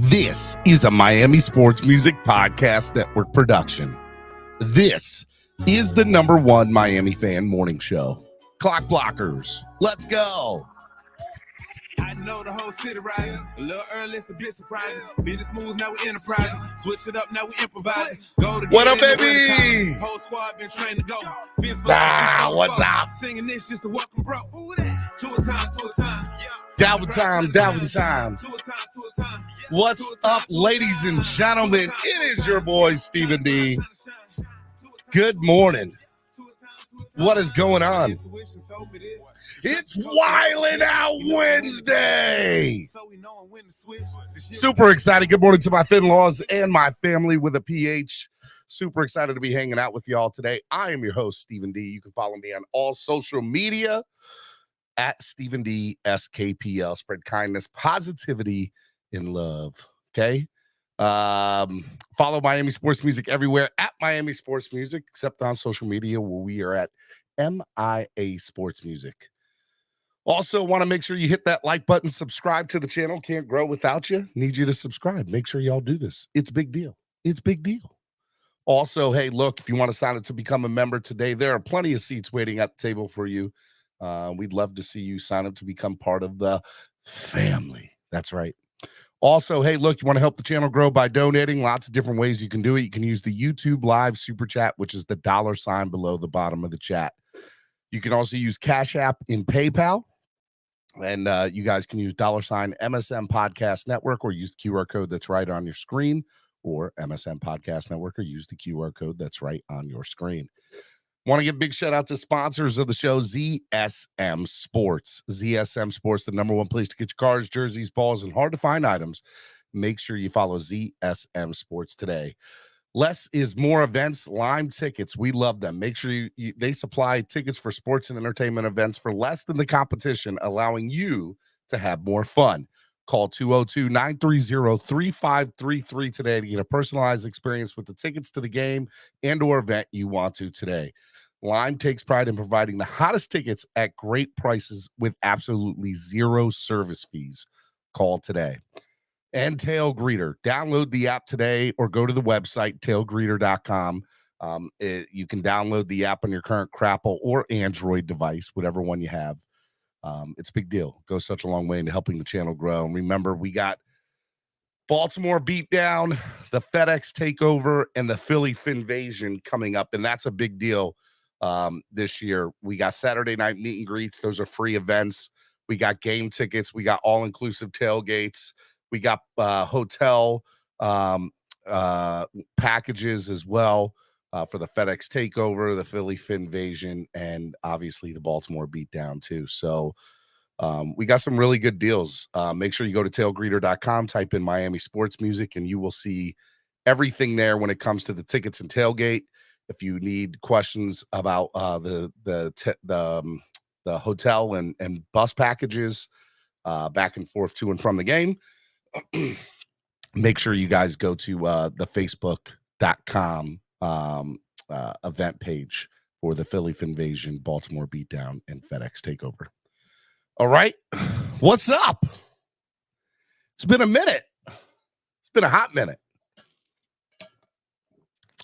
This is a Miami Sports Music Podcast Network production. This is the #1 Miami fan morning show. Clock Blockers, let's go. I know the whole city riding. A little early, it's a bit surprising. Business moves, now we enterprising. Switch it up, now we improvising. What up, baby? Whole squad been trained to go. What's up? Singing this just to welcome bro. Two a time. Dalvin time. What's up, ladies and gentlemen? It is your boy, Stephen D. Good morning. What is going on? It's Wildin' Out Wednesday. Super excited. Good morning to my in-laws and my family with a PH. Super excited to be hanging out with y'all today. I am your host, Stephen D. You can follow me on all social media at Stephen D SKPL. Spread kindness, positivity, and love. Okay. Follow Miami Sports Music everywhere at Miami Sports Music, except on social media where we are at MIA Sports Music. Also, want to make sure you hit that like button, subscribe to the channel. Can't grow without you. Need you to subscribe. Make sure y'all do this. It's a big deal. It's a big deal. Also, hey, look, if you want to sign up to become a member today, there are plenty of seats waiting at the table for you. We'd love to see you sign up to become part of the family. That's right. Also, hey, look, you want to help the channel grow by donating? Lots of different ways you can do it. You can use the YouTube Live Super Chat, which is the $ below the bottom of the chat. You can also use Cash App in PayPal. And you guys can use $ MSM Podcast Network or use the QR code that's right on your screen, or MSM Podcast Network, or use the QR code that's right on your screen. Want to give a big shout out to sponsors of the show, ZSM Sports. ZSM Sports, the #1 place to get your cars, jerseys, balls, and hard to find items. Make sure you follow ZSM Sports today. Less is more events, Lime tickets. We love them. Make sure they supply tickets for sports and entertainment events for less than the competition, allowing you to have more fun. Call 202-930-3533 today to get a personalized experience with the tickets to the game and or event you want to today. Lime takes pride in providing the hottest tickets at great prices with absolutely zero service fees. Call today. And Tailgreeter. Download the app today or go to the website, tailgreeter.com. You can download the app on your current Crapple or Android device, whatever one you have. It's a big deal. Goes such a long way into helping the channel grow. And remember, we got Baltimore beatdown, the FedEx takeover, and the Philly Finvasion coming up. And that's a big deal this year. We got Saturday night meet and greets. Those are free events. We got game tickets. We got all-inclusive tailgates. We got hotel packages as well for the FedEx takeover, the Philly Finvasion, and obviously the Baltimore beatdown too. So we got some really good deals. Make sure you go to tailgreeter.com, type in Miami Sports Music, and you will see everything there when it comes to the tickets and tailgate. If you need questions about the hotel and bus packages back and forth to and from the game, make sure you guys go to the facebook.com event page for the Philly Finvasion, Baltimore beatdown, and FedEx takeover. All right. What's up? It's been a minute. It's been a hot minute.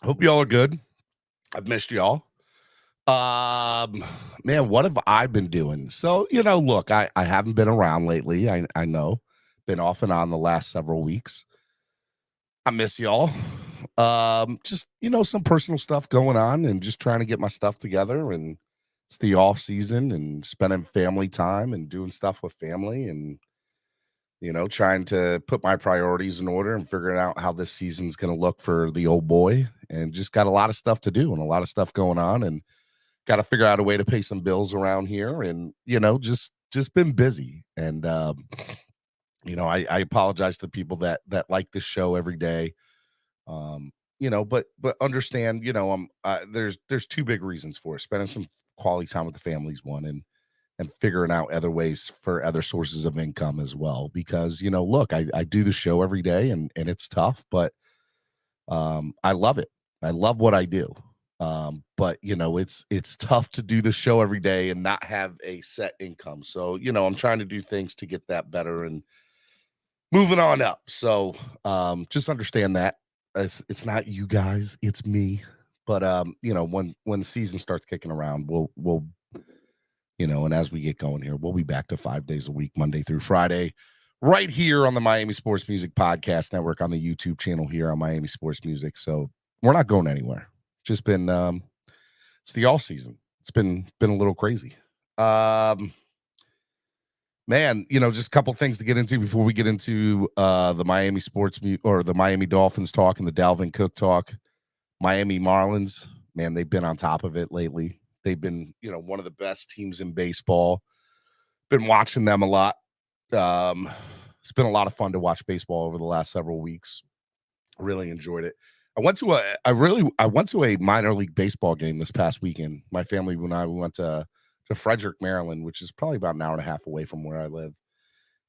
Hope y'all are good. I've missed y'all. Man, what have I been doing? So, look, I haven't been around lately. I know. Been off and on the last several weeks. I miss y'all. Just, some personal stuff going on and just trying to get my stuff together. And it's the off season and spending family time and doing stuff with family and, trying to put my priorities in order and figuring out how this season's going to look for the old boy, and just got a lot of stuff to do and a lot of stuff going on, and got to figure out a way to pay some bills around here, and, just been busy. And, I apologize to people that like this show every day. But understand, there's two big reasons for it. Spending some quality time with the family is one, and figuring out other ways for other sources of income as well. Because, look, I do the show every day, and it's tough, but I love it. I love what I do. But it's tough to do the show every day and not have a set income. So, I'm trying to do things to get that better and moving on up. So just understand that it's not you guys, it's me. But when the season starts kicking around, we'll and as we get going here, we'll be back to 5 days a week, Monday through Friday, right here on the Miami Sports Music Podcast Network, on the YouTube channel here on Miami Sports Music. So we're not going anywhere. Just been it's the off season. It's been a little crazy. Man, just a couple things to get into before we get into the Miami or the Miami Dolphins talk and the Dalvin Cook talk. Miami Marlins, man, they've been on top of it lately. They've been, one of the best teams in baseball. Been watching them a lot. It's been a lot of fun to watch baseball over the last several weeks. Really enjoyed it. I went to a minor league baseball game this past weekend. My family and I, we went to Frederick, Maryland, which is probably about an hour and a half away from where I live.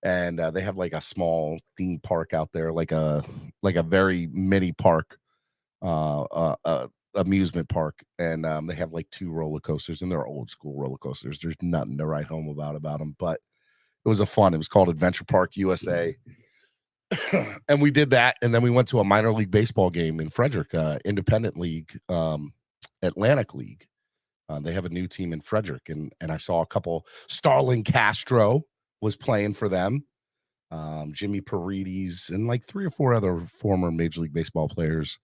And they have like a small theme park out there, like a very mini park, amusement park. And they have like 2 roller coasters, and they're old school roller coasters. There's nothing to write home about them, but it was it was called Adventure Park USA. And we did that. And then we went to a minor league baseball game in Frederick, independent league, Atlantic League. They have a new team in Frederick, and I saw a couple. Starling Castro was playing for them. Jimmy Paredes and like 3 or 4 other former Major League Baseball players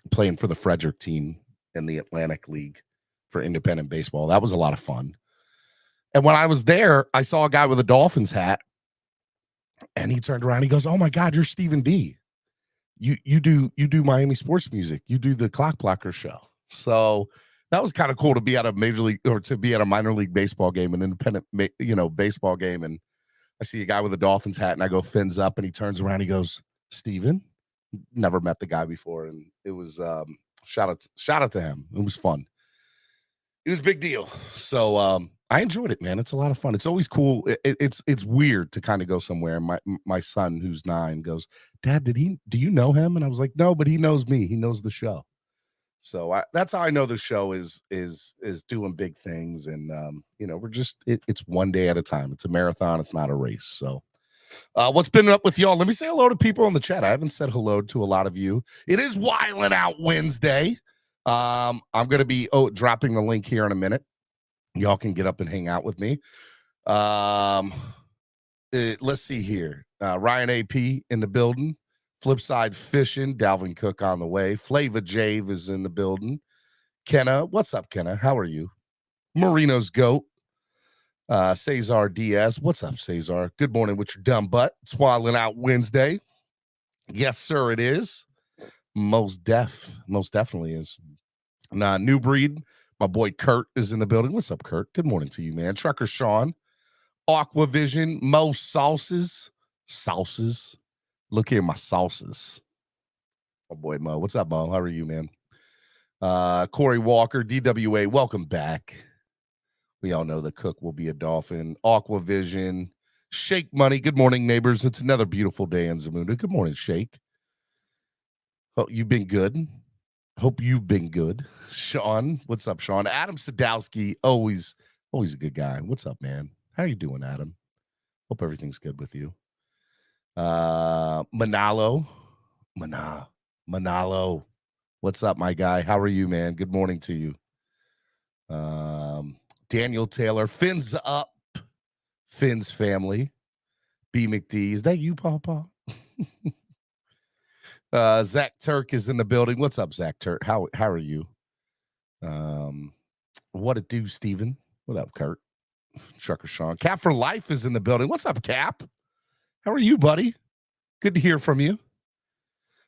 playing for the Frederick team in the Atlantic League for independent baseball. That was a lot of fun. And when I was there, I saw a guy with a Dolphins hat, and he turned around. He goes, "Oh my God, you're Stephen D. You do Miami Sports Music. You do the Clock Blocker show." So that was kind of cool to be at a major league or to be at a minor league baseball game, an independent, baseball game. And I see a guy with a Dolphins hat, and I go fins up, and he turns around. He goes, "Steven?" Never met the guy before. And it was, shout out to him. It was fun. It was a big deal. So, I enjoyed it, man. It's a lot of fun. It's always cool. It's weird to kind of go somewhere. My son, who's 9, goes, "Dad, do you know him?" And I was like, "No, but he knows me. He knows the show." So that's how I know the show is doing big things. And, we're just, it's one day at a time. It's a marathon. It's not a race. So what's been up with y'all? Let me say hello to people in the chat. I haven't said hello to a lot of you. It is Wildin' Out Wednesday. I'm going to be dropping the link here in a minute. Y'all can get up and hang out with me. Let's see here. Ryan AP in the building. Flipside Fishing, Dalvin Cook on the way. Flava Jave is in the building. Kenna, what's up, Kenna? How are you? Marino's Goat. Cesar Diaz, what's up, Cesar? Good morning with your dumb butt. It's Wildin' Out Wednesday. Yes, sir, it is. Most definitely is. New Breed, my boy Kurt is in the building. What's up, Kurt? Good morning to you, man. Trucker Sean, Aquavision, Mo Sauces. Look here, my sauces. Oh boy, Mo. What's up, Mo? How are you, man? Corey Walker, DWA, welcome back. We all know that Cook will be a Dolphin. Aquavision, Shake Money. Good morning, neighbors. It's another beautiful day in Zamunda. Good morning, Shake. Hope you've been good. Sean, what's up, Sean? Adam Sadowski, always a good guy. What's up, man? How are you doing, Adam? Hope everything's good with you. Manalo, what's up, my guy? How are you, man? Good morning to you. Daniel Taylor, Fins up, Fins family. B McD, is that you, Papa? Zach Turk is in the building. What's up, Zach Turk? How are you? What it do, Steven? What up, Kurt? Trucker Sean. Cap for Life is in the building. What's up, Cap? How are you, buddy? Good to hear from you.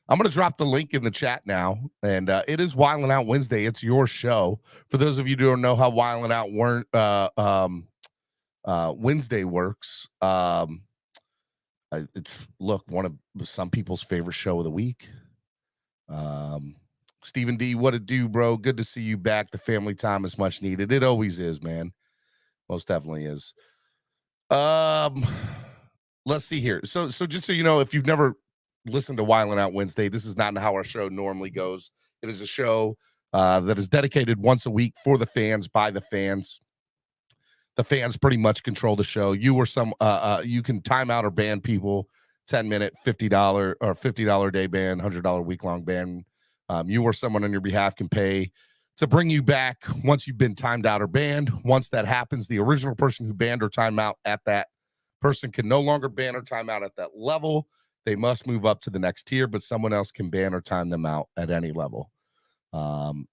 I'm going to drop the link in the chat now, and it is Wildin' Out Wednesday. It's your show. For those of you who don't know how Wildin' Out Wednesday works, it's one of some people's favorite show of the week. Stephen D, what it do, bro? Good to see you back. The family time is much needed. It always is, man. Most definitely is. Let's see here. So just so you know, if you've never listened to Wildin' Out Wednesday, this is not how our show normally goes. It is a show that is dedicated once a week for the fans, by the fans. The fans pretty much control the show. You can time out or ban people, 10-minute, $50 or $50 day ban, $100 week-long ban. You or someone on your behalf can pay to bring you back once you've been timed out or banned. Once that happens, the original person who banned or timed out at that person can no longer ban or time out at that level. They must move up to the next tier, but someone else can ban or time them out at any level.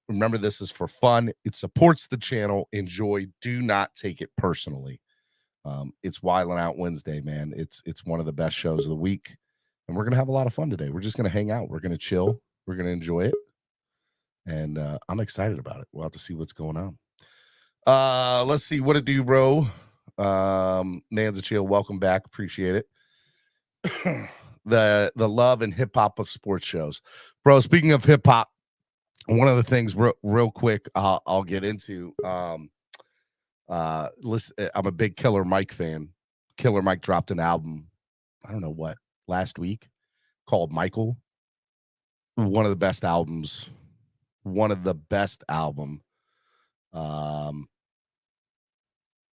Remember, this is for fun. It supports the channel. Enjoy. Do not take it personally. It's Wildin' Out Wednesday, man. It's one of the best shows of the week, and we're gonna have a lot of fun today. We're just gonna hang out. We're gonna chill. We're gonna enjoy it, and I'm excited about it. We'll have to see what's going on. Let's see what it do, bro. Man's a chill. Welcome back. Appreciate it. the love and hip hop of sports shows, bro. Speaking of hip hop. One of the things real quick I'll get into. Listen, I'm a big Killer Mike fan. Killer Mike dropped an album, I don't know what, last week, called Michael. One of the best albums.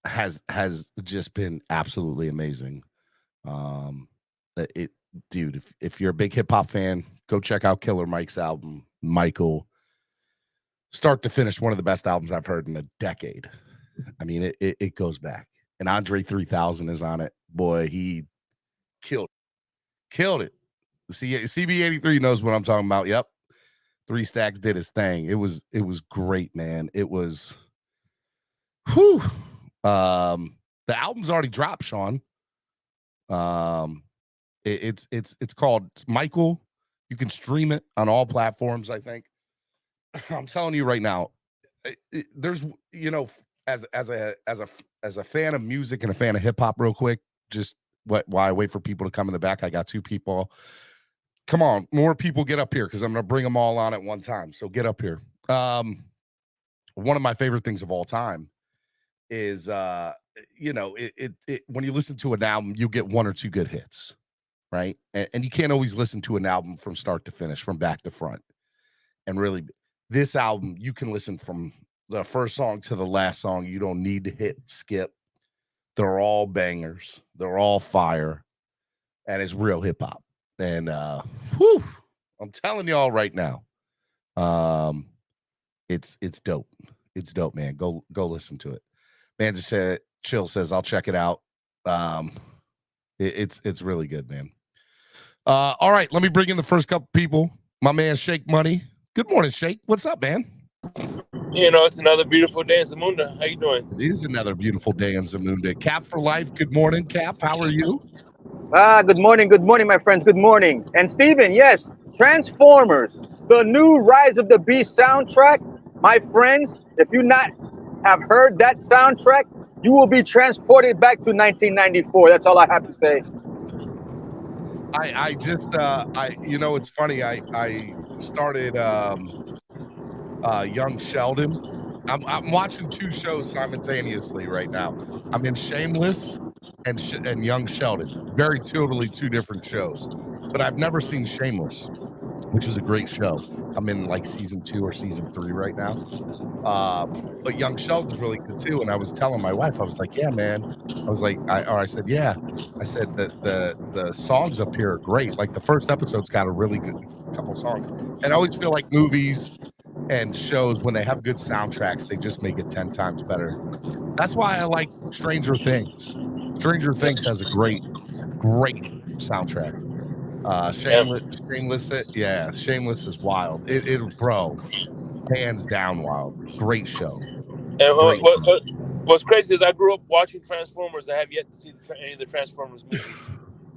Has just been absolutely amazing. Dude, if you're a big hip hop fan, go check out Killer Mike's album, Michael. Start to finish, one of the best albums I've heard in a decade. I mean, it goes back. And Andre 3000 is on it. Boy, he killed it. CB83 knows what I'm talking about. Yep. 3 Stacks did his thing. It was great, man. It was whew. The album's already dropped, Sean. It's called Michael. You can stream it on all platforms, I think. I'm telling you right now, there's, as a fan of music and a fan of hip hop, real quick, just while I wait for people to come in the back, I got 2 people. Come on, more people get up here because I'm going to bring them all on at one time. So get up here. One of my favorite things of all time is, when you listen to an album, you get 1 or 2 good hits, right? And you can't always listen to an album from start to finish, from back to front. And really, this album, you can listen from the first song to the last song. You don't need to hit skip. They're all bangers. They're all fire. And it's real hip hop. And I'm telling y'all right now, it's dope. It's dope, man. Go listen to it. Man just said, Chill says, I'll check it out. It's really good, man. All right, let me bring in the first couple people. My man Shake Money. Good morning, Shake. What's up, man? It's another beautiful day in Zamunda. How you doing? It is another beautiful day in Zamunda. Cap for life. Good morning, Cap. How are you? Good morning, my friends. Good morning. And Steven, yes, Transformers, the new Rise of the Beast soundtrack. My friends, if you not have heard that soundtrack, you will be transported back to 1994. That's all I have to say. It's funny. I started Young Sheldon. I'm watching 2 shows simultaneously right now. I'm in Shameless and Young Sheldon. Very totally 2 different shows. But I've never seen Shameless, which is a great show. I'm in like season 2 or season 3 right now. But Young Sheldon's really good too. And I was telling my wife, I was like, yeah, man. I said, yeah. I said that the songs up here are great. Like the first episode's got a really good couple songs. And I always feel like movies and shows, when they have good soundtracks, they just make it 10 times better. That's why I like Stranger Things. Stranger Things has a great soundtrack. Shameless is wild. It bro, hands down wild. Great show. And what's crazy is I grew up watching Transformers. I have yet to see any of the Transformers movies.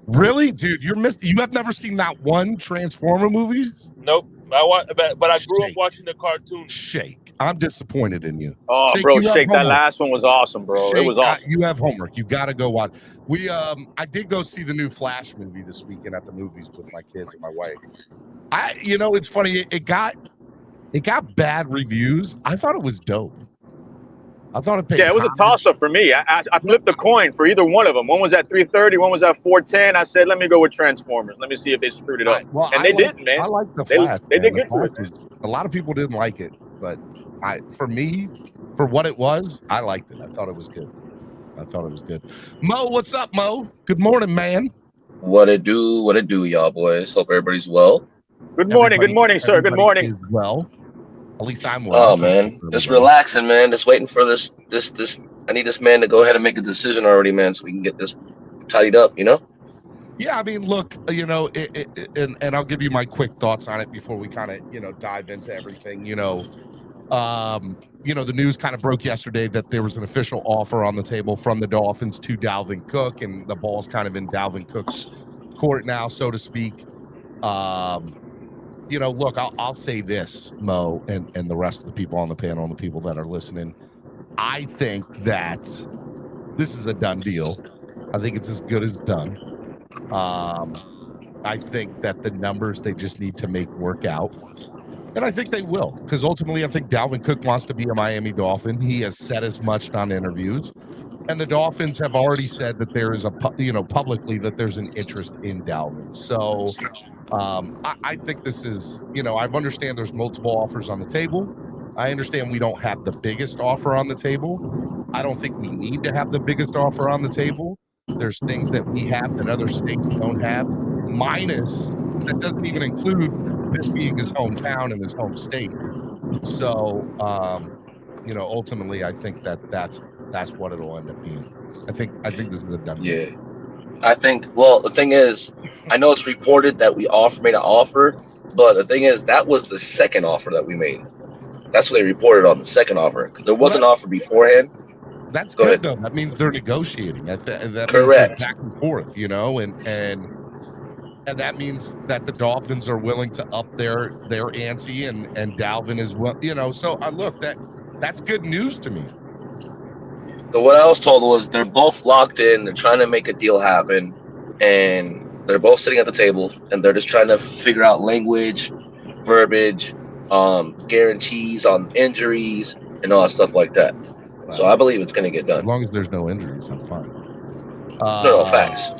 Really, dude? You have never seen that one Transformer movie? Nope. But I grew up watching the cartoon. Shake. I'm disappointed in you. Oh, Shake, bro, Shake, that last one was awesome, bro. Shake, it was awesome. You have homework. You got to go watch. I did go see the new Flash movie this weekend at the movies with my kids and my wife. It's funny. It got bad reviews. I thought it was dope. I thought it paid. Yeah, it was a toss-up for me. I flipped a coin for either one of them. One was at 330, one was at 410. I said, let me go with Transformers. Let me see if they screwed it up. They didn't, man. I like the Flash. They did good to it. A lot of people didn't like it, but for me, for what it was, I liked it. I thought it was good. I thought it was good. Mo, what's up, Mo? Good morning, man. What it do, y'all boys? Hope everybody's well. Good morning, sir. Good morning. Is well. At least I'm well. Oh man, just relaxing, man. Just waiting for this. I need this man to go ahead and make a decision already, man, so we can get this tidied up. Yeah, I mean, look, and I'll give you my quick thoughts on it before we kind of, dive into everything. The news kind of broke yesterday that there was an official offer on the table from the Dolphins to Dalvin Cook, and the ball's kind of in Dalvin Cook's court now, so to speak. Look, I'll say this, Mo, and the rest of the people on the panel and the people that are listening. I think that this is a done deal. I think it's as good as done. I think that the numbers they just need to make work out. And I think they will, because ultimately I think Dalvin Cook wants to be a Miami Dolphin. He has said as much on interviews. And the Dolphins have already said that there is publicly that there's an interest in Dalvin. So I think this is, I understand there's multiple offers on the table. I understand we don't have the biggest offer on the table. I don't think we need to have the biggest offer on the table. There's things that we have that other states don't have, minus that doesn't even include this being his hometown and his home state. So, ultimately, I think that's what it'll end up being. I think this is a done deal. Yeah. I think, well, the thing is, I know it's reported that we made an offer, but the thing is, that was the second offer that we made. That's what they reported on the second offer, because there was an offer beforehand. That's good, though. That means they're negotiating. That Correct. Means back and forth, and that means that the Dolphins are willing to up their ante, and Dalvin is So look, that's good news to me. So what I was told was they're both locked in. They're trying to make a deal happen, and they're both sitting at the table, and they're just trying to figure out language, verbiage, guarantees on injuries, and all that stuff like that. Wow. So I believe it's going to get done. As long as there's no injuries, I'm fine. No, facts.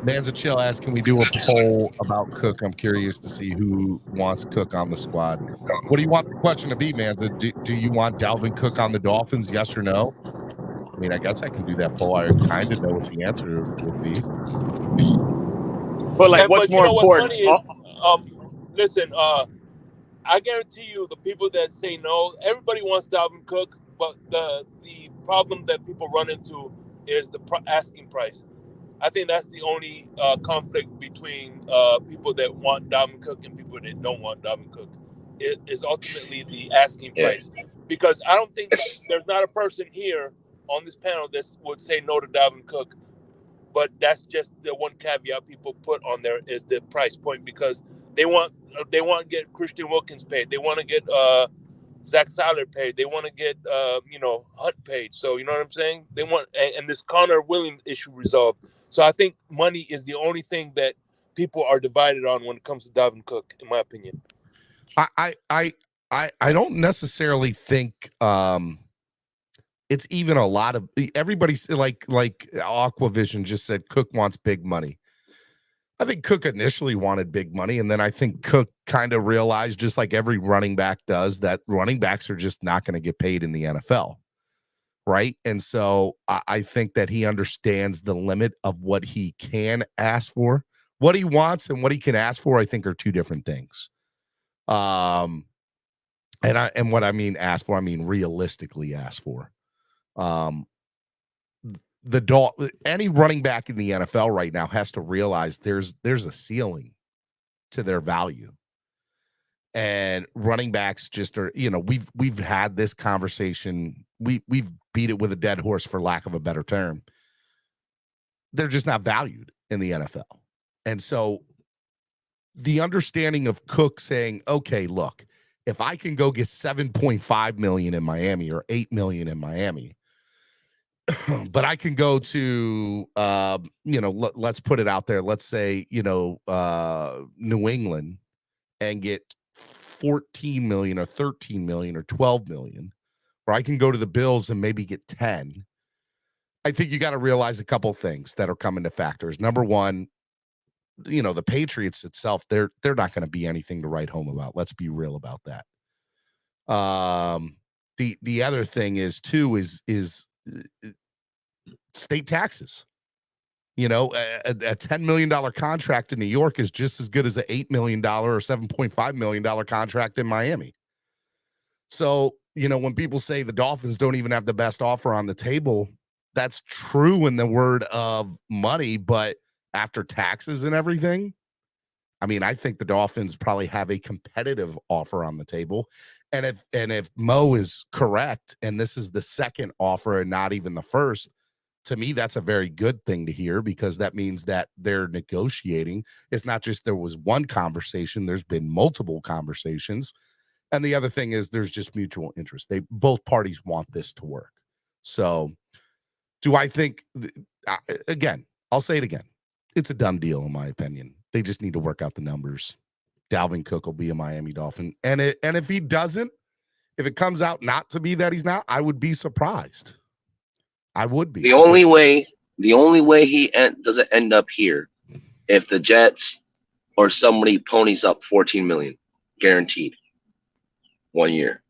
Manza Chill asks, can we do a poll about Cook? I'm curious to see who wants Cook on the squad. What do you want the question to be, Manza? Do you want Dalvin Cook on the Dolphins, yes or no? I mean, I guess I can do that poll. I kind of know what the answer would be. But what's more important? What's funny is, listen, I guarantee you the people that say no, everybody wants Dalvin Cook, but the problem that people run into is the asking price. I think that's the only conflict between people that want Dalvin Cook and people that don't want Dalvin Cook. It is ultimately the asking price. Because I don't think there's not a person here on this panel that would say no to Dalvin Cook. But that's just the one caveat people put on there is the price point, because they want to get Christian Wilkins paid. They want to get Zach Seiler paid. They want to get Hunt paid. So you know what I'm saying? They want and this Connor Williams issue resolved. So I think money is the only thing that people are divided on when it comes to Dalvin Cook, in my opinion. I don't necessarily think it's even a lot of everybody's like Aquavision just said Cook wants big money. I think Cook initially wanted big money, and then I think Cook kind of realized, just like every running back does, that running backs are just not going to get paid in the NFL. Right. And so I think that he understands the limit of what he can ask for. What he wants and what he can ask for, I think, are two different things. And what I mean ask for, I mean realistically ask for. Any running back in the NFL right now has to realize there's a ceiling to their value. And running backs just are, we've had this conversation. We've beat it with a dead horse, for lack of a better term. They're just not valued in the NFL. And so the understanding of Cook saying, okay, look, if I can go get $7.5 million in Miami or $8 million in Miami, but I can go to, let's put it out there. Let's say, New England and get 14 million or 13 million or 12 million, or I can go to the Bills and maybe get 10. I think you got to realize a couple things that are coming to factors. Number one, the Patriots itself, they're not going to be anything to write home about. Let's be real about that. The other thing is too is state taxes. A $10 million contract in New York is just as good as an $8 million or $7.5 million contract in Miami. So, when people say the Dolphins don't even have the best offer on the table, that's true in the word of money, but after taxes and everything, I mean, I think the Dolphins probably have a competitive offer on the table. And if Mo is correct, and this is the second offer and not even the first, to me, that's a very good thing to hear, because that means that they're negotiating. It's not just there was one conversation, there's been multiple conversations. And the other thing is there's just mutual interest. Both parties want this to work. So do I think, again, I'll say it again. It's a done deal, in my opinion. They just need to work out the numbers. Dalvin Cook will be a Miami Dolphin. And if he doesn't, if it comes out not to be that he's not, I would be surprised. I would be. The only way he doesn't end up here, if the Jets or somebody ponies up $14 million guaranteed 1 year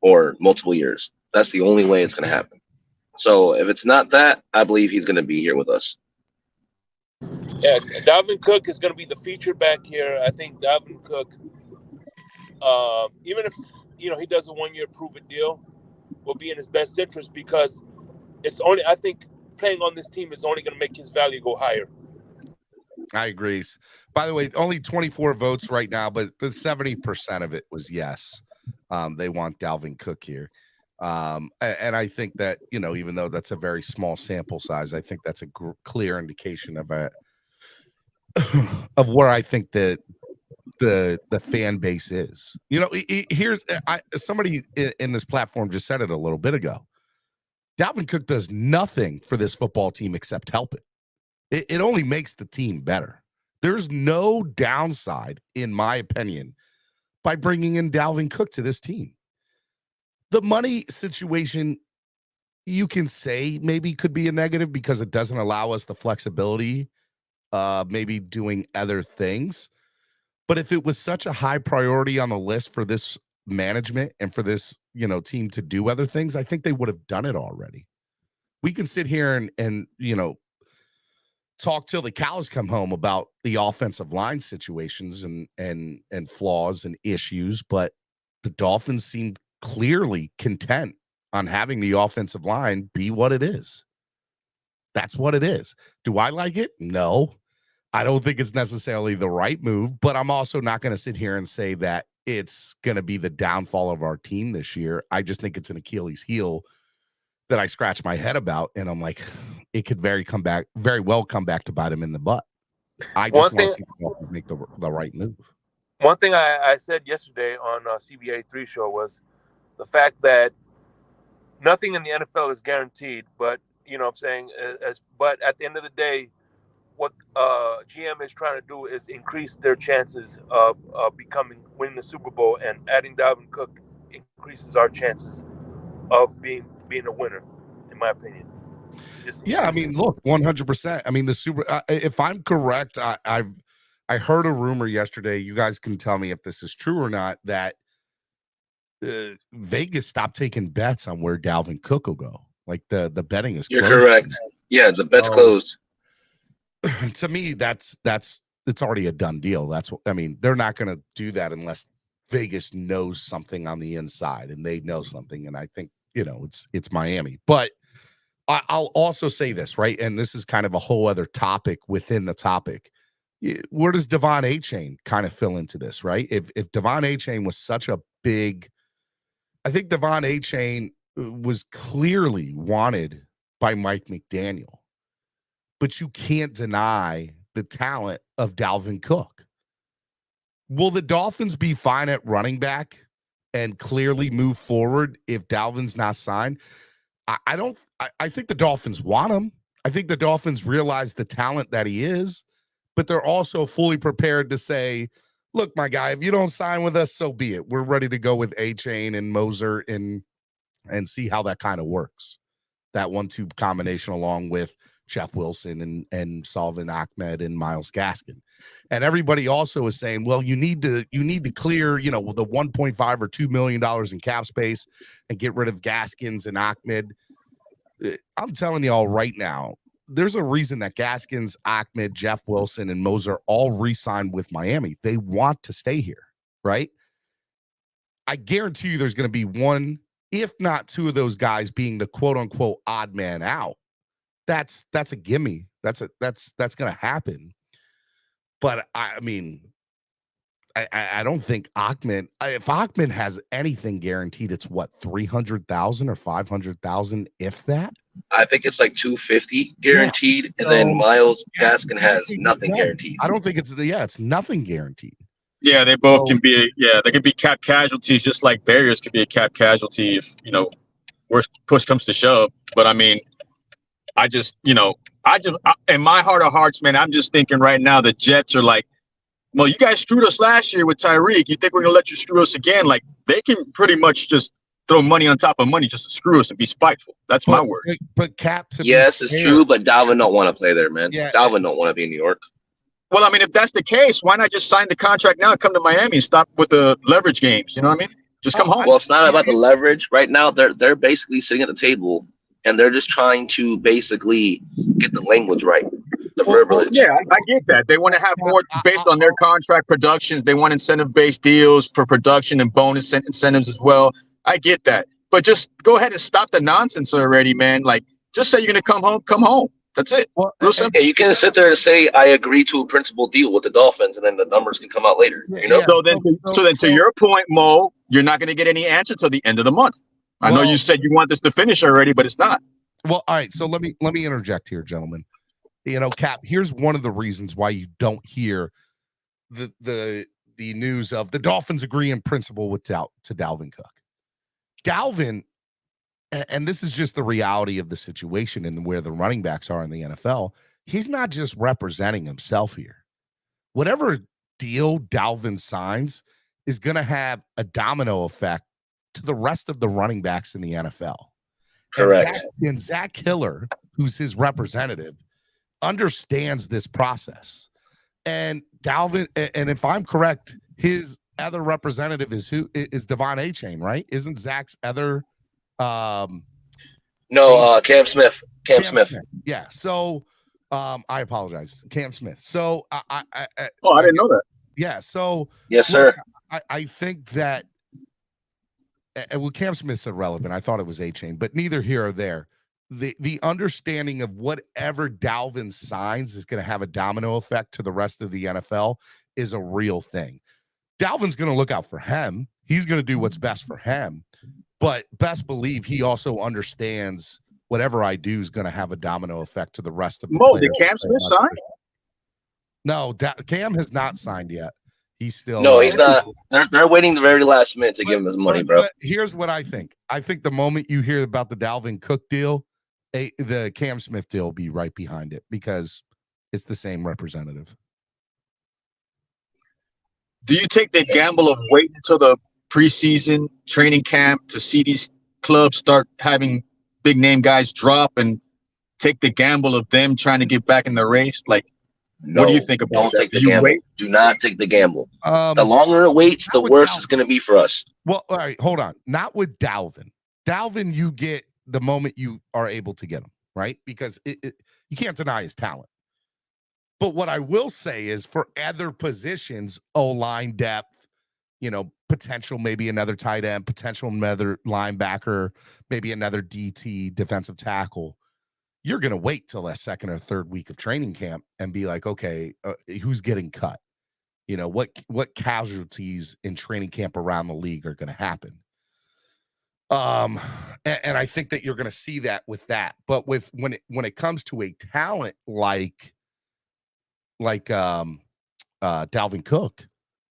or multiple years. That's the only way it's going to happen. So if it's not that, I believe he's going to be here with us. Yeah, Dalvin Cook is going to be the feature back here. I think Dalvin Cook, even if he does a 1 year prove-it deal, will be in his best interest, because I think playing on this team is only going to make his value go higher. I agree. By the way, only 24 votes right now, but 70% of it was yes. They want Dalvin Cook here. And I think that, even though that's a very small sample size, I think that's a clear indication of of where I think that the fan base is. Here's somebody in this platform just said it a little bit ago. Dalvin Cook does nothing for this football team except help it. It only makes the team better. There's no downside, in my opinion, by bringing in Dalvin Cook to this team. The money situation, you can say maybe could be a negative because it doesn't allow us the flexibility, maybe doing other things. But if it was such a high priority on the list for this management and for this, team to do other things, I think they would have done it already. We can sit here and talk till the cows come home about the offensive line situations and flaws and issues, but the Dolphins seem clearly content on having the offensive line be what it is. That's what it is. Do I like it? No. I don't think it's necessarily the right move, but I'm also not going to sit here and say that it's going to be the downfall of our team this year. I just think it's an Achilles heel that I scratch my head about, and I'm like, it could very well come back to bite him in the butt. I just want to see the make the right move. One thing I said yesterday on CBA 3 show was the fact that nothing in the NFL is guaranteed, but what I'm saying, but at the end of the day, what GM is trying to do is increase their chances of winning the Super Bowl, and adding Dalvin Cook increases our chances of being a winner, in my opinion. I mean, look, 100%. I mean, the Super. If I'm correct, I heard a rumor yesterday. You guys can tell me if this is true or not. That Vegas stopped taking bets on where Dalvin Cook will go. Like the betting is. You're correct. Yeah, the bet's closed. To me, it's already a done deal. That's what I mean. They're not going to do that unless Vegas knows something on the inside, and they know something. And I think it's Miami. But I'll also say this, right? And this is kind of a whole other topic within the topic. Where does Devon Achane kind of fill into this, right? If Devon Achane was such a big, I think Devon Achane was clearly wanted by Mike McDaniel. But you can't deny the talent of Dalvin Cook. Will the Dolphins be fine at running back and clearly move forward if Dalvin's not signed? I think the Dolphins want him. I think the Dolphins realize the talent that he is, but they're also fully prepared to say, look, my guy, if you don't sign with us, so be it. We're ready to go with Achane and Moser and see how that kind of works. That 1-2 combination along with Jeff Wilson and Sullivan Ahmed and Myles Gaskin. And everybody also is saying, well, you need to clear, the $1.5 or $2 million in cap space and get rid of Gaskins and Ahmed. I'm telling y'all right now, there's a reason that Gaskins, Ahmed, Jeff Wilson, and Moser all re-signed with Miami. They want to stay here, right? I guarantee you there's going to be one, if not two of those guys being the quote unquote odd man out. That's a gimme. That's going to happen. But I mean, I don't think Ahmed, if Ahmed has anything guaranteed, it's what, 300,000 or 500,000, if that. I think it's like 250 guaranteed, and then Myles Gaskin has nothing guaranteed. I don't think it's nothing guaranteed. Yeah, they both can be. Yeah, they could be cap casualties, just like barriers could be a cap casualty if worst push comes to shove. But I mean, I just in my heart of hearts, man, I'm just thinking right now the Jets are like, well, you guys screwed us last year with Tyreek. You think we're gonna let you screw us again? Like, they can pretty much just throw money on top of money just to screw us and be spiteful. That's my word. But Cap, yes, it's true, but Dalvin don't want to play there, man. Yeah, Dalvin don't want to be in New York. Well, I mean, if that's the case, why not just sign the contract now and come to Miami and stop with the leverage games? You know what I mean? Just come home. Well, it's not about the leverage. Right now, they're basically sitting at the table, and they're just trying to basically get the language right, the verbiage. Yeah, I get that. They want to have more based on their contract productions. They want incentive-based deals for production and bonus incentives as well. I get that. But just go ahead and stop the nonsense already, man. Like, just say you're going to come home, come home. That's it. Well, yeah, you can sit there and say, I agree to a principal deal with the Dolphins, and then the numbers can come out later. So then to your point, Mo, you're not going to get any answer till the end of the month. I know you said you want this to finish already, but it's not. Well, all right. So let me interject here, gentlemen. Cap, here's one of the reasons why you don't hear the news of the Dolphins agree in principle with to Dalvin Cook. Dalvin, and this is just the reality of the situation and where the running backs are in the NFL, he's not just representing himself here. Whatever deal Dalvin signs is going to have a domino effect to the rest of the running backs in the NFL. Correct. And Zach Hiller, who's his representative, understands this process. And Dalvin, and if I'm correct, his other representative is Devon Achane, right? Isn't Zach's other Cam Smith. Cam Smith. Yeah. So I apologize. Cam Smith. So I didn't know that. Yeah. So yes, sir. I think that Cam Smith's irrelevant. I thought it was Achane, but neither here or there. The understanding of whatever Dalvin signs is going to have a domino effect to the rest of the NFL is a real thing. Dalvin's going to look out for him. He's going to do what's best for him. But best believe he also understands whatever I do is going to have a domino effect to the rest of the Mo, did Cam Smith sign? No, Cam has not signed yet. He's still he's not. They're waiting the very last minute to give him his money, bro. But here's what I think. I think the moment you hear about the Dalvin Cook deal, the Cam Smith deal will be right behind it because it's the same representative. Do you take the gamble of waiting until the preseason training camp to see these clubs start having big name guys drop and take the gamble of them trying to get back in the race? Like, no, what do you think about don't that? Take the gamble. Wait? Do not take the gamble. The longer it waits, the worse it's going to be for us. Well, all right, hold on. Not with Dalvin. Dalvin, you get the moment you are able to get him, right? Because you can't deny his talent. But what I will say is for other positions, O-line depth, potential, maybe another tight end, potential another linebacker, maybe another DT, defensive tackle, you're going to wait till that second or third week of training camp and be like, okay, who's getting cut? What casualties in training camp around the league are going to happen? And I think that you're going to see that with that. But when it comes to a talent like Dalvin Cook,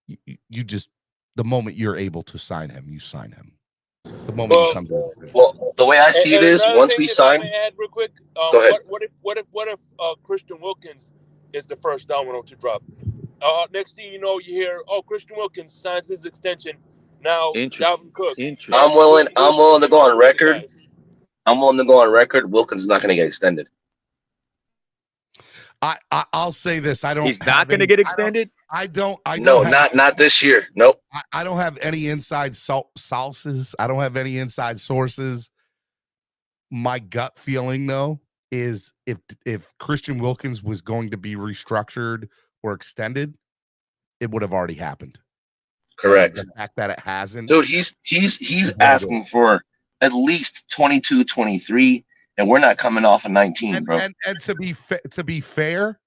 you just, the moment you're able to sign him, you sign him. The moment he comes in. Well, the way I see it is, once we sign, add real quick. Go ahead. What if Christian Wilkins is the first domino to drop? Next thing you know, you hear, Christian Wilkins signs his extension. Now Dalvin Cook. I'm willing to go on record. I'm willing to go on record. Wilkins is not going to get extended. I'll say this. I don't. He's not going to get extended. I don't. No, not this year. Nope. I don't have any inside sources. I don't have any inside sources. My gut feeling, though, is if Christian Wilkins was going to be restructured or extended, it would have already happened. Correct. And the fact that it hasn't, dude, he's asking for at least 22, 23, and we're not coming off of 19, bro. And to be fair,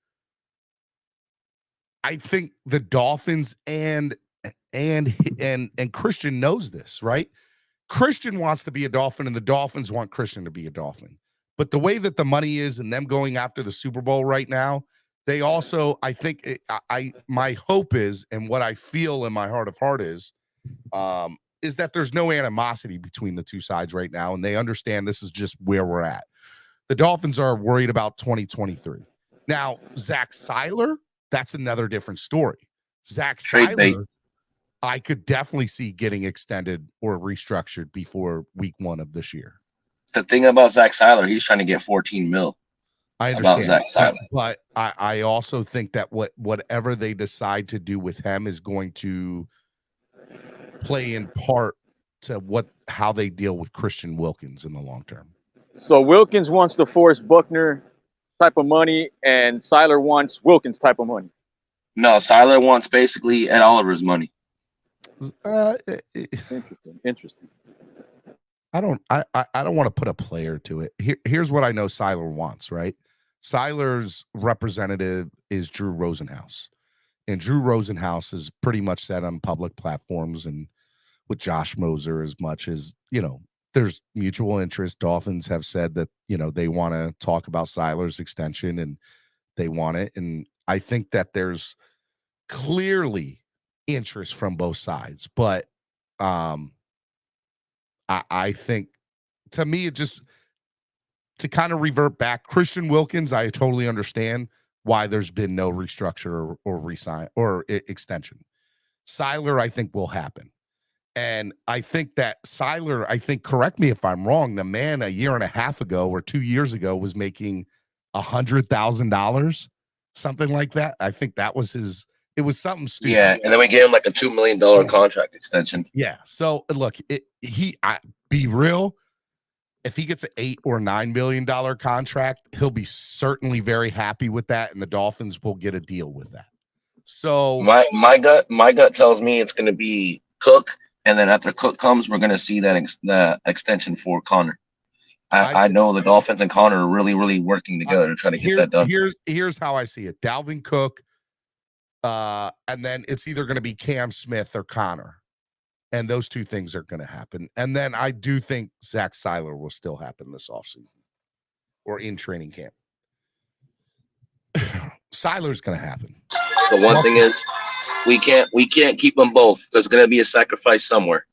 I think the Dolphins and Christian knows this, right? Christian wants to be a Dolphin, and the Dolphins want Christian to be a Dolphin. But the way that the money is, and them going after the Super Bowl right now, they also, I think, my hope is, and what I feel in my heart of heart is that there's no animosity between the two sides right now, and they understand this is just where we're at. The Dolphins are worried about 2023. Now, Zach Seiler, that's another different story. Zach Seiler, I could definitely see getting extended or restructured before week 1 of this year. The thing about Zach Seiler, he's trying to get 14 mil. I understand, about Zach Seiler. But I also think that whatever they decide to do with him is going to play in part to how they deal with Christian Wilkins in the long term. So Wilkins wants the Forrest Buckner type of money, and Seiler wants Wilkins type of money. No, Seiler wants basically Ed Oliver's money. Interesting. I don't want to put a player to it. Here's what I know Seiler wants, right? Seiler's representative is Drew Rosenhaus. And Drew Rosenhaus is pretty much said on public platforms and with Josh Moser as much as, there's mutual interest. Dolphins have said that, they want to talk about Seiler's extension and they want it. And I think that there's clearly interest from both sides. But I think, to me, it just, to kind of revert back, Christian Wilkins, I totally understand why there's been no restructure or resign or extension. Seiler, I think, will happen. And I think that Seiler, correct me if I'm wrong, the man a year and a half ago or 2 years ago was making $100,000, something like that. I think that was it was something stupid. Yeah, and then we gave him like a $2 million contract extension. Yeah. So look, be real. If he gets an $8 or $9 million contract, he'll be certainly very happy with that, and the Dolphins will get a deal with that. So my gut tells me it's going to be Cook, and then after Cook comes, we're going to see that extension for Connor. I know the Dolphins and Connor are really, really working together to try to get that done. Here's how I see it: Dalvin Cook, and then it's either going to be Cam Smith or Connor. And those two things are going to happen. And then I do think Zach Seiler will still happen this offseason or in training camp. Seiler's going to happen. The one thing is we can't keep them both. There's going to be a sacrifice somewhere.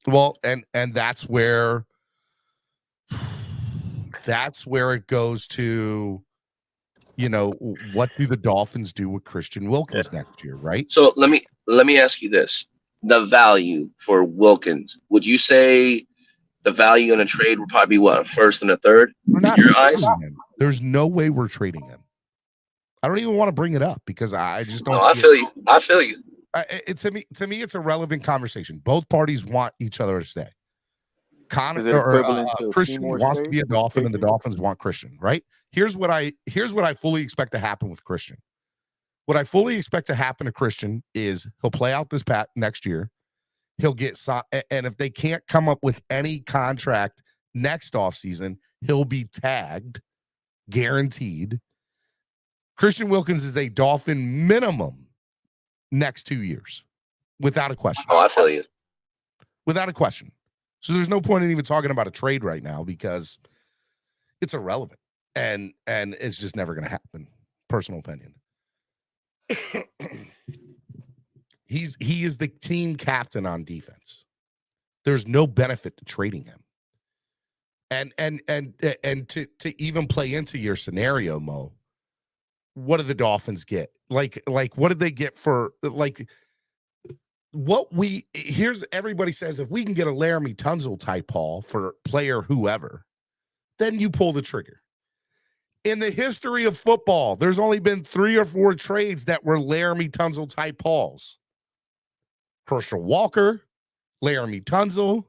Well, and that's where it goes to, what do the Dolphins do with Christian Wilkins next year, right? So let me ask you this. The value for Wilkins, would you say the value in a trade would probably be what, a first and a third in your eyes? There's no way we're trading him. I don't even want to bring it up because I just don't. No, I feel you. To me, it's a relevant conversation. Both parties want each other to stay. Christian wants to be a Dolphin, and the Dolphins want Christian. Right? Here's what I fully expect to happen with Christian. What I fully expect to happen to Christian is he'll play out this next year. He'll get and if they can't come up with any contract next offseason, he'll be tagged, guaranteed. Christian Wilkins is a Dolphin minimum next 2 years, without a question. Oh, I feel you. Without a question. So there's no point in even talking about a trade right now because it's irrelevant and it's just never going to happen. Personal opinion. He is the team captain on defense. There's no benefit to trading him. And to even play into your scenario, Mo, what do the Dolphins get? Like what did they get for here's everybody says if we can get a Laramie Tunzel type haul for player whoever, then you pull the trigger. In the history of football, there's only been 3 or 4 trades that were Laramie Tunsil type hauls. Herschel Walker, Laramie Tunsil,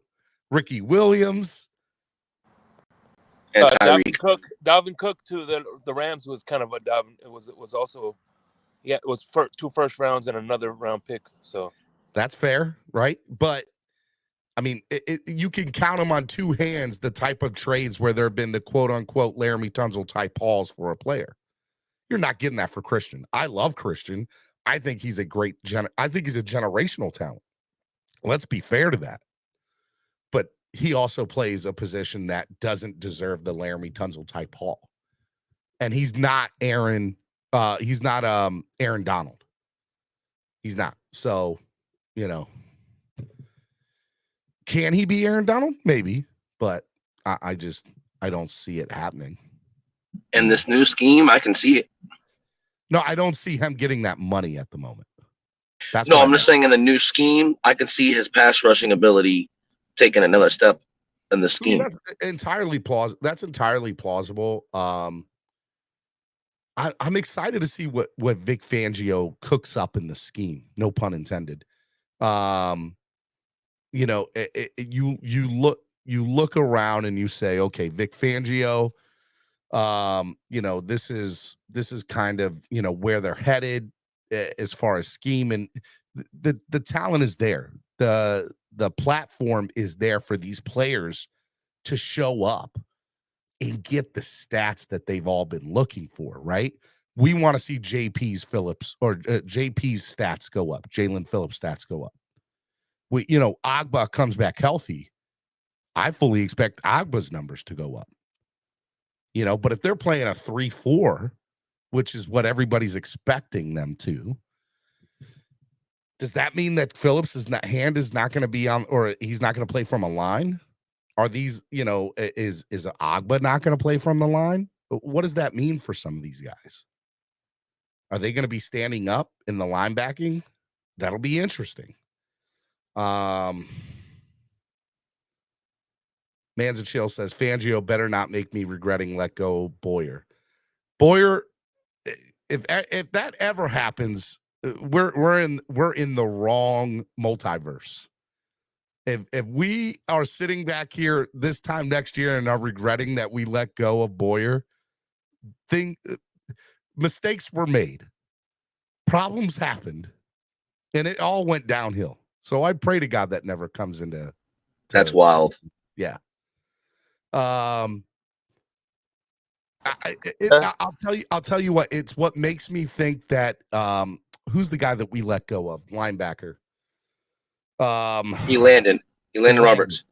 Ricky Williams, and Tyreek. Dalvin Cook to the Rams was kind of a Dalvin. It was also, it was 2 first rounds and another round pick. So that's fair, right? But I mean, you can count them on 2 hands the type of trades where there have been the quote unquote Laramie Tunsil type hauls for a player. You're not getting that for Christian. I love Christian. I think he's a great I think he's a generational talent. Let's be fair to that. But he also plays a position that doesn't deserve the Laramie Tunsil type haul. And he's not Aaron Donald. He's not. So, can he be Aaron Donald? Maybe, but I don't see it happening. In this new scheme, I can see it. No, I don't see him getting that money at the moment. I'm just saying in the new scheme, I can see his pass rushing ability taking another step in the scheme. That's entirely plausible. I'm excited to see what Vic Fangio cooks up in the scheme. No pun intended. You look around and you say, okay, Vic Fangio, this is kind of, where they're headed as far as scheme, and the talent is there. The platform is there for these players to show up and get the stats that they've all been looking for, right? We want to see JP's stats go up, Jalen Phillips stats go up. Agba comes back healthy. I fully expect Agba's numbers to go up. But if they're playing a 3-4, which is what everybody's expecting them to, does that mean that Phillips is not going to be on, or he's not going to play from a line? Are these, is Agba not going to play from the line? What does that mean for some of these guys? Are they going to be standing up in the linebacking? That'll be interesting. Manza Chill says Fangio better not make me regretting let go Boyer. If that ever happens, we're in the wrong multiverse. If we are sitting back here this time next year and are regretting that we let go of Boyer, mistakes were made, problems happened, and it all went downhill. So I pray to God that never comes into. That's wild. Yeah. I'll tell you what. It's what makes me think that. Who's the guy that we let go of? Linebacker. Elandon Roberts.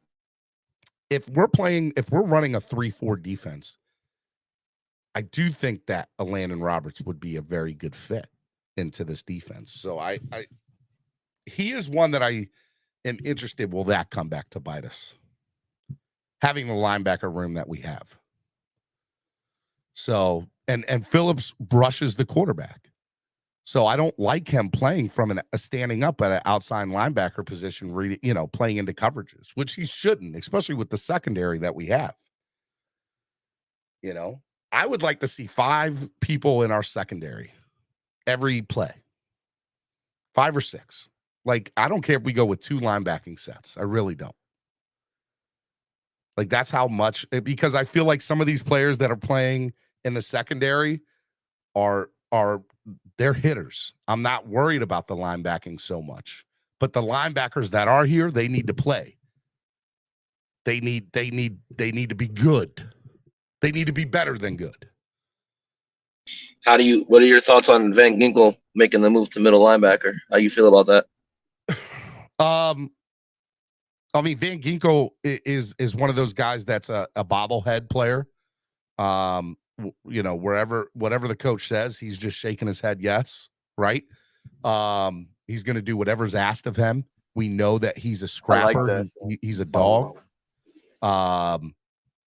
If we're running a 3-4 defense, I do think that Elandon Roberts would be a very good fit into this defense. So he is one that I am interested. Will that come back to bite us? Having the linebacker room that we have. So, and Phillips brushes the quarterback. So I don't like him playing from a standing up at an outside linebacker position, playing into coverages, which he shouldn't, especially with the secondary that we have. I would like to see 5 people in our secondary every play. 5 or 6. Like, I don't care if we go with 2 linebacking sets. I really don't. Like, that's how much, because I feel like some of these players that are playing in the secondary they're hitters. I'm not worried about the linebacking so much, but the linebackers that are here, they need to play. They need to be good. They need to be better than good. What are your thoughts on Van Ginkel making the move to middle linebacker? How you feel about that? I mean, Van Ginkel is one of those guys that's a bobblehead player. Whatever the coach says, he's just shaking his head yes, right? He's going to do whatever's asked of him. We know that he's a scrapper. He's a dog.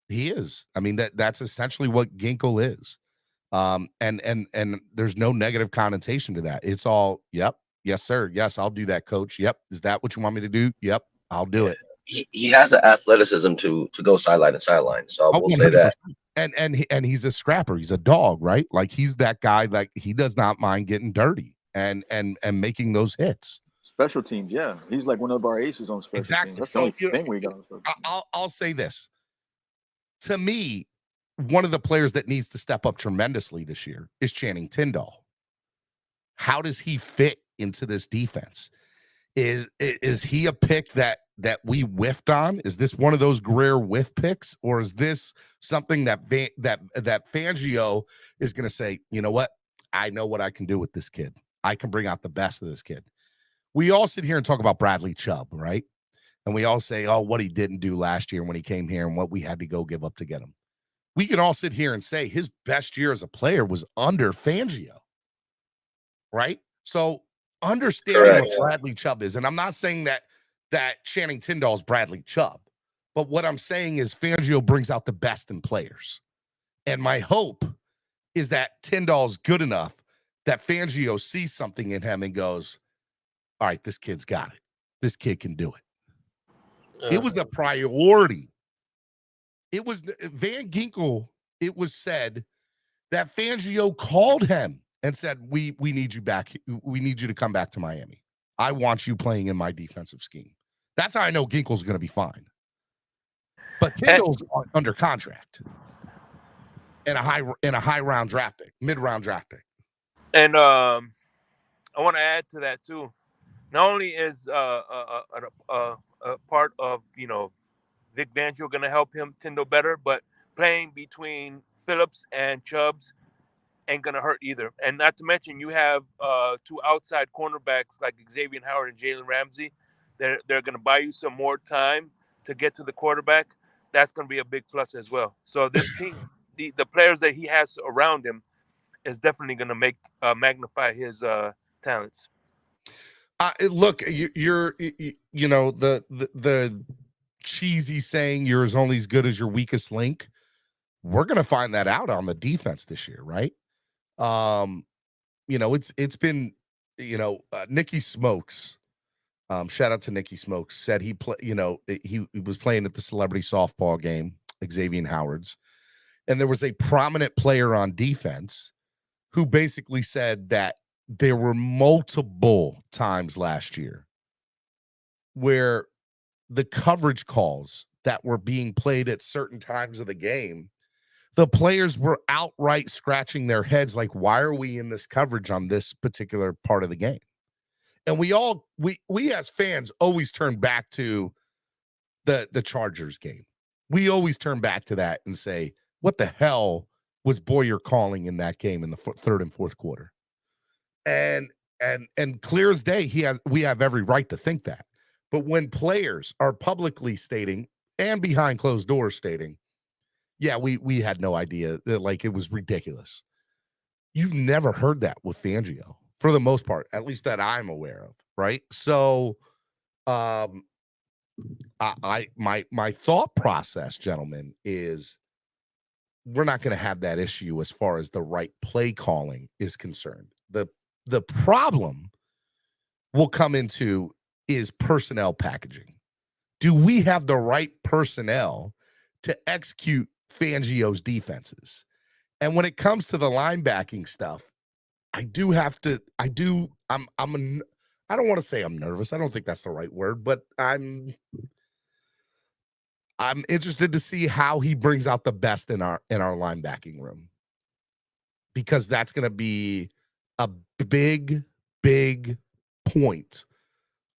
He is. I mean, that's essentially what Ginkel is. And there's no negative connotation to that. It's all, yep, yes, sir. Yes, I'll do that, coach. Yep. Is that what you want me to do? Yep, I'll do it. He has the athleticism to go sideline to sideline. So I will say 100%. that. And he's a scrapper. He's a dog, right? Like he's that guy. Like he does not mind getting dirty and making those hits. Special teams, yeah. He's like one of our aces on special teams. That's the only thing we got on special teams. I'll say this. To me, one of the players that needs to step up tremendously this year is Channing Tindall. How does he fit into this defense? Is he a pick that we whiffed on? Is this one of those rare whiff picks, or is this something that Fangio is going to say, you know what? I know what I can do with this kid. I can bring out the best of this kid. We all sit here and talk about Bradley Chubb, right? And we all say, oh, what he didn't do last year when he came here and what we had to go give up to get him. We can all sit here and say his best year as a player was under Fangio, right? So understanding what Bradley Chubb is, and I'm not saying that Channing Tindall is Bradley Chubb, but what I'm saying is Fangio brings out the best in players. And my hope is that Tindall's good enough that Fangio sees something in him and goes, all right, this kid's got it. This kid can do it. It was a priority. It was Van Ginkel. It was said that Fangio called him and said, we need you back. We need you to come back to Miami. I want you playing in my defensive scheme. That's how I know Ginkel's going to be fine. But Tindall's under contract and a high round draft pick, mid-round draft pick. And I want to add to that too. Not only is a part of Vic Fangio going to help him Tindall better, but playing between Phillips and Chubbs ain't going to hurt either. And not to mention, you have two outside cornerbacks like Xavier Howard and Jalen Ramsey. They're going to buy you some more time to get to the quarterback. That's going to be a big plus as well. So this team, the players that he has around him, is definitely going to magnify his talents. Look, you're the cheesy saying you're only as good as your weakest link. We're going to find that out on the defense this year, right? It's been, Nicky Smokes, shout out to Nicky Smokes, said he was playing at the celebrity softball game, Xavier Howard's, and there was a prominent player on defense who basically said that there were multiple times last year where the coverage calls that were being played at certain times of the game, the players were outright scratching their heads like, why are we in this coverage on this particular part of the game? And we as fans always turn back to the Chargers game. We always turn back to that and say, what the hell was Boyer calling in that game in the third and fourth quarter? And clear as day, we have every right to think that. But when players are publicly stating and behind closed doors stating, yeah, we had no idea, like it was ridiculous. You've never heard that with Fangio, for the most part, at least that I'm aware of, right? So, my thought process, gentlemen, is we're not going to have that issue as far as the right play calling is concerned. The problem we'll come into is personnel packaging. Do we have the right personnel to execute Fangio's defenses? And when it comes to the linebacking stuff, I don't want to say I'm nervous. I don't think that's the right word, but I'm interested to see how he brings out the best in our linebacking room, because that's going to be a big point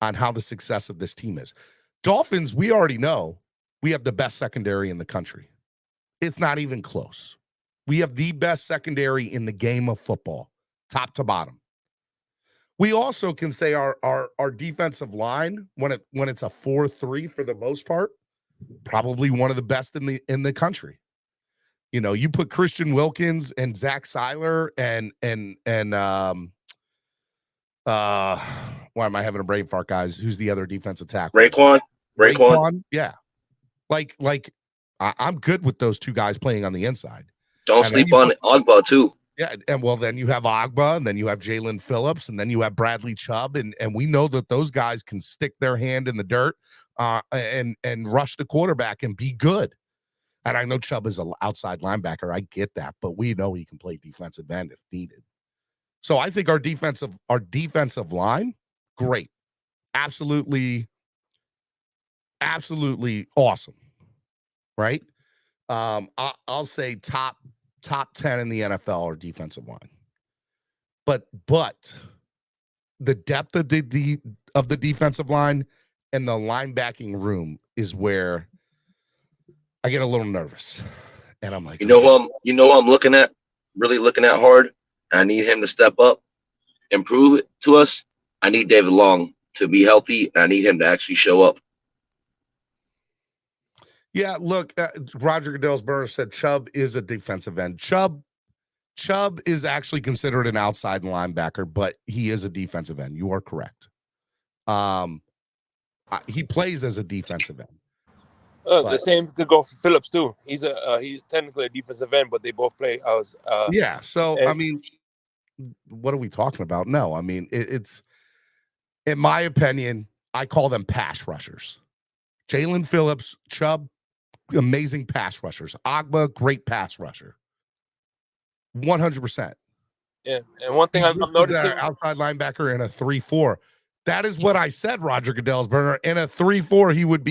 on how the success of this team is. Dolphins, we already know we have the best secondary in the country. It's not even close. We have the best secondary in the game of football, top to bottom. We also can say our defensive line, when it's a 4-3 for the most part, probably one of the best in the country. You put Christian Wilkins and Zach Seiler and why am I having a brain fart, guys? Who's the other defensive tackle? Raekwon. Yeah. Like I'm good with those two guys playing on the inside. Don't sleep on Ogba too. Yeah, and then you have Ogba, and then you have Jalen Phillips, and then you have Bradley Chubb, and we know that those guys can stick their hand in the dirt and rush the quarterback and be good. And I know Chubb is an outside linebacker. I get that, but we know he can play defensive end if needed. So I think our defensive line, great. Absolutely awesome. Right? I'll say top 10 in the NFL or defensive line. But the depth of the defensive line and the linebacking room is where I get a little nervous. And I'm like, you know who I'm looking at, really looking at hard. I need him to step up, improve it to us. I need David Long to be healthy. And I need him to actually show up. Yeah, look, Roger Goodell's Burner said Chubb is a defensive end. Chubb is actually considered an outside linebacker, but he is a defensive end. You are correct. He plays as a defensive end. The same could go for Phillips too. He's technically a defensive end, but they both play as yeah. So I mean, what are we talking about? No, I mean it's in my opinion, I call them pass rushers. Jalen Phillips, Chubb, amazing pass rushers. Agba, great pass rusher. 100%. Yeah, and one thing I'm noticing, outside linebacker in a 3-4. That is what I said, Roger Goodell's Burner. In a 3-4, he would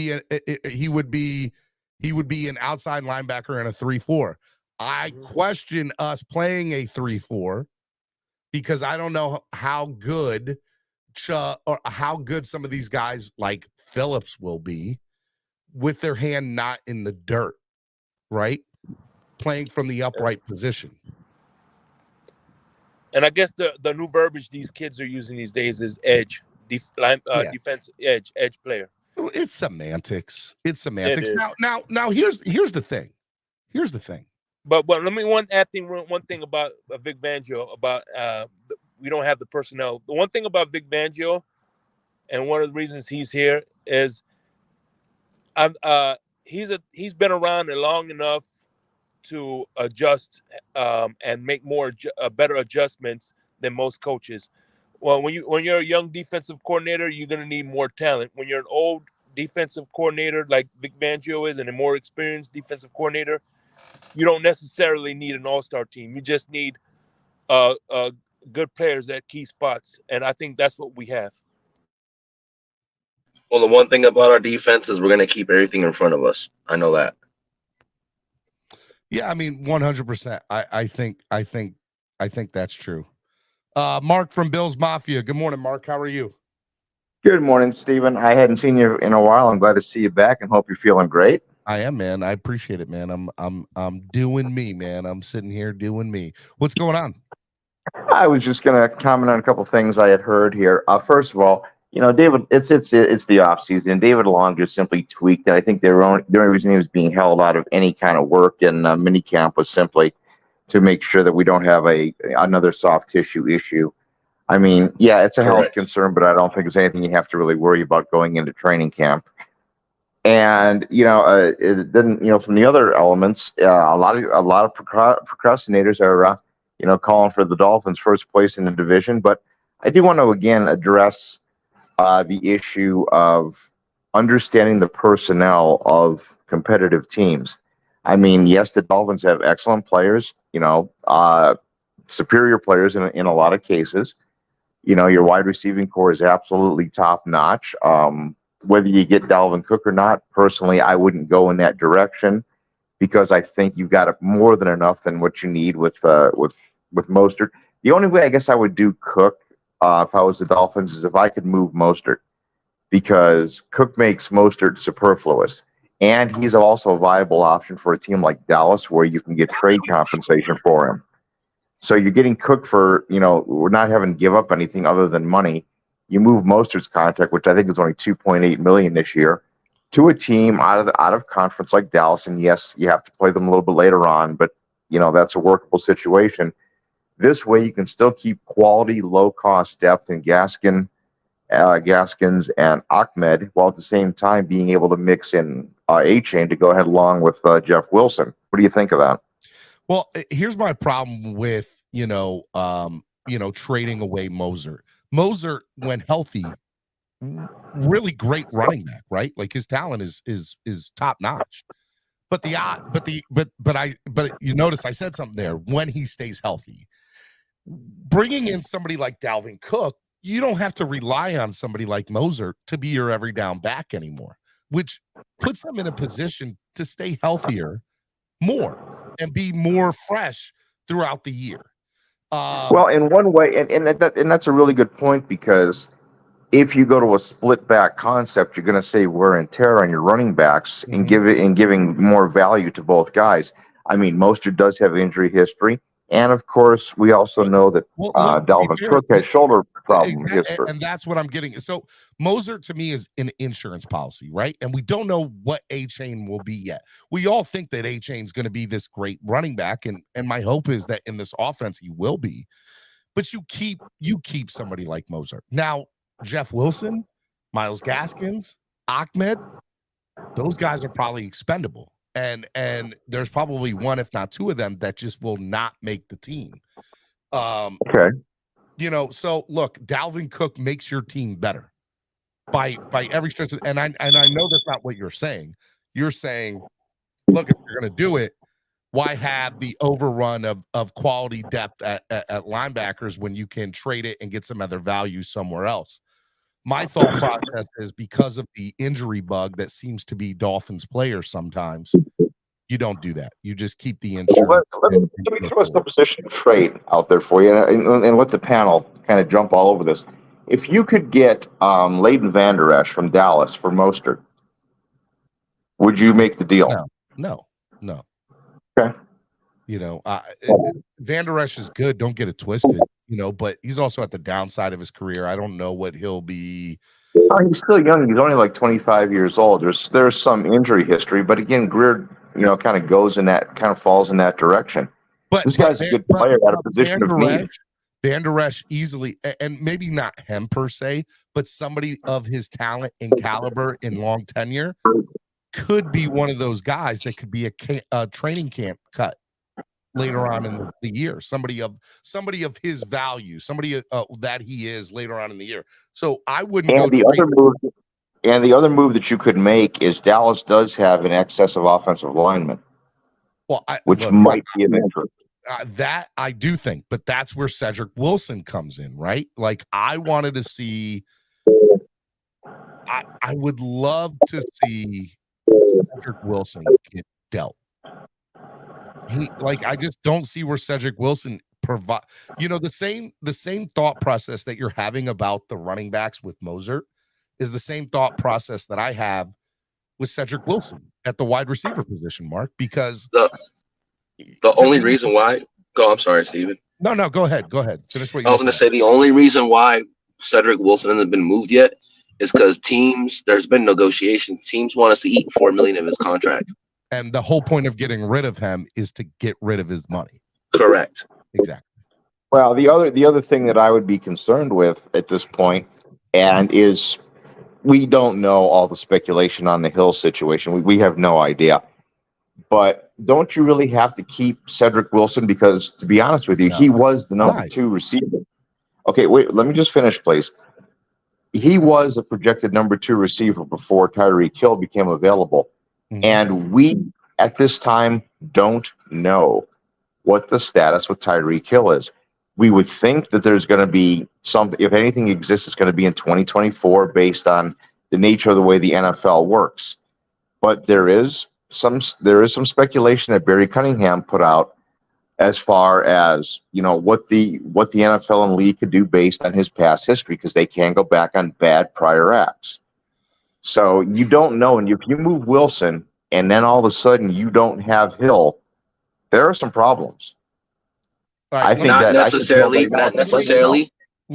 be an outside linebacker in a 3-4. I question us playing a 3-4 because I don't know how good some of these guys like Phillips will be with their hand not in the dirt, right? Playing from the upright position. And I guess the new verbiage these kids are using these days is edge. Defense edge player. It's semantics. It Now here's the thing. But let me add one thing about Vic Fangio about we don't have the personnel. The one thing about Vic Fangio, and one of the reasons he's here is, he's been around long enough to adjust and make better adjustments than most coaches. Well, when you're a young defensive coordinator, you're going to need more talent. When you're an old defensive coordinator like Vic Fangio is and a more experienced defensive coordinator, you don't necessarily need an all-star team. You just need good players at key spots, and I think that's what we have. Well, the one thing about our defense is we're going to keep everything in front of us. I know that. Yeah, I mean, 100%. I think that's true. Mark from Bill's Mafia. Good morning, Mark. How are you? Good morning, Steven. I hadn't seen you in a while. I'm glad to see you back and hope you're feeling great. I am, man. I appreciate it, man. I'm doing me, man. I'm sitting here doing me. What's going on? I was just going to comment on a couple things I had heard here. First of all, David, it's the off season. David Long just simply tweaked, and I think the only reason he was being held out of any kind of work in minicamp was simply to make sure that we don't have another soft tissue issue. I mean, yeah, it's a health concern, but I don't think it's anything you have to really worry about going into training camp. And it didn't. From the other elements, a lot of procrastinators are calling for the Dolphins first place in the division. But I do want to again address the issue of understanding the personnel of competitive teams. I mean, yes, the Dolphins have excellent players, superior players in a lot of cases. Your wide receiving core is absolutely top notch. Whether you get Dalvin Cook or not, personally, I wouldn't go in that direction because I think you've got more than enough than what you need with Mostert. The only way I guess I would do Cook if I was the Dolphins is if I could move Mostert, because Cook makes Mostert superfluous. And he's also a viable option for a team like Dallas where you can get trade compensation for him. So you're getting Cook for, we're not having to give up anything other than money. You move Mostert's contract, which I think is only $2.8 million this year, to a team out of conference like Dallas. And yes, you have to play them a little bit later on, but that's a workable situation. This way you can still keep quality, low-cost depth in Gaskins and Ahmed, while at the same time being able to mix in A-Chain to go ahead along with Jeff Wilson. What do you think of that? Well, here's my problem with trading away Mostert. Mostert, when healthy, really great running back, right? Like his talent is top notch. But you notice I said something there. When he stays healthy, bringing in somebody like Dalvin Cook, you don't have to rely on somebody like Mozart to be your every down back anymore, which puts them in a position to stay healthier more and be more fresh throughout the year. Well, in one way, and that's a really good point, because if you go to a split back concept, you're going to say wear and tear on your running backs and giving more value to both guys. I mean, Mostert does have injury history, and of course, we also know that Dalvin Cook has shoulder problem history, and that's what I'm getting. So Mozart to me is an insurance policy, right? And we don't know what A-Chain will be yet. We all think that A-Chain's going to be this great running back, and my hope is that in this offense he will be. But you keep somebody like Mozart. Now, Jeff Wilson, Myles Gaskins, Ahmed, those guys are probably expendable. And there's probably one, if not two of them, that just will not make the team. Okay. You know, so look, Dalvin Cook makes your team better by every stretch of, and I know that's not what you're saying. You're saying, look, if you're gonna do it, why have the overrun of quality depth at linebackers when you can trade it and get some other value somewhere else? My thought process is because of the injury bug that seems to be Dolphins players sometimes, you don't do that. You just keep the insurance. Let me throw a supposition trade out there for you, and let the panel kind of jump all over this. If you could get Leighton Vander Esch from Dallas for Mostert, would you make the deal? No. Okay. You know, Vander Esch is good. Don't get it twisted. You know, but he's also at the downside of his career. I don't know what he'll be. Oh, he's still young. He's only like 25 years old. There's some injury history, but again, Greer, kind of falls in that direction. But this guy's a good player at a position of need. Vander Esch easily, and maybe not him per se, but somebody of his talent and caliber in long tenure could be one of those guys that could be a training camp cut later on in the year, somebody of his value, somebody that he is later on in the year. So I wouldn't go. The other move that you could make is Dallas does have an excess of offensive linemen, which might be of interest. That I do think, but that's where Cedric Wilson comes in, right? Like I wanted to see. I would love to see Cedric Wilson get dealt. I just don't see where Cedric Wilson provide. The same thought process that you're having about the running backs with Mozart is the same thought process that I have with Cedric Wilson at the wide receiver position, Mark. Because the only reason why. I'm sorry, Steven. No, go ahead. Finish what you. I was going to say the only reason why Cedric Wilson hasn't been moved yet is because there's been negotiations. Teams want us to eat $4 million of his contract. And the whole point of getting rid of him is to get rid of his money. Correct. Exactly. Well, the other thing that I would be concerned with at this point, and is we don't know all the speculation on the Hill situation. We have no idea. But don't you really have to keep Cedric Wilson? Because to be honest with you, he was the number 2 receiver. Okay, wait, let me just finish, please. He was a projected number 2 receiver before Tyreek Hill became available. And we, at this time, don't know what the status with Tyreek Hill is. We would think that there's going to be something, if anything exists, it's going to be in 2024 based on the nature of the way the NFL works. But there is some speculation that Barry Cunningham put out as far as, what the NFL and league could do based on his past history, because they can go back on bad prior acts. So you don't know, and if you move Wilson and then all of a sudden you don't have Hill, there are some problems. Right, I think not necessarily,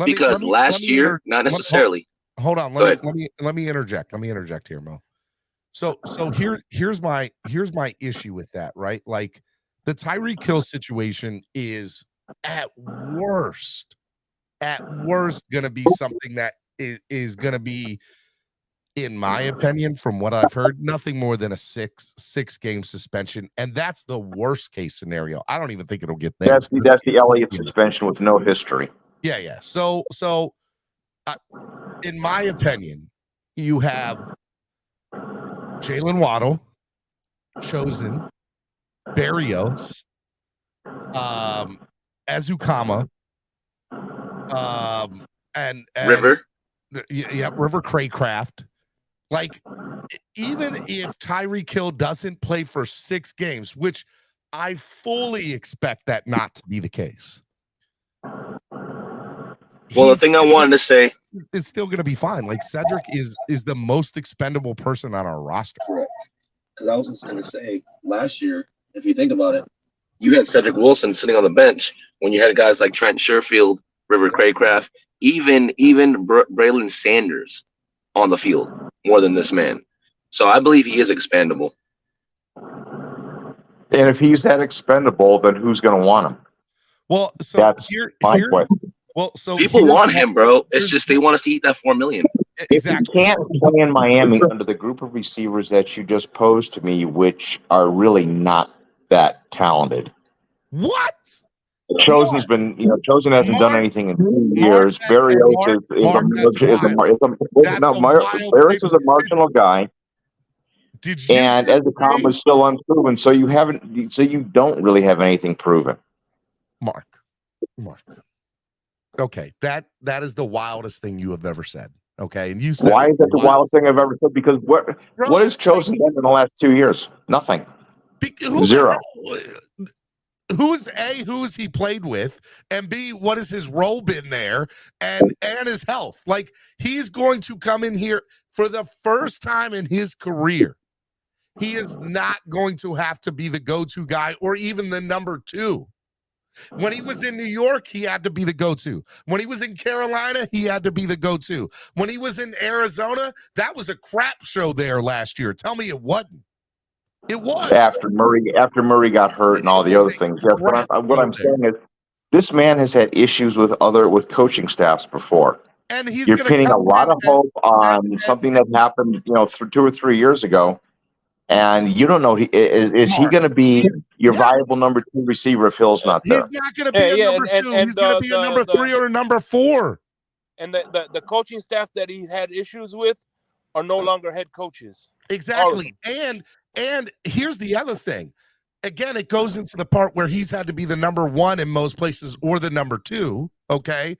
because last year, not necessarily. Hold on, let me interject. Let me interject here, Mo. So here's my issue with that, right? Like the Tyreek Hill situation is at worst going to be something that is going to be, in my opinion, from what I've heard, nothing more than a six game suspension, and that's the worst case scenario. I don't even think it'll get there. That's the Elliott suspension with no history. Yeah. So, in my opinion, you have Jalen Waddle, Chosen, Barrios, Azukama, and River. Yeah, River Craycraft. Like, even if Tyreek Hill doesn't play for 6 games, which I fully expect that not to be the case. Well, the thing I wanted to say is still going to be fine. Like, Cedric is the most expendable person on our roster. Correct. Because I was just going to say, last year, if you think about it, you had Cedric Wilson sitting on the bench when you had guys like Trent Sherfield, River Craycraft, even Braylon Sanders on the field more than this man. So I believe he is expendable. And if he's that expendable, then who's going to want him? Well, so that's my question. Well, so people want him, bro. It's just they want us to eat that $4 million. Exactly. You can't play in Miami under the group of receivers that you just posed to me, which are really not that talented. What? Chosen's been, Chosen hasn't done anything in 2 years. Barrios is a marginal guy. And Ezekam is still unproven, so you don't really have anything proven. Mark. Okay, that is the wildest thing you have ever said. Okay, and you said, why is that the wildest thing I've ever said? Because what has Chosen done in the last 2 years? Nothing. Zero. Who's he played with, and B, what has his role been there, and his health? Like, he's going to come in here for the first time in his career. He is not going to have to be the go-to guy or even the number 2. When he was in New York, he had to be the go-to. When he was in Carolina, he had to be the go-to. When he was in Arizona, that was a crap show there last year. Tell me it wasn't. It was. After Murray got hurt and all the other things. Yes, but what I'm saying is this man has had issues with coaching staffs before. And you're pinning a lot of hope on something that happened, 2 or 3 years ago. And you don't know, is he going to be your viable number 2 receiver if Hill's not there? He's not going to be a number 2. He's going to be a number 3 or a number 4. And the coaching staff that he's had issues with are no longer head coaches. Exactly. And here's the other thing. Again, it goes into the part where he's had to be the number 1 in most places or the number 2. Okay.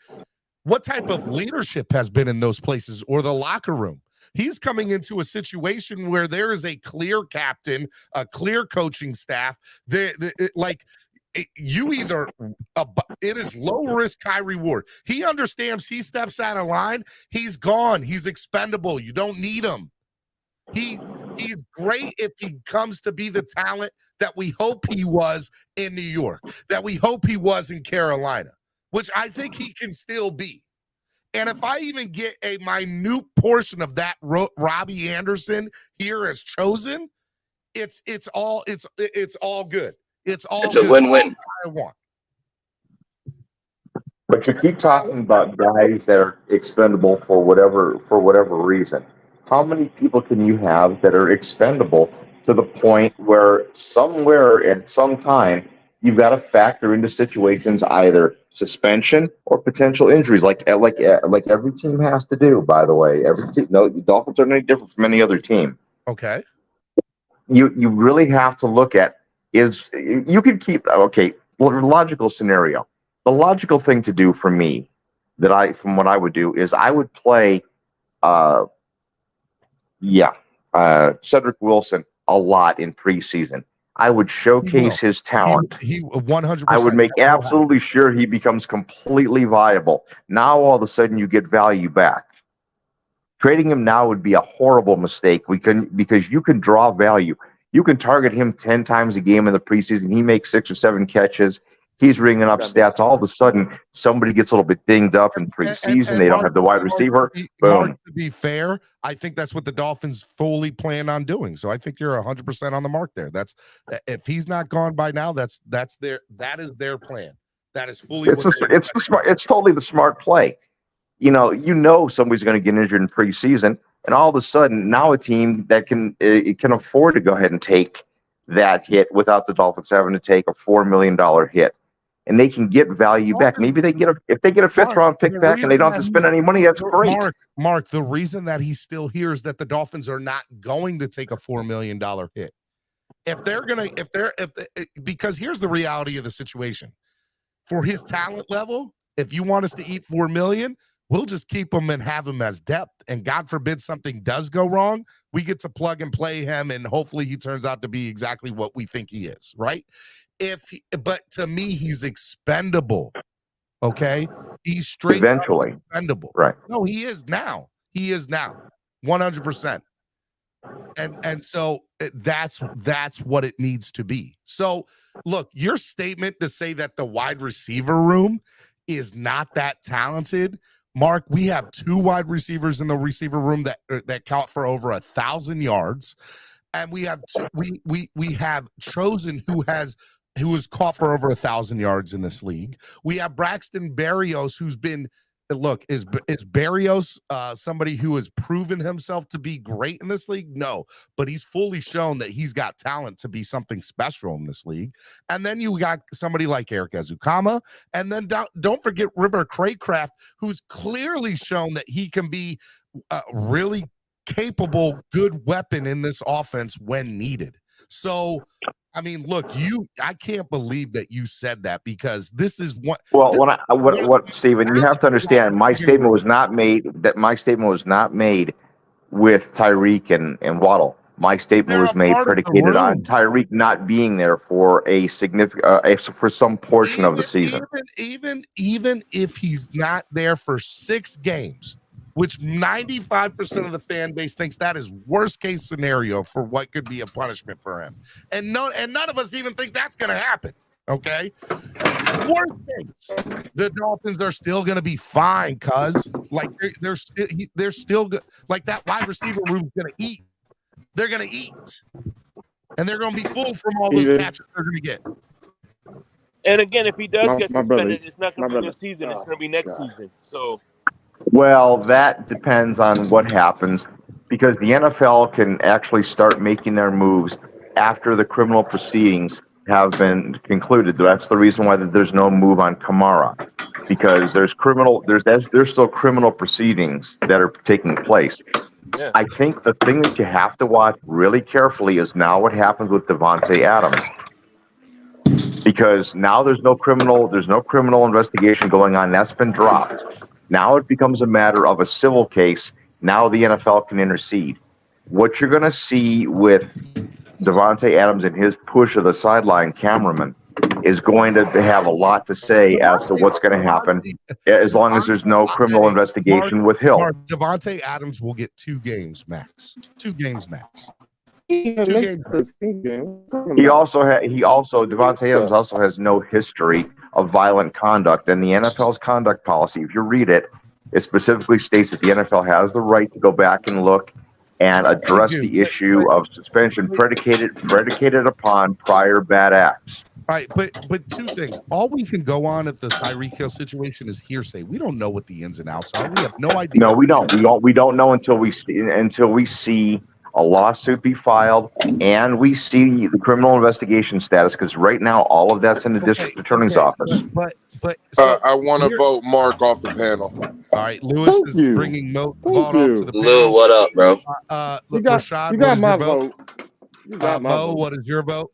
What type of leadership has been in those places or the locker room? He's coming into a situation where there is a clear captain, a clear coaching staff. It is low risk, high reward. He understands he steps out of line, he's gone. He's expendable. You don't need him. He's great if he comes to be the talent that we hope he was in New York, that we hope he was in Carolina, which I think he can still be. And if I even get a minute portion of that Robbie Anderson here as Chosen, it's all good. It's a win-win. I want. But you keep talking about guys that are expendable for whatever reason. How many people can you have that are expendable to the point where somewhere at some time you've got to factor into situations, either suspension or potential injuries, like every team has to do, by the way. The Dolphins are no different from any other team. Okay. You really have to look at logical scenario. The logical thing to do for me from what I would do is I would play Cedric Wilson a lot in preseason. I would showcase his talent. He 100%. I would make absolutely sure he becomes completely viable. Now, all of a sudden, you get value back. Trading him now would be a horrible mistake. Because you can draw value. You can target him 10 times a game in the preseason. He makes 6 or 7 catches. He's ringing up stats. All of a sudden, somebody gets a little bit dinged up in preseason. They don't have the wide receiver. Boom. To be fair, I think that's what the Dolphins fully plan on doing. So I think you're 100% on the mark there. If he's not gone by now, that is their plan. That is fully. It's totally the smart play. Somebody's going to get injured in preseason, and all of a sudden now a team that can afford to go ahead and take that hit without the Dolphins having to take a $4 million hit. And they can get value back. Maybe if they get a 5th round pick back and they don't have to spend any money, that's great. Mark, the reason that he's still here is that the Dolphins are not going to take a $4 million hit. Because here's the reality of the situation. For his talent level, if you want us to eat $4 million, we'll just keep him and have him as depth. And God forbid something does go wrong, we get to plug and play him, and hopefully he turns out to be exactly what we think he is, right? But to me, he's expendable. Okay, he's straight Eventually expendable. right. No, he is now. He is now 100%. And so that's what it needs to be. So look, your statement to say that the wide receiver room is not that talented, Mark, we have 2 wide receivers in the receiver room that count for over 1,000 yards, and we have we have Chosen who has caught for over 1,000 yards in this league. We have Braxton Berrios, who's been, look, is Berrios somebody who has proven himself to be great in this league? No, but he's fully shown that he's got talent to be something special in this league. And then you got somebody like Eric Ezukama, and then don't forget River Craycraft, who's clearly shown that he can be really capable, good weapon in this offense when needed. So, I mean, look, I can't believe that you said that, because this is what. Well, what Stephen, you have to understand, my statement was not made with Tyreek and Waddle. My statement was made predicated on Tyreek not being there for a significant, for some portion of the season. Even if he's not there for 6 games, which 95% of the fan base thinks that is worst case scenario for what could be a punishment for him. And none of us even think that's going to happen. Okay. Worst case, the Dolphins are still going to be fine, cuz like they're still good. Like that wide receiver room is going to eat. They're going to eat. And they're going to be full from all those catches they're going to get. And again, if he does get suspended, it's not going to be this season. It's going to be next season. So. Well, that depends on what happens, because the NFL can actually start making their moves after the criminal proceedings have been concluded. That's the reason why there's no move on Kamara, because there's still criminal proceedings that are taking place. Yeah. I think the thing that you have to watch really carefully is now what happens with Davante Adams, because now there's no criminal investigation going on. That's been dropped. Now it becomes a matter of a civil case. Now the NFL can intercede. What you're going to see with Davante Adams and his push of the sideline cameraman is going to have a lot to say as to what's going to happen, as long as there's no criminal investigation with Hill. Davante Adams will get 2 games max. 2 games max. Davante Adams also has no history of violent conduct, and the NFL's conduct policy, if you read it, it specifically states that the NFL has the right to go back and look and address the issue of suspension predicated upon prior bad acts. Right, but 2 things. All we can go on at the Tyreek Hill situation is hearsay. We don't know what the ins and outs are. We have no idea. No, we don't. We don't know until we see a lawsuit be filed and we see the criminal investigation status, because right now all of that's in the district attorney's office. But I want to vote Mark off the panel. All right, Lewis is bringing Vaught off to the panel. Lou, what up, bro? You got my vote. Mo, what is your vote?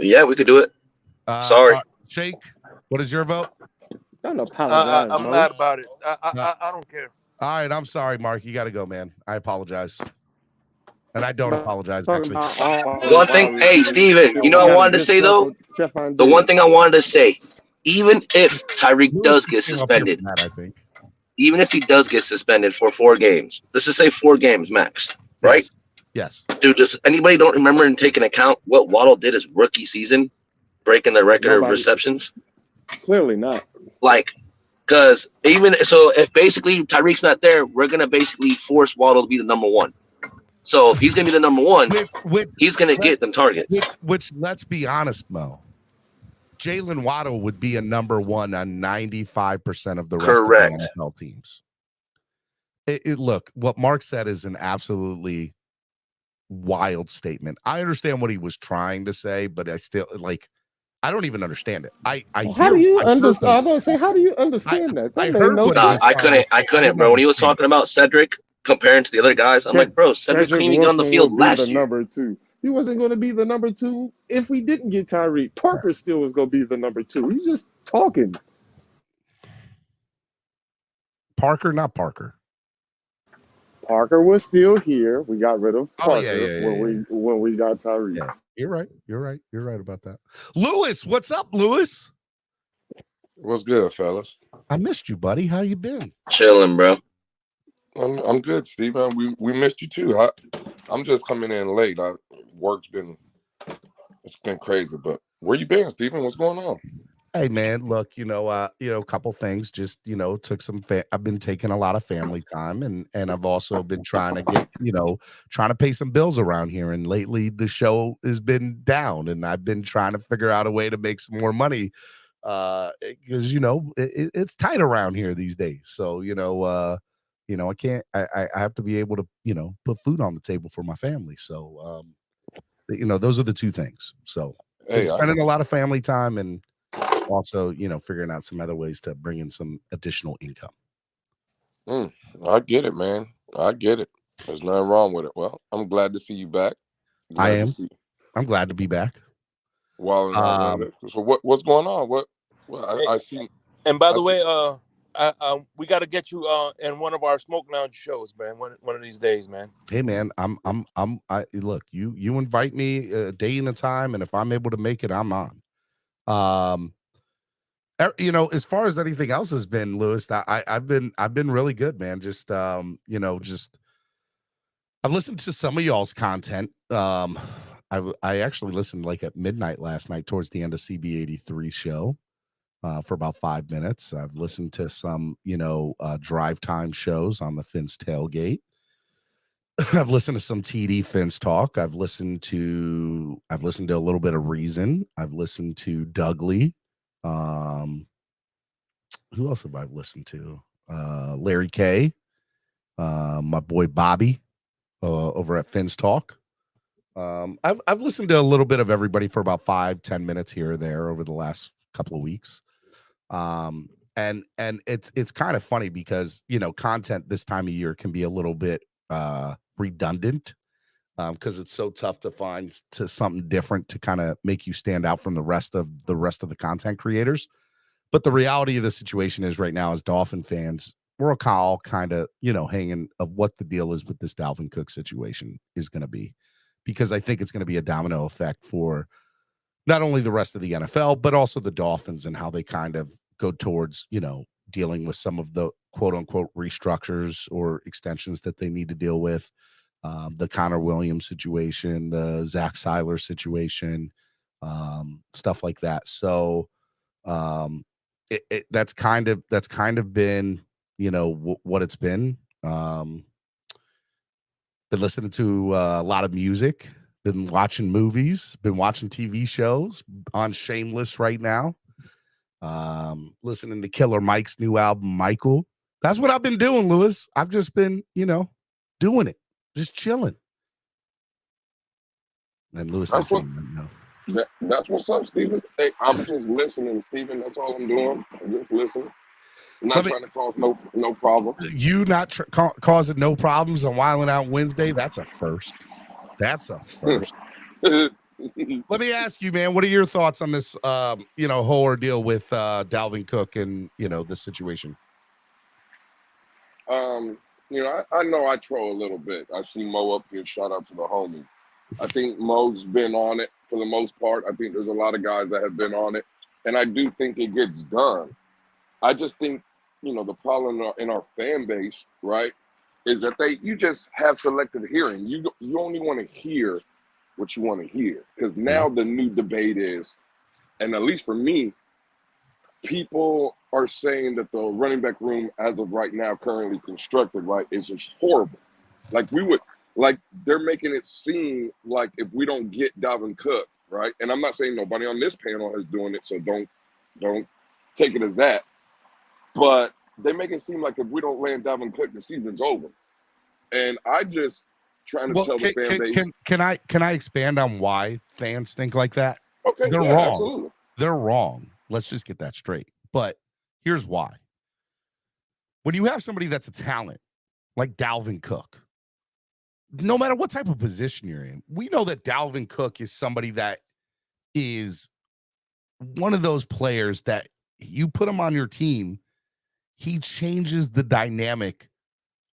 Yeah, we could do it. Sorry. Shake, what is your vote? Don't apologize. I'm mad about it. I don't care. All right, I'm sorry, Mark. You got to go, man. I apologize. And I don't apologize, actually. One thing, hey, Steven, you know what I wanted to say, though? The one thing I wanted to say, even if Tyreek does get suspended, even if he does get suspended for 4 games, let's just say 4 games max, right? Yes. Dude, just anybody don't remember and take into account what Waddle did his rookie season, breaking the record of receptions? Clearly not. Like, because even so, if basically Tyreek's not there, we're going to basically force Waddle to be the number 1. So if he's going to be the number 1, he's going to get them targets. Which, let's be honest, Mo, Jalen Waddle would be a number 1 on 95% of the rest of the NFL teams. Look, what Mark said is an absolutely wild statement. I understand what he was trying to say, but I still, like, I don't even understand it. How do you understand that? I couldn't, bro. When he was talking about Cedric comparing to the other guys, I'm like, bro, Cedric couldn't even get on the field last year. Number 2. He wasn't going to be the number 2 if we didn't get Tyreek. Parker still was going to be the number 2. He's just talking. Parker, not Parker. Parker was still here. We got rid of Parker when we got Tyreek. Yeah, you're right. You're right about that. Lewis, what's up, Lewis? What's good, fellas? I missed you, buddy. How you been? Chilling, bro. I'm good, Steven. We missed you too. I'm just coming in late. It's been crazy, but where you been, Steven? What's going on? Hey man, look, a couple things. Just took some. I've been taking a lot of family time, and I've also been trying to get, trying to pay some bills around here. And lately, the show has been down, and I've been trying to figure out a way to make some more money, because it's tight around here these days. So I can't. I have to be able to put food on the table for my family. So those are the two things. So spending a lot of family time and also figuring out some other ways to bring in some additional income. I get it, man. I get it. There's nothing wrong with it. Well, I'm glad to see you back. I'm glad to be back. So what's going on? I see. And by the way, we got to get you in one of our smoke lounge shows, man. One of these days, man. Hey, man, I look, you invite me a day and a time, and if I'm able to make it, I'm on. As far as anything else has been, Lewis, I've been really good, man. Just I've listened to some of y'all's content. I actually listened like at midnight last night towards the end of CB83 show for about 5 minutes. I've listened to some drive time shows on the Fins Tailgate. I've listened to some TD Fins talk. I've listened to a little bit of Reason. I've listened to Dougley. Who else have I listened to? Larry K, my boy Bobby over at Fins Talk. I've listened to a little bit of everybody for about 5-10 minutes here or there over the last couple of weeks. And it's kind of funny because content this time of year can be a little bit redundant because it's so tough to find something different to kind of make you stand out from the rest of the content creators. But the reality of the situation is right now as Dolphin fans, we're all kind of, hanging of what the deal is with this Dalvin Cook situation is going to be, because I think it's going to be a domino effect for not only the rest of the NFL, but also the Dolphins and how they kind of go towards, dealing with some of the quote unquote restructures or extensions that they need to deal with. The Connor Williams situation, the Zach Seiler situation, stuff like that. So that's kind of been, what it's been. Been listening to a lot of music, been watching movies, been watching TV shows, on Shameless right now. Listening to Killer Mike's new album, Michael. That's what I've been doing, Lewis. I've just been, doing it. Just chilling. And Lewis, that's what's up, Steven. Hey, I'm just listening, Steven. That's all I'm doing. I'm just listening. I'm not trying to cause no problem. You not causing no problems on Wilding Out Wednesday? That's a first. That's a first. Let me ask you, man, what are your thoughts on this, whole ordeal with Dalvin Cook and, this situation? I know I troll a little bit. I see Mo up here. Shout out to the homie. I think Mo's been on it for the most part. I think there's a lot of guys that have been on it, and I do think it gets done. I just think, the problem in our fan base, right, is that you just have selective hearing. You only want to hear what you want to hear, because now the new debate is, and at least for me, people are saying that the running back room as of right now, currently constructed, right, is just horrible. They're making it seem like if we don't get Dalvin Cook, right, and I'm not saying nobody on this panel is doing it, so don't take it as that, but they make it seem like if we don't land Dalvin Cook, the season's over. And I just trying to tell the fan base. Can I expand on why fans think like that? Okay, they're wrong. Absolutely. They're wrong. Let's just get that straight. But here's why. When you have somebody that's a talent like Dalvin Cook, no matter what type of position you're in, we know that Dalvin Cook is somebody that is one of those players that you put him on your team, he changes the dynamic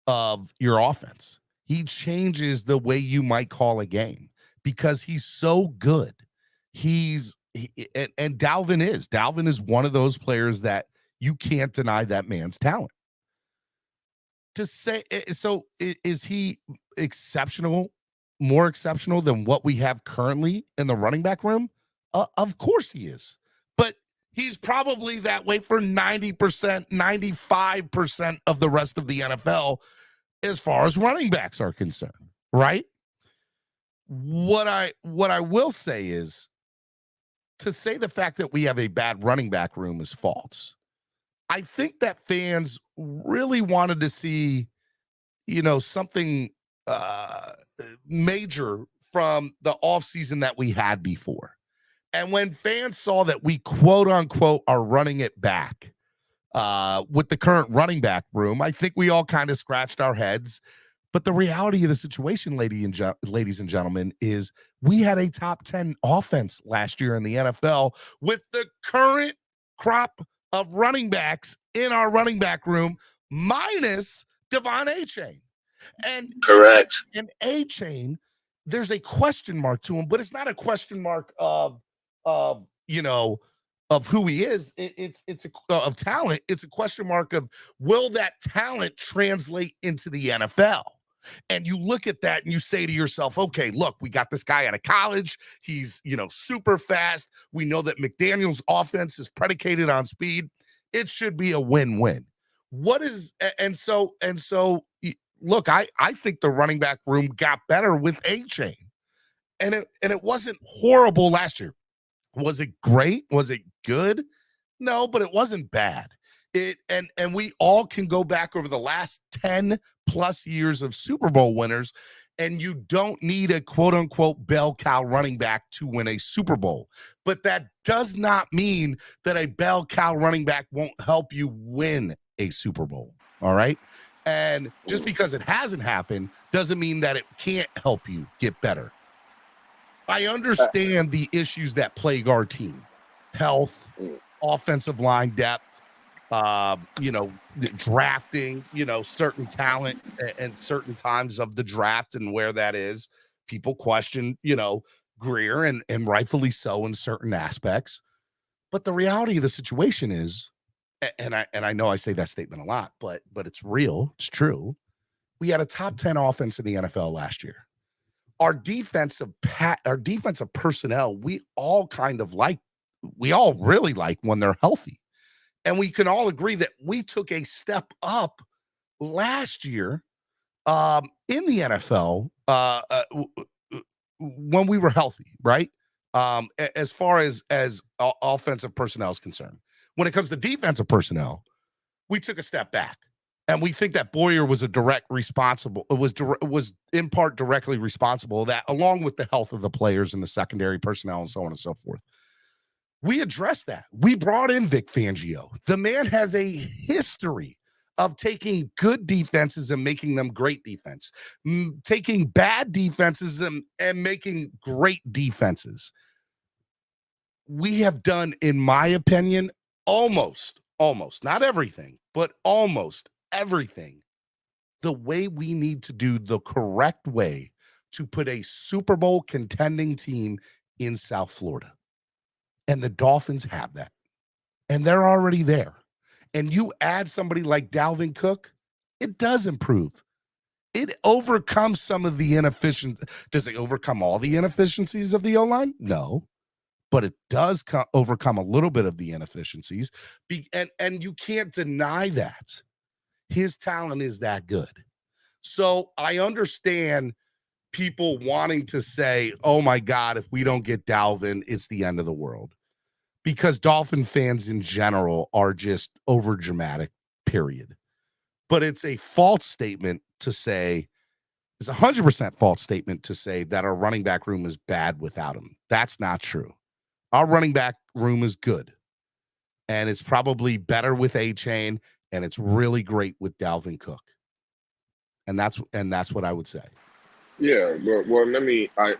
of your offense. He changes the way you might call a game because he's so good. And Dalvin is one of those players that you can't deny that man's talent. To say so, is he exceptional, more exceptional than what we have currently in the running back room? Of course he is, but he's probably that way for 90%, 95% of the rest of the NFL as far as running backs are concerned, right? What I will say is, to say the fact that we have a bad running back room is false. I think that fans really wanted to see, something major from the offseason that we had before. And when fans saw that we quote unquote are running it back with the current running back room, I think we all kind of scratched our heads. But the reality of the situation, ladies and gentlemen, is we had a top 10 offense last year in the NFL with the current crop of running backs in our running back room, minus Devon Achane. And Correct. And Achane, there's a question mark to him, but it's not a question mark of who he is. Of talent. It's a question mark of, will that talent translate into the NFL? And you look at that and you say to yourself, okay, look, we got this guy out of college. He's, super fast. We know that McDaniel's offense is predicated on speed. It should be a win-win. Look, I think the running back room got better with Achane. And it wasn't horrible last year. Was it great? Was it good? No, but it wasn't bad. And we all can go back over the last 10 plus years of Super Bowl winners, and you don't need a quote unquote bell cow running back to win a Super Bowl. But that does not mean that a bell cow running back won't help you win a Super Bowl. All right. And just because it hasn't happened doesn't mean that it can't help you get better. I understand the issues that plague our team: health, offensive line depth, drafting, certain talent and certain times of the draft and where that is. People question, Greer, and rightfully so in certain aspects. But the reality of the situation is, and I know I say that statement a lot, but it's real, it's true. We had a top 10 offense in the NFL last year. Our defensive personnel, we all really like when they're healthy. And we can all agree that we took a step up last year in the NFL when we were healthy, right? As far as offensive personnel is concerned. When it comes to defensive personnel, we took a step back. And we think that Boyer was was in part directly responsible that, along with the health of the players and the secondary personnel and so on and so forth. We addressed that. We brought in Vic Fangio. The man has a history of taking good defenses and making them great defense, taking bad defenses and making great defenses. We have done, in my opinion, almost, not everything, but almost everything the way we need to do, the correct way to put a Super Bowl contending team in South Florida. And the Dolphins have that. And they're already there. And you add somebody like Dalvin Cook, it does improve. It overcomes some of the inefficiencies. Does it overcome all the inefficiencies of the O-line? No. But it does overcome a little bit of the inefficiencies. And you can't deny that. His talent is that good. So I understand people wanting to say, oh my God, if we don't get Dalvin, it's the end of the world. Because Dolphin fans in general are just over dramatic, period. But it's a false statement to say, it's 100% false statement to say that our running back room is bad without him. That's not true. Our running back room is good. And it's probably better with Achane, and it's really great with Dalvin Cook. And that's what I would say. Yeah, well,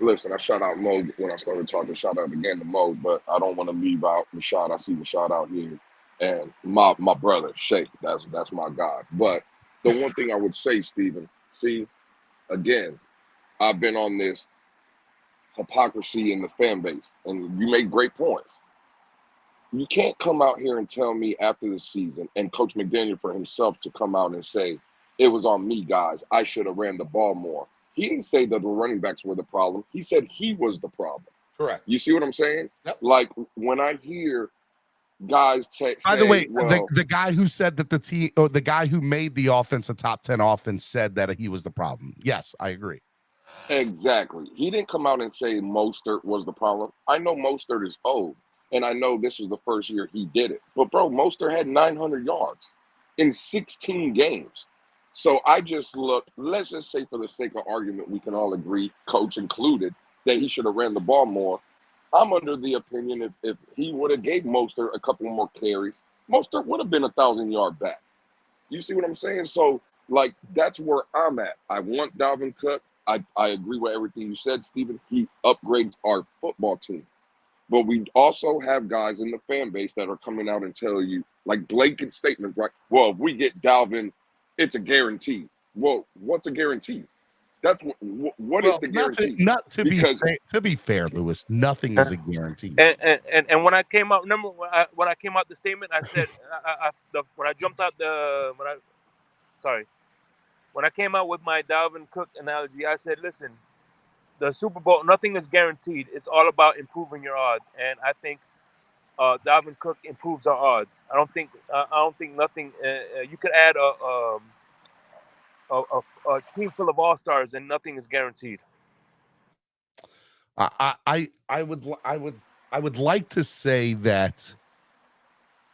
listen. I shout out Mo when I started talking. Shout out again to Mo, but I don't want to leave out Rashad. I see Rashad out here, and my brother Shay. That's my guy. But the one thing I would say, Stephen, see, again, I've been on this hypocrisy in the fan base, and you make great points. You can't come out here and tell me after the season, and Coach McDaniel for himself to come out and say, it was on me, guys. I should have ran the ball more. He didn't say that the running backs were the problem. He said he was the problem. Correct. You see what I'm saying? Yep. Like when I hear guys say, By the way, well, the guy who said that the team, or the guy who made the offense a top 10 offense said that he was the problem. Yes, I agree. exactly. He didn't come out and say Mostert was the problem. I know Mostert is old, and I know this was the first year he did it. But, bro, Mostert had 900 yards in 16 games. So I just look, let's just say for the sake of argument, we can all agree, coach included, that he should have ran the ball more. I'm under the opinion if he would have gave Mostert a couple more carries, Mostert would have been 1,000-yard back. You see what I'm saying? So, like, that's where I'm at. I want Dalvin Cook. I agree with everything you said, Stephen. He upgrades our football team. But we also have guys in the fan base that are coming out and tell you, like, blanket statements, right? Well, if we get Dalvin, it's a guarantee. Well, what's a guarantee? That's what is the guarantee? To be fair, Lewis, nothing is a guarantee. And when I came out, remember when I came out the statement, I said when I came out with my Dalvin Cook analogy, I said, listen, the Super Bowl, nothing is guaranteed. It's all about improving your odds, and I think Dalvin Cook improves our odds. I don't think nothing. You could add a team full of all-stars, and nothing is guaranteed. I would like to say that,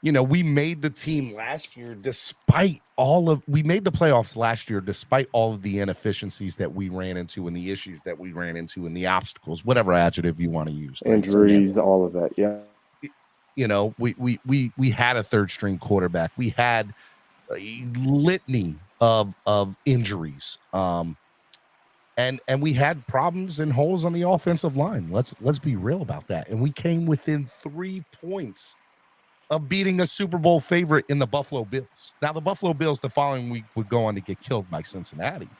we made the team last year we made the playoffs last year despite all of the inefficiencies that we ran into and the issues that we ran into and the obstacles, whatever adjective you want to use. Injuries, all of that. Yeah. We had a third string quarterback. We had a litany of injuries. And we had problems and holes on the offensive line. Let's be real about that. And we came within 3 points of beating a Super Bowl favorite in the Buffalo Bills. Now, the Buffalo Bills the following week would go on to get killed by Cincinnati.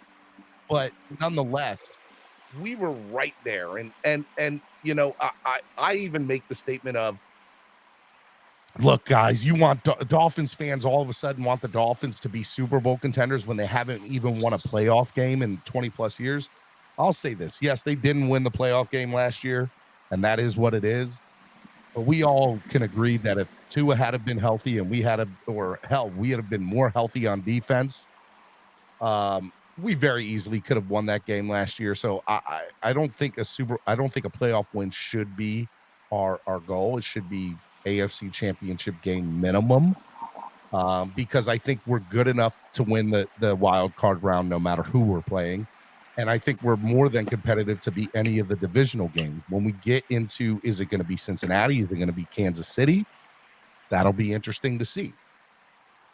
But nonetheless, we were right there. And I even make the statement of, look, guys, you want Dolphins fans all of a sudden want the Dolphins to be Super Bowl contenders when they haven't even won a playoff game in 20 plus years. I'll say this. Yes, they didn't win the playoff game last year, and that is what it is. But we all can agree that if Tua had been healthy and we had been more healthy on defense, we very easily could have won that game last year. So I don't think a playoff win should be our goal. It should be AFC championship game minimum, because I think we're good enough to win the wild card round no matter who we're playing. And I think we're more than competitive to beat any of the divisional games. When we get into, is it going to be Cincinnati? Is it going to be Kansas City? That'll be interesting to see.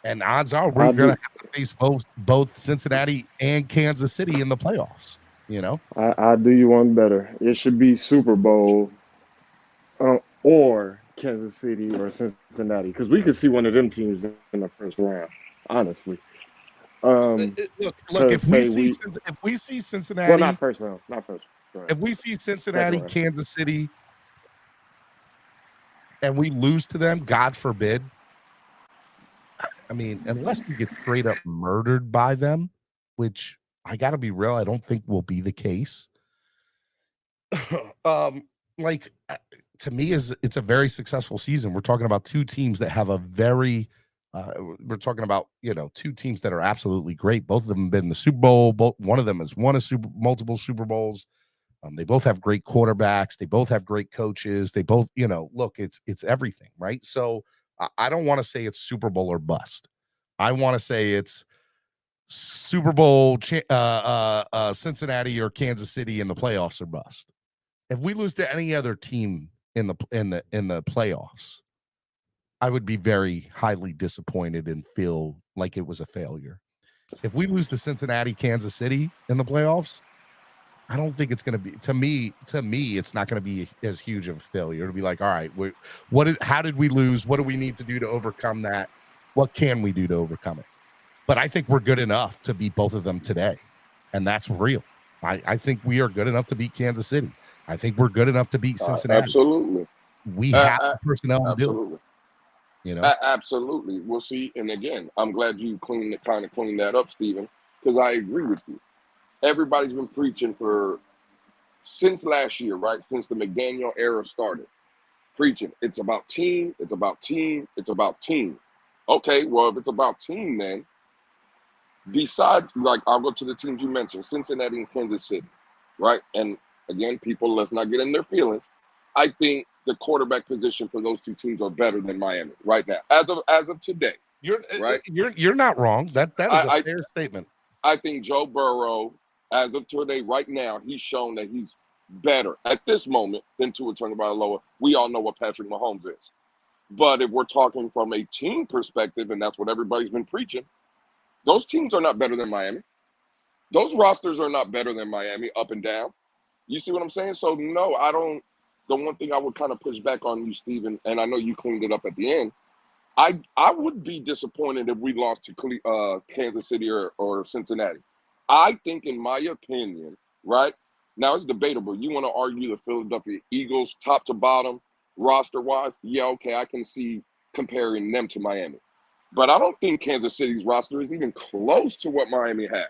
And odds are we're going to have to face both Cincinnati and Kansas City in the playoffs. I'll do you one better. It should be Super Bowl or Kansas City or Cincinnati, because we could see one of them teams in the first round, honestly. Look, if we see Cincinnati, well, not first round. If we see Cincinnati, Kansas City, and we lose to them, God forbid. I mean, unless we get straight up murdered by them, which I got to be real, I don't think will be the case. To me, it's a very successful season. We're talking about two teams that have we're talking about, two teams that are absolutely great. Both of them have been in the Super Bowl. One of them has won multiple Super Bowls. They both have great quarterbacks. They both have great coaches. They both, look, it's everything, right? So I don't want to say it's Super Bowl or bust. I want to say it's Super Bowl, Cincinnati or Kansas City in the playoffs or bust. If we lose to any other team in the playoffs, I would be very highly disappointed and feel like it was a failure. If we lose to Cincinnati, Kansas City in the playoffs, I don't think it's going to be, to me, it's not going to be as huge of a failure. It'll be like, all right, how did we lose? What do we need to do to overcome that? What can we do to overcome it? But I think we're good enough to beat both of them today. And that's real. I think we are good enough to beat Kansas City. I think we're good enough to beat Cincinnati. Absolutely. We have the personnel to do it. You know? Absolutely. We'll see. And again, I'm glad you cleaned that up, Stephen, because I agree with you. Everybody's been preaching since last year, right? Since the McDaniel era started. Preaching. It's about team. It's about team. It's about team. Okay, well, if it's about team, then besides, like, I'll go to the teams you mentioned, Cincinnati and Kansas City, right? And again, people, let's not get in their feelings. I think the quarterback position for those two teams are better than Miami right now, as of today. You're not wrong. That is a fair statement. I think Joe Burrow, as of today, right now, he's shown that he's better at this moment than Tua Tagovailoa. We all know what Patrick Mahomes is. But if we're talking from a team perspective, and that's what everybody's been preaching, those teams are not better than Miami. Those rosters are not better than Miami up and down. You see what I'm saying? So, no, I don't. The one thing I would kind of push back on you, Stephen, and I know you cleaned it up at the end, I would be disappointed if we lost to Kansas City or Cincinnati. I think, in my opinion, right, now it's debatable. You want to argue the Philadelphia Eagles top to bottom, roster-wise? Yeah, okay, I can see comparing them to Miami. But I don't think Kansas City's roster is even close to what Miami has.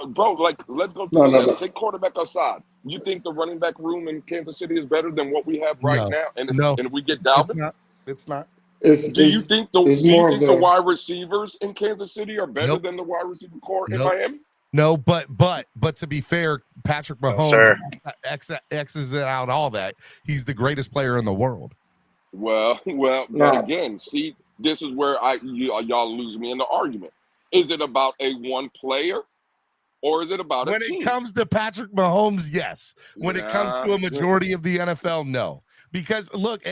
Bro, like, let's go through them. Take quarterback aside. You think the running back room in Kansas City is better than what we have right now? And if we get Dalvin? It's not. Do you think the wide receivers in Kansas City are better than the wide receiver core in Miami? No, but to be fair, Patrick Mahomes X's it out all that. He's the greatest player in the world. Well, but again, see, this is where y'all lose me in the argument. Is it about a one player, or is it about a team? When it comes to Patrick Mahomes, yes. When it comes to a majority of the NFL, no. Because look,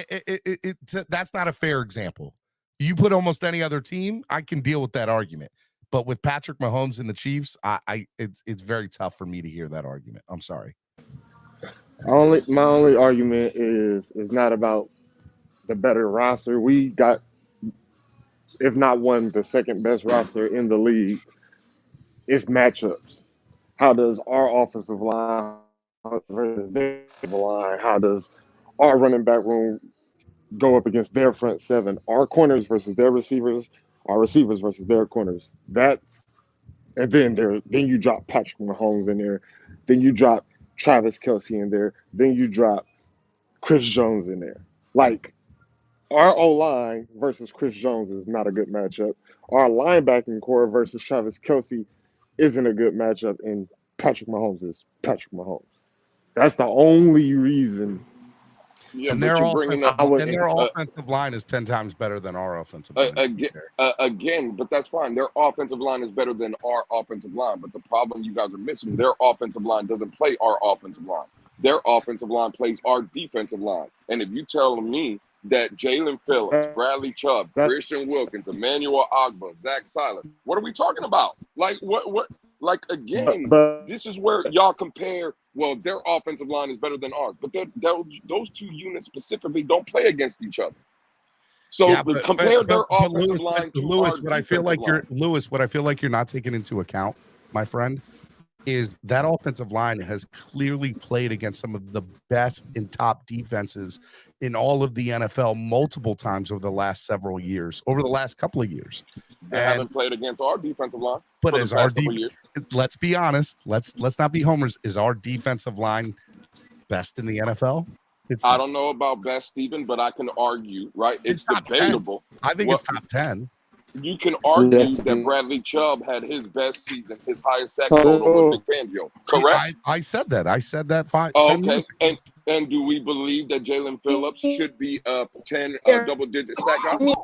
that's not a fair example. You put almost any other team, I can deal with that argument. But with Patrick Mahomes and the Chiefs, it's very tough for me to hear that argument. I'm sorry. My only argument is not about the better roster. We got, if not the second best roster in the league. It's matchups. How does our offensive line versus their line? How does our running back room go up against their front seven? Our corners versus their receivers. Our receivers versus their corners. And then you drop Patrick Mahomes in there. Then you drop Travis Kelce in there. Then you drop Chris Jones in there. Like, our O-line versus Chris Jones is not a good matchup. Our linebacking core versus Travis Kelce isn't a good matchup, and Patrick Mahomes is Patrick Mahomes. That's the only reason. Yeah, and their offensive line is 10 times better than our offensive line. Again, but that's fine. Their offensive line is better than our offensive line. But the problem you guys are missing, their offensive line doesn't play our offensive line. Their offensive line plays our defensive line. And if you tell me that Jalen Phillips, Bradley Chubb, Christian Wilkins, Emmanuel Ogba, Zach Siler, what are we talking about? Like, what? Like, again, this is where y'all compare, well, their offensive line is better than ours. But those two units specifically don't play against each other. So compare their offensive line to Lewis, what I feel like you're not taking into account, my friend, is that offensive line has clearly played against some of the best and top defenses in all of the NFL multiple times over the last several years, over the last couple of years. They haven't played against our defensive line. But as our let's be honest, let's not be homers. Is our defensive line best in the NFL? I don't know about best, Stephen, but I can argue, right? It's debatable. 10. I think it's top 10. You can argue that Bradley Chubb had his best season, his highest sack total with Vic Fangio. Correct? I said that. I said that 10 minutes ago. And do we believe that Jalen Phillips should be a 10 double-digit sack guy?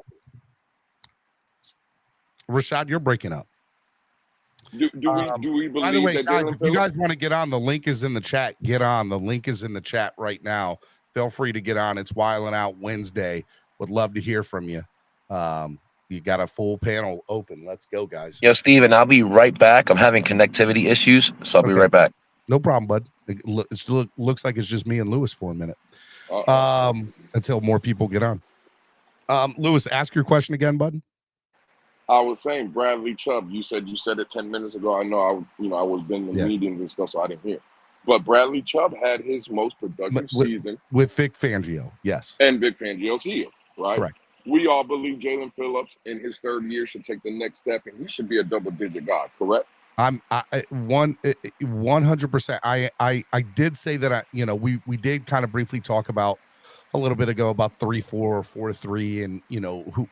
Rashad, you're breaking up. Do we believe by the way, that guys, Jalen if you guys want to get on, the link is in the chat. Get on. The link is in the chat right now. Feel free to get on. It's Wiling Out Wednesday. Would love to hear from you. You got a full panel open. Let's go, guys. Yo, Steven, I'll be right back. I'm having connectivity issues, so I'll be right back. No problem, bud. It looks like it's just me and Lewis for a minute. Until more people get on. Lewis, ask your question again, bud. I was saying Bradley Chubb. You said it 10 minutes ago. I know I was been in meetings and stuff, so I didn't hear. But Bradley Chubb had his most productive season with Vic Fangio, yes, and Vic Fangio's here, right? Correct. We all believe Jalen Phillips in his third year should take the next step, and he should be a double-digit guy. Correct? I'm 100%. I did say that we did kind of briefly talk about a little bit ago about 3-4 or 4-3, and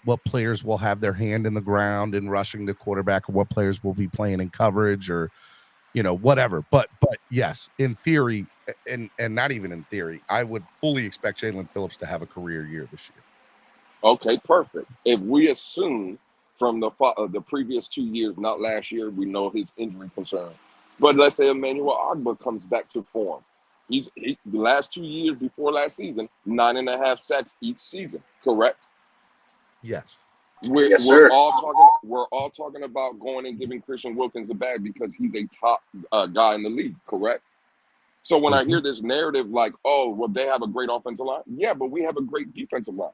what players will have their hand in the ground and rushing the quarterback, or what players will be playing in coverage, or whatever. But yes, in theory, and not even in theory, I would fully expect Jalen Phillips to have a career year this year. Okay, perfect. If we assume from the previous 2 years, not last year, we know his injury concern. But let's say Emmanuel Ogbah comes back to form. The last 2 years before last season, 9.5 sacks each season. Correct? Yes. We're all talking about going and giving Christian Wilkins a bag because he's a top guy in the league. Correct? So when I hear this narrative like, oh, well, they have a great offensive line. Yeah, but we have a great defensive line.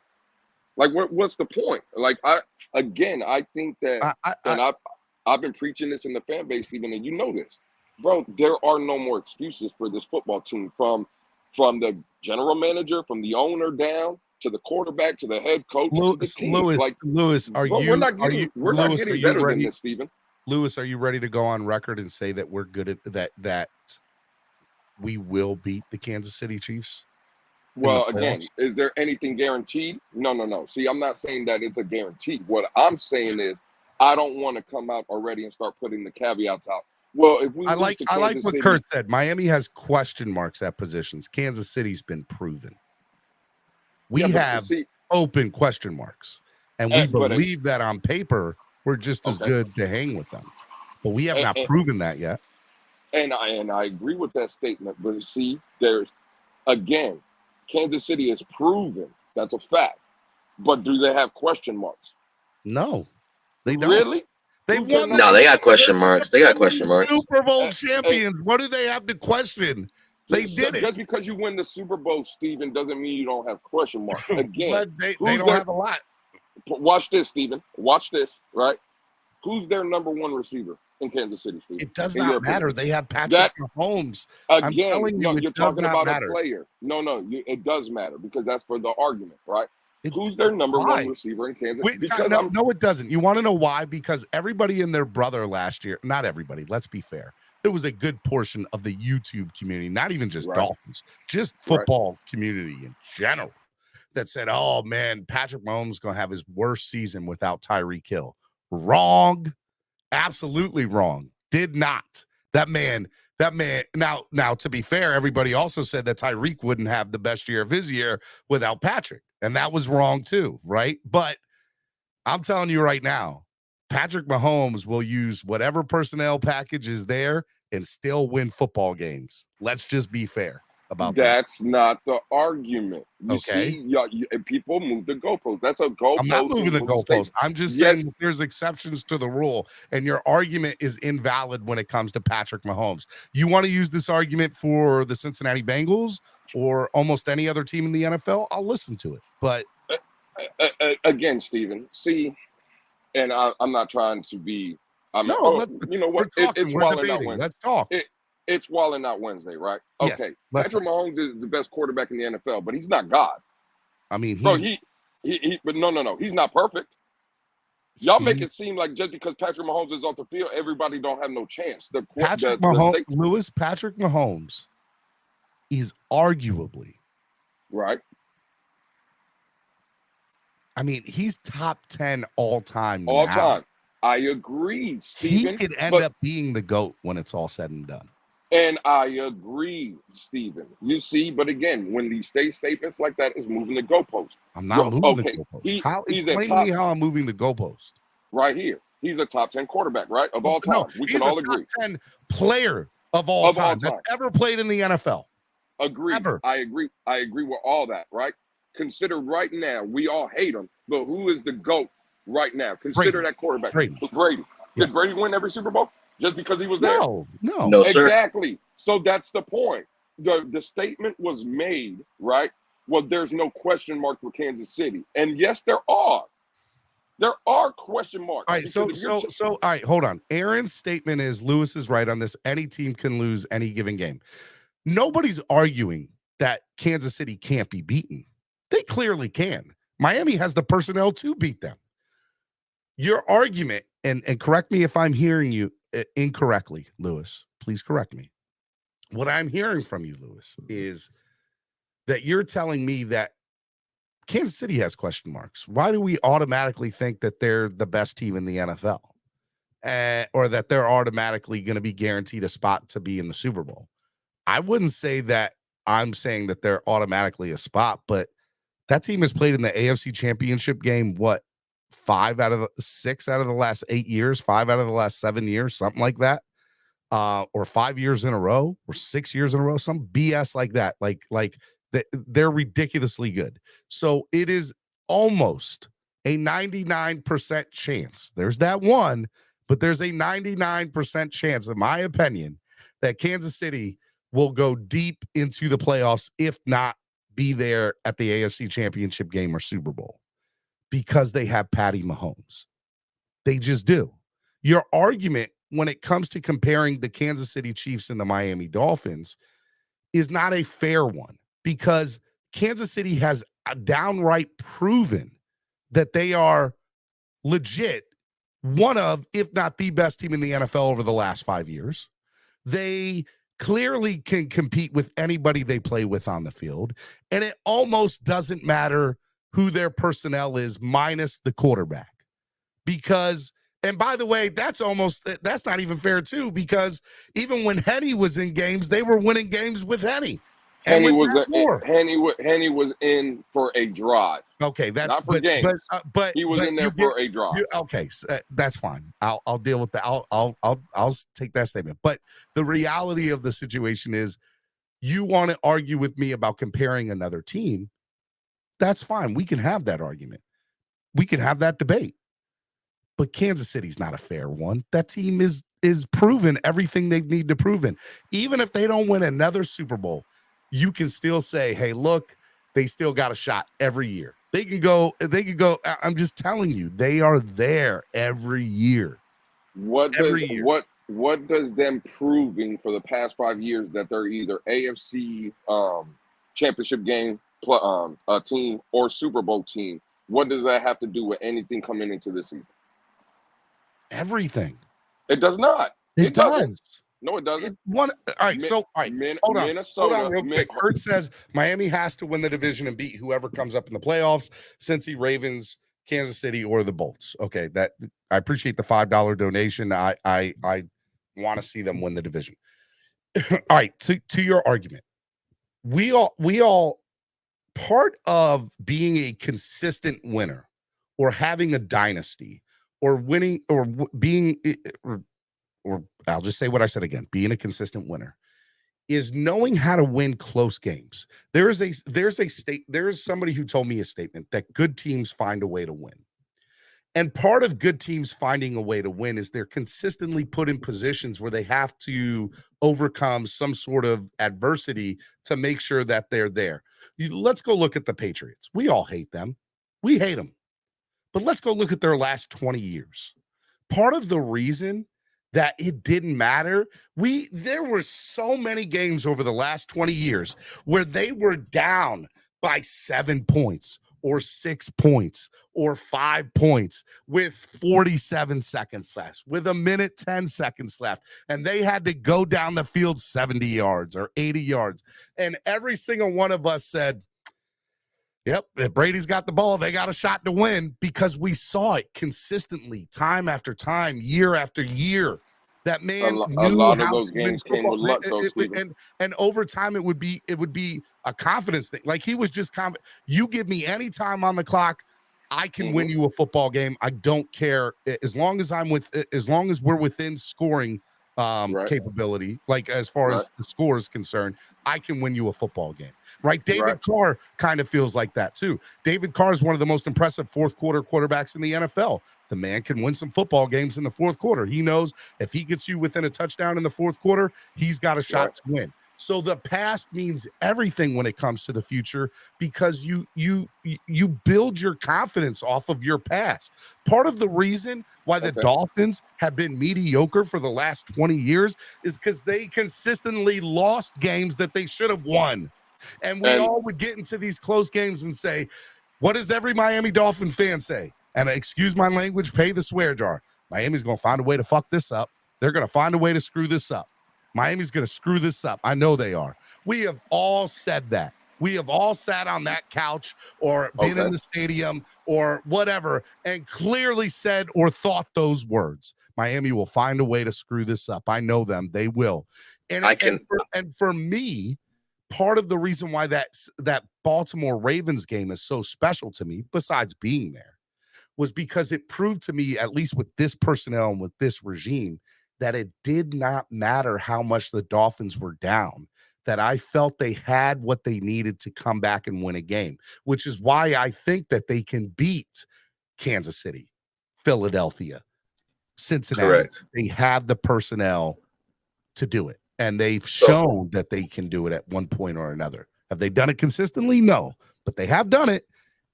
Like, what's the point? Like, I think that, I've been preaching this in the fan base, Stephen, and you know this, bro. There are no more excuses for this football team, from the general manager, from the owner down to the quarterback to the head coach to the team. Lewis, we're not getting better than this, Stephen. Lewis, are you ready to go on record and say that we're good at that we will beat the Kansas City Chiefs? Well, again, is there anything guaranteed? No. See, I'm not saying that it's a guarantee. What I'm saying is I don't want to come out already and start putting the caveats out. Well, if we I like what Kurt said. Miami has question marks at positions. Kansas City's been proven. We have open question marks, and we believe that on paper we're just as good to hang with them. But we have not proven that yet. And I agree with that statement. But see, there's, again, Kansas City is proven. That's a fact. But do they have question marks? No, they don't. Really? They won. No, they got question marks. They got question marks. Super Bowl champions. What do they have to question? They did it. Just because you win the Super Bowl, Stephen, doesn't mean you don't have question marks. Again, but they don't have a lot. Watch this, Stephen. Watch this, right? Who's their number one receiver in Kansas City, Stephen? It does not matter. They have Patrick Mahomes. Again, you're talking about a player. No, it does matter, because that's for the argument, right? Who's their number one receiver in Kansas? No, it doesn't. You want to know why? Because everybody and their brother last year, not everybody, let's be fair. There was a good portion of the YouTube community, not even just Dolphins, just football community in general, that said, oh, man, Patrick Mahomes is going to have his worst season without Tyreek Hill. Wrong. Absolutely wrong. Did not. That man. Now, to be fair, everybody also said that Tyreek wouldn't have the best year of his year without Patrick. And that was wrong too, right? But I'm telling you right now, Patrick Mahomes will use whatever personnel package is there and still win football games. Let's just be fair about that. That's not the argument. You see, people move the goalpost. That's a goalpost. I'm not moving the goalpost. I'm just saying that there's exceptions to the rule, and your argument is invalid when it comes to Patrick Mahomes. You want to use this argument for the Cincinnati Bengals or almost any other team in the NFL? I'll listen to it. But again, Stephen, see, and I'm not trying to be. You know what? It's Walling Out Wednesday. Let's talk. It's Walling Out Wednesday, right? Okay. Yes, Patrick Mahomes is the best quarterback in the NFL, but he's not God. I mean, but no, he's not perfect. Y'all make it seem like just because Patrick Mahomes is off the field, everybody don't have no chance. Patrick Mahomes is arguably right. I mean, he's top 10 all time. All time. I agree, Stephen. He could end up being the GOAT when it's all said and done. And I agree, Stephen. You see, but again, when these statements like that is moving the goalpost. I'm not moving the goalpost. Explain to me how I'm moving the goalpost. Right here. He's a top 10 quarterback, right? Of all time. No, we can all agree. He's a top 10 player of all time that's ever played in the NFL. Agreed. Ever. I agree with all that, right? Consider right now, we all hate him, but who is the GOAT right now? Consider that quarterback. Brady. Brady. Yeah. Did Brady win every Super Bowl just because he was there? No. No, sir. Exactly. So that's the point. The statement was made, right? Well, there's no question mark for Kansas City. And yes, there are. There are question marks. All right, so all right, hold on. Aaron's statement is Lewis is right on this. Any team can lose any given game. Nobody's arguing that Kansas City can't be beaten. They clearly can. Miami has the personnel to beat them. Your argument, and correct me if I'm hearing you incorrectly, Lewis. Please correct me. What I'm hearing from you, Lewis, is that you're telling me that Kansas City has question marks. Why do we automatically think that they're the best team in the NFL? Or that they're automatically going to be guaranteed a spot to be in the Super Bowl? I wouldn't say that I'm saying that they're automatically a spot, but that team has played in the AFC Championship game, 6 out of the last 8 years, 5 out of the last 7 years, something like that. Or 5 years in a row, or 6 years in a row, some BS like that. Like they're ridiculously good. So it is almost a 99% chance. There's that one, but there's a 99% chance, in my opinion, that Kansas City will go deep into the playoffs, if not be there at the AFC Championship game or Super Bowl, because they have Patty Mahomes. They just do. Your argument when it comes to comparing the Kansas City Chiefs and the Miami Dolphins is not a fair one, because Kansas City has downright proven that they are legit one of, if not the best team in the NFL over the last 5 years. They clearly can compete with anybody they play with on the field, and it almost doesn't matter who their personnel is, minus the quarterback. Because, and by the way, that's not even fair too, because even when Henny was in games, they were winning games with Henny. Henny was in for a drive. Okay, that's not for games. But he was in there for a drive. Okay, that's fine. I'll deal with that. I'll take that statement. But the reality of the situation is, you want to argue with me about comparing another team. That's fine. We can have that argument. We can have that debate. But Kansas City's not a fair one. That team is proven everything they need to prove. Even if they don't win another Super Bowl, you can still say, hey, look, they still got a shot every year. They can go. I'm just telling you, they are there every year. What does them proving for the past 5 years that they're either AFC championship game team or Super Bowl team, what does that have to do with anything coming into this season? Everything. It does not. It does. No, it doesn't. All right. Hold on real quick. Hurt says Miami has to win the division and beat whoever comes up in the playoffs, Cincy, Ravens, Kansas City, or the Bolts. Okay, that I appreciate the $5 donation. I want to see them win the division. All right, to your argument. We all part of being a consistent winner, or having a dynasty, or winning, or being or I'll just say what I said again, being a consistent winner, is knowing how to win close games. There's somebody who told me a statement that good teams find a way to win. And part of good teams finding a way to win is they're consistently put in positions where they have to overcome some sort of adversity to make sure that they're there. Let's go look at the Patriots. We all hate them. We hate them. But let's go look at their last 20 years. Part of the reason that it didn't matter, there were so many games over the last 20 years where they were down by 7 points or 6 points or 5 points with 47 seconds left, with 1minute 10 seconds left, and they had to go down the field 70 yards or 80 yards. And every single one of us said, yep, if Brady's got the ball, they got a shot to win, because we saw it consistently, time after time, year after year. That man a knew lot how of those to games win came with luck, though, and over time it would be a confidence thing. Like, he was just confident. You give me any time on the clock, I can win you a football game. I don't care, as long as we're within scoring Right. capability, like as far Right. as the score is concerned, I can win you a football game, right? David Right. Carr kind of feels like that too. David Carr is one of the most impressive fourth quarter quarterbacks in the NFL. The man can win some football games in the fourth quarter. He knows if he gets you within a touchdown in the fourth quarter, he's got a shot to win. So the past means everything when it comes to the future, because you build your confidence off of your past. Part of the reason why the Dolphins have been mediocre for the last 20 years is because they consistently lost games that they should have won. And we all would get into these close games and say, what does every Miami Dolphin fan say? And excuse my language, pay the swear jar. Miami's going to find a way to fuck this up. They're going to find a way to screw this up. Miami's going to screw this up. I know they are. We have all said that. We have all sat on that couch or been in the stadium or whatever and clearly said or thought those words. Miami will find a way to screw this up. I know them. They will. And for me, part of the reason why that Baltimore Ravens game is so special to me, besides being there, was because it proved to me, at least with this personnel and with this regime, that it did not matter how much the Dolphins were down, that I felt they had what they needed to come back and win a game, which is why I think that they can beat Kansas City, Philadelphia, Cincinnati. Correct. They have the personnel to do it, and they've shown that they can do it at one point or another. Have they done it consistently? No, but they have done it,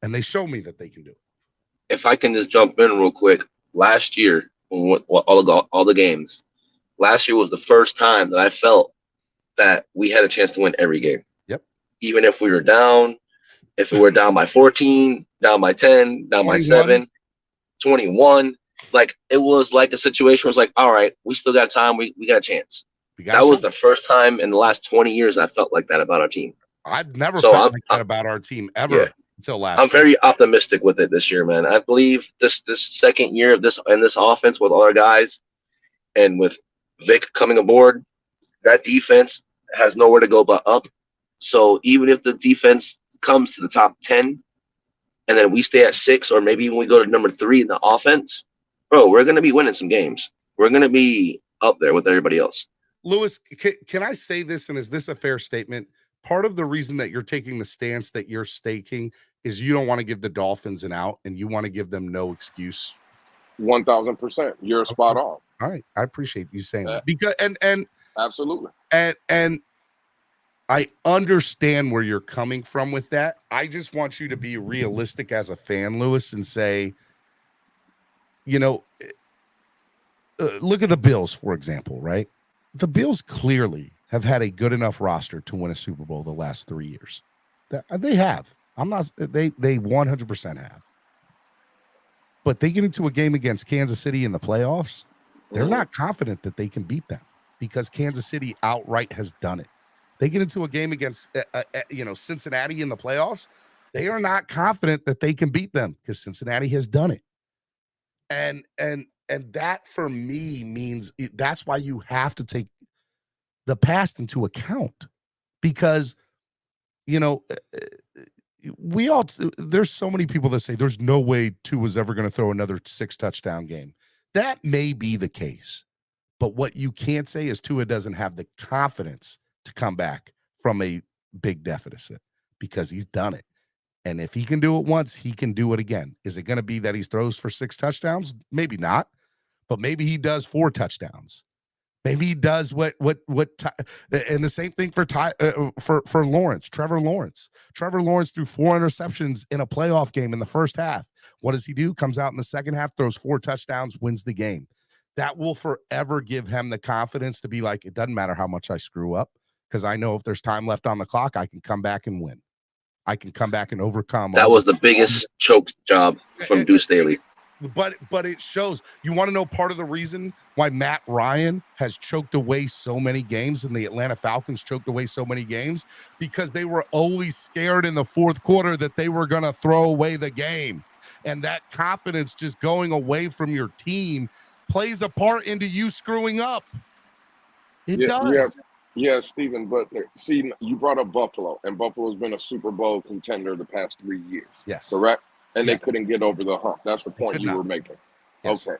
and they show me that they can do it. If I can just jump in real quick, last year, all the games, last year was the first time that I felt that we had a chance to win every game. Yep. Even if we were down, if we were down by 14, down by 10, down 21. By 7, 21, like it was like a situation was like, all right, we still got time. We got a chance. That was the first time in the last 20 years I felt like that about our team. I've never felt like that about our team ever. Yeah. Until last I'm very optimistic with it this year, man. I believe this second year of this offense with all our guys and with Vic coming aboard, that defense has nowhere to go but up. So even if the defense comes to the top 10 and then we stay at 6 or maybe even we go to number 3 in the offense, bro, we're going to be winning some games. We're going to be up there with everybody else. Lewis, can I say this, and is this a fair statement? Part of the reason that you're taking the stance that you're staking is you don't want to give the Dolphins an out and you want to give them no excuse. 1,000%. You're spot on. All right. I appreciate you saying that, because, and absolutely. And I understand where you're coming from with that. I just want you to be realistic as a fan, Lewis, and say, you know, look at the Bills, for example, right? The Bills clearly have had a good enough roster to win a Super Bowl the last 3 years. They have. They 100% have. But they get into a game against Kansas City in the playoffs, they're not confident that they can beat them because Kansas City outright has done it. They get into a game against Cincinnati in the playoffs, they are not confident that they can beat them because Cincinnati has done it. And that for me means that's why you have to take the past into account, because, you know, there's so many people that say there's no way Tua was ever going to throw another 6 touchdown game. That may be the case, but what you can't say is Tua doesn't have the confidence to come back from a big deficit, because he's done it. And if he can do it once, he can do it again. Is it going to be that he throws for 6 touchdowns? Maybe not, but maybe he does 4 touchdowns. Maybe he does what, and the same thing for Lawrence, Trevor Lawrence. Trevor Lawrence threw 4 interceptions in a playoff game in the first half. What does he do? Comes out in the second half, throws 4 touchdowns, wins the game. That will forever give him the confidence to be like, it doesn't matter how much I screw up, because I know if there's time left on the clock, I can come back and win. I can come back and overcome. That was the biggest choke job from Deuce Staley. But it shows. You want to know part of the reason why Matt Ryan has choked away so many games and the Atlanta Falcons choked away so many games? Because they were always scared in the fourth quarter that they were going to throw away the game. And that confidence just going away from your team plays a part into you screwing up. It does. Yeah, Stephen, but see, you brought up Buffalo, and Buffalo's been a Super Bowl contender the past 3 years. Yes. Correct? And they couldn't get over the hump. That's the point you were making. Yes. Okay.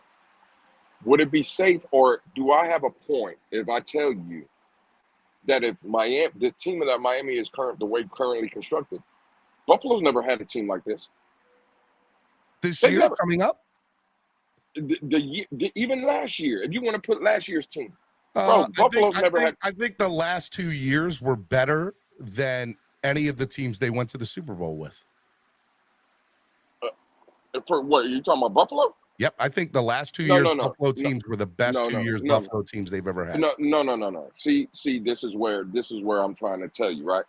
Would it be safe, or do I have a point if I tell you that if Miami, the team that Miami is currently constructed, Buffalo's never had a team like this. This They've year never coming up? Even last year, if you want to put last year's team, bro, Buffalo's never had. I think the last 2 years were better than any of the teams they went to the Super Bowl with. For what are you talking about, Buffalo? Yep, I think the last 2 years Buffalo teams were the best 2 years no. Buffalo teams they've ever had. No. See, this is where I'm trying to tell you, right?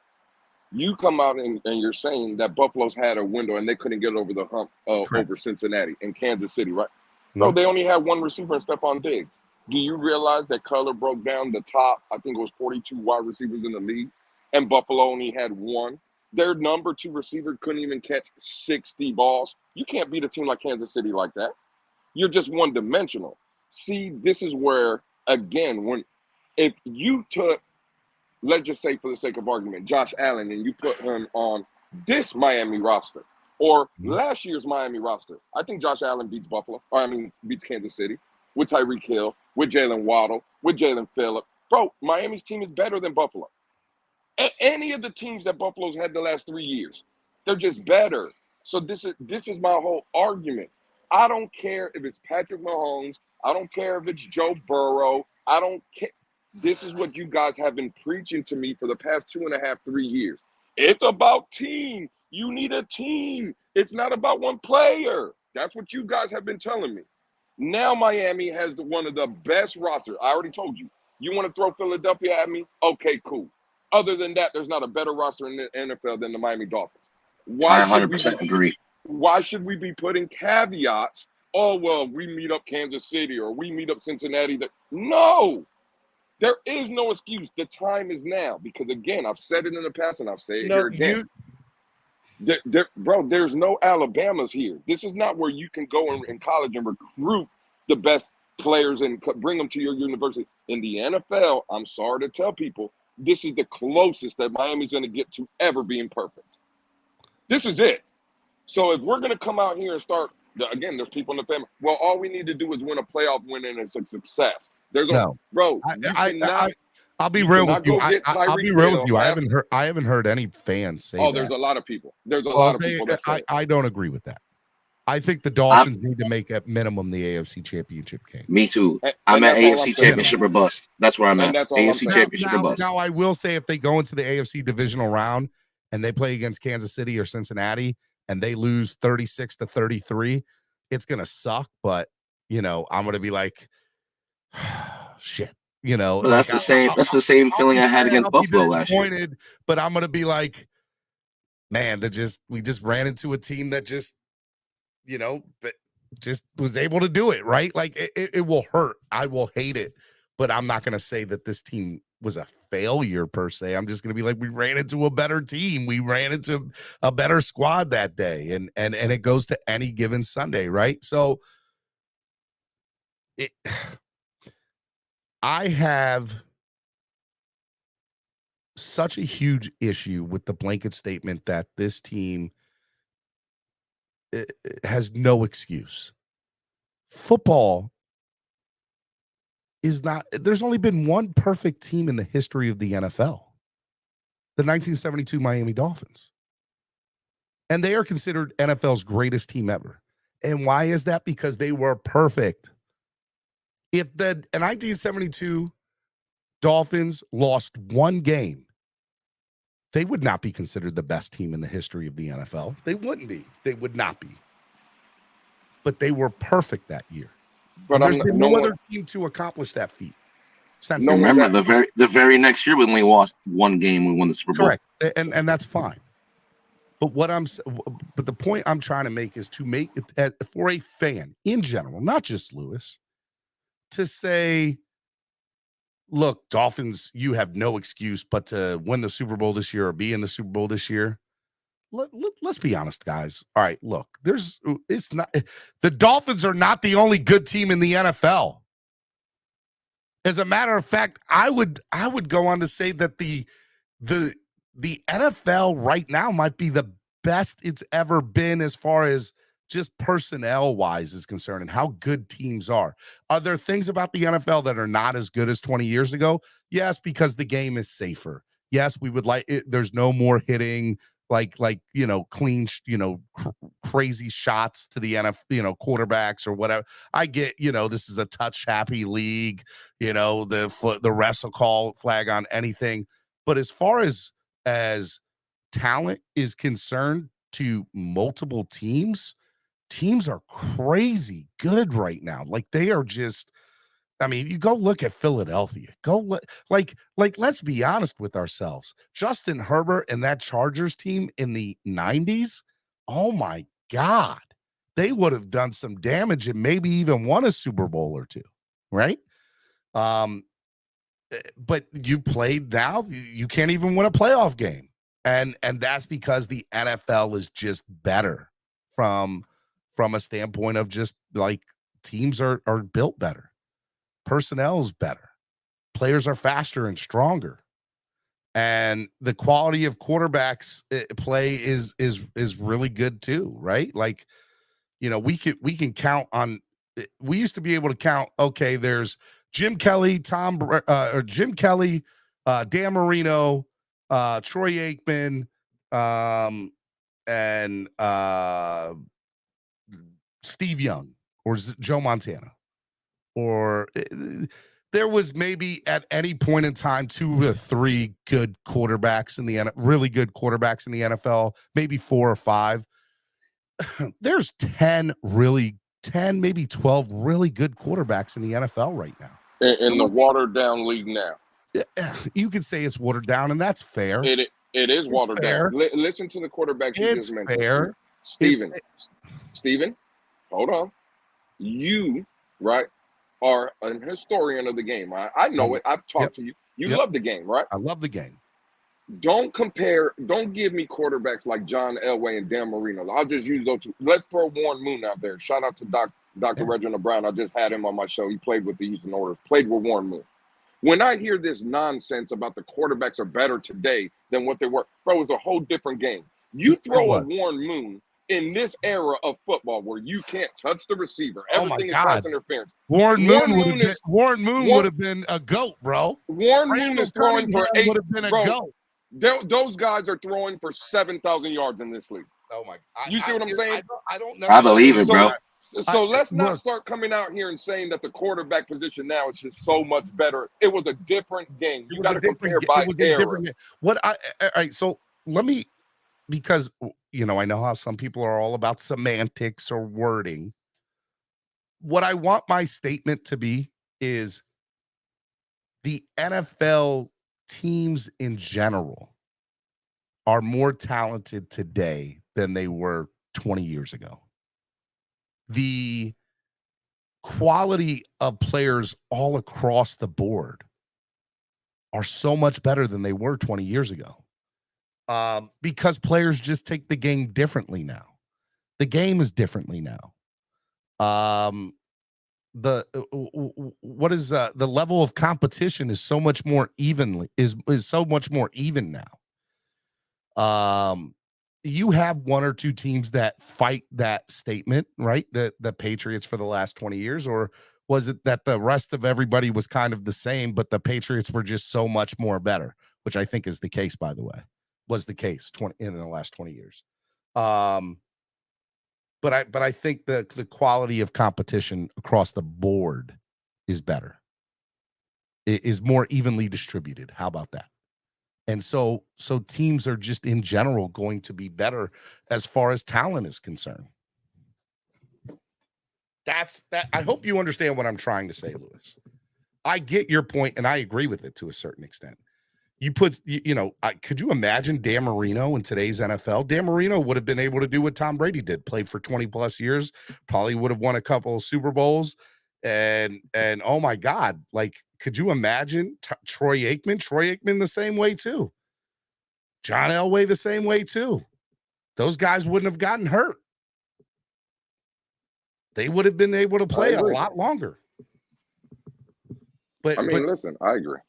You come out and you're saying that Buffalo's had a window and they couldn't get over the hump over Cincinnati and Kansas City, right? Bro, they only had one receiver in Stephon Diggs. Do you realize that Color broke down the top, I think it was 42 wide receivers in the league, and Buffalo only had one? Their number 2 receiver couldn't even catch 60 balls. You can't beat a team like Kansas City like that. You're just one-dimensional. See, this is where, again, if you took, let's just say for the sake of argument, Josh Allen, and you put him on this Miami roster or last year's Miami roster, I think Josh Allen beats beats Kansas City with Tyreek Hill, with Jalen Waddle, with Jalen Phillips. Bro, Miami's team is better than Buffalo. Any of the teams that Buffalo's had the last 3 years, they're just better. So this is my whole argument. I don't care if it's Patrick Mahomes. I don't care if it's Joe Burrow. I don't care. This is what you guys have been preaching to me for the past 2.5, 3 years. It's about team. You need a team. It's not about one player. That's what you guys have been telling me. Now Miami has one of the best rosters. I already told you. You want to throw Philadelphia at me? Okay, cool. Other than that, there's not a better roster in the NFL than the Miami Dolphins. I 100% agree. Why should we be putting caveats? Oh, well, we meet up Kansas City or we meet up Cincinnati. No, there is no excuse. The time is now because, again, I've said it in the past and I'll say it here again. Bro, there's no Alabamas here. This is not where you can go in college and recruit the best players and bring them to your university. In the NFL, I'm sorry to tell people, this is the closest that Miami's going to get to ever being perfect. This is it. So if we're going to come out here and start, again, there's people in the family. Well, all we need to do is win a playoff win and it's a success. I'll be real with you. I'll be real with you. I haven't heard any fans say that. Oh, there's a lot of people. There's a lot of people that say I don't agree with that. I think the Dolphins need to make at minimum the AFC Championship game. Me too. I'm at AFC Championship or bust. That's where I'm at. AFC Championship or bust. Now, I will say if they go into the AFC divisional round and they play against Kansas City or Cincinnati and they lose 36-33, it's going to suck. But, I'm going to be like, shit. But that's the same feeling I had against Buffalo last year. But I'm going to be like, man, we just ran into a team that just was able to do it, right? Like it will hurt. I will hate it, but I'm not going to say that this team was a failure per se. I'm just going to be like, we ran into a better team. We ran into a better squad that day. And it goes to any given Sunday, right? So I have such a huge issue with the blanket statement that this team has no excuse. Football is not, there's only been one perfect team in the history of the NFL, the 1972 Miami Dolphins. And they are considered NFL's greatest team ever. And why is that? Because they were perfect. If the 1972 Dolphins lost one game, they would not be considered the best team in the history of the NFL. They wouldn't be. They would not be. But they were perfect that year. But there's been no other team to accomplish that feat. Remember, the very next year when we lost one game, we won the Super Bowl. Correct, and that's fine. But the point I'm trying to make is to make it for a fan in general, not just Lewis, to say, look, Dolphins, you have no excuse but to win the Super Bowl this year or be in the Super Bowl this year. Let's be honest, guys. All right, look, the Dolphins are not the only good team in the NFL. As a matter of fact, I would go on to say that the NFL right now might be the best it's ever been as far as just personnel wise is concerned and how good teams are. Are there things about the NFL that are not as good as 20 years ago? Yes, because the game is safer. Yes, we would like it. There's no more hitting like clean, crazy shots to the NFL, quarterbacks or whatever. I get, this is a touch happy league, the refs will call flag on anything. But as far as talent is concerned to multiple teams are crazy good right now. Like they are just, I mean, you go look at Philadelphia. Let's be honest with ourselves. Justin Herbert and that Chargers team in the 90s, oh my God, they would have done some damage and maybe even won a Super Bowl or two, right? But you played now, you can't even win a playoff game. And that's because the NFL is just better from a standpoint of just like teams are built better. Personnel is better. Players are faster and stronger. And the quality of quarterbacks play is really good too, right? Like, we can count on, we used to be able to count, okay, there's Jim Kelly, Dan Marino, Troy Aikman, and Steve Young or Joe Montana. Or there was maybe at any point in time 2 or 3 good quarterbacks in the really good quarterbacks in the NFL, maybe 4 or 5. There's 10, maybe 12 really good quarterbacks in the NFL right now. In the watered down league now. You could say it's watered down, and that's fair. It is watered down. Listen to the quarterbacks you just mentioned. Fair. Steven, hold on. You, right, are an historian of the game. I know it. I've talked to you. You love the game, right? I love the game. Don't give me quarterbacks like John Elway and Dan Marino. I'll just use those two. Let's throw Warren Moon out there. Shout out to Dr. Reginald Brown. I just had him on my show. He played with the Houston Oilers, played with Warren Moon. When I hear this nonsense about the quarterbacks are better today than what they were, bro, it's a whole different game. You throw a Warren Moon in this era of football where you can't touch the receiver. Everything is pass interference. Warren Moon would have been a GOAT, bro. Warren Moon is throwing for 8. Would have been a GOAT. Those guys are throwing for 7,000 yards in this league. Oh my God. You see what I'm saying? I don't know. I believe it, bro. So let's not start coming out here and saying that the quarterback position now is just so much better. It was a different game. You got to compare by era. All right, so let me, because I know how some people are all about semantics or wording. What I want my statement to be is the NFL teams in general are more talented today than they were 20 years ago. The quality of players all across the board are so much better than they were 20 years ago. Because players just take the game differently now. The game is differently now. The level of competition is so much more so much more even now. You have 1 or 2 teams that fight that statement, right? The Patriots for the last 20 years, or was it that the rest of everybody was kind of the same, but the Patriots were just so much more better, which I think is the case, by the way, was the case in the last 20 years. But I think the quality of competition across the board is better. It is more evenly distributed. How about that? And so teams are just in general going to be better as far as talent is concerned. That's that. I hope you understand what I'm trying to say, Lewis. I get your point, and I agree with it to a certain extent. Could you imagine Dan Marino in today's NFL? Dan Marino would have been able to do what Tom Brady did, played for 20 plus years, probably would have won a couple of Super Bowls. And oh my God, like, could you imagine Troy Aikman? Troy Aikman the same way too. John Elway the same way too. Those guys wouldn't have gotten hurt. They would have been able to play a lot longer. But listen, I agree.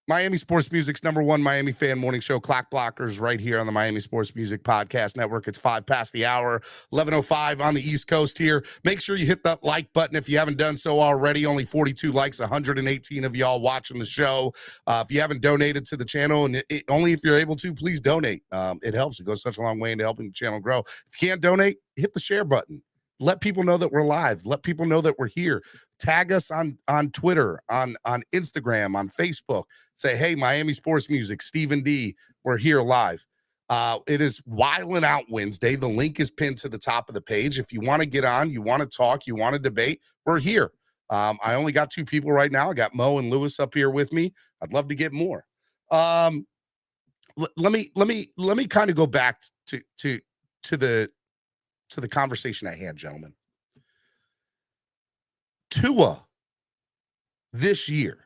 Miami Sports Music's #1 Miami fan morning show, Clock Blockers, right here on the Miami Sports Music Podcast Network. It's 5 past the hour, 11:05 on the East Coast here. Make sure you hit that like button if you haven't done so already. Only 42 likes, 118 of y'all watching the show. If you haven't donated to the channel, and only if you're able to, please donate. It helps. It goes such a long way into helping the channel grow. If you can't donate, hit the share button. Let people know that we're live. Let people know that we're here. Tag us on Twitter, on Instagram, on Facebook. Say, hey, Miami Sports Music, Stephen D, we're here live. It is Wildin' Out Wednesday. The link is pinned to the top of the page. If you want to get on, you want to talk, you want to debate, we're here. I only got 2 people right now. I got Mo and Lewis up here with me. I'd love to get more. Let me kind of go back to the conversation at hand, gentlemen. Tua, this year,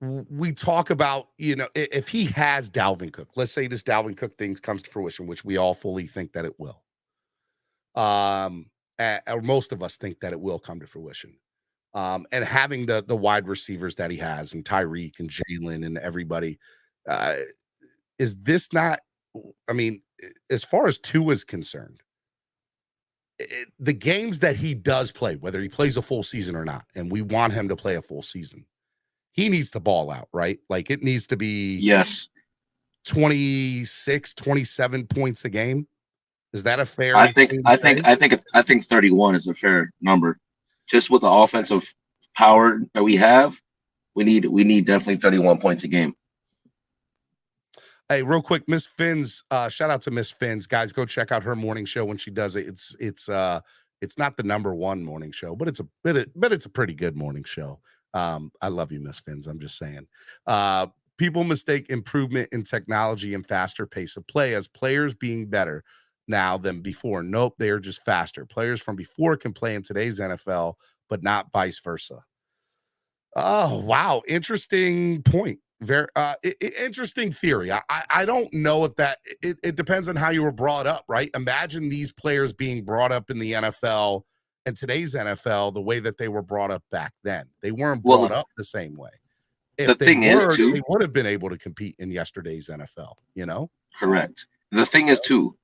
we talk about, if he has Dalvin Cook, let's say this Dalvin Cook thing comes to fruition, which we all fully think that it will. Or most of us think that it will come to fruition. And having the wide receivers that he has, and Tyreek and Jalen and everybody, is this not, as far as Tua is concerned, the games that he does play, whether he plays a full season or not, and we want him to play a full season, he needs to ball out, right? Like, it needs to be 26, 27 points a game. Is that a fair? I think 31 is a fair number. Just with the offensive power that we have, we need definitely 31 points a game. Hey, real quick, Miss Finn's, shout out to Miss Finn's. Guys, go check out her morning show when she does it. It's not the #1 morning show, but it's a pretty good morning show. I love you, Miss Finn's. I'm just saying. People mistake improvement in technology and faster pace of play as players being better now than before. Nope, they are just faster. Players from before can play in today's NFL, but not vice versa. Oh, wow. Interesting point. Very interesting theory. I don't know if that it depends on how you were brought up, right? Imagine these players being brought up in the NFL and today's NFL the way that they were brought up back then. They weren't brought up the same way. If they would have been able to compete in yesterday's NFL, Correct. The thing is too,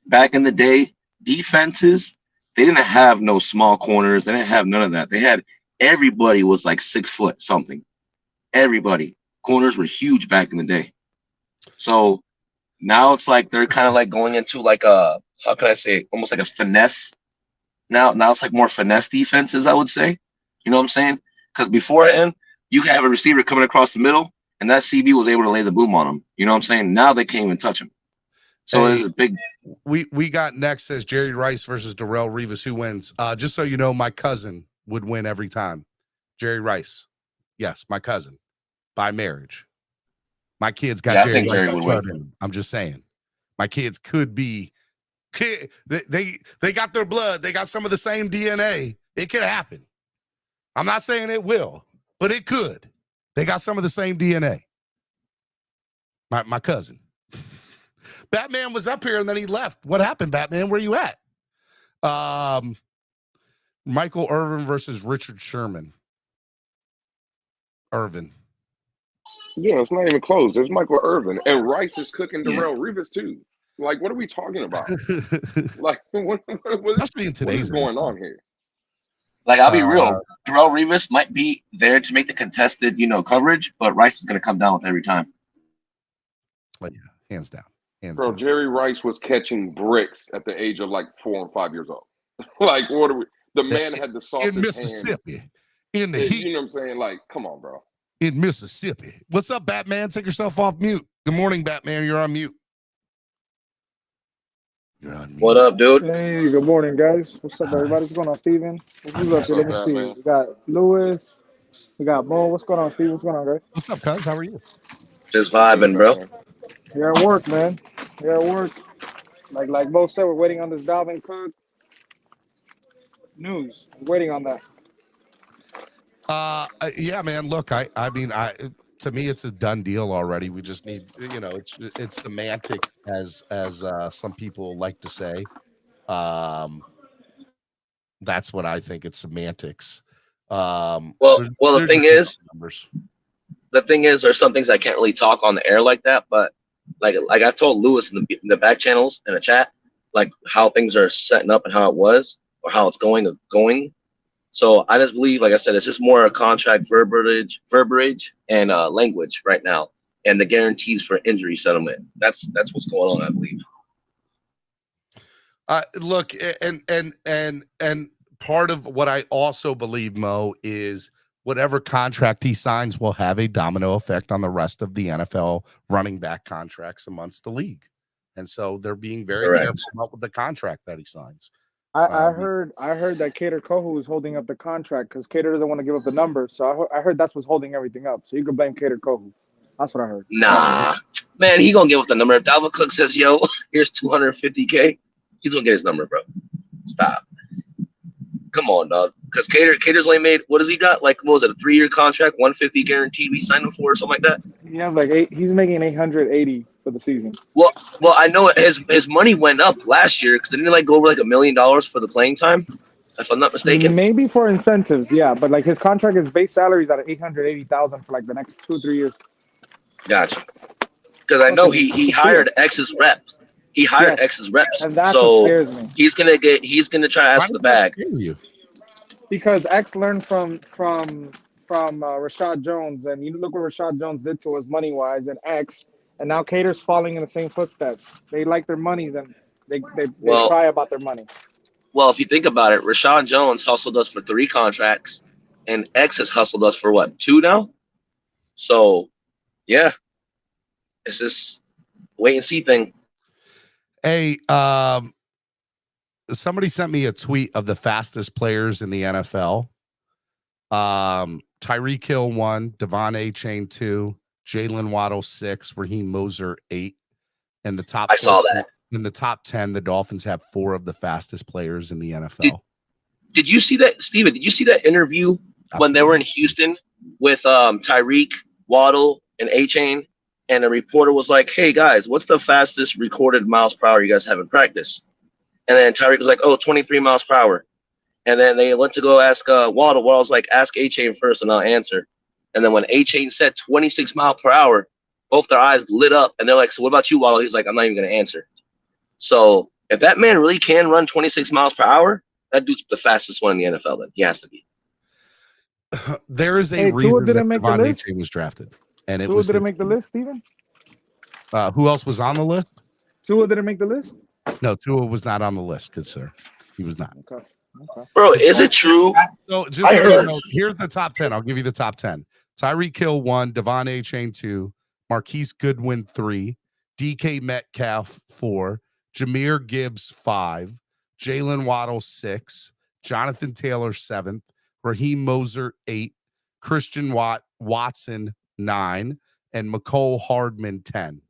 back in the day, defenses, they didn't have no small corners. They didn't have none of that. They had everybody was like 6 foot something. Everybody. Corners were huge back in the day. So now it's like they're kind of like going into like a, how can I say, almost like a finesse. Now it's like more finesse defenses, I would say. You know what I'm saying? Because beforehand, you could have a receiver coming across the middle, and that CB was able to lay the boom on him. You know what I'm saying? Now they can't even touch him. So it's a big. We got next says Jerry Rice versus Darrelle Revis. Who wins? Just so you know, my cousin would win every time. Jerry Rice. Yes, my cousin. By marriage. My kids got Jerry Rice. I'm just saying. My kids could be. They got their blood. They got some of the same DNA. It could happen. I'm not saying it will, but it could. They got some of the same DNA. My cousin. Batman was up here and then he left. What happened, Batman? Where you at? Michael Irvin versus Richard Sherman. Irvin. Yeah, it's not even close. There's Michael Irvin. And Rice is cooking Darrelle Revis, too. Like, what are we talking about? Like, what is going on here? Like, I'll be real. Darrelle Revis might be there to make the contested, coverage, but Rice is going to come down with every time. But yeah, hands down. Bro, Jerry Rice was catching bricks at the age of like 4 and 5 years old. Like, what are we? The man had the softest in Mississippi. hand. In the heat. You know what I'm saying? Like, come on, bro. In Mississippi. What's up, Batman? Take yourself off mute. Good morning, Batman. You're on mute. You're on mute. What up, dude? Hey, good morning, guys. What's up, everybody? What's going on, Steven? Who's up here? Let me see. We got Lewis. We got Mo. What's going on, Steven? What's going on, guys? What's up, cuz? How are you? Just vibing, bro. You're at work, man. You're at work. Like Mo said, we're waiting on this Dalvin Cook news. We're waiting on that. Yeah, man. Look, I mean, to me, it's a done deal already. We just need, it's semantics, as some people like to say. That's what I think. It's semantics. Well, the thing is, the thing is, there's some things I can't really talk on the air like that, but like I told Lewis in the back channels in the chat, like how things are setting up and how it was or how it's going. So I just believe, like I said, it's just more a contract verbiage and language right now, and the guarantees for injury settlement. That's what's going on, I believe. Look, and part of what I also believe, Mo, is whatever contract he signs will have a domino effect on the rest of the NFL running back contracts amongst the league. And so they're being very careful about with the contract that he signs. I heard that Cater Kohu is holding up the contract because Cater doesn't want to give up the number. So I heard that's what's holding everything up. So you can blame Cater Kohu. That's what I heard. Nah, man, he gonna give up the number. If Dalvin Cook says, "Yo, here's $250K," he's gonna get his number, bro. Stop. Come on, dog. Because Cater's only made, what has he got? Like, what was it, a 3-year contract, 150 guaranteed we signed him for or something like that? He has like he's making 880 for the season. Well, I know his money went up last year because didn't it like go over like $1 million for the playing time, if I'm not mistaken? Maybe for incentives, yeah. But like his contract, his base salary is at 880,000 for like the next 2-3 years. Gotcha. Because I know he hired X's reps. He hired X's reps, and that's so what scares me. He's gonna try to ask for the bag. Because X learned from Rashad Jones, and you look what Rashad Jones did to us money wise, and X, and now Cater's falling in the same footsteps. They like their monies, and they cry about their money. Well, if you think about it, Rashad Jones hustled us for 3 contracts, and X has hustled us for what, 2 now? So, yeah, it's this wait and see thing. Hey, somebody sent me a tweet of the fastest players in the NFL. Tyreek Hill 1, Devon Achane 2, Jalen Waddle 6, Raheem Mostert 8, and the top. I saw that. In the top 10, the Dolphins have 4 of the fastest players in the NFL. Did you see that, Steven? Did you see that interview when they were in Houston with Tyreek, Waddle, and Achane? And the reporter was like, "Hey guys, what's the fastest recorded miles per hour you guys have in practice?" And then Tyreek was like, "Oh, 23 miles per hour." And then they went to go ask Waddle. Waddle's like, "Ask Achane first and I'll answer." And then when Achane said 26 miles per hour, both their eyes lit up. And they're like, "So what about you, Waddle?" He's like, "I'm not even going to answer." So if that man really can run 26 miles per hour, that dude's the fastest one in the NFL. Then he has to be. There is a reason that Devon Achane was drafted. And Tua didn't make the list, Steven? Who else was on the list? Tua didn't make the list? No, Tua was not on the list, good sir. He was not. Okay. Bro, is it true? So just so you know, here's the top 10. I'll give you the top 10. Tyreek Hill 1, Devon Achane 2, Marquise Goodwin 3, DK Metcalf 4, Jahmyr Gibbs 5, Jalen Waddle 6, Jonathan Taylor 7th, Raheem Mostert 8, Christian Watson 9, and McCole Hardman 10.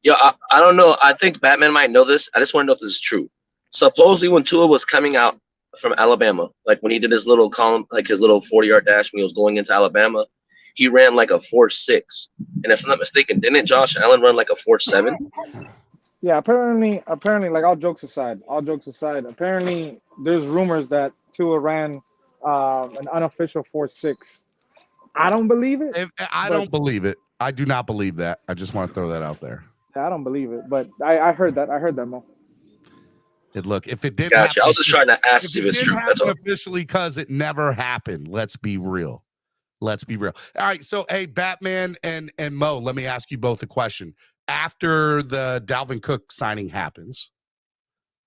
Yeah, I don't know. I think Batman might know this. I just want to know if this is true. Supposedly, when Tua was coming out from Alabama, like when he did his little column, like his little 40-yard dash when he was going into Alabama, he ran like a 4.6. And if I'm not mistaken, didn't Josh Allen run like a 4.7? Yeah, apparently, like all jokes aside, apparently there's rumors that Tua ran an unofficial 4.6. I don't believe it. I don't believe it. I do not believe that. I just want to throw that out there. I don't believe it, but I heard that. I heard that, Mo. Look, if it didn't Gotcha. happen, I was just trying to ask if it's true. That's all. Officially, because it never happened. Let's be real. All right. So, hey, Batman and Mo, let me ask you both a question. After the Dalvin Cook signing happens,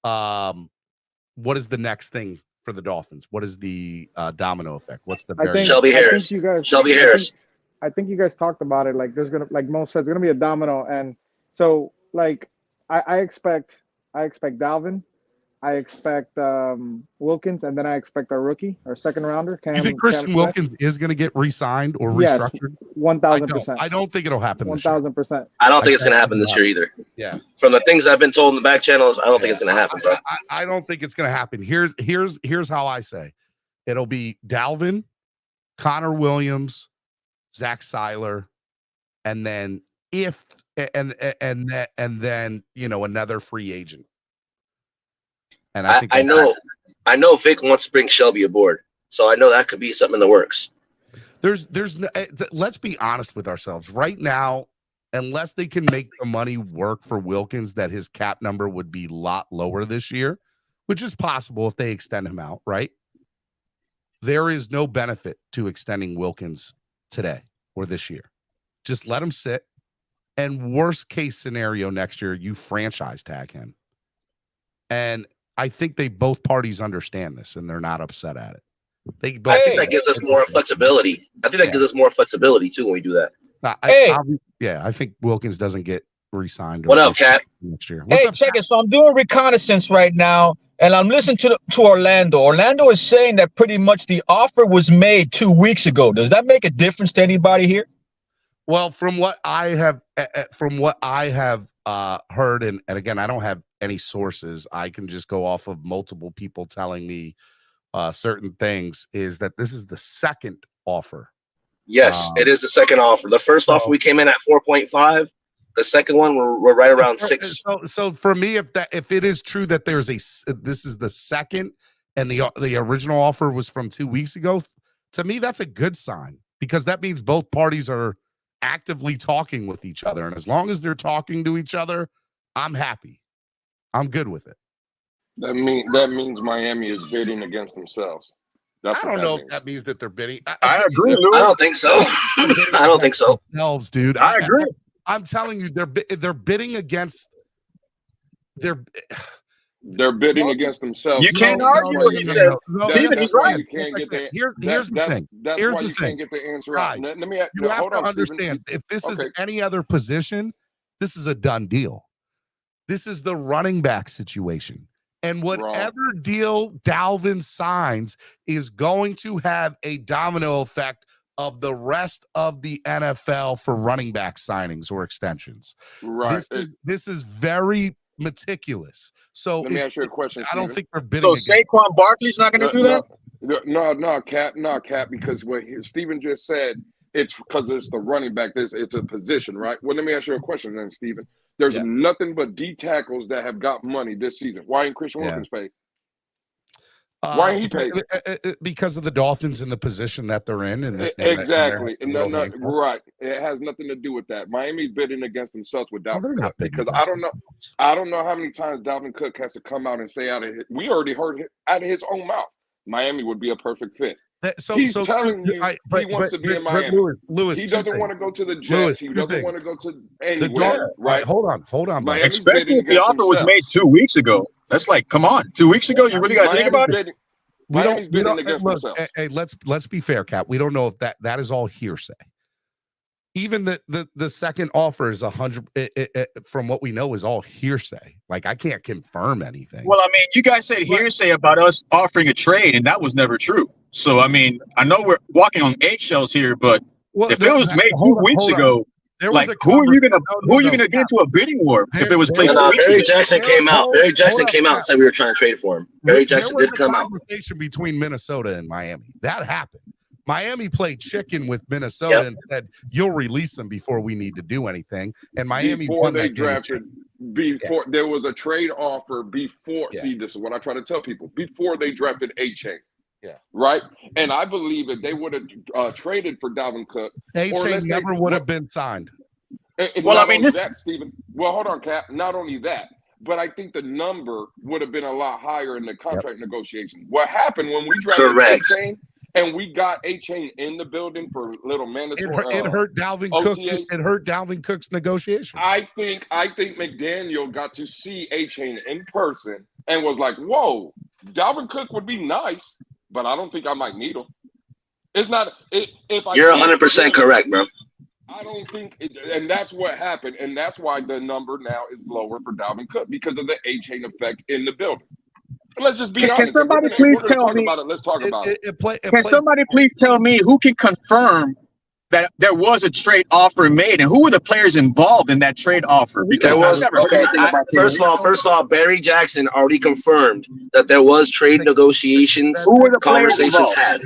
what is the next thing for the Dolphins? What is the domino effect? What's the Shelby Harris? Shelby Harris. I think you guys talked about it. Like there's gonna, like Mo said, it's gonna be a domino, and so like I expect Dalvin, I expect Wilkins, and then I expect our rookie, our second rounder. You think Christian Wilkins is going to get re-signed or restructured? 1,000%. I don't think it'll happen. 1,000%. I don't think it's going to happen this year either. Yeah. From the things I've been told in the back channels, I don't think it's going to happen, bro. I don't think it's going to happen. Here's how I say it'll be Dalvin, Connor Williams, Zach Seiler, and then then another free agent. And I know Vic wants to bring Shelby aboard, so I know that could be something in the works. Let's be honest with ourselves right now. Unless they can make the money work for Wilkins, that his cap number would be a lot lower this year, which is possible if they extend him out, right? There is no benefit to extending Wilkins today or this year. Just let him sit. And worst case scenario next year, you franchise tag him. And I think both parties understand this and they're not upset at it. I think that gives us more flexibility. I think that gives us more flexibility too when we do that. I think Wilkins doesn't get re-signed. What up, Cat? Next year. Hey, check it. So I'm doing reconnaissance right now, and I'm listening to Orlando. Orlando is saying that pretty much the offer was made 2 weeks ago. Does that make a difference to anybody here? Well, from what I have heard, and again, I don't have any sources. I can just go off of multiple people telling me certain things. Is that this is the second offer? Yes, it is the second offer. The first offer we came in at 4.5. The second one we're right around 6. So for me, if it is true that this is the second, and the original offer was from 2 weeks ago, to me that's a good sign because that means both parties are actively talking with each other, and as long as they're talking to each other, I'm happy. I'm good with it. That means Miami is bidding against themselves. I don't know if that means that they're bidding. I agree, Lou. I don't think so. I don't think so. Themselves, dude. I agree. I'm telling you, they're bidding against. They're bidding against themselves. You can't argue what you said. He's right. You can't get the. Here's the thing. That's why you can't get the answer out. Let me. You have to understand. If this is any other position, this is a done deal. This is the running back situation. And whatever deal Dalvin signs is going to have a domino effect of the rest of the NFL for running back signings or extensions. Right. This is very meticulous. So let me ask you a question. I don't think they're bidding. So Saquon Barkley's not going to do that? No, Cap. Because what Steven just said, it's because it's the running back. It's a position, right? Well, let me ask you a question then, Steven. There's nothing but D tackles that have got money this season. Why ain't Christian Wilkins paid? Why ain't he paid? Because of the Dolphins in the position that they're in. Exactly. Right. It has nothing to do with that. Miami's bidding against themselves with Dalvin Cook because I don't know how many times Dalvin Cook has to come out and say we already heard it out of his own mouth. Miami would be a perfect fit. He's telling you he wants to be in Miami. Lewis, he doesn't want to go to the Jets. He doesn't want to go to anywhere. Right? Hold on. Especially if the offer was made 2 weeks ago. That's like, come on, 2 weeks ago. You really got to think about it. We don't. Hey, let's be fair, Cap. We don't know if that is all hearsay. Even the second offer is 100. From what we know, is all hearsay. Like I can't confirm anything. Well, I mean, you guys said hearsay about us offering a trade, and that was never true. So I mean, I know we're walking on eggshells here, but if it was made 2 weeks ago, like who are you gonna get into a bidding war if it was placed 2 weeks ago? Barry Jackson came out. Barry Jackson came out and said we were trying to trade for him. Barry Jackson did come out. Conversation between Minnesota and Miami that happened. Miami played chicken with Minnesota and said, you'll release them before we need to do anything. And Miami before they drafted, there was a trade offer before. See, this is what I try to tell people. Before they drafted A-Chain. Yeah. Right? And I believe if they would have traded for Dalvin Cook. A-Chain never would have been signed. Well, I mean, Steven. Well, hold on, Cap. Not only that, but I think the number would have been a lot higher in the contract negotiation. What happened when we drafted A-Chain? And we got A-Chain in the building for little mandatory. It hurt Dalvin Cook. It hurt Dalvin Cook's negotiation. I think McDaniel got to see A-Chain in person and was like, "Whoa, Dalvin Cook would be nice, but I don't think I might need him." It's not. You're 100% correct, bro. I don't think, and that's what happened, and that's why the number now is lower for Dalvin Cook because of the A-Chain effect in the building. Let's just be honest. Can somebody please tell me? Let's talk about it. Can somebody please tell me who can confirm that there was a trade offer made, and who were the players involved in that trade offer? Because first of all, Barry Jackson already confirmed that there was trade negotiations. Who were the conversations had?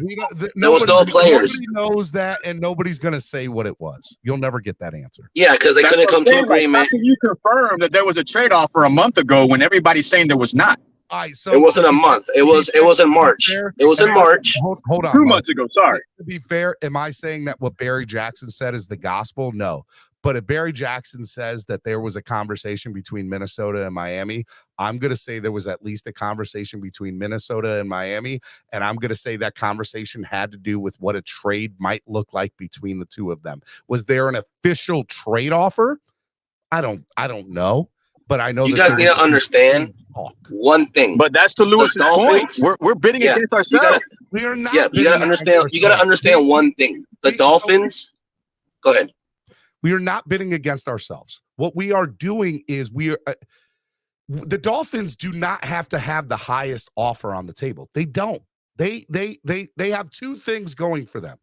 There was no players. Nobody knows that, and nobody's going to say what it was. You'll never get that answer. Yeah, because they couldn't come to agreement. How can you confirm that there was a trade offer a month ago when everybody's saying there was not? All right, so it wasn't a month. It was in March. It was in March. Hold on. 2 months ago. Sorry. To be fair, am I saying that what Barry Jackson said is the gospel? No. But if Barry Jackson says that there was a conversation between Minnesota and Miami, I'm going to say there was at least a conversation between Minnesota and Miami. And I'm going to say that conversation had to do with what a trade might look like between the two of them. Was there an official trade offer? I don't know. But I know you guys need to understand one thing. But that's to Lewis's point. We're bidding against ourselves. We are not. Yeah, you gotta understand. You gotta understand one thing. The Dolphins. Go ahead. We are not bidding against ourselves. What we are doing is the Dolphins do not have to have the highest offer on the table. They don't. They have two things going for them.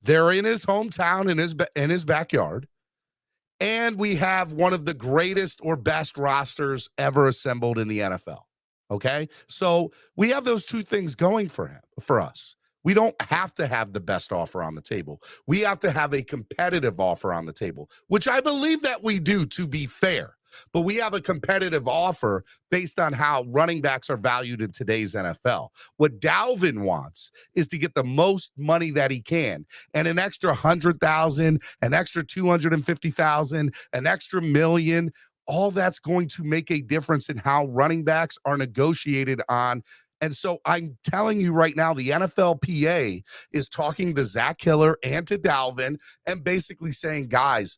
They're in his hometown, in his backyard. And we have one of the greatest or best rosters ever assembled in the NFL. Okay. So we have those two things going for us. We don't have to have the best offer on the table. We have to have a competitive offer on the table, which I believe that we do, to be fair. But we have a competitive offer based on how running backs are valued in today's NFL. What Dalvin wants is to get the most money that he can, and an extra 100,000, an extra 250,000, an extra $1 million. All that's going to make a difference in how running backs are negotiated on. And so I'm telling you right now, the NFLPA is talking to Zach Hiller and to Dalvin and basically saying, guys,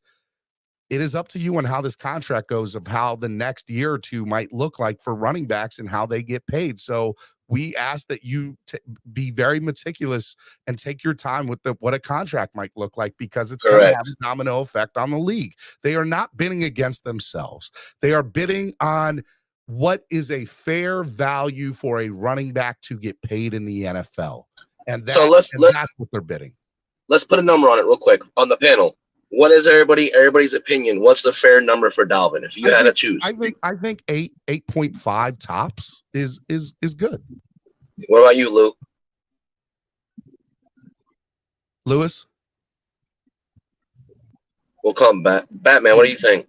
it is up to you on how this contract goes, of how the next year or two might look like for running backs and how they get paid. So we ask that you be very meticulous and take your time with what a contract might look like, because it's going to have a domino effect on the league. They are not bidding against themselves. They are bidding on what is a fair value for a running back to get paid in the NFL. And that's what they're bidding. Let's put a number on it real quick on the panel. What is everybody's opinion? What's the fair number for Dalvin if you had to choose? I think 8.5 tops is good. What about you, Luke? Lewis? We'll come back. Batman, what do you think?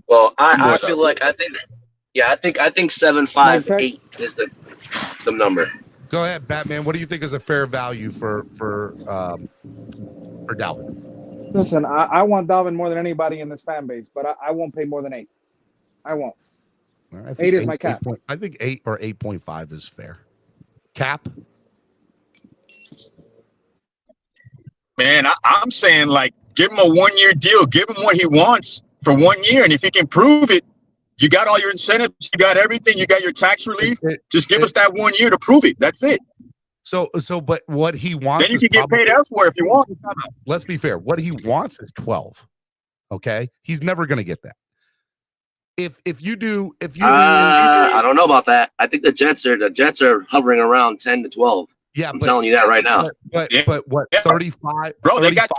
Well, I feel like I think 7.58 is the number. Go ahead, Batman. What do you think is a fair value for Dalvin? Listen, I want Dalvin more than anybody in this fan base, but I won't pay more than 8. I won't. 8 is my cap. I think 8 or 8.5 is fair. Cap? Man, I'm saying, like, give him a 1-year deal. Give him what he wants for 1 year. And if he can prove it, you got all your incentives. You got everything. You got your tax relief. Just give us that 1 year to prove it. That's it. So, but what he wants, then you can get paid elsewhere if you want. Let's be fair. What he wants is 12. Okay, he's never going to get that. If you I don't know about that. I think the Jets are hovering around 10 to 12. Yeah, I'm telling you that right now. But what 35? Bro, they got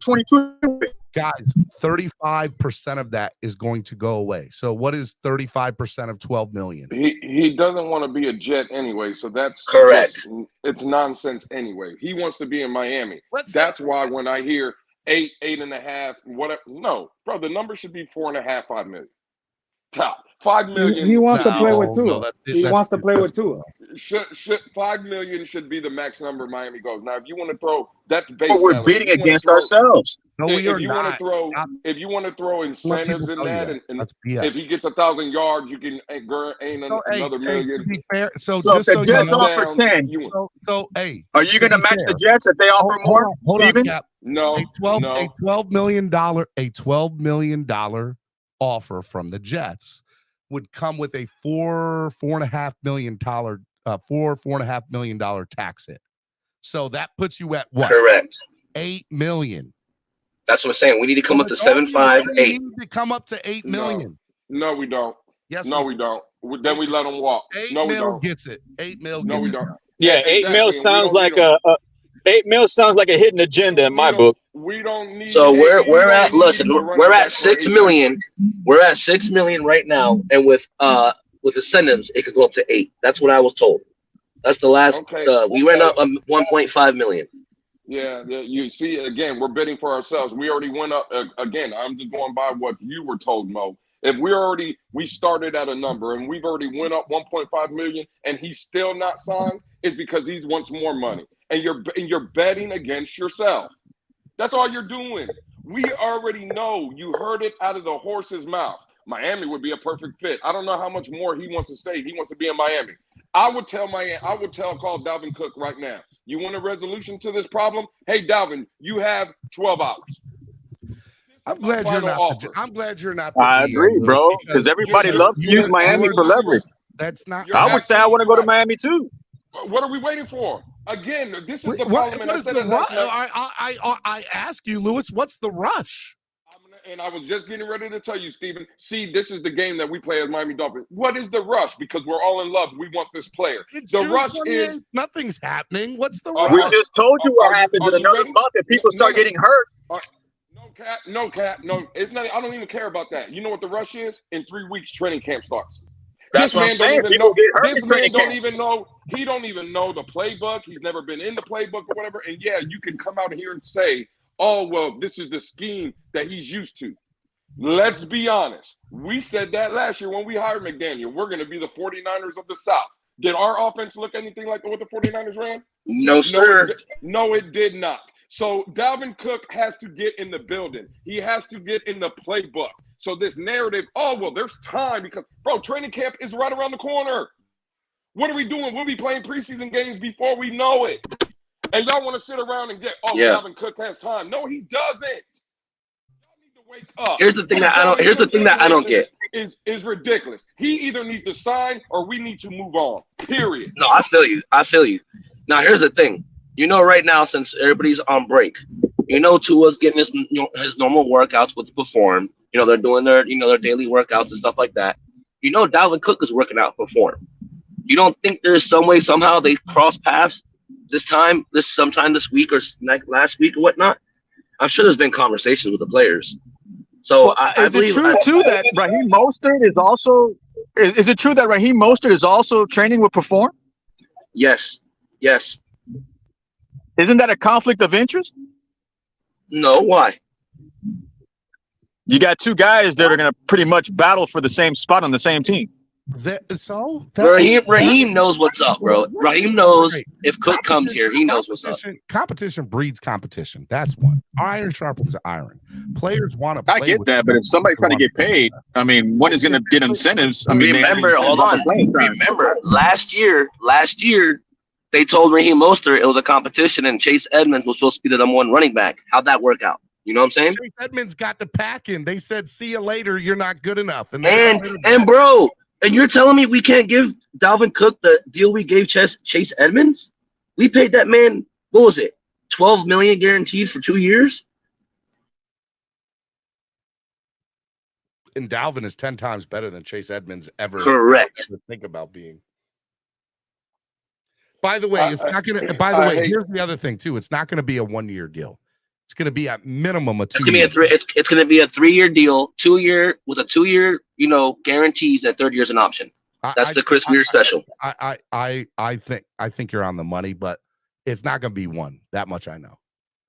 22. Guys, 35% of that is going to go away. So what is 35% of 12 million? He doesn't want to be a Jet anyway, so that's correct. It's nonsense anyway. He wants to be in Miami. That's why when I hear 8, 8.5, whatever, no, bro, the number should be 4.5, 5 million. Top. 5 million. He wants to play with Tua. He wants to play with Tua. Should 5 million should be the max number Miami goes. Now, if you want to throw, that's base. But we're bidding against ourselves. No, we are not. If you want to throw incentives in that, and if he gets 1,000 yards, you can gain another million. To be fair, so if the Jets offer 10, hey, are you going to match the Jets if they offer more? Steven? No, a $12 million offer from the Jets would come with a $4.5 million tax hit. So that puts you at what? Correct. $8 million. That's what I'm saying. We need to come up to 7.58. We need to come up to $8 million. No, we don't. Yes. No, we don't. Then we let them walk. 8 no, we mil don't. gets it. 8 mil. No, gets we it. don't. Yeah, 8 mil sounds like a 8 mil sounds like a hidden agenda in my book. We don't need. So we're at 6 million. We're at 6 million right now, and with incentives, it could go up to 8. That's what I was told. That's the last. We went up 1.5 million. Yeah. You see, again, we're bidding for ourselves. We already went up again. I'm just going by what you were told, Mo. If we started at a number and we've already went up 1.5 million and he's still not signed, it's because he wants more money. And you're betting against yourself. That's all you're doing. We already know. You heard it out of the horse's mouth. Miami would be a perfect fit. I don't know how much more he wants to say. He wants to be in Miami. I would call Dalvin Cook right now. You want a resolution to this problem? Hey, Dalvin, you have 12 hours. I'm glad you're not. I'm glad you're not. I agree, bro, because everybody loves to use Miami for leverage. That's not. I would say I want to go to Miami too. What are we waiting for? Again, this is the problem. What is the rush? I ask you, Lewis, what's the rush? And I was just getting ready to tell you, Steven, see, this is the game that we play as Miami Dolphins. What is the rush? Because we're all in love. We want this player. The rush is nothing's happening. What's the rush? We just told you what happens in another month if people start getting hurt. No, it's not. I don't even care about that. You know what the rush is? In 3 weeks, training camp starts. That's what I'm saying. People get hurt. This man don't even know. He don't even know the playbook. He's never been in the playbook or whatever. And yeah, you can come out here and say, oh, well, this is the scheme that he's used to. Let's be honest. We said that last year when we hired McDaniel. We're going to be the 49ers of the South. Did our offense look anything like what the 49ers ran? No, sir. No, it did not. So Dalvin Cook has to get in the building. He has to get in the playbook. So this narrative, oh, well, there's time because, bro, training camp is right around the corner. What are we doing? We'll be playing preseason games before we know it. And y'all want to sit around and get, Dalvin Cook has time. No, he doesn't. Y'all need to wake up. Here's the thing that I don't get. Is ridiculous. He either needs to sign or we need to move on. Period. No, I feel you. Now, here's the thing. You know, right now, since everybody's on break, you know, Tua's getting his normal workouts with Perform. You know, they're doing their daily workouts and stuff like that. You know, Dalvin Cook is working out Perform. You don't think there's some way somehow they cross paths sometime this week or last week or whatnot? I'm sure there's been conversations with the players. So is it true too that Raheem Mostert is also? Is it true that Raheem Mostert is also training with Perform? Yes. Isn't that a conflict of interest? No, why? You got two guys that are going to pretty much battle for the same spot on the same team. Raheem knows what's up, bro. Raheem knows if Cook comes here, he knows what's up. Competition breeds competition. That's one. Iron sharpens iron. Players want to play. I get that, but if somebody's trying to get paid, I mean, one is going to get incentives. I mean, Remember, last year, they told Raheem Mostert it was a competition, and Chase Edmonds was supposed to be the number one running back. How'd that work out? You know what I'm saying? Chase Edmonds got the pack in. They said, "See you later. You're not good enough." And bro, and you're telling me we can't give Dalvin Cook the deal we gave Chase Edmonds? We paid that man, what was it, $12 million guaranteed for 2 years? And Dalvin is 10 times better than Chase Edmonds ever. Correct. Ever think about being. By the way, it's not going to. By the way, here's the other thing too. It's not going to be a 1-year deal. It's going to be at minimum a 2 year. It's going to be a 3-year deal, 2-year with a 2-year, guarantees, and third year's an option. That's the Chris Greer special. I think you're on the money, but it's not going to be one. That much I know.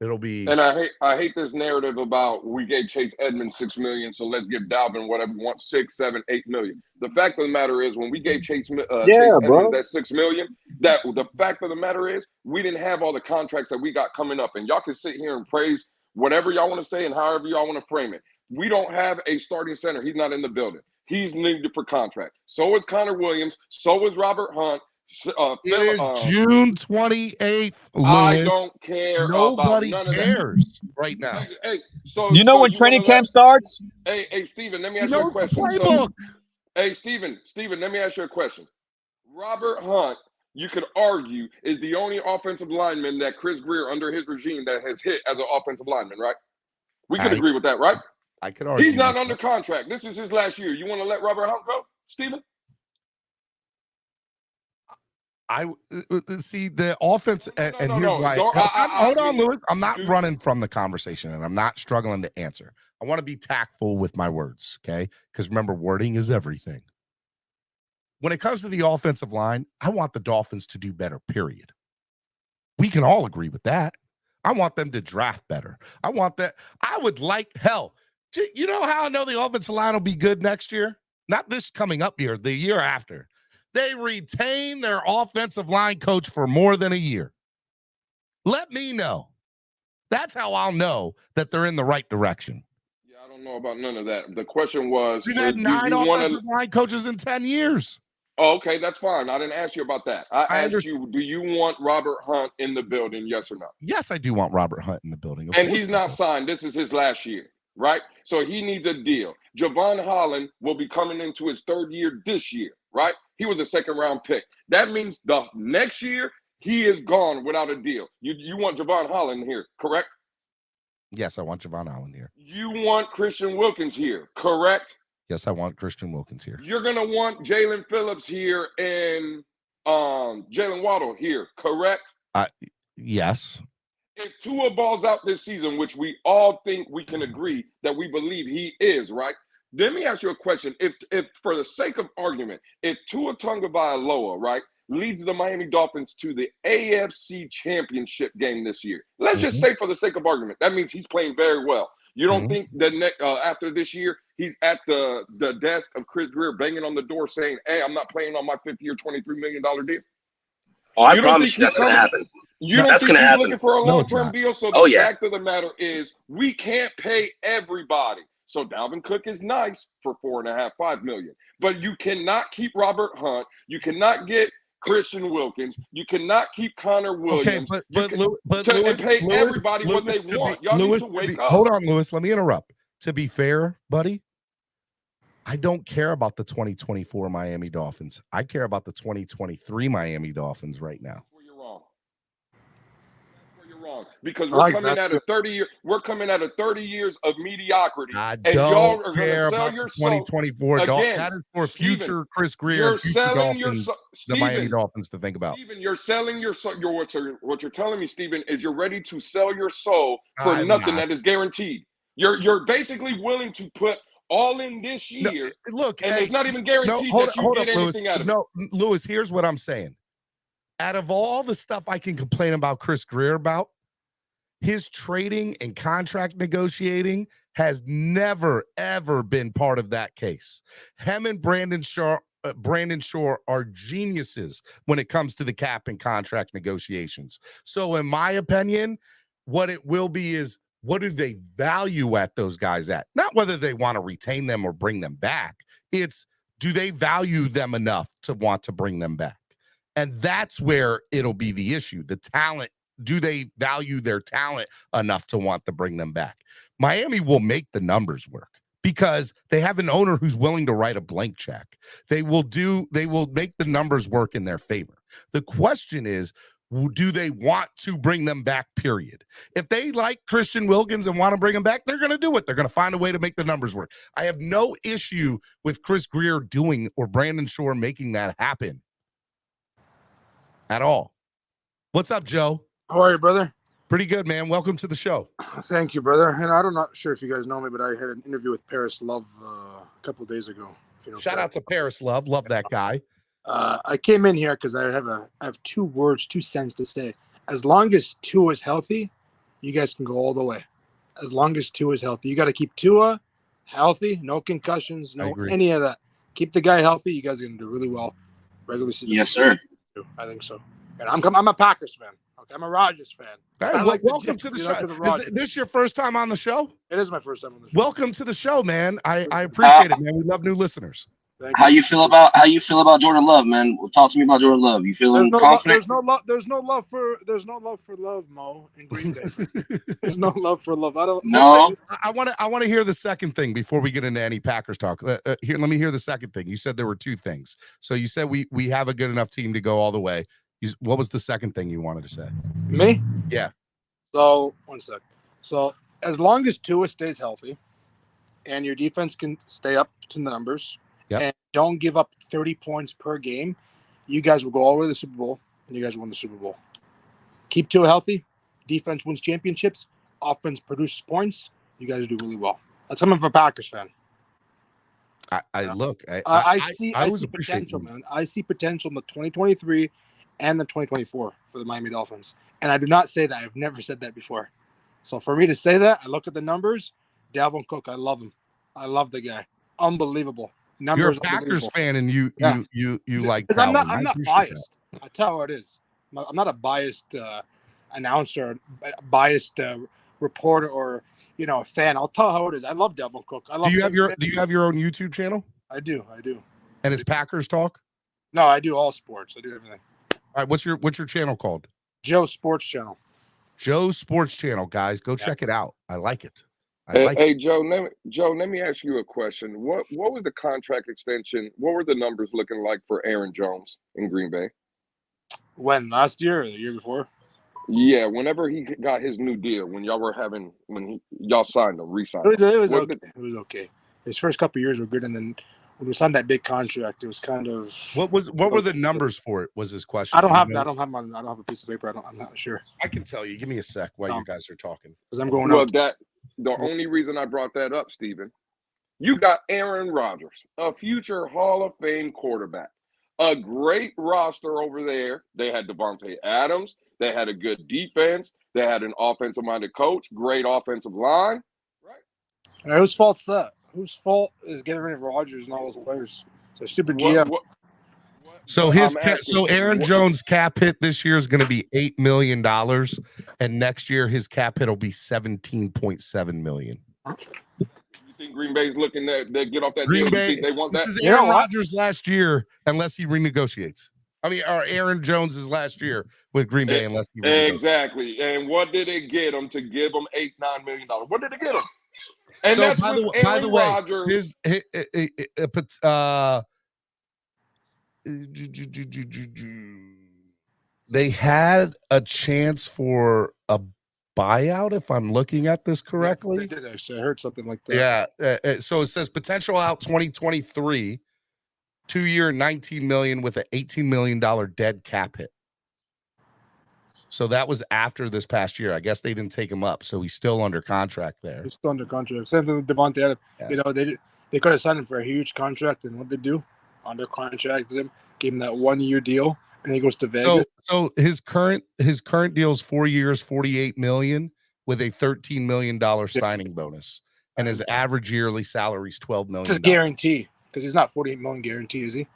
It'll be. And I hate this narrative about we gave Chase Edmonds $6 million, so let's give Dalvin whatever we want, 6, 7, 8 million. The fact of the matter is, when we gave Chase Edmonds that $6 million, the fact of the matter is, we didn't have all the contracts that we got coming up. And y'all can sit here and praise whatever y'all want to say and however y'all want to frame it. We don't have a starting center. He's not in the building. He's needed for contract. So is Connor Williams. So is Robert Hunt. It is June 28th. Lewis. I don't care. Nobody about none cares of that. right now. So when training camp starts? Hey, Steven, let me ask you a question. Hey, Steven, let me ask you a question. Robert Hunt, you could argue, is the only offensive lineman that Chris Greer, under his regime, that has hit as an offensive lineman, right? We could agree with that, right? I could argue. He's not under contract. This is his last year. You want to let Robert Hunt go, Steven? I see the offense, and here's why. Hold on, Lewis. I'm not running from the conversation, and I'm not struggling to answer. I want to be tactful with my words, okay? Because remember, wording is everything. When it comes to the offensive line, I want the Dolphins to do better, period. We can all agree with that. I want them to draft better. I want that. I would like, hell, You know how I know the offensive line will be good next year? Not this coming up year, the year after. They retain their offensive line coach for more than a year. Let me know. That's how I'll know that they're in the right direction. Yeah, I don't know about none of that. The question was, We've had 9 offensive line coaches in 10 years. Oh, okay, that's fine. I didn't ask you about that. I asked you, do you want Robert Hunt in the building, yes or no? Yes, I do want Robert Hunt in the building. And he's not signed. This is his last year, right? So he needs a deal. Javon Holland will be coming into his 3rd year this year, right? He was a 2nd-round pick. That means the next year, he is gone without a deal. You want Javon Holland here, correct? Yes, I want Javon Holland here. You want Christian Wilkins here, correct? Yes, I want Christian Wilkins here. You're going to want Jalen Phillips here and Jalen Waddle here, correct? Yes. If Tua balls out this season, which we all think we can agree that we believe he is, right? Let me ask you a question. If for the sake of argument, if Tua Tagovailoa, right, leads the Miami Dolphins to the AFC Championship game this year, let's just say for the sake of argument, that means he's playing very well. You don't think that after this year, he's at the desk of Chris Greer banging on the door saying, hey, I'm not playing on my 5th-year, $23 million deal? Oh, I promise you that's going to happen. You don't think he's looking for a long-term deal? So the fact of the matter is we can't pay everybody. So Dalvin Cook is nice for $4.5, $5 million. But you cannot keep Robert Hunt. You cannot get Christian Wilkins. You cannot keep Connor Williams. Okay, and pay everybody what they want. Y'all need to wake up. Hold on, Lewis. Let me interrupt. To be fair, buddy, I don't care about the 2024 Miami Dolphins. I care about the 2023 Miami Dolphins right now. That's where you're wrong. Because we're coming at a 30-year. We're coming at a 30 years of mediocrity, and y'all are going to sell your soul. 2024 again. That is for future Chris Greer. You're selling your the Miami Dolphins to think about. Steven, you're selling your soul. What you're telling me, Steven, is you're ready to sell your soul for nothing that is guaranteed. You're basically willing to put all in this year. No, look, and it's not even guaranteed that you get anything out of it. No, Lewis, here's what I'm saying. Out of all the stuff I can complain about Chris Greer about, his trading and contract negotiating has never, ever been part of that case. Him and Brandon Shaw are geniuses when it comes to the cap and contract negotiations. So in my opinion, what it will be is, what do they value at those guys at? Not whether they want to retain them or bring them back. It's, do they value them enough to want to bring them back? And that's where it'll be the issue. The talent, do they value their talent enough to want to bring them back? Miami will make the numbers work because they have an owner who's willing to write a blank check. They will make the numbers work in their favor. The question is, do they want to bring them back, period? If they like Christian Wilkins and want to bring him back, they're going to do it. They're going to find a way to make the numbers work. I have no issue with Chris Greer doing or Brandon Shaw making that happen at all. What's up, Joe? How are you, brother? Pretty good, man. Welcome to the show. Thank you, brother. And I'm not sure if you guys know me, but I had an interview with Paris Love a couple of days ago. If you know, shout out to Paris Love. Love that guy. I came in here because I have 2 cents to say. As long as Tua is healthy, you guys can go all the way. As long as Tua is healthy, you got to keep Tua healthy, no concussions, no any of that. Keep the guy healthy. You guys are going to do really well. Regular season. Yes, sir. I think so. And I'm a Packers fan. Okay, I'm a Rodgers fan. Hey, welcome to the show. Is this your first time on the show? It is my first time on the show. Welcome to the show, man. I appreciate it, man. We love new listeners. How you feel about Jordan Love, man? Talk to me about Jordan Love. You feeling confident? There's no love for love, Mo, in Green Bay. There's no love for love. I want to hear the second thing before we get into any Packers talk. Here, let me hear the second thing. You said there were 2 things. So you said we have a good enough team to go all the way. What was the second thing you wanted to say? Me? Yeah. So 1 sec. So as long as Tua stays healthy, and your defense can stay up to numbers. Yep. And don't give up 30 points per game, you guys will go all the way to the Super Bowl, and you guys will win the Super Bowl. Keep Tua healthy. Defense wins championships. Offense produces points. You guys do really well. That's coming from a Packers fan. I see potential, man. I see potential in the 2023 and the 2024 for the Miami Dolphins. And I do not say that. I've never said that before. So for me to say that, I look at the numbers. Dalvin Cook, I love him. I love the guy. Unbelievable. You're a Numbers Packers unbelievable. fan, and you like Because I'm Dalvin. not I appreciate biased. I tell you how it is. I'm not a biased announcer, biased reporter, or a fan. I'll tell how it is. I love Dalvin Cook. I that. love. Do you have your own YouTube channel? I do. And it's Packers Talk? No, I do all sports. I do everything. All right, what's your channel called? Joe Sports Channel. Joe Sports Channel, guys. Go check it out. I like it. Hey, Joe, let me ask you a question. What was the contract extension? What were the numbers looking like for Aaron Jones in Green Bay? When? Last year or the year before? Yeah, whenever he got his new deal, when y'all signed him, re-signed him. It was okay. It was okay. His first couple of years were good, and then when we signed that big contract, it was kind of. What were the numbers for it? Was his question? I don't have a piece of paper. I'm not sure. I can tell you. Give me a sec while you guys are talking. Because I'm going. Well, the only reason I brought that up, Steven, you got Aaron Rodgers, a future Hall of Fame quarterback, a great roster over there. They had Devontae Adams. They had a good defense. They had an offensive-minded coach, great offensive line. Right? Whose fault's that? Whose fault is getting rid of Rodgers and all those players? It's a stupid GM. So Aaron Jones' cap hit this year is going to be $8 million, and next year his cap hit will be $17.7 million. You think Green Bay's looking to get off that Green deal? Bay, You think they want that? This is Aaron Rodgers' last year, unless he renegotiates. Or Aaron Jones' last year with Green Bay, unless he renegotiates. Exactly. And what did it get him to give him $8-9 million? What did it get him? And so that's by the way, Rodgers. They had a chance for a buyout, if I'm looking at this correctly. They did actually. I heard something like that. Yeah. So it says potential out 2023, 2-year, $19 million with an $18 million dead cap hit. So that was after this past year. I guess they didn't take him up, so he's still under contract there. He's still under contract. Same thing with Devontae Adams. Yeah. They could have signed him for a huge contract, and what they do? Under contract him, gave him that 1-year deal, and he goes to Vegas. So his current deal is 4 years, $48 million with a $13 million signing bonus, and his average yearly salary is $12 million. It's his guarantee, because he's not $48 million guarantee, is he?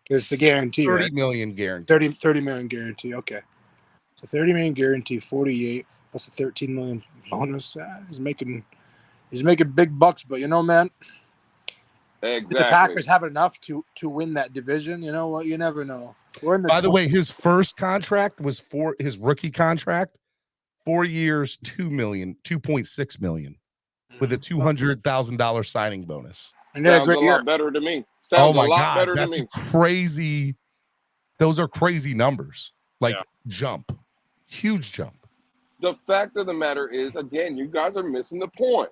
It's a guarantee, $30 right? million guarantee. $30 million guarantee. Okay, so $30 million guarantee, 48 plus a $13 million bonus. He's making big bucks, but man. Exactly. The Packers have enough to win that division. You know what? You never know. By the way, his first contract was his rookie contract, 4 years, $2.6 million, with a $200,000 signing bonus. And sounds a lot better to me. Sounds a lot better to me. Crazy. Those are crazy numbers. Jump, huge jump. The fact of the matter is, again, you guys are missing the point.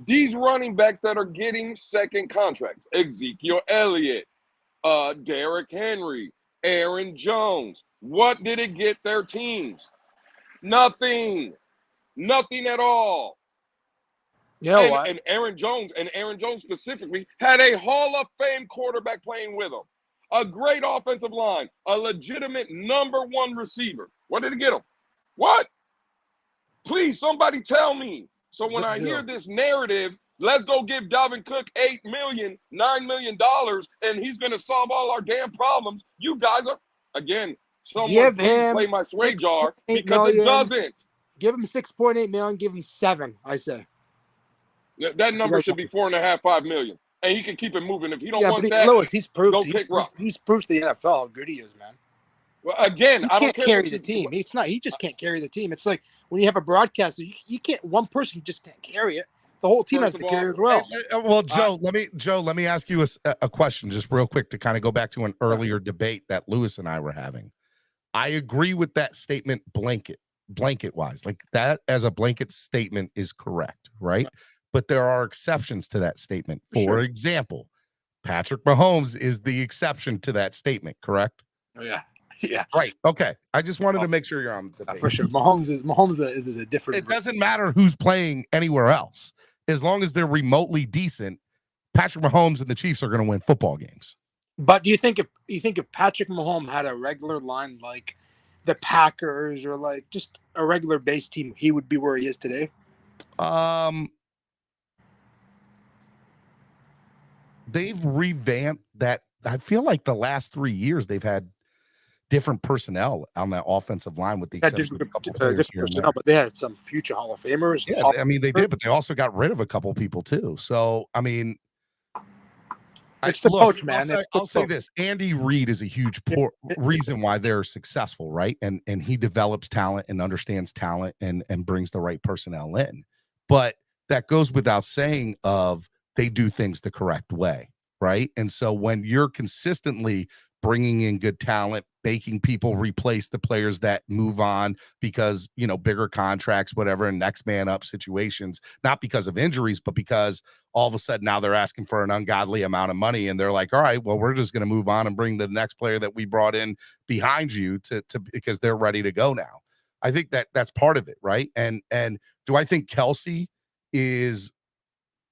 These running backs that are getting second contracts, Ezekiel Elliott, Derrick Henry, Aaron Jones, what did it get their teams? Nothing at all. And Aaron Jones specifically had a Hall of Fame quarterback playing with him, a great offensive line, a legitimate #1 receiver. What did it get him? What? Please, somebody tell me. So when I hear this narrative, let's go give Dalvin Cook $8 million, $9 million, and he's going to solve all our damn problems. You guys are, again, someone play my sway jar because it doesn't. Give him $6.8 million. Give him 7. I say that number should be $4.5, $5 million, and he can keep it moving. If he don't want that, Lewis, he's proved. Go kick rock. He's proved to the NFL how good he is, man. Well, again, I don't care. Carry the team. It's not. He just can't carry the team. It's like when you have a broadcaster, you can't. One person just can't carry it. The whole team has to carry as well. Well, Joe, let me ask you a question, just real quick, to kind of go back to an earlier debate that Lewis and I were having. I agree with that statement, blanket wise, like that as a blanket statement is correct, right? But there are exceptions to that statement. For example, Patrick Mahomes is the exception to that statement, correct? Oh yeah. Yeah. Right. Okay. I just wanted to make sure you're on the page. For sure. Mahomes is a different. It doesn't matter who's playing anywhere else. As long as they're remotely decent, Patrick Mahomes and the Chiefs are going to win football games. But do you think if Patrick Mahomes had a regular line like the Packers or like just a regular base team, he would be where he is today? They've revamped that. I feel like the last 3 years they've had different personnel on that offensive line, with the exception of a couple players Different here and personnel, there. but they had some future Hall of Famers. Yeah, I mean they did, but they also got rid of a couple people too. So I mean, It's the coach, man. I'll say this: Andy Reid is a huge reason why they're successful, right? And he develops talent and understands talent and brings the right personnel in. But that goes without saying. Of they do things the correct way, right? And so when you're consistently bringing in good talent, making people replace the players that move on because, you know, bigger contracts, whatever, and next man up situations, not because of injuries, but because all of a sudden now they're asking for an ungodly amount of money. And they're like, all right, well, we're just going to move on and bring the next player that we brought in behind you to because they're ready to go now. I think that's part of it, right? And do I think Kelsey is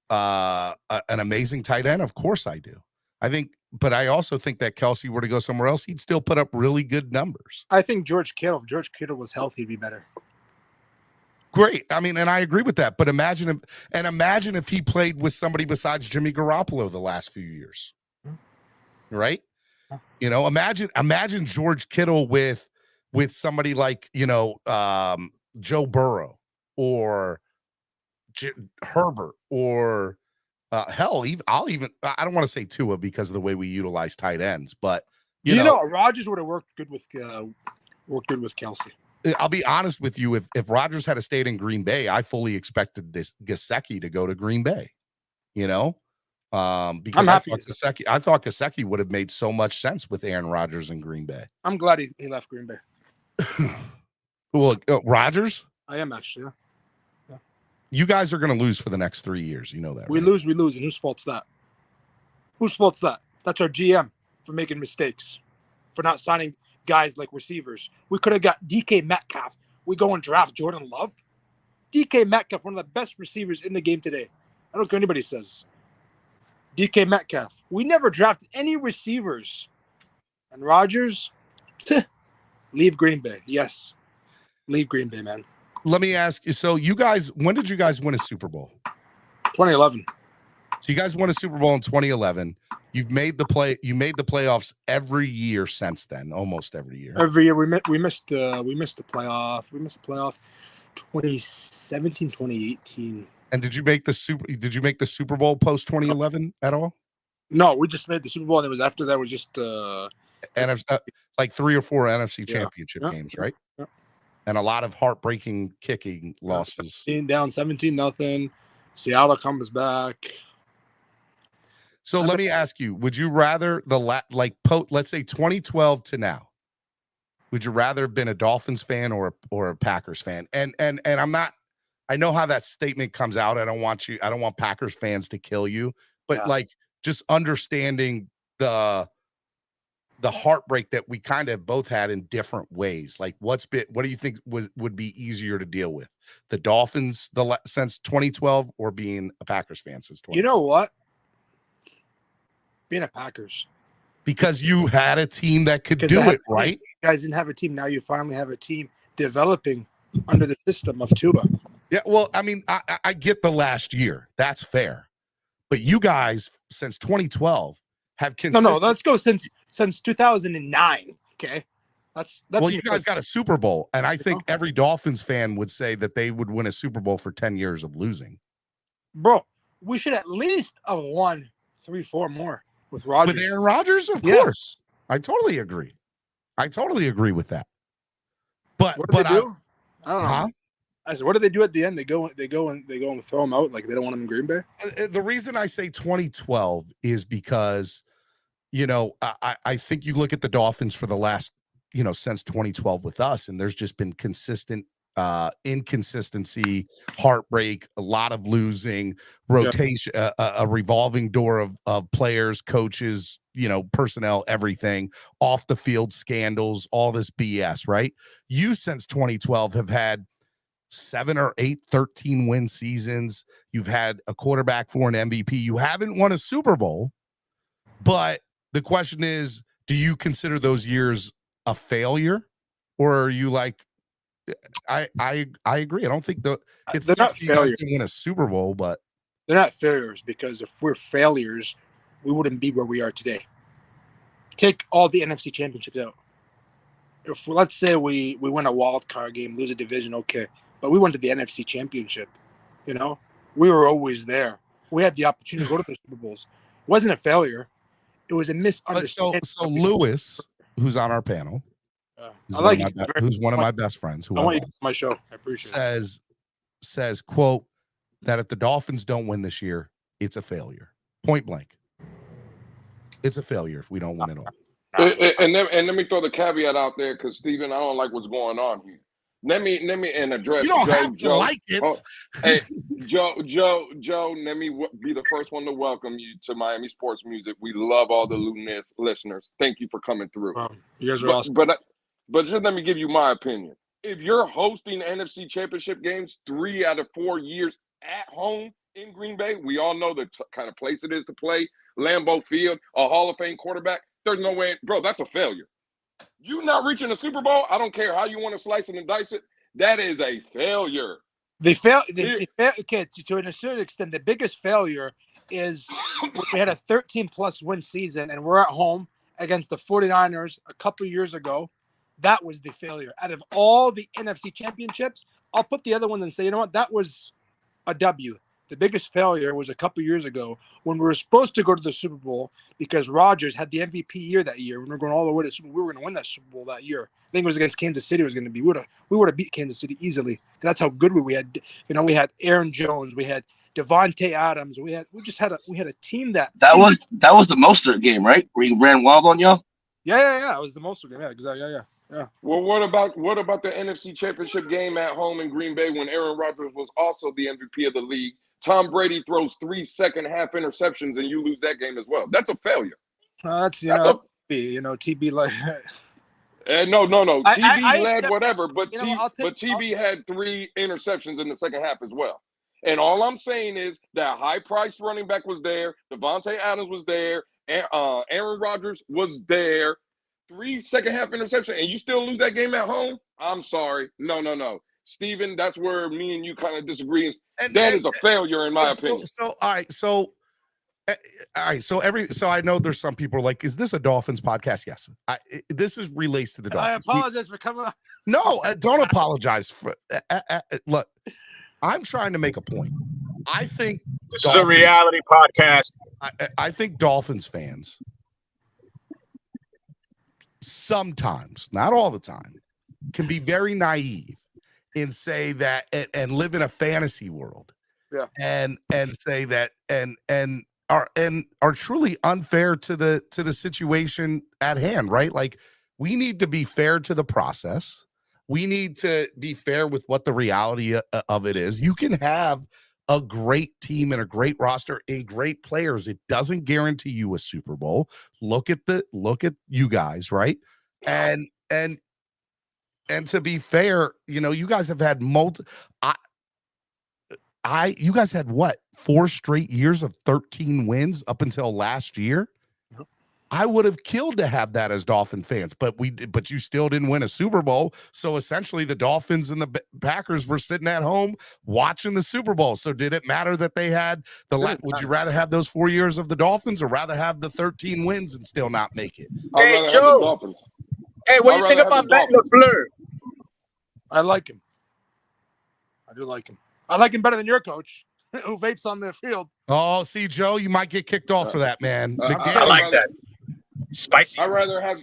an amazing tight end? Of course I do. But I also think that Kelsey were to go somewhere else, he'd still put up really good numbers. I think George Kittle, if George Kittle was healthy, he'd be better. Great. I mean, and I agree with that. But imagine if he played with somebody besides Jimmy Garoppolo the last few years. Right? You know, imagine George Kittle with somebody like, you know, Joe Burrow or Herbert or hell, I don't want to say Tua because of the way we utilize tight ends, but you know Rodgers would have worked good with Kelsey. I'll be honest with you. If Rodgers had stayed in Green Bay, I fully expected this Gesicki to go to Green Bay. You know, because I thought Gesicki would have made so much sense with Aaron Rodgers in Green Bay. I'm glad he left Green Bay. Well, Rodgers? I am actually. Yeah. You guys are going to lose for the next 3 years. You know that. We lose, and whose fault's that? Whose fault's that? That's our GM for making mistakes, for not signing guys like receivers. We could have got DK Metcalf. We go and draft Jordan Love. DK Metcalf, one of the best receivers in the game today. I don't care what anybody says. DK Metcalf. We never drafted any receivers. And Rodgers, leave Green Bay. Yes, leave Green Bay, man. Let me ask you. So you guys, when did you guys win a Super Bowl? 2011. So you guys won a Super Bowl in 2011. You made the playoffs every year since then, almost every year. Every year we missed the playoff. We missed the playoff 2017, 2018. And did you make the Super Bowl post 2011 at all? No, we just made the Super Bowl, and it was after that was just NFC, like 3 or 4 NFC championship games, right? Yeah. And a lot of heartbreaking kicking losses. 17-0. Seattle comes back. So let me ask you: would you rather let's say 2012 to now? Would you rather have been a Dolphins fan or a Packers fan? And I'm not. I know how that statement comes out. I don't want Packers fans to kill you, but like just understanding the heartbreak that we kind of both had in different ways. Like what do you think would be easier to deal with? The Dolphins since 2012 or being a Packers fan since 2012? You know what? Being a Packers. Because you had a team that could do it, right? You guys didn't have a team. Now you finally have a team developing under the system of Tua. Yeah, well, I mean, I get the last year. That's fair. But you guys, since 2012, have consistent. No, let's go since 2009. Okay, that's well, you guys got a Super Bowl, and I think every Dolphins fan would say that they would win a Super Bowl for 10 years of losing. Bro, we should at least have won 3-4 more with Rodgers. With Aaron Rodgers, of course. I totally agree. With that. But I don't know. Huh? I said, what do they do at the end? They go and throw him out like they don't want him in Green Bay. The reason I say 2012 is because, you know, I think you look at the Dolphins for the last, you know, since 2012 with us, and there's just been consistent inconsistency, heartbreak, a lot of losing, rotation, a revolving door of players, coaches, you know, personnel, everything, off the field scandals, all this BS, right? You since 2012 have had 7 or 8 13-win seasons. You've had a quarterback for an MVP. You haven't won a Super Bowl, but the question is, do you consider those years a failure or are you like, I agree. I don't think it's They're not sucks you guys failures. didn't win a Super Bowl, but They're not failures because if we're failures, we wouldn't be where we are today. Take all the NFC championships out. If let's say we win a wild card game, lose a division, okay, but we went to the NFC championship. You know, we were always there. We had the opportunity to go to the Super Bowls. It wasn't a failure. It was a misunderstanding. so Lewis, who's on our panel, I like you. who's one of my best friends, who I I want you love, to my show. I appreciate it. says, quote, that if the Dolphins don't win this year, it's a failure. Point blank. It's a failure if we don't win it all. And let me throw the caveat out there because Steven, I don't like what's going on here. Let me address You don't Joe. have to like it. Oh, hey, Joe. Let me be the first one to welcome you to Miami Sports Music. We love all the Lunas listeners. Thank you for coming through. You guys are awesome. But just let me give you my opinion. If you're hosting NFC Championship games 3 out of 4 years at home in Green Bay, we all know the kind of place it is to play. Lambeau Field, a Hall of Fame quarterback. There's no way, bro. That's a failure. You not reaching the Super Bowl, I don't care how you want to slice it and dice it. That is a failure. They failed. Okay, to a certain extent, the biggest failure is we had a 13-plus win season, and we're at home against the 49ers a couple years ago. That was the failure. Out of all the NFC championships, I'll put the other one and say, you know what? That was a W. The biggest failure was a couple years ago when we were supposed to go to the Super Bowl because Rodgers had the MVP year that year. When we were going all the way to Super Bowl, we were going to win that Super Bowl that year. I think it was against Kansas City. It was going to be. We would have beat Kansas City easily. That's how good we had. You know, we had Aaron Jones, we had Devontae Adams. We had a team that was the Mostert game, right? Where he ran wild on y'all. Yeah. It was the Mostert game. Yeah, exactly. Yeah. Well, what about the NFC Championship game at home in Green Bay when Aaron Rodgers was also the MVP of the league? Tom Brady throws 3 second-half interceptions and you lose that game as well. That's a failure. TB like. No. TB led whatever, that. but TB had 3 interceptions in the second half as well. And all I'm saying is that high-priced running back was there. Devontae Adams was there. Aaron Rodgers was there. 3 second-half interceptions, and you still lose that game at home? I'm sorry. No. Steven, that's where me and you kind of disagree. That is a failure in my opinion. So I know there's some people are like, is this a Dolphins podcast? Yes. This relates to the Dolphins. I apologize for coming on. No, don't apologize for look, I'm trying to make a point. I think this is a reality podcast. I think Dolphins fans sometimes, not all the time, can be very naive and say that and live in a fantasy world. Yeah. And say that and are truly unfair to the situation at hand, right? Like, we need to be fair to the process. We need to be fair with what the reality of it is. You can have a great team and a great roster and great players. It doesn't guarantee you a Super Bowl. Look at you guys, right? And to be fair, you guys have had you guys had what, 4 straight years of 13 wins up until last year? Yep. I would have killed to have that as Dolphin fans, but you still didn't win a Super Bowl. So essentially the Dolphins and the Packers were sitting at home watching the Super Bowl. So did it matter that they had would you rather have those 4 years of the Dolphins or rather have the 13 wins and still not make it? Hey, Joe. Hey, what do you think about Matt LaFleur? I like him. I do like him. I like him better than your coach, who vapes on the field. Oh, see, Joe, you might get kicked off for that, man. I like that. Spicy. I rather have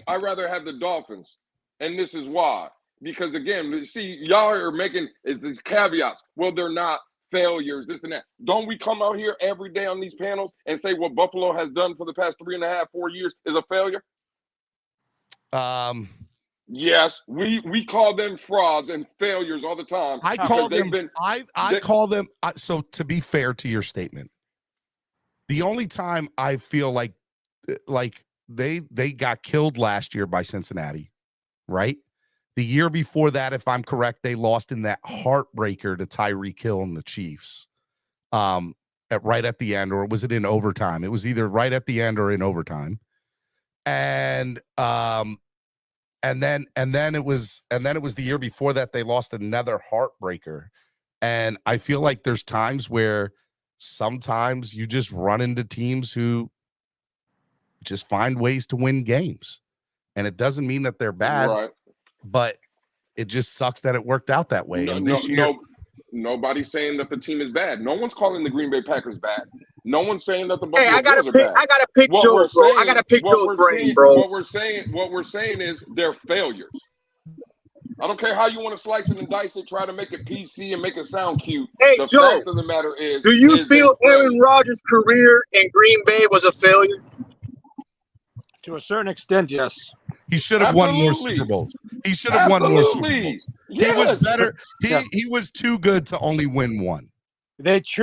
the Dolphins, and this is why. Because again, see, y'all are making these caveats. Well, they're not failures, this and that. Don't we come out here every day on these panels and say what Buffalo has done for the past 3.5, 4 years is a failure? Yes, we call them frauds and failures all the time. I call them. So to be fair to your statement, the only time I feel like they got killed last year by Cincinnati, right? The year before that, if I'm correct, they lost in that heartbreaker to Tyreek Hill and the Chiefs. Right at the end, or was it in overtime? It was either right at the end or in overtime. And And then it was the year before that they lost another heartbreaker. And I feel like there's times where sometimes you just run into teams who just find ways to win games. And it doesn't mean that they're bad, Right. but it just sucks that it worked out that way. No, And no, this year, nobody's saying that the team is bad. No one's calling the Green Bay Packers bad. No one's saying that the Hey, Buffalo Bills are bad. I gotta pick What Joe, we're bro. I saying- gotta pick what Joe's we're brain, saying- bro. What we're saying is they're failures. I don't care how you want to slice it and dice it, try to make it PC and make it sound cute. Hey, The Joe, fact of the matter is, Do you is feel they're Aaron failures. Rodgers' career in Green Bay was a failure? To a certain extent, yes. he should have won more Absolutely. Super Bowls. He should have won more Super Absolutely. Bowls. Yes. He was better. Yeah. He was too good to only win one.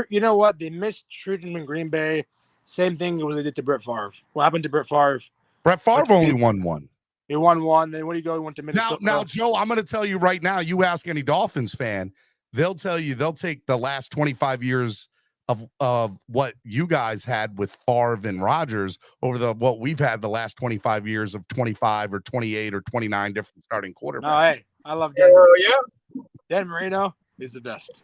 You know what? They mistreated him in Green Bay. Same thing what they did to Brett Favre. What happened to Brett Favre? Brett Favre only won one. He won one. Then where do you go? He went to Minnesota. Now, Joe, I'm going to tell you right now, you ask any Dolphins fan, they'll tell you they'll take the last 25 years of what you guys had with Favre and Rodgers over what we've had the last 25 years of 25 or 28 or 29 different starting quarterbacks. No, hey, I love Denver. Yeah. Dan Marino is the best.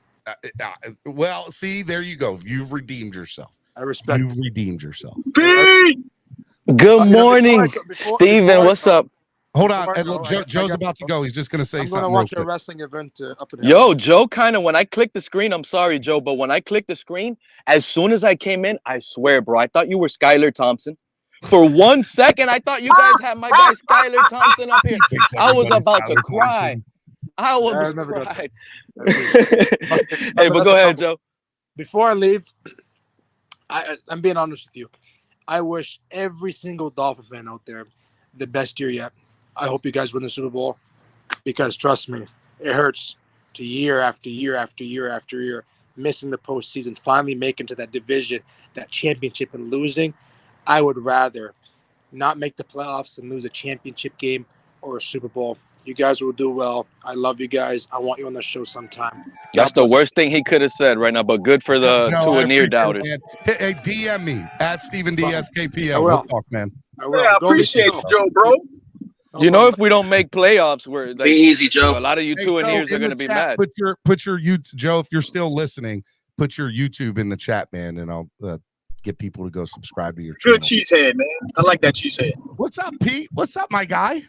Well, see, there you go. You've redeemed yourself. I respect. You've redeemed yourself. Pete! Good morning, before Steven. What's up? Hold on. Before I And go, look, I Joe's got- about to go. He's just going to say I'm going something to real watch a quick. wrestling event up in Yo, Joe, kind of when I clicked the screen, I'm sorry, Joe, but when I clicked the screen, as soon as I came in, I swear, bro, I thought you were Skylar Thompson. For 1 second, I thought you guys had my guy Skylar Thompson up here. He thinks I was everybody's about to Skylar cry. Thompson. I I almost never got cried. that. Hey, but go ahead, Joe. Before I leave, I'm being honest with you. I wish every single Dolphin fan out there the best year yet. I hope you guys win the Super Bowl because trust me, it hurts to year after year after year after year missing the postseason, finally making to that division, that championship and losing. I would rather not make the playoffs and lose a championship game or a Super Bowl. You guys will do well. I love you guys. I want you on the show sometime. That's the worst thing he could have said right now, but good for the No, I Tua near appreciate it, doubters. man. Hey, DM me at Stephen I DSKPL. will. We'll talk, man. I will. Yeah, I Go appreciate Eagles. you, Joe, bro. You know, if we don't make playoffs, we're like, Be easy, Joe. a lot of you Hey, Tua Joe, nears are in going the to be chat, mad. Put your YouTube, Joe. If you're still listening, put your YouTube in the chat, man, and I'll get people to go subscribe to your channel. Good cheesehead, man. I like that cheesehead. What's up, Pete? What's up, my guy?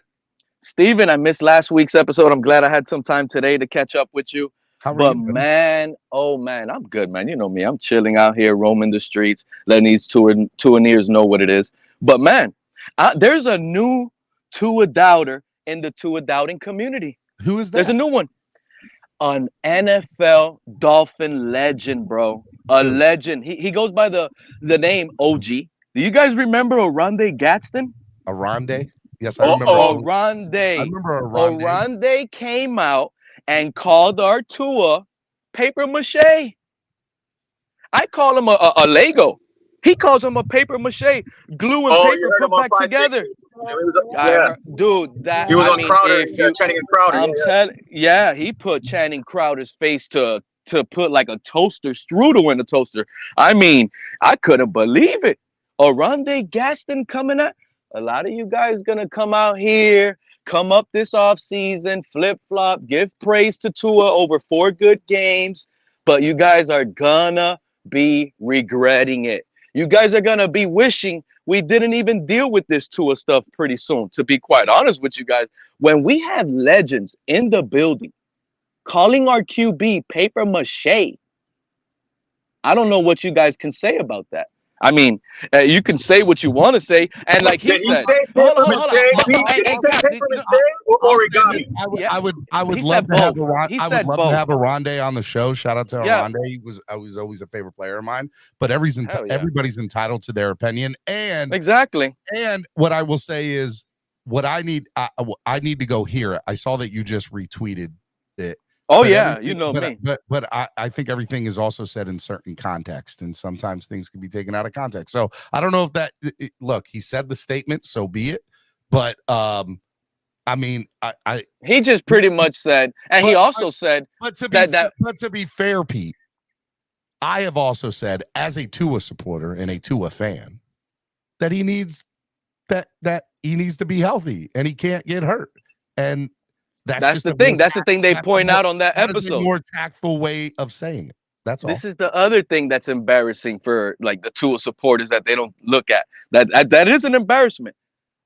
Steven, I missed last week's episode. I'm glad I had some time today to catch up with you. How are But you? Buddy? man, oh man, I'm good, man. You know me. I'm chilling out here, roaming the streets, letting these Tua-nears know what it is. But man, there's a new Tua doubter in the Tua doubting community. Who is that? There's a new one. An NFL Dolphin legend, bro. A Who? legend. He goes by the name OG. Do you guys remember Oronde Gadsden? Aronde? Yes, I remember. Oronde. I remember Aronde. Oronde came out and called our Tua paper mache. I call him a Lego. He calls him a paper mache, glue and Oh, paper you heard put him on back 560. together. Yeah, Dude, that he was I on mean, Crowder. if you, Channing and Crowder. I'm telling, yeah, he put Channing Crowder's face to put like a toaster strudel in the toaster. I mean, I couldn't believe it. Oronde Gaston coming out. A lot of you guys gonna come out here, come up this off season, flip flop, give praise to Tua over 4 good games, but you guys are gonna be regretting it. You guys are gonna be wishing we didn't even deal with this Tua stuff pretty soon. To be quite honest with you guys, when we have legends in the building calling our QB paper mache, I don't know what you guys can say about that. I mean, you can say what you want to say, and like Did he he said, say paper mache? Did he say paper mache or origami? I would He love said to have both. Aronde. He I would said love both. to have Aronde on the show. Shout out to Yeah. Aronde. He was always a favorite player of mine. But Hell yeah. everybody's entitled to their opinion. And Exactly. and what I will say is, what I need to go hear it. I saw that you just retweeted it. Oh But yeah, everything- you know me. But I think everything is also said in certain context, and sometimes things can be taken out of context. So I don't know if that. Look, he said the statement, so be it. But I mean, I He just pretty much said, and he But- also said but to be that but to be fair, Pete, I have also said as a Tua supporter and a Tua fan that he needs to be healthy and he can't get hurt. And That's the thing. That's the thing they point out on that episode. A more tactful way of saying it. That's all. This is the other thing that's embarrassing for like the Tua supporters that they don't look at. That is an embarrassment.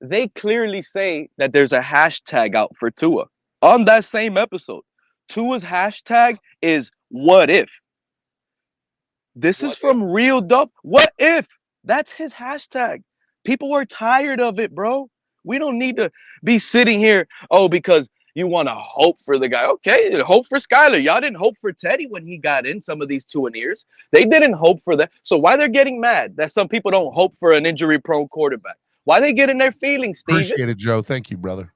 They clearly say that there's a hashtag out for Tua on that same episode. Tua's hashtag is what if. This is from Real Dope. What if? That's his hashtag. People are tired of it, bro. We don't need to be sitting here, because you want to hope for the guy. Okay, hope for Skyler. Y'all didn't hope for Teddy when he got in some of these 2-and-ears. They didn't hope for that. So why they're getting mad that some people don't hope for an injury-prone quarterback? Why they get in their feelings, Steven? Appreciate it, Joe. Thank you, brother.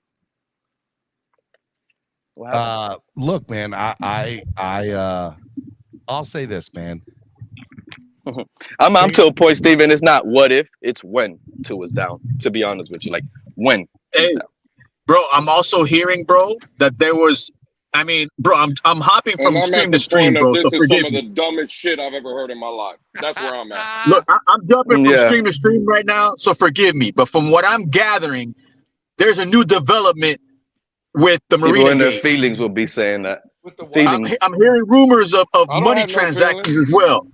Wow. Look, man, I'll say this, man. I'm to a point, Steven. It's not what if, it's when Tua's down. To be honest with you, like when. Hey, bro, I'm also hearing, bro, that there was. I mean, bro, I'm hopping from stream to stream, bro. This So is forgive some of me. the dumbest shit I've ever heard in my life. That's where I'm at. Look, I'm jumping from stream to stream right now, so forgive me. But from what I'm gathering, there's a new development with the People Marina in their Gate. feelings will be saying that. I'm hearing rumors of money transactions as well.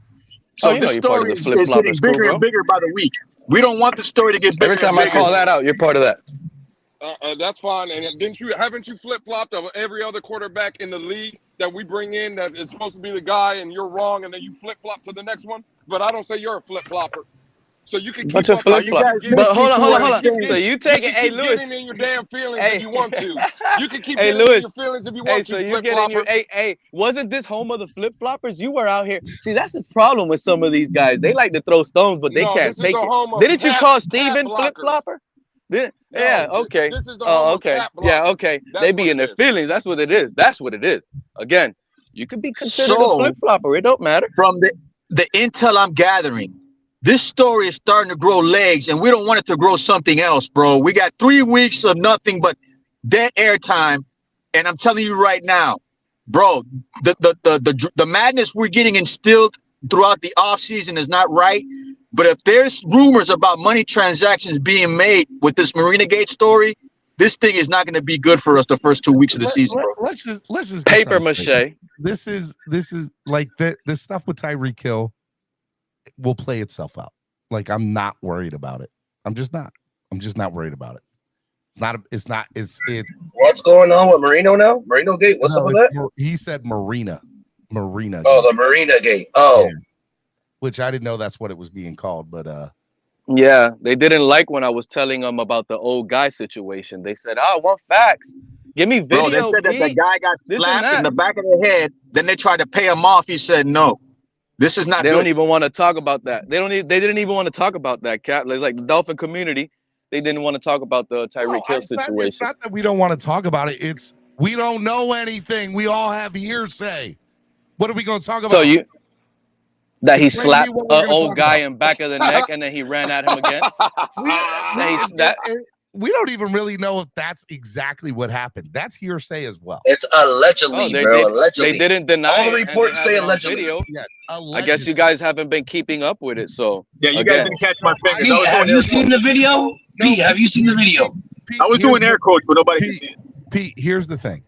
So this story is getting bigger and bigger by the week. We don't want the story to get bigger. Every time I call that out, you're part of that. That's fine. And haven't you flip-flopped of every other quarterback in the league that we bring in that is supposed to be the guy and you're wrong and then you flip-flop to the next one? But I don't say you're a flip-flopper. So you can keep up. But hold on. So you take it, hey, Lewis. Getting in your damn feelings if you want to. You can keep Hey, getting in Lewis. your feelings if you want to. So you get in your wasn't this home of the flip-floppers? You were out here. See, that's his problem with some of these guys. They like to throw stones, but they can't take it. Didn't you call Steven flip-flopper? Okay. This is the home of cat blockers. Yeah, okay. They be in their feelings. That's what it is. That's what it is. Again, you could be considered a flip-flopper. It don't matter. From the intel I'm gathering, this story is starting to grow legs, and we don't want it to grow something else, bro. We got 3 weeks of nothing but dead airtime, and I'm telling you right now, bro, the madness we're getting instilled throughout the offseason is not right. But if there's rumors about money transactions being made with this Marina Gate story, this thing is not going to be good for us the first 2 weeks of the season, bro. Let's just paper mache. This is like the stuff with Tyreek Hill will play itself out. Like, I'm not worried about it. I'm just not worried about it. It's what's going on with Marino now? Marino Gate? What's up with that? He said Marina. Oh, Gate. the Marina Gate. Oh. Yeah. Which I didn't know that's what it was being called, but yeah, they didn't like when I was telling them about the old guy situation. They said, I want facts. Give me video. Bro, they said that the guy got slapped in the back of the head. Then they tried to pay him off. He said, no, this is not They good. don't even want to talk about that. They didn't even want to talk about that, Cap. It's like the Dolphin community. They didn't want to talk about the Tyreek Hill situation. It's not that we don't want to talk about it. It's we don't know anything. We all have hearsay. What are we going to talk about? So that he slapped an old guy in back of the neck and then he ran at him again? We don't even really know if that's exactly what happened. That's hearsay as well. It's allegedly, bro. Allegedly. They didn't deny all the reports say allegedly. Yes, I guess you guys haven't been keeping up with it. So yeah, you guys didn't catch my fingers. Pete, have you seen the video? Pete, have you seen the video? I was doing air quotes, but nobody could see it. Pete, here's the thing.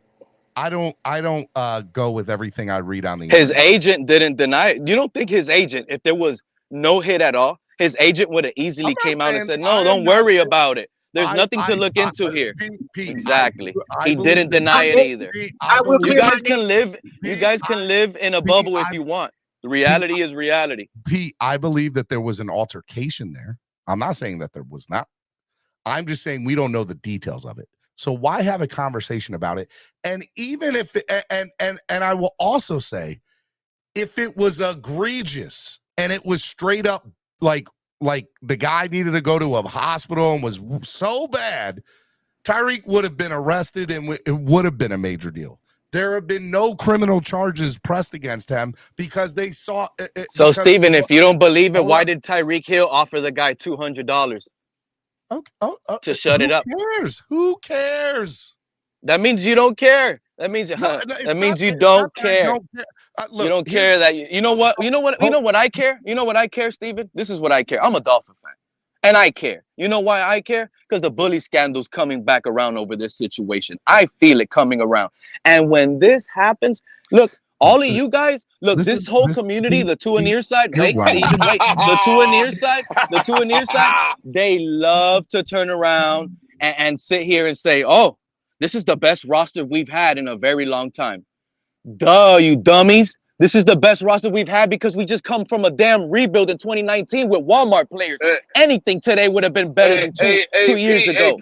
I don't go with everything I read on the His agent didn't deny it. You don't think his agent, if there was no hit at all, his agent would have easily came out and said, no, don't worry about it. There's nothing to look into here. Pete, exactly. He didn't deny it either. You guys can live in a bubble if you want. The reality is reality. Pete, I believe that there was an altercation there. I'm not saying that there was not. I'm just saying we don't know the details of it. So why have a conversation about it? And even if and I will also say, if it was egregious and it was straight up like the guy needed to go to a hospital and was so bad, Tyreek would have been arrested and it would have been a major deal. There have been no criminal charges pressed against him because they saw. So, Steven, if you don't believe it, why did Tyreek Hill offer the guy $200? To shut it up. Who cares? That means you don't care. That means you don't care. You don't care that you know what I care. You know what I care, Steven? This is what I care. I'm a Dolphin fan, And I care. You know why I care? Because the bully scandal's coming back around over this situation. I feel it coming around. And when this happens, look, all of you guys, look, this whole community, the two and near side, wait, Steven, wait, the two and near side, they love to turn around and sit here and say, oh, this is the best roster we've had in a very long time. Duh, you dummies. This is the best roster we've had because we just come from a damn rebuild in 2019 with Walmart players. Anything today would have been better than two years ago.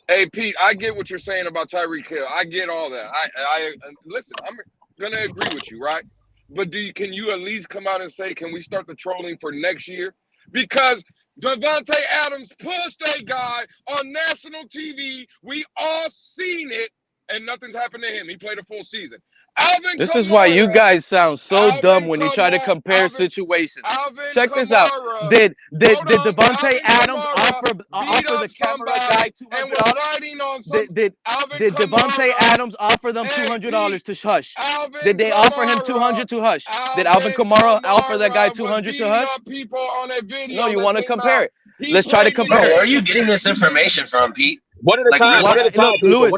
Hey, Pete, I get what you're saying about Tyreek Hill. I get all that. I listen, I'm going to agree with you, right? But can you at least come out and say, can we start the trolling for next year? Because Davante Adams pushed a guy on national TV. We all seen it, and nothing's happened to him. He played a full season. This is why you guys sound so dumb when you try to compare situations. Check this out. Did Davante Adams offer the camera guy $200? Did Davante Adams offer them $200 to hush? Did they offer him $200 to hush? Did Alvin Kamara offer that guy $200 to hush? No, you want to compare it. Let's try to compare it. Where are you getting this information from, Pete? One at a time. Look, Lewis,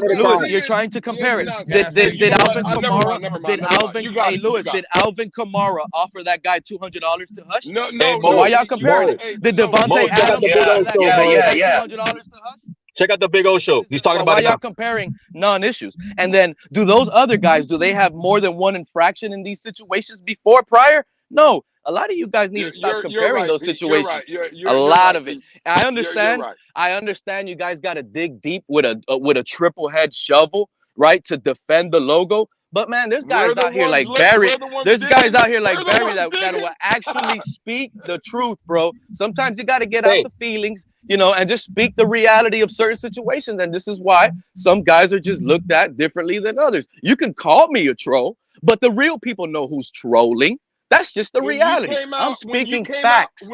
you're trying to compare it. Did Alvin Kamara? Did Alvin Kamara offer that guy $200 to hush? No. So why y'all comparing it? Did Davante Adams offer that guy $200 to hush? Check out the Big O show. He's talking about why y'all comparing non-issues? And then do those other guys, do they have more than one infraction in these situations prior? No. A lot of you guys need to stop comparing those situations. A lot of it. I understand. I understand you guys got to dig deep with a triple head shovel, right, to defend the logo. But man, there's guys out here like Barry. There's guys out here like Barry that will actually speak the truth, bro. Sometimes you got to get out the feelings, and just speak the reality of certain situations. And this is why some guys are just looked at differently than others. You can call me a troll, but the real people know who's trolling. That's just the reality. I'm speaking facts.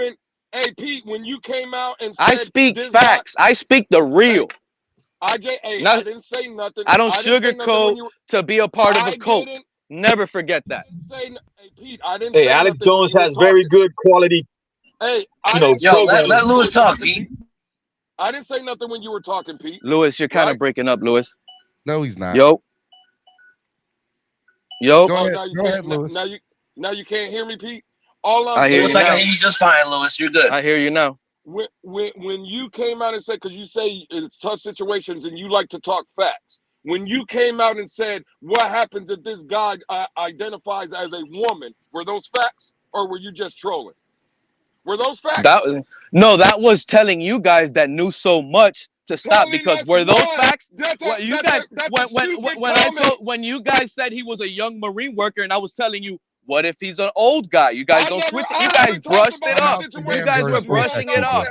Hey, Pete, when you came out and said, I speak facts. I speak the real. I didn't say nothing. I don't sugarcoat to be a part of a cult. Never forget that. Hey, Pete, I didn't say Alex Jones has very good quality. Hey, let Lewis talk, Pete. I didn't say nothing when you were talking, Pete. Lewis, you're kind of breaking up, Lewis. No, he's not. Yo. Go ahead, Lewis. Now you can't hear me, Pete. I hear you just fine, Lewis. You're good. I hear you now. When you came out and said, because you say it's tough situations and you like to talk facts. When you came out and said, what happens if this guy identifies as a woman? Were those facts, or were you just trolling? Were those facts? That was telling you guys that knew so much to stop, because were those facts? When you guys said he was a young Marine worker, and I was telling you, what if he's an old guy? You guys don't switch it. You guys brushed it off. You guys were brushing it off.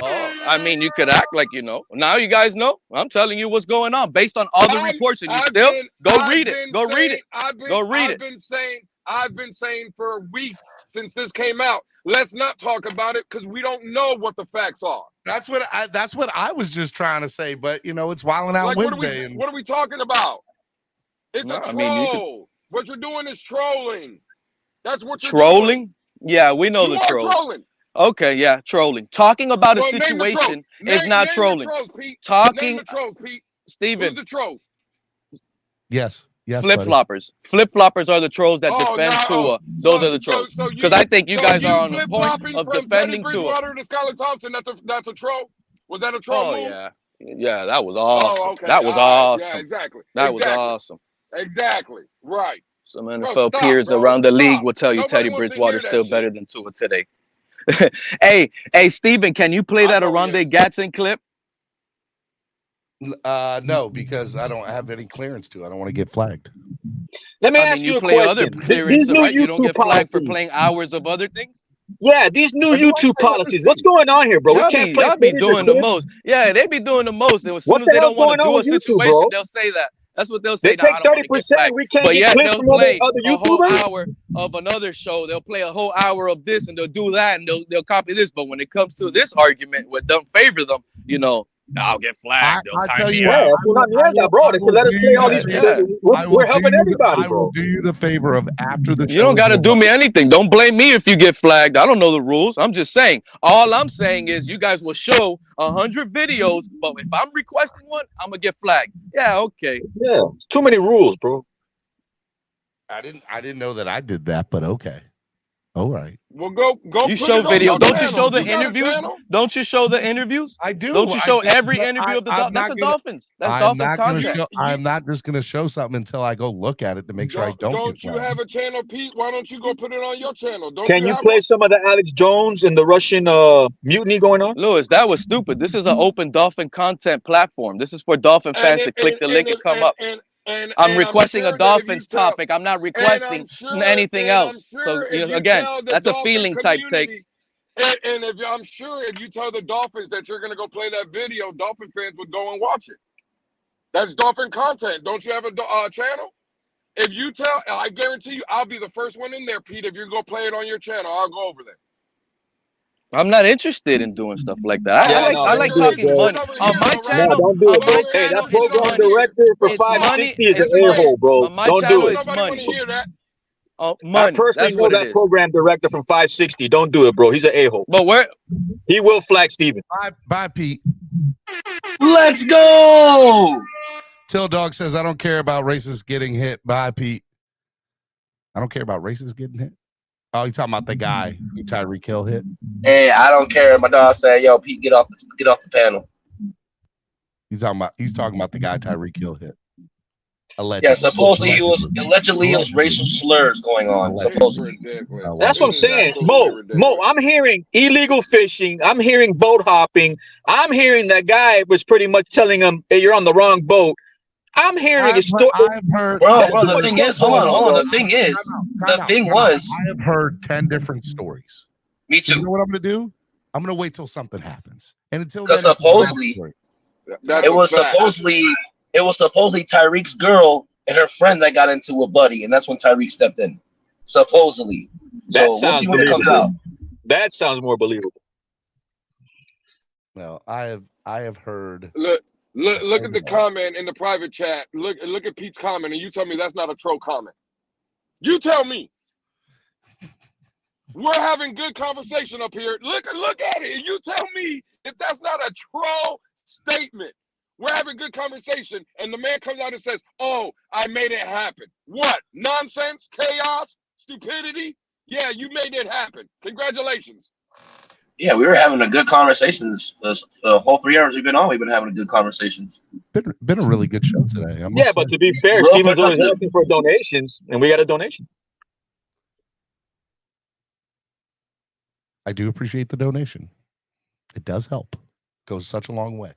Oh, I mean, you could act like you know. Now you guys know. I'm telling you what's going on based on other reports, and you still go read it. Go read it. Go read it. I've been saying for weeks since this came out, let's not talk about it because we don't know what the facts are. That's what I was just trying to say, but it's Wildin' Out Wednesday. What are we talking about? It's a troll. What you're doing is trolling. That's what you're trolling. Yeah, we know the troll. Trolling. Okay, yeah, trolling. Talking about a situation is not trolling. Talking, Pete. Steven. Who's the trolls? Yes. Flip-floppers. Flip-floppers are the trolls that defend Tua. Those are the trolls. Because I think you guys are on the point of defending Tua. To Skylar Thompson, that's a troll? Was that a troll move? Yeah. Yeah, that was awesome. Oh, okay. That was awesome. Yeah, exactly. That was awesome. Exactly. Right. Some NFL peers around the league will tell you Teddy Bridgewater is still better than Tua today. Hey, Steven, can you play that Arondé Gatson clip? No, because I don't have any clearance to. I don't want to get flagged. Let me ask you a question. These new you don't YouTube get flagged for playing hours of other things? Yeah, these new YouTube policies. What's going on here, bro? We can't play. Y'all be doing the most. Yeah, they be doing the most. And as soon as they don't want to do a situation, they'll say that. That's what they'll say. They take 30%. We can't get clips from other YouTubers. A whole hour of another show. They'll play a whole hour of this, and they'll do that, and they'll copy this. But when it comes to this argument, what don't favor them, I'll get flagged. They'll I time tell me you what, out. That's what I'm hearing that, bro. They should let us play all these. We're helping everybody, I will bro. do you the favor of after the show. You don't got to do me anything. Don't blame me if you get flagged. I don't know the rules. I'm just saying. All I'm saying is you guys will show 100 videos, but if I'm requesting one, I'm gonna get flagged. Yeah, okay. Yeah, it's too many rules, bro. I didn't know that I did that, but okay. All right. Well, go. You show video. Don't you show the interviews? Don't you show the interviews? I do. Don't you show every but interview of the Dolphins? That's the Dolphins. That's I'm Dolphins content. I'm not just going to show something until I go look at it to make sure I don't. Don't you have a channel, Pete? Why don't you go put it on your channel? Can you play some of the Alex Jones and the Russian mutiny going on? Lewis, that was stupid. This is an open Dolphin content platform. This is for Dolphin fans to click the link and come up. I'm requesting a Dolphins topic. I'm not requesting anything else. So again, that's a feeling type take. And I'm sure if you tell the Dolphins that you're going to go play that video, Dolphin fans would go and watch it. That's Dolphin content. Don't you have a channel? If you tell, I guarantee you, I'll be the first one in there, Pete. If you're going to play it on your channel, I'll go over there. I'm not interested in doing stuff like that. I like talking money. On my channel, no, don't do it, bro. Hey, that program director for 560 is an a-hole, bro. Don't do it. Nobody want to hear that. I personally know that program director from 560. Don't do it, bro. He's an a-hole. But where? He will flag Steven. Bye, Pete. Let's go. Till Dog says, I don't care about racists getting hit. Bye, Pete. I don't care about racists getting hit. Oh, you talking about the guy who Tyreek Hill hit? Hey, I don't care. My dog said, "Yo, Pete, get off the panel." He's talking about the guy Tyreek Hill hit. Allegedly. Yeah, supposedly it was racial slurs going on. Supposedly. That's what I'm saying. Mo, I'm hearing illegal fishing. I'm hearing boat hopping. I'm hearing that guy was pretty much telling him, "Hey, you're on the wrong boat." I'm hearing I've heard. Bro, the thing is, hold on. The thing was, I have heard 10 different stories. Me too. So you know what I'm going to do? I'm going to wait till something happens, and until because supposedly, it was supposedly Tyreek's girl and her friend that got into a buddy, and that's when Tyreek stepped in. Supposedly, so we'll see when it comes out. That sounds more believable. Well, I have heard. Look at the comment in the private chat. Look at Pete's comment, and you tell me that's not a troll comment. You tell me. We're having good conversation up here. Look at it. You tell me if that's not a troll statement. We're having good conversation, and the man comes out and says, "Oh, I made it happen." What? Nonsense? Chaos? Stupidity? Yeah, you made it happen. Congratulations. Yeah, we were having a good conversation. The whole 3 hours we've been on, we've been having a good conversations. Been a really good show today. Yeah, but to be fair, Steven's always asking for donations, and we got a donation. I do appreciate the donation. It does help. Goes such a long way.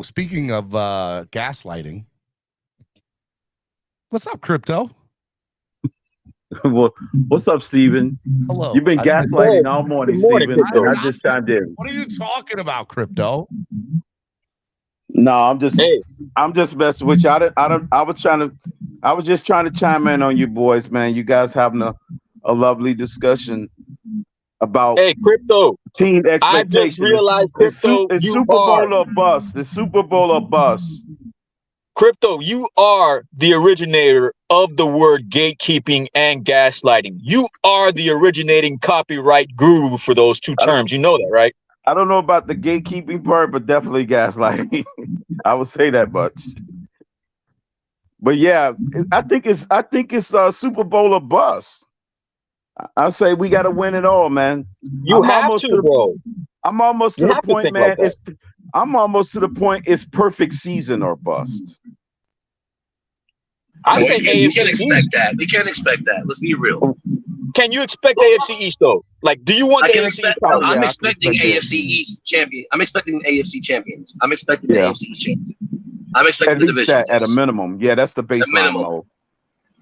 Speaking of gaslighting, what's up, Crypto? Well, what's up, Steven? Hello. You've been gaslighting all morning, Steven. I just chimed in. What are you talking about, Crypto? No, I'm just messing with you. I was just trying to chime in on you boys, man. You guys having a lovely discussion about Crypto team expectations. I just realized, Crypto, the Super Bowl or bust. The Super Bowl or bust. Crypto, you are the originator of the word gatekeeping and gaslighting. You are the originating copyright guru for those two terms. You know that, right? I don't know about the gatekeeping part, but definitely gaslighting. I would say that much. But yeah, I think it's Super Bowl or bust. I say we got to win it all, man. I'm almost to the point, man. I'm almost to the point. It's perfect season or bust. I say we can't expect that. We can't expect that. Let's be real. Can you expect AFC East though? Like, do you want the AFC East? I'm expecting AFC East champion. I'm expecting AFC champions. I'm expecting the AFC East champion. I'm expecting the division at a minimum. Yeah, that's the baseline mode.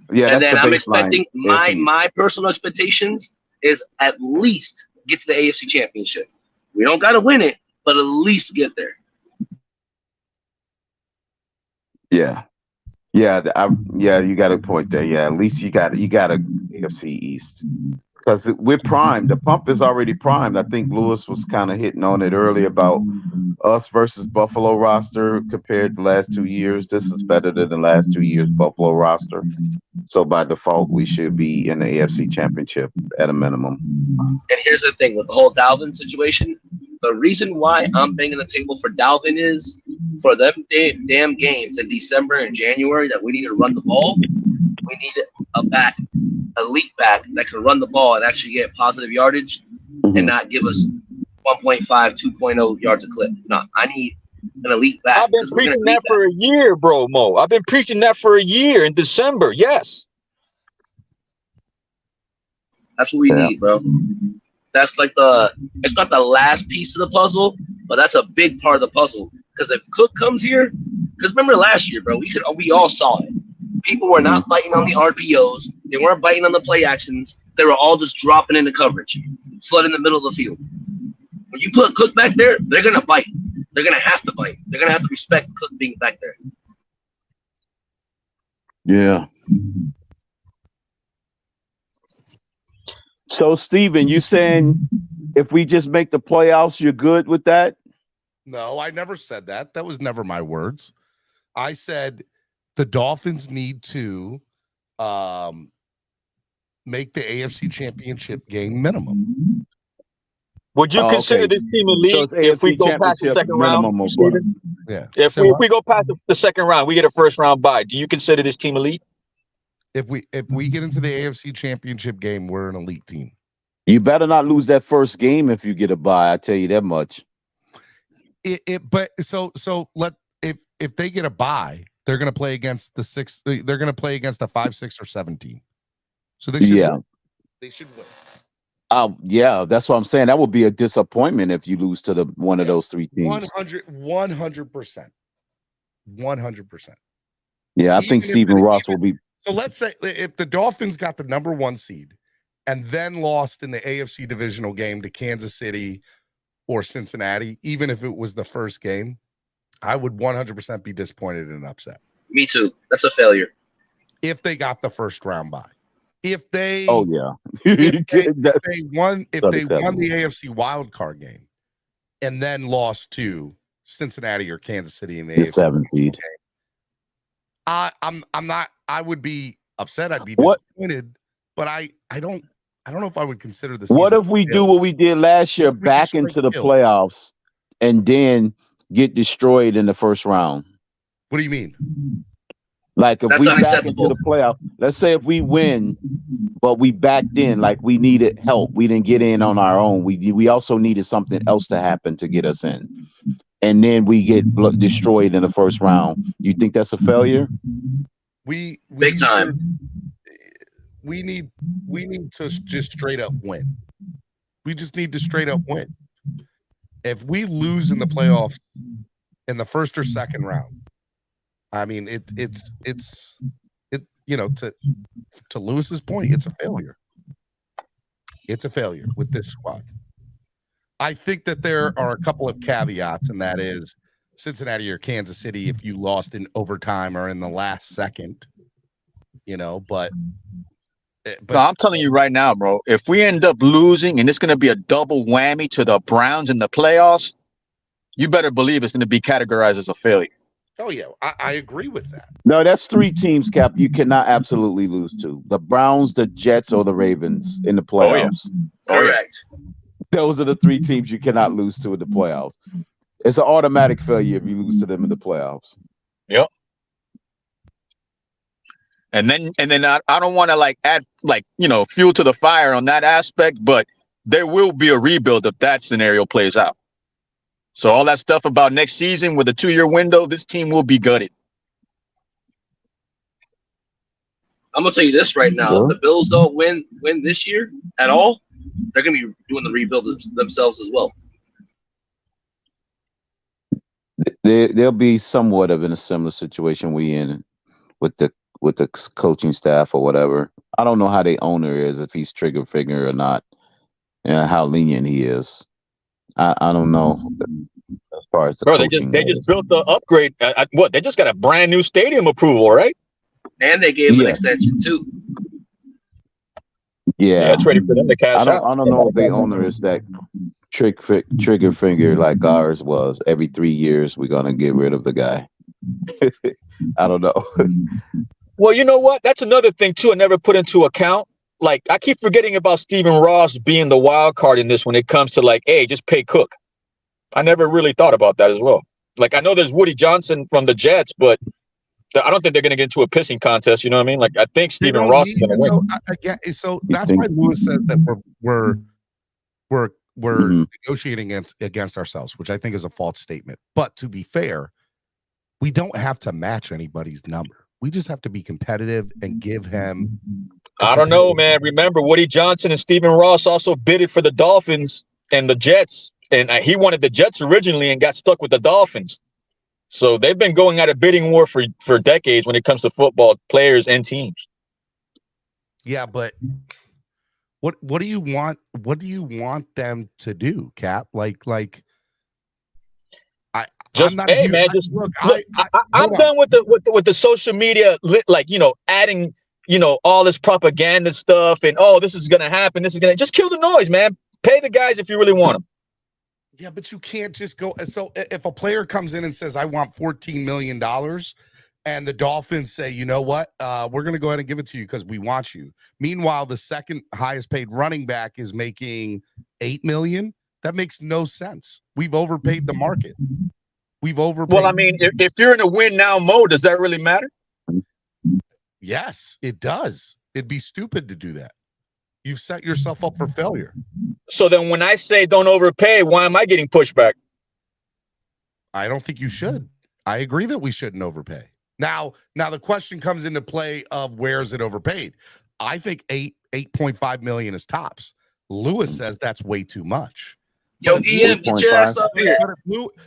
Yeah, and then I'm expecting my personal expectations is at least get to the AFC Championship. We don't got to win it, but at least get there. Yeah, you got a point there. Yeah, at least you got a AFC East because we're primed. The pump is already primed. I think Lewis was kind of hitting on it earlier about us versus Buffalo roster compared to the last 2 years. This is better than the last 2 years Buffalo roster. So by default, we should be in the AFC Championship at a minimum. And here's the thing with the whole Dalvin situation. The reason why I'm banging the table for Dalvin is for them damn games in December and January that we need to run the ball. We need a elite back that can run the ball and actually get positive yardage and not give us 1.5, 2.0 yards a clip. No, I need an elite back. I've been preaching that for a year, bro, Mo. I've been preaching that for a year in December. Yes. That's what we need, bro. That's like it's not the last piece of the puzzle, but that's a big part of the puzzle. Because if Cook comes here, because remember last year, bro, we all saw it. People were not biting on the RPOs. They weren't biting on the play actions. They were all just dropping into coverage, flood in the middle of the field. When you put Cook back there, they're going to bite. They're going to have to bite. They're going to have to respect Cook being back there. Yeah. So, Steven, you saying if we just make the playoffs, you're good with that? No, I never said that. That was never my words. I said the Dolphins need to make the AFC Championship game minimum. Would you consider this team elite if we go past the second round? Yeah. If we go past the second round, we get a first round bye. Do you consider this team elite? If we get into the AFC Championship game, we're an elite team. You better not lose that first game if you get a bye. I tell you that much. But if they get a bye, they're going to play against the 6. They're going to play against the 5, 6, or 7 team. So they should win. They should win. Yeah, that's what I'm saying. That would be a disappointment if you lose to one of those 3 teams. 100%. 100%. Yeah, I think Stephen Ross will be. So let's say if the Dolphins got the number 1 seed and then lost in the AFC divisional game to Kansas City or Cincinnati, even if it was the first game, I would 100% be disappointed and upset. Me too. That's a failure. If they got the first round bye. If they if they won the AFC wild card game and then lost to Cincinnati or Kansas City in the AFC 7th seed. I would be upset. I'd be disappointed, but I don't know if I would consider this. What if we do what we did last year, back into the playoffs, and then get destroyed in the first round? What do you mean? Like if we back into the playoff, let's say if we win, but we backed in, like we needed help. We didn't get in on our own. We also needed something else to happen to get us in. And then we get destroyed in the first round. You think that's a failure? We big time. We need to just straight up win. We just need to straight up win. If we lose in the playoffs in the first or second round, I mean it's to Lewis's point, it's a failure. It's a failure with this squad. I think that there are a couple of caveats, and that is Cincinnati or Kansas City if you lost in overtime or in the last second, but no, I'm telling you right now, bro, if we end up losing and it's going to be a double whammy to the Browns in the playoffs, you better believe it's going to be categorized as a failure. Oh, yeah, I agree with that. No, that's 3 teams, Cap. You cannot absolutely lose to. The Browns, the Jets, or the Ravens in the playoffs. Correct. Those are the 3 teams you cannot lose to in the playoffs. It's an automatic failure if you lose to them in the playoffs. Yep. And then I don't want to add fuel to the fire on that aspect, but there will be a rebuild if that scenario plays out. So all that stuff about next season with a 2-year window, this team will be gutted. I'm gonna tell you this right now: if the Bills don't win this year at all, they're gonna be doing the rebuild themselves as well. They'll be somewhat of in a similar situation we in with the coaching staff or whatever. I don't know how the owner is, if he's trigger finger or not, and how lenient he is. I don't know as far as they just built the upgrade. They just got a brand new stadium approval, right? And they gave an extension too. Yeah, it's ready for them to cash out. I don't know if the owner is that trigger finger like ours was. Every 3 years, we're gonna get rid of the guy. I don't know. Well, you know what? That's another thing too. I never put into account. Like, I keep forgetting about Stephen Ross being the wild card in this when it comes to like, hey, just pay Cook. I never really thought about that as well. Like, I know there's Woody Johnson from the Jets, but I don't think they're going to get into a pissing contest. You know what I mean? Like, I think Stephen Ross is going to win. So that's why Lewis says that we're negotiating against ourselves, which I think is a false statement. But to be fair, we don't have to match anybody's number. We just have to be competitive and give him. I don't know, man. Remember, Woody Johnson and Stephen Ross also bidded for the Dolphins and the Jets. And he wanted the Jets originally and got stuck with the Dolphins. So they've been going at a bidding war for decades when it comes to football players and teams. Yeah, but what do you want? What do you want them to do, Cap? Like I'm done with the social media, like, you know, adding, you know, all this propaganda stuff and this is gonna happen. This is gonna just kill the noise, man. Pay the guys if you really want them. Yeah, but you can't just go. So if a player comes in and says, I want $14 million, and the Dolphins say, you know what, we're going to go ahead and give it to you because we want you. Meanwhile, the second highest paid running back is making $8 million. That makes no sense. We've overpaid the market. We've overpaid. Well, I mean, if you're in a win now mode, does that really matter? Yes, it does. It'd be stupid to do that. You've set yourself up for failure. So then when I say don't overpay, why am I getting pushback? I don't think you should. I agree that we shouldn't overpay. Now the question comes into play of where is it overpaid? I think 8.5 million is tops. Lewis says that's way too much. Yo, Ian, get your ass up here.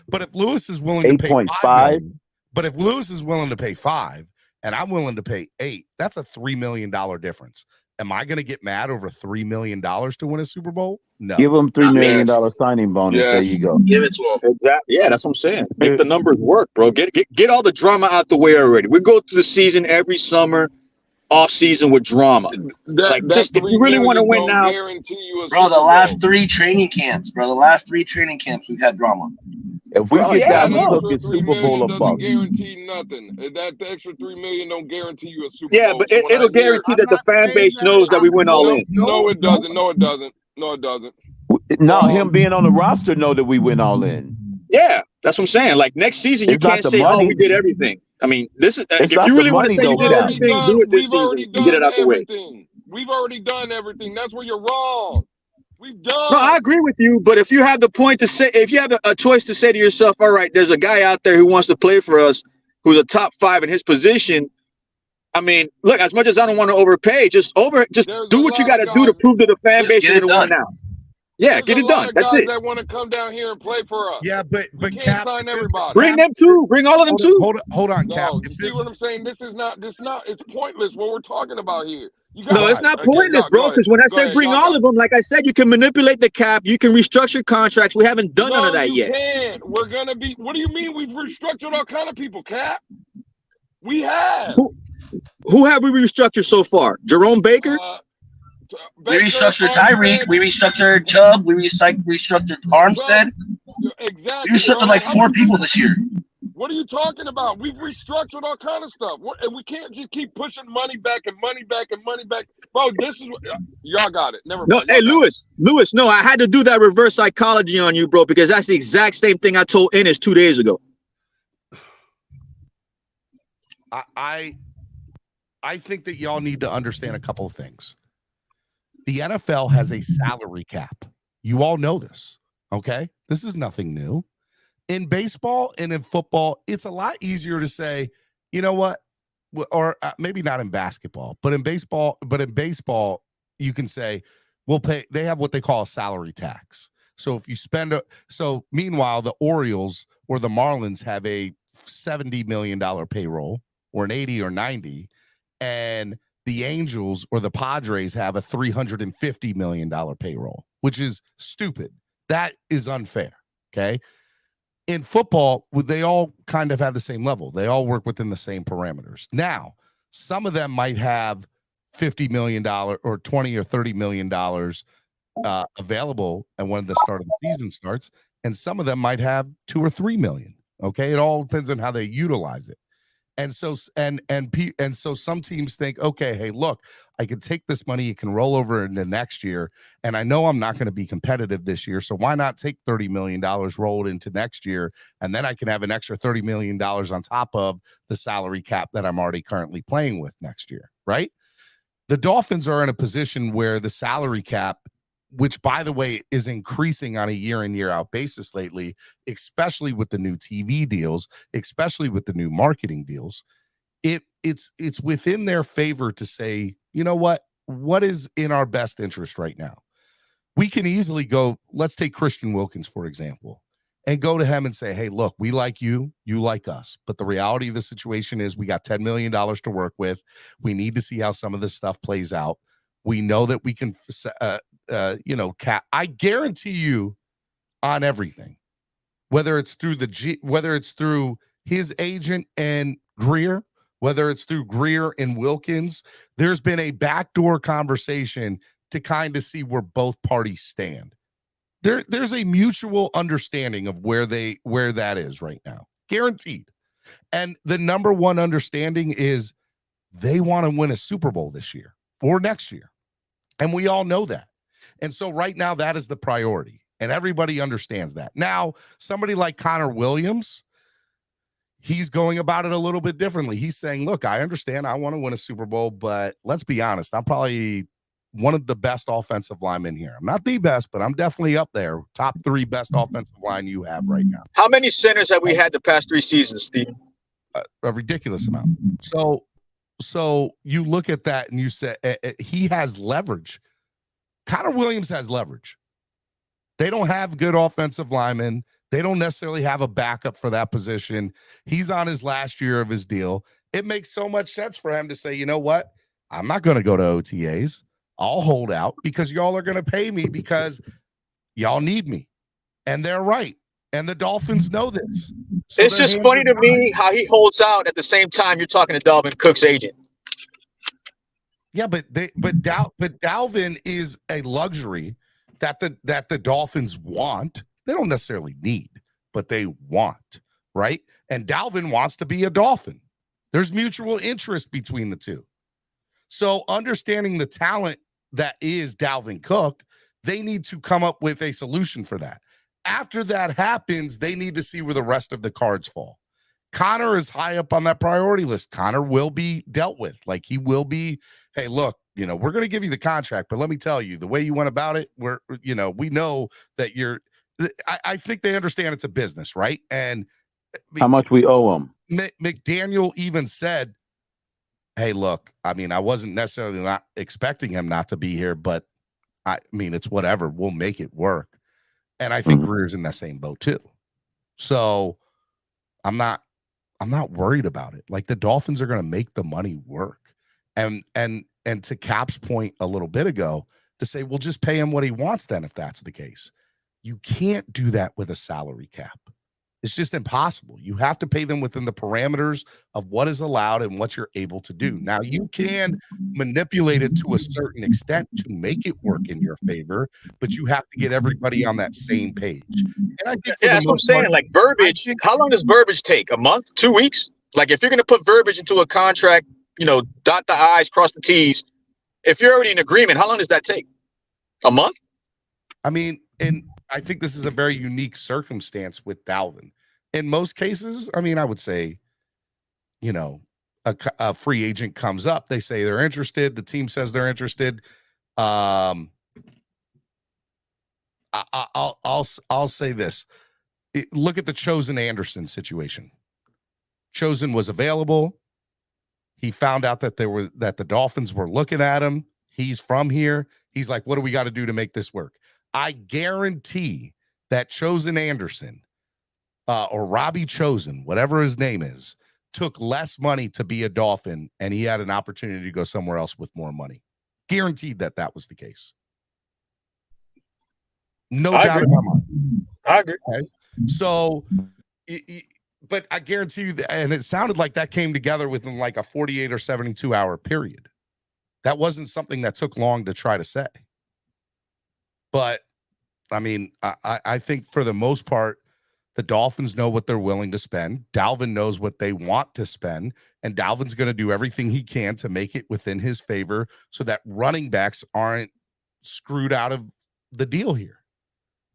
But if Lewis is willing to pay 5 million, but if Lewis is willing to pay 5 and I'm willing to pay 8, that's a $3 million difference. Am I going to get mad over $3 million to win a Super Bowl? No. Give him $3 million signing bonus. Yes. There you go. Give it to him. Exactly. Yeah, that's what I'm saying. Make the numbers work, bro. Get all the drama out the way already. We go through the season every summer, off season with drama. Just if you really want to win now, bro. The last 3 training camps, we've had drama. If we get that, we'll get Super Bowl doesn't guarantee nothing. That the extra $3 million don't guarantee you a Super Bowl. Yeah, but it'll guarantee that the fan base knows that we went all in. No, it doesn't. No, it doesn't. No, it doesn't. No, him being on the roster know that we went all in. Yeah, that's what I'm saying. Like next season, you can't say, "Oh, we did everything." I mean, this is if you really want to say you did everything, do it this season. Get it out the way. We've already done everything. That's where you're wrong. We've done. No, I agree with you, but if you have the point to say, if you have a choice to say to yourself, all right, there's a guy out there who wants to play for us, who's a top 5 in his position. I mean, look, as much as I don't want to overpay, just do what you got to do to prove to the fan base you're going to win now. Yeah, get it done. That's it. That want to come down here and play for us. Yeah, but Cap, sign everybody. Bring them too. Bring all of them too. Hold on, Cap. You see what I'm saying? This is not. It's pointless what we're talking about here. No, it's not pointless, bro. Because when I said bring all of them, like I said, you can manipulate the cap. You can restructure contracts. We haven't done none of that yet. Can't. We're gonna be. What do you mean we've restructured all kind of people, Cap? We have. Who have we restructured so far? Jerome Baker. We restructured Tyreek. We restructured Chubb. We restructured Armstead. Exactly. We restructured like 4 people this year. What are you talking about? We've restructured all kind of stuff. And we can't just keep pushing money back and money back and money back. Bro, this is what y'all got it. Never mind. No, hey, Lewis, no, I had to do that reverse psychology on you, bro, because that's the exact same thing I told Ennis 2 days ago. I think that y'all need to understand a couple of things. The NFL has a salary cap. You all know this, okay? This is nothing new. In baseball and in football, it's a lot easier to say, you know what, or maybe not in basketball, but in baseball, you can say, we'll pay. They have what they call a salary tax. So if you spend, meanwhile, the Orioles or the Marlins have a $70 million payroll or an 80 or 90, and the Angels or the Padres have a $350 million payroll, which is stupid. That is unfair. Okay. In football, they all kind of have the same level. They all work within the same parameters. Now, some of them might have $50 million or $20 or $30 million available, and when the start of the season starts, and some of them might have 2 or 3 million. Okay, it all depends on how they utilize it. And so so some teams think, okay, hey, look, I can take this money, it can roll over into next year, and I know I'm not going to be competitive this year, so why not take $30 million, roll it into next year, and then I can have an extra $30 million on top of the salary cap that I'm already currently playing with next year, right? The Dolphins are in a position where the salary cap, which, by the way, is increasing on a year in, year out basis lately, especially with the new TV deals, especially with the new marketing deals, it's within their favor to say, you know what is in our best interest right now? We can easily go, let's take Christian Wilkins, for example, and go to him and say, hey, look, we like you, you like us. But the reality of the situation is we got $10 million to work with. We need to see how some of this stuff plays out. We know that we can cap. I guarantee you on everything, whether it's through his agent and Greer, whether it's through Greer and Wilkins, there's been a backdoor conversation to kind of see where both parties stand. There's a mutual understanding of where that is right now, guaranteed. And the number one understanding is they want to win a Super Bowl this year or next year. And we all know that. And so right now, that is the priority. And everybody understands that. Now, somebody like Connor Williams, he's going about it a little bit differently. He's saying, look, I understand I want to win a Super Bowl, but let's be honest, I'm probably one of the best offensive linemen here. I'm not the best, but I'm definitely up there. Top 3 best offensive line you have right now. How many centers have we had the past 3 seasons, Steve? A ridiculous amount. So you look at that and you say he has leverage. Connor Williams has leverage. They don't have good offensive linemen. They don't necessarily have a backup for that position. He's on his last year of his deal. It makes so much sense for him to say, you know what? I'm not going to go to OTAs. I'll hold out because y'all are going to pay me because y'all need me. And they're right. And the Dolphins know this. So it's just funny to me how he holds out at the same time you're talking to Dalvin Cook's agent. Yeah, but Dalvin is a luxury that the Dolphins want. They don't necessarily need, but they want, right? And Dalvin wants to be a Dolphin. There's mutual interest between the two. So understanding the talent that is Dalvin Cook, they need to come up with a solution for that. After that happens, they need to see where the rest of the cards fall. Connor is high up on that priority list. Connor will be dealt with. Like, he will be, hey, look, we're going to give you the contract, but let me tell you, the way you went about it, we know that I think they understand it's a business, right? And how much we owe them. McDaniel even said, hey, look, I mean, I wasn't necessarily not expecting him not to be here, but I mean, it's whatever. We'll make it work. And I think Greer's in that same boat too. So I'm not worried about it. Like, the Dolphins are going to make the money work. And to Cap's point a little bit ago, to say, we'll just pay him what he wants then, if that's the case. You can't do that with a salary cap. It's just impossible. You have to pay them within the parameters of what is allowed and what you're able to do. Now, you can manipulate it to a certain extent to make it work in your favor, but you have to get everybody on that same page. And I think that's what I'm saying. Like, verbiage, how long does verbiage take? A month? 2 weeks? Like, if you're going to put verbiage into a contract, dot the I's, cross the T's, if you're already in agreement, how long does that take? A month? I mean, and I think this is a very unique circumstance with Dalvin. In most cases, I mean, I would say, a free agent comes up, they say they're interested, the team says they're interested. I'll say this. Look at the Chosen Anderson situation. Chosen was available. He found out that the Dolphins were looking at him. He's from here. He's like, what do we got to do to make this work? I guarantee that Chosen Anderson or Robbie Chosen, whatever his name is, took less money to be a Dolphin, and he had an opportunity to go somewhere else with more money. Guaranteed that was the case. No doubt in my mind. I agree. Okay? So, but I guarantee you that, and it sounded like that came together within like a 48 or 72 hour period. That wasn't something that took long to try to say. But, I mean, I think for the most part, the Dolphins know what they're willing to spend. Dalvin knows what they want to spend, and Dalvin's going to do everything he can to make it within his favor so that running backs aren't screwed out of the deal here,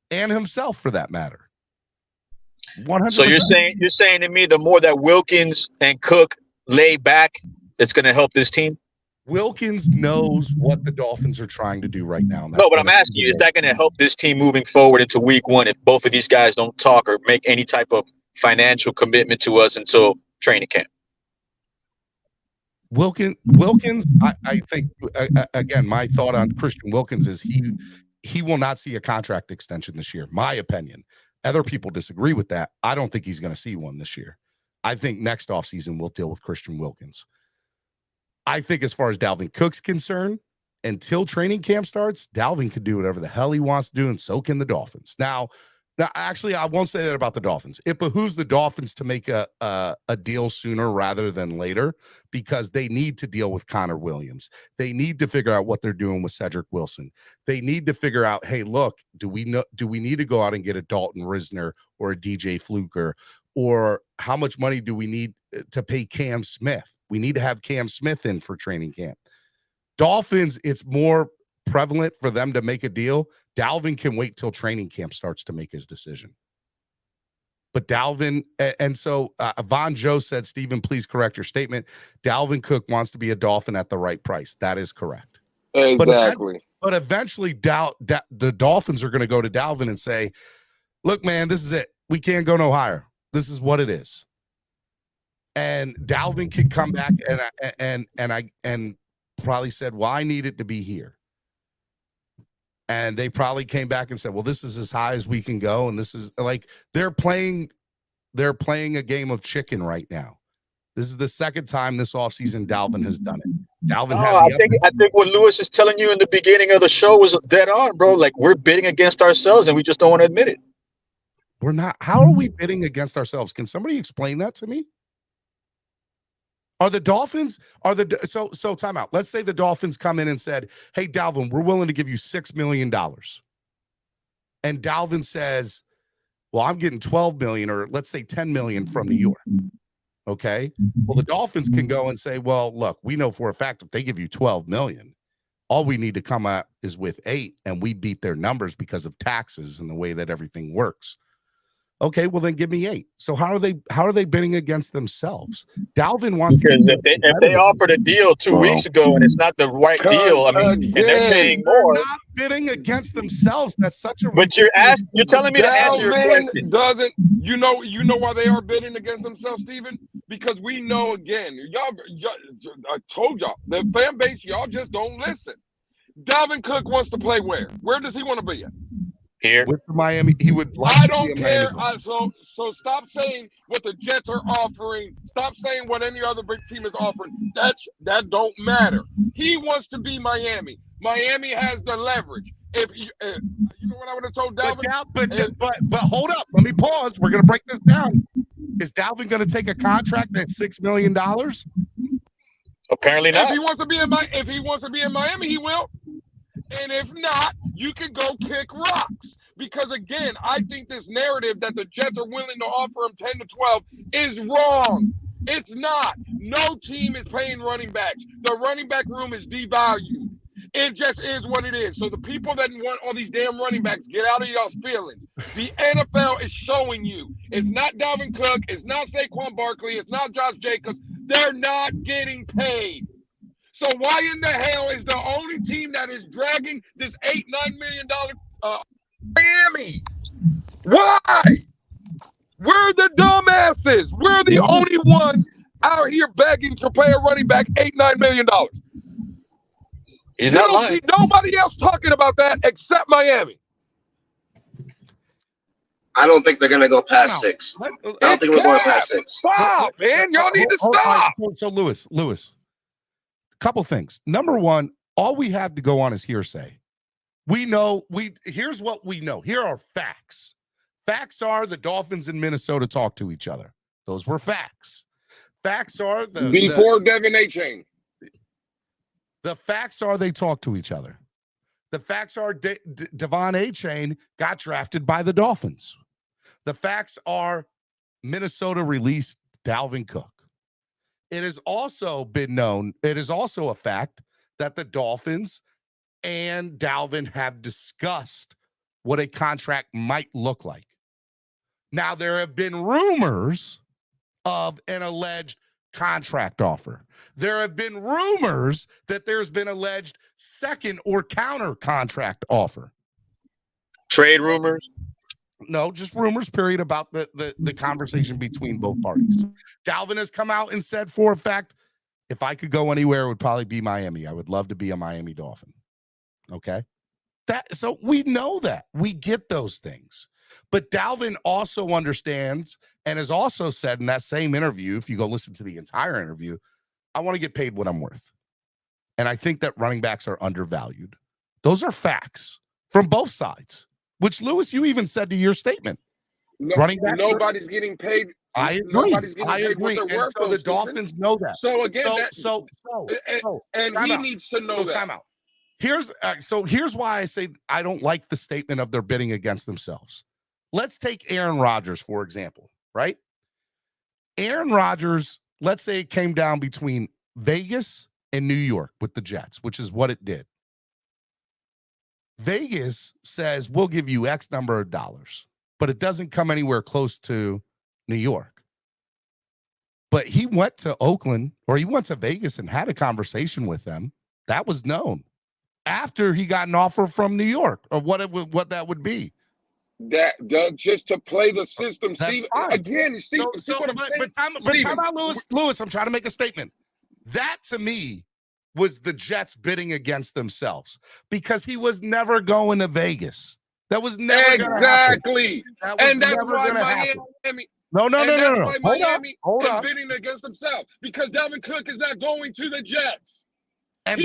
and himself for that matter. 100%. So you're saying to me the more that Wilkins and Cook lay back, it's going to help this team? Wilkins knows what the Dolphins are trying to do right now. No, but I'm asking you, is that going to help this team moving forward into week 1 if both of these guys don't talk or make any type of financial commitment to us until training camp? Wilkins, I think, again, my thought on Christian Wilkins is he will not see a contract extension this year, my opinion. Other people disagree with that. I don't think he's going to see one this year. I think next offseason we'll deal with Christian Wilkins. I think as far as Dalvin Cook's concerned, until training camp starts, Dalvin can do whatever the hell he wants to do, and so can the Dolphins. Now, actually, I won't say that about the Dolphins. It behooves the Dolphins to make a deal sooner rather than later because they need to deal with Connor Williams. They need to figure out what they're doing with Cedric Wilson. They need to figure out, hey, look, do we need to go out and get a Dalton Risner or a DJ Fluker, or how much money do we need to pay Cam Smith? We need to have Cam Smith in for training camp. Dolphins, it's more prevalent for them to make a deal. Dalvin can wait till training camp starts to make his decision. But Dalvin, and so Von Joe said, Stephen, please correct your statement. Dalvin Cook wants to be a Dolphin at the right price. That is correct. Exactly. But eventually, the Dolphins are going to go to Dalvin and say, look, man, this is it. We can't go no higher. This is what it is. And Dalvin can come back and probably said, well, I need it to be here. And they probably came back and said, well, this is as high as we can go. And this is like, they're playing a game of chicken right now. This is the second time this offseason Dalvin has done it. I think what Lewis is telling you in the beginning of the show was dead on, bro. Like, we're bidding against ourselves and we just don't want to admit it. We're not. How are we bidding against ourselves? Can somebody explain that to me? Are the Dolphins, so time out. Let's say the Dolphins come in and said, hey, Dalvin, we're willing to give you $6 million. And Dalvin says, well, I'm getting 12 million, or let's say 10 million from New York. Okay. Well, the Dolphins can go and say, well, look, we know for a fact if they give you 12 million, all we need to come out is with 8, and we beat their numbers because of taxes and the way that everything works. Okay, well then give me 8. So how are they bidding against themselves? Dalvin wants to. If they offered a deal 2 weeks ago and it's not the right deal, I mean, and they're paying more. They're not bidding against themselves. That's such a. But you're telling me to answer your question. You know why they are bidding against themselves, Stephen? Because we know, again, y'all I told y'all, the fan base, y'all just don't listen. Dalvin Cook wants to play where? Where does he want to be at? Here with Miami, he would like. I don't care. So stop saying what the Jets are offering. Stop saying what any other big team is offering. That don't matter. He wants to be Miami. Miami has the leverage. If you know what I would have told Dalvin. But hold up. Let me pause. We're gonna break this down. Is Dalvin gonna take a contract at $6 million? Apparently not. If he wants to be in Miami, he will. And if not, you can go kick rocks. Because, again, I think this narrative that the Jets are willing to offer him 10 to 12 is wrong. It's not. No team is paying running backs. The running back room is devalued. It just is what it is. So the people that want all these damn running backs, get out of y'all's feelings. The NFL is showing you. It's not Dalvin Cook. It's not Saquon Barkley. It's not Josh Jacobs. They're not getting paid. So why in the hell is the only team that is dragging this $8-9 million Miami? Why? We're the dumbasses. We're the only ones out here begging to pay a running back $8-9 million. He's not lying. See nobody else talking about that except Miami. I don't think they're going to go past 6. I don't think we're going past 6. Stop, man. Y'all need to stop. So Lewis. Couple things. Number one, all we have to go on is hearsay. Here's what we know. Here are facts. Facts are the Dolphins and Minnesota talk to each other. Those were facts. Facts are before Devin A. Chain. The facts are they talk to each other. The facts are Devon A-Chain got drafted by the Dolphins. The facts are Minnesota released Dalvin Cook. It has also been known, it is also a fact that the Dolphins and Dalvin have discussed what a contract might look like. Now, there have been rumors of an alleged contract offer. There have been rumors that there's been alleged second or counter contract offer. Trade rumors? No, just rumors, period, about the conversation between both parties. Dalvin has come out and said for a fact, if I could go anywhere, it would probably be Miami. I would love to be a Miami Dolphin. Okay? So we know that. We get those things. But Dalvin also understands and has also said in that same interview, if you go listen to the entire interview, I want to get paid what I'm worth. And I think that running backs are undervalued. Those are facts from both sides, which, Lewis, you even said to your statement. Running backs nobody's getting paid. I agree. Nobody's getting I paid agree. what they're worth. So the Dolphins know that. So again, he out. needs to know so that. Time out. Here's why I say I don't like the statement of they're bidding against themselves. Let's take Aaron Rodgers, for example, right? Aaron Rodgers, let's say it came down between Vegas and New York with the Jets, which is what it did. Vegas says, we'll give you X number of dollars, but it doesn't come anywhere close to New York. But he went to Oakland, or he went to Vegas and had a conversation with them. That was known after he got an offer from New York, or what that would be. That just to play the system, Steve. Again, you see, what I'm saying? But time out, Lewis, I'm trying to make a statement. That, to me, was the Jets bidding against themselves because he was never going to Vegas. That was never exactly. That was and that's never why Miami. No. Miami Hold is up. bidding against themselves because Dalvin Cook is not going to the Jets. And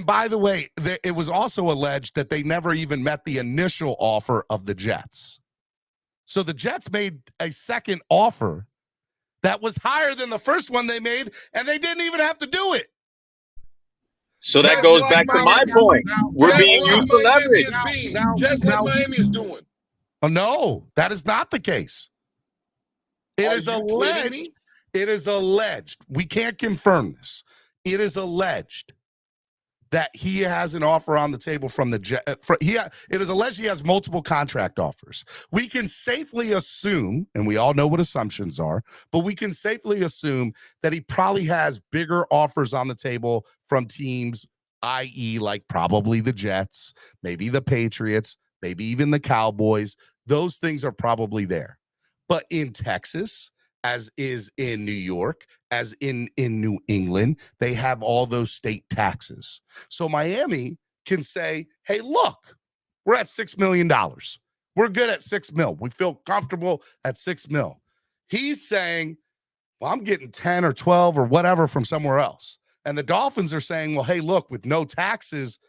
by the way, it was also alleged that they never even met the initial offer of the Jets. So the Jets made a second offer that was higher than the first one they made, and they didn't even have to do it. So that goes back to my point. We're being used for leverage. Just like Miami is doing. Oh, no, that is not the case. It is alleged. It is alleged. We can't confirm this. It is alleged that he has an offer on the table from the Jet. It is alleged he has multiple contract offers. We can safely assume, and we all know what assumptions are, but we can safely assume that he probably has bigger offers on the table from teams, i.e., like probably the Jets, maybe the Patriots, maybe even the Cowboys. Those things are probably there. But in Texas, as is in New York, as in New England, they have all those state taxes. So Miami can say, hey, look, we're at $6 million. We're good at $6 million. We feel comfortable at $6 million. He's saying, well, I'm getting 10 or 12 or whatever from somewhere else. And the Dolphins are saying, well, hey, look, with no taxes,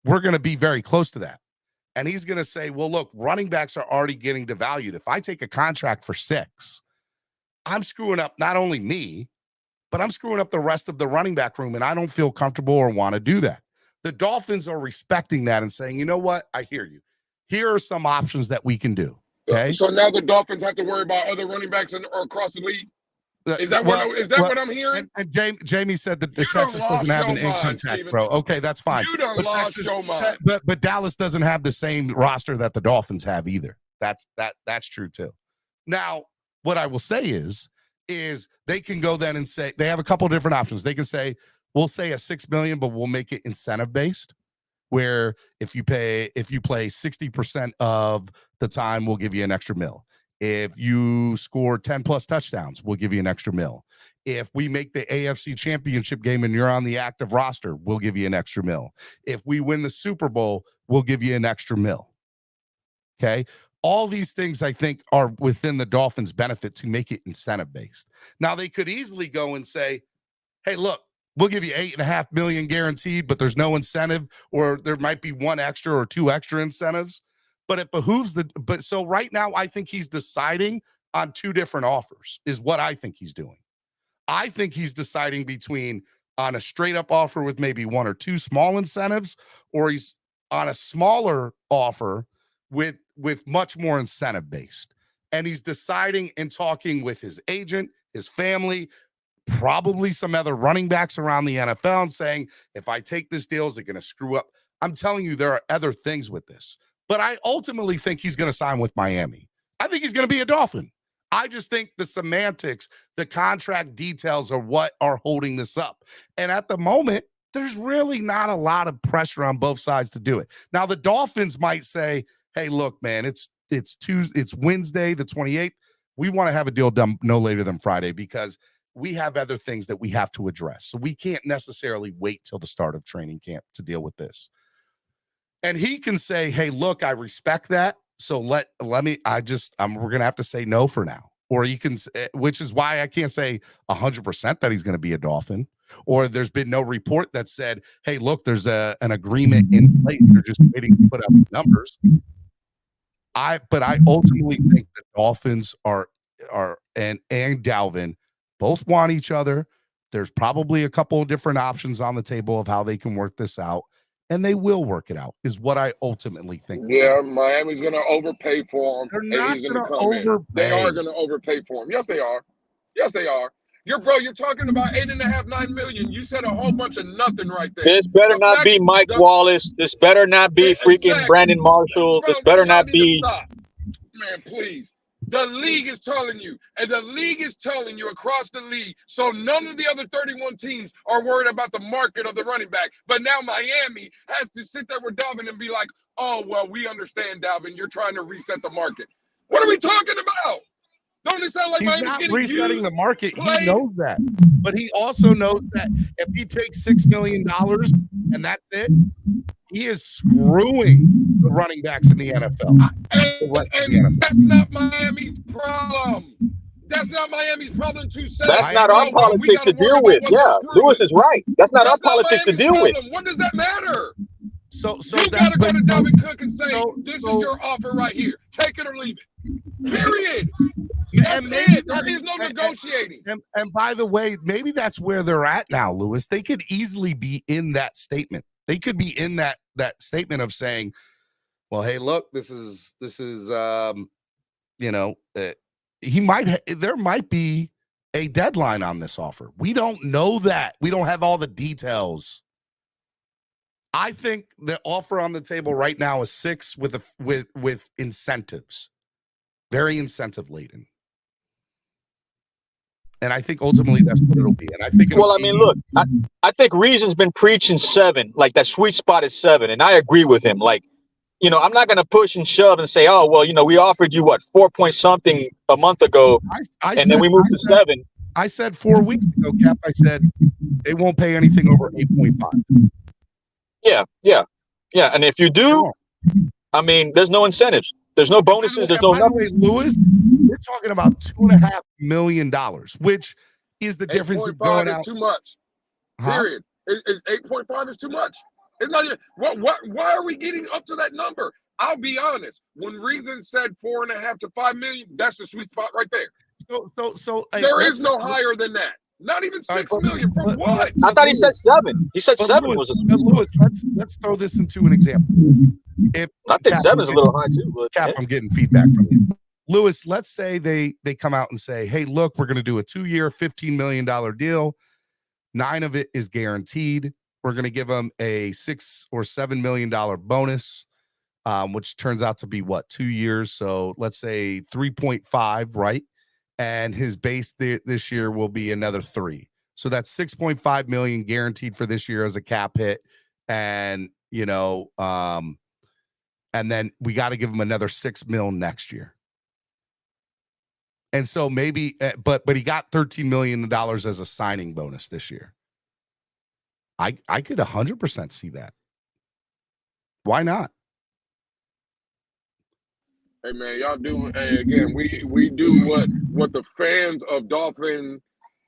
we're going to be very close to that. And he's going to say, well, look, running backs are already getting devalued. If I take a contract for 6, I'm screwing up not only me, but I'm screwing up the rest of the running back room, and I don't feel comfortable or want to do that. The Dolphins are respecting that and saying, you know what? I hear you. Here are some options that we can do. Okay. So now the Dolphins have to worry about other running backs or across the league? Is that what I'm hearing? And Jamie said that Texas doesn't have an income tax, bro. Okay, that's fine. You done lost your mind. But Dallas doesn't have the same roster that the Dolphins have either. That's true too. Now, what I will say is they can go then and say they have a couple different options. They can say, we'll say a $6 million, but we'll make it incentive based, where if you play 60% of the time, we'll give you an extra $1 million. If you score 10 plus touchdowns, we'll give you an extra $1 million. If we make the AFC championship game and you're on the active roster, we'll give you an extra $1 million. If we win the Super Bowl, we'll give you an extra $1 million. Okay. All these things, I think, are within the Dolphins' benefit to make it incentive-based. Now, they could easily go and say, hey, look, we'll give you $8.5 million guaranteed, but there's no incentive, or there might be 1 extra or 2 extra incentives. But it behooves so right now, I think he's deciding on 2 different offers, is what I think he's doing. I think he's deciding between on a straight up offer with maybe one or two small incentives, or he's on a smaller offer with much more incentive based. And he's deciding and talking with his agent, his family, probably some other running backs around the NFL, and saying, if I take this deal, is it going to screw up? I'm telling you, there are other things with this. But I ultimately think he's going to sign with Miami. I think he's going to be a Dolphin. I just think the semantics, the contract details are what are holding this up. And at the moment, there's really not a lot of pressure on both sides to do it. Now, the Dolphins might say, hey, look, man, it's Wednesday, the 28th. We want to have a deal done no later than Friday because we have other things that we have to address. So we can't necessarily wait till the start of training camp to deal with this. And he can say, hey, look, I respect that. So we're going to have to say no for now. Or you can, which is why I can't say 100% that he's going to be a Dolphin. Or there's been no report that said, hey, look, there's an agreement in place. They're just waiting to put up numbers. But I ultimately think the Dolphins and Dalvin both want each other. There's probably a couple of different options on the table of how they can work this out. And they will work it out, is what I ultimately think. Yeah, Miami's going to overpay for him. They're not going to overpay. They are going to overpay for him. Yes, they are. Yes, they are. You're talking about $8.5-9 million. You said a whole bunch of nothing right there. This better not be Mike Wallace. This better not be freaking Brandon Marshall. This better not be. Stop. Man, please. The league is telling you, and the league is telling you across the league, so none of the other 31 teams are worried about the market of the running back. But now Miami has to sit there with Dalvin and be like, oh, well, we understand, Dalvin. You're trying to reset the market. What are we talking about? Don't it sound like he's Miami's not getting resetting the market? played? He knows that. But he also knows that if he takes $6 million and that's it, he is screwing the running backs in the NFL. And that's not Miami's problem. That's not Miami's problem to say. That's not our politics to deal with. Yeah, Lewis is right. That's not our politics to deal with. What does that matter? So you got to go to Dalvin Cook and say, this is your offer right here. Take it or leave it. Period. There is no negotiating. And by the way, maybe that's where they're at now, Lewis. They could easily be in that statement. They could be in that statement of saying, well, hey, look, this is there might be a deadline on this offer. We don't know that. We don't have all the details. I think the offer on the table right now is 6 with incentives, very incentive laden. And I think ultimately that's what it'll be. And I think look, I think Reason's been preaching 7, like that sweet spot is 7, and I agree with him. Like, I'm not going to push and shove and say, oh, well, we offered you 4 point something a month ago, then we moved to 7. I said 4 weeks ago, Cap. I said they won't pay anything over 8.5. Yeah. And if you do, there's no incentives. There's no bonuses. There's no nothing. By the way, Lewis, we're talking about $2.5 million, which is the difference with going out. Too much. Period. 8.5 is too much. It's not even. Why are we getting up to that number? I'll be honest. When Reason said 4.5 to 5 million, that's the sweet spot right there. So there is no higher than that. Not even 6 million. From what? I thought he said 7. He said 7 Lewis, was. Lewis, let's throw this into an example. I think 7 is a little high too. But Cap, I'm getting feedback from you. Lewis, let's say they come out and say, hey, look, we're going to do a 2-year, $15 million deal. 9 of it is guaranteed. We're going to give him a $6 or $7 million bonus, which turns out to be 2 years. So let's say 3.5, right? And his base this year will be another 3. So that's 6.5 million guaranteed for this year as a cap hit. And, and then we got to give him another 6 mil next year. And so maybe, but he got $13 million as a signing bonus this year. I could 100% see that. Why not? Hey man, y'all do. Hey, again, we do what the fans of Dolphin,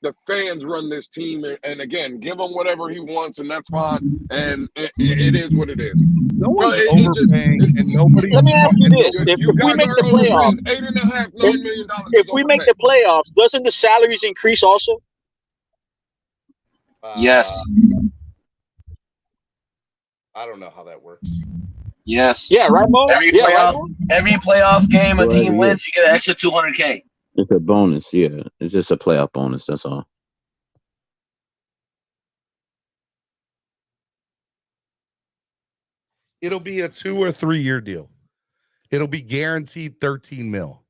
the fans run this team, and again, give him whatever he wants, and that's fine. And it is what it is. No one's overpaying, and nobody. Let me ask you this: if we make the playoffs, $8.5, $9 million. If we make the playoffs, doesn't the salaries increase also? Yes. I don't know how that works. Yes. Yeah, right, Mo? Every playoff game a Well, team yeah. wins, you get an extra 200K. It's a bonus, yeah. It's just a playoff bonus, that's all. It'll be a 2 or 3 year deal. It'll be guaranteed 13 mil.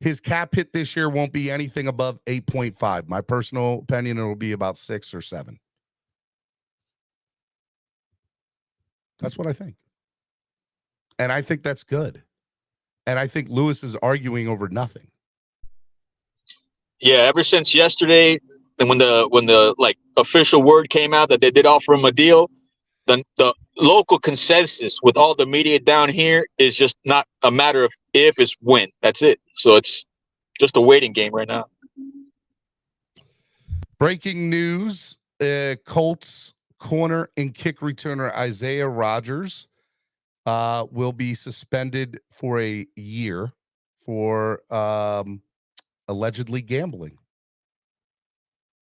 His cap hit this year won't be anything above 8.5. My personal opinion, it'll be about 6 or 7. That's what I think. And I think that's good. And I think Lewis is arguing over nothing. Yeah, ever since yesterday, and when the like official word came out that they did offer him a deal, the local consensus with all the media down here is just not a matter of if, it's when. That's it. So it's just a waiting game right now. Breaking news, Colts corner and kick returner Isaiah Rodgers will be suspended for a year for allegedly gambling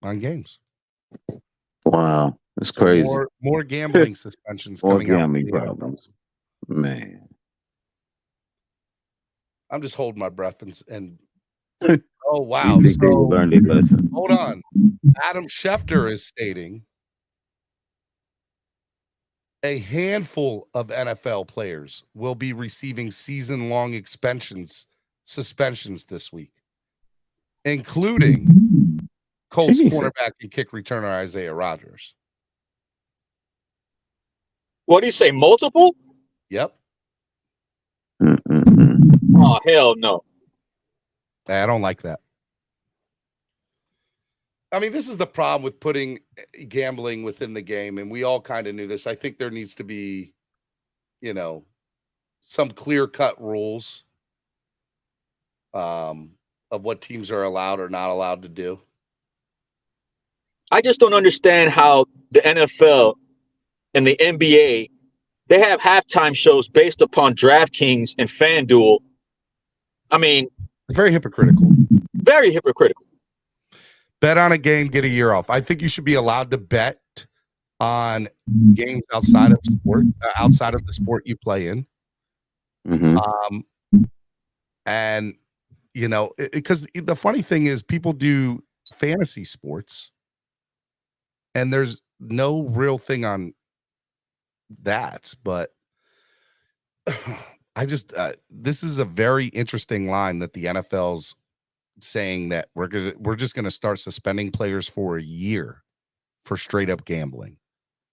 on games. Wow, that's So crazy. more gambling suspensions More coming out. gambling problems. Man. I'm just holding my breath and oh wow. You think they will learn their lesson? Hold on. Adam Schefter is stating a handful of NFL players will be receiving season-long suspensions this week, including Colts cornerback and kick returner Isaiah Rodgers. What do you say? Multiple? Yep. Oh, hell no. I don't like that. I mean, this is the problem with putting gambling within the game, and we all kind of knew this. I think there needs to be, some clear-cut rules of what teams are allowed or not allowed to do. I just don't understand how the NFL and the NBA, they have halftime shows based upon DraftKings and FanDuel. I mean, it's very hypocritical. Very hypocritical. Bet on a game, get a year off. I think you should be allowed to bet on games outside of sport, outside of the sport you play in. And because the funny thing is, people do fantasy sports, and there's no real thing on that. But I just this is a very interesting line that the NFL's saying that we're just gonna start suspending players for a year for straight up gambling.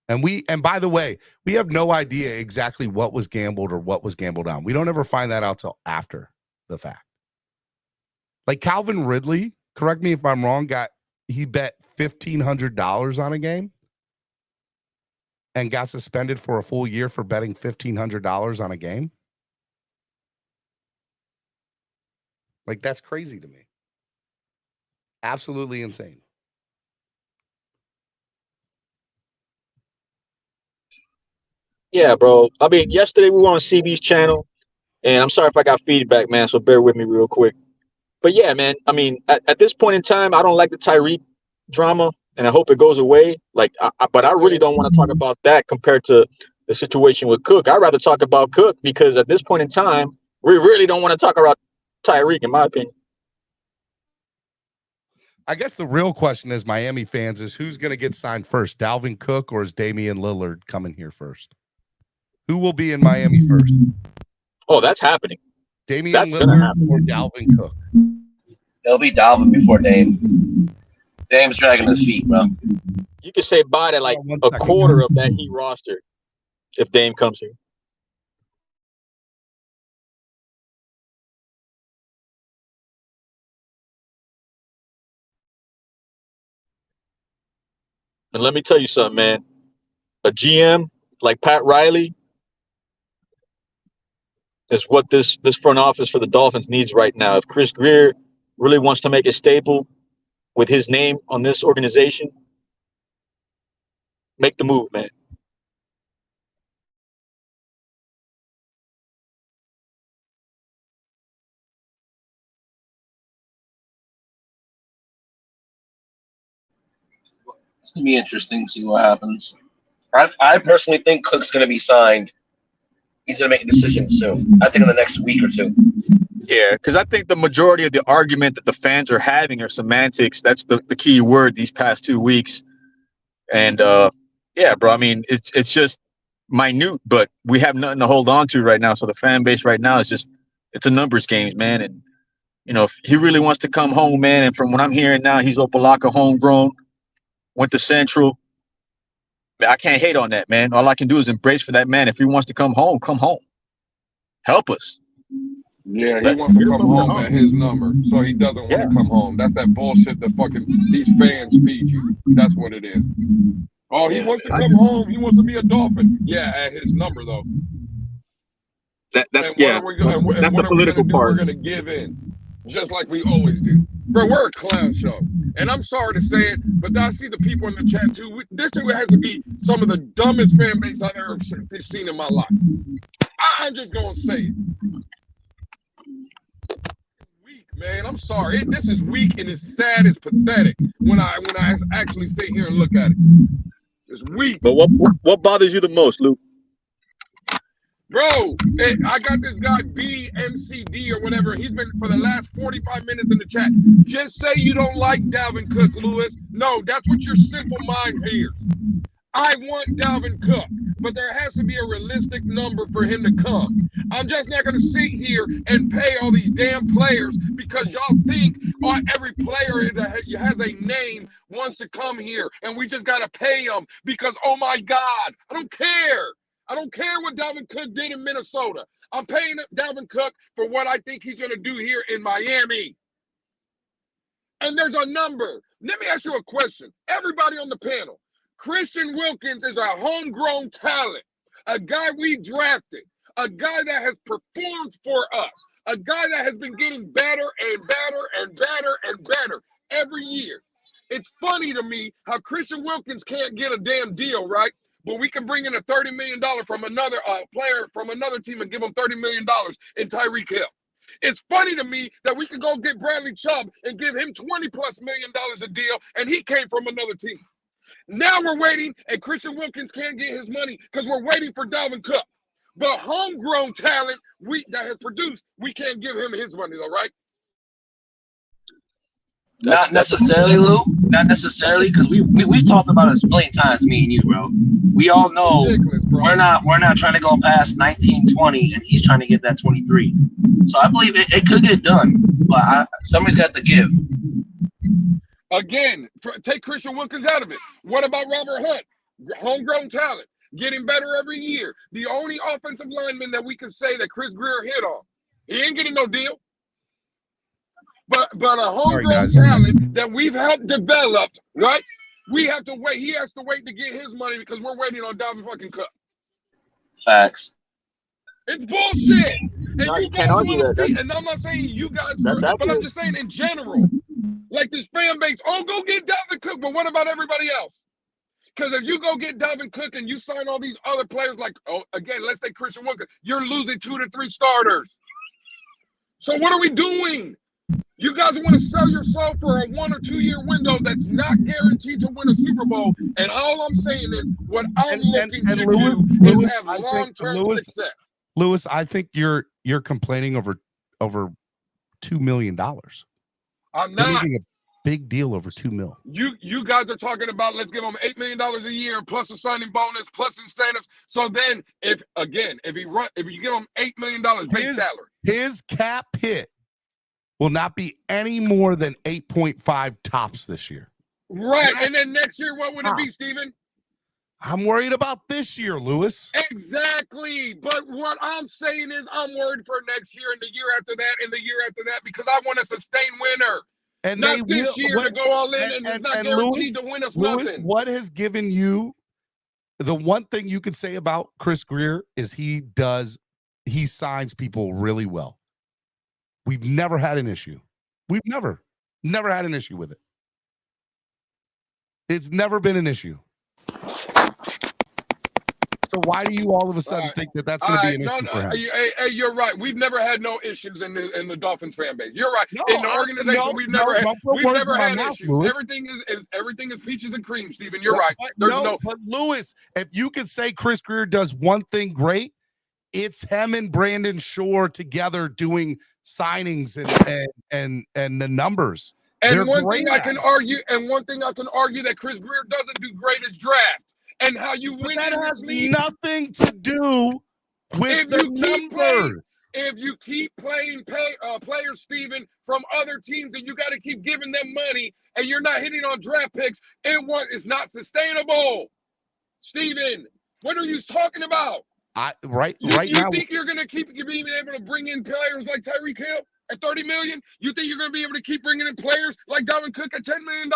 And by the way, we have no idea exactly what was gambled or what was gambled on. We don't ever find that out till after the fact. Like Calvin Ridley, correct me if I'm wrong, he bet $1,500 on a game and got suspended for a full year for betting $1,500 on a game. Like, that's crazy to me. Absolutely insane. Yeah, bro. I mean, yesterday we were on CB's channel, and I'm sorry if I got feedback, man, so bear with me real quick. But yeah, man, I mean, at this point in time, I don't like the Tyreek drama, and I hope it goes away. But I really don't want to talk about that compared to the situation with Cook. I'd rather talk about Cook because at this point in time, we really don't want to talk about Tyreek, in my opinion. I guess the real question is, Miami fans, is who's going to get signed first, Dalvin Cook or is Damian Lillard coming here first? Who will be in Miami first? Oh, that's happening. Damian Lillard or Dalvin Cook? It'll be Dalvin before Dame. Dame's dragging his feet, bro. You could say bye to like a quarter of that Heat roster if Dame comes here. And let me tell you something, man. A GM like Pat Riley is what this front office for the Dolphins needs right now. If Chris Greer really wants to make a staple with his name on this organization, make the move, man. It's gonna be interesting to see what happens. I personally think Cook's gonna be signed. He's gonna make a decision soon. I think in the next week or two. Yeah, because I think the majority of the argument that the fans are having are semantics. That's the key word these past 2 weeks. And yeah, bro. I mean, it's just minute, but we have nothing to hold on to right now. So the fan base right now is it's a numbers game, man. And if he really wants to come home, man, and from what I'm hearing now, he's Opalaka homegrown, went to Central. I can't hate on that, man. All I can do is embrace for that man. If he wants to come home, come home. Help us. Yeah, he wants to come home at his number, so he doesn't want to come home. That's that bullshit that fucking these fans feed you. That's what it is. Oh, he wants to come home. He wants to be a Dolphin. Yeah, at his number though. That's the political part. We're gonna give in, just like we always do. Bro, we're a clown show, and I'm sorry to say it, but I see the people in the chat too. This has to be some of the dumbest fan base I've ever seen in my life. I'm just gonna say it. Weak, man. I'm sorry. This is weak and it's sad. It's pathetic when I actually sit here and look at it. It's weak. But what bothers you the most, Luke? Bro, I got this guy BMCD or whatever. He's been for the last 45 minutes in the chat. Just say you don't like Dalvin Cook, Lewis. No, that's what your simple mind hears. I want Dalvin Cook, but there has to be a realistic number for him to come. I'm just not going to sit here and pay all these damn players because y'all think every player that has a name wants to come here, and we just got to pay them because, oh, my God, I don't care. I don't care what Dalvin Cook did in Minnesota. I'm paying Dalvin Cook for what I think he's going to do here in Miami. And there's a number. Let me ask you a question. Everybody on the panel. Christian Wilkins is a homegrown talent, a guy we drafted, a guy that has performed for us, a guy that has been getting better and better and better and better every year. It's funny to me how Christian Wilkins can't get a damn deal, right? But we can bring in a $30 million from another player from another team and give him $30 million in Tyreek Hill. It's funny to me that we can go get Bradley Chubb and give him $20+ million a deal, and he came from another team. Now we're waiting, and Christian Wilkins can't get his money because we're waiting for Dalvin Cook. But homegrown talent that has produced, we can't give him his money, though, right? Not necessarily, Lou. Not necessarily, because we talked about it a million times, me and you, bro. We all know we're not trying to go past 19, 20, and he's trying to get that 23. So I believe it could get done, but somebody's got to give. Again, take Christian Wilkins out of it. What about Robert Hunt? Homegrown talent, getting better every year. The only offensive lineman that we can say that Chris Greer hit on. He ain't getting no deal. But a homegrown talent that we've helped develop, right? We have to wait. He has to wait to get his money because we're waiting on Dalvin fucking Cook. Facts. It's bullshit. And you guys want to be, and I'm not saying you guys, but I'm just saying in general. Like this fan base, go get Dalvin Cook, but what about everybody else? Because if you go get Dalvin Cook and you sign all these other players, like, again, let's say Christian Wilkins, you're losing 2 to 3 starters. So what are we doing? You guys want to sell your soul for a 1 or 2 year window that's not guaranteed to win a Super Bowl. And all I'm saying is what I'm looking to do is have long-term success. Lewis, I think you're complaining over $2 million. I'm You're not. making a big deal over $2 million. You guys are talking about let's give him $8 million a year plus a signing bonus plus incentives. So then if you give him $8 million base salary, his cap hit will not be any more than 8.5 tops this year. Right. And then next year, what would it be, Steven? I'm worried about this year, Lewis. Exactly. But what I'm saying is I'm worried for next year and the year after that and the year after that because I want a sustained winner. And not this year to go all in and it's not guaranteed to win us nothing. What has given you the one thing you could say about Chris Greer is he signs people really well. We've never had an issue. We've never had an issue with it. It's never been an issue. So why do you all of a sudden think that that's going to be an issue for him? Hey, you're right. We've never had no issues in the Dolphins fan base. You're right. No, in the organization, we've never had issues. Lewis. Everything is peaches and cream, Stephen. You're right. But Lewis, if you could say Chris Greer does one thing great, it's him and Brandon Shore together doing signings and the numbers. And one thing I can argue that Chris Greer doesn't do great is draft. And how you win that in has this league, nothing to do with the numbers. If you keep playing players, Steven, from other teams, and you got to keep giving them money, and you're not hitting on draft picks, it's not sustainable. Steven, what are you talking about? Right now, you think you're going to keep being able to bring in players like Tyreek Hill at $30 million? You think you're going to be able to keep bringing in players like Dalvin Cook at $10 million?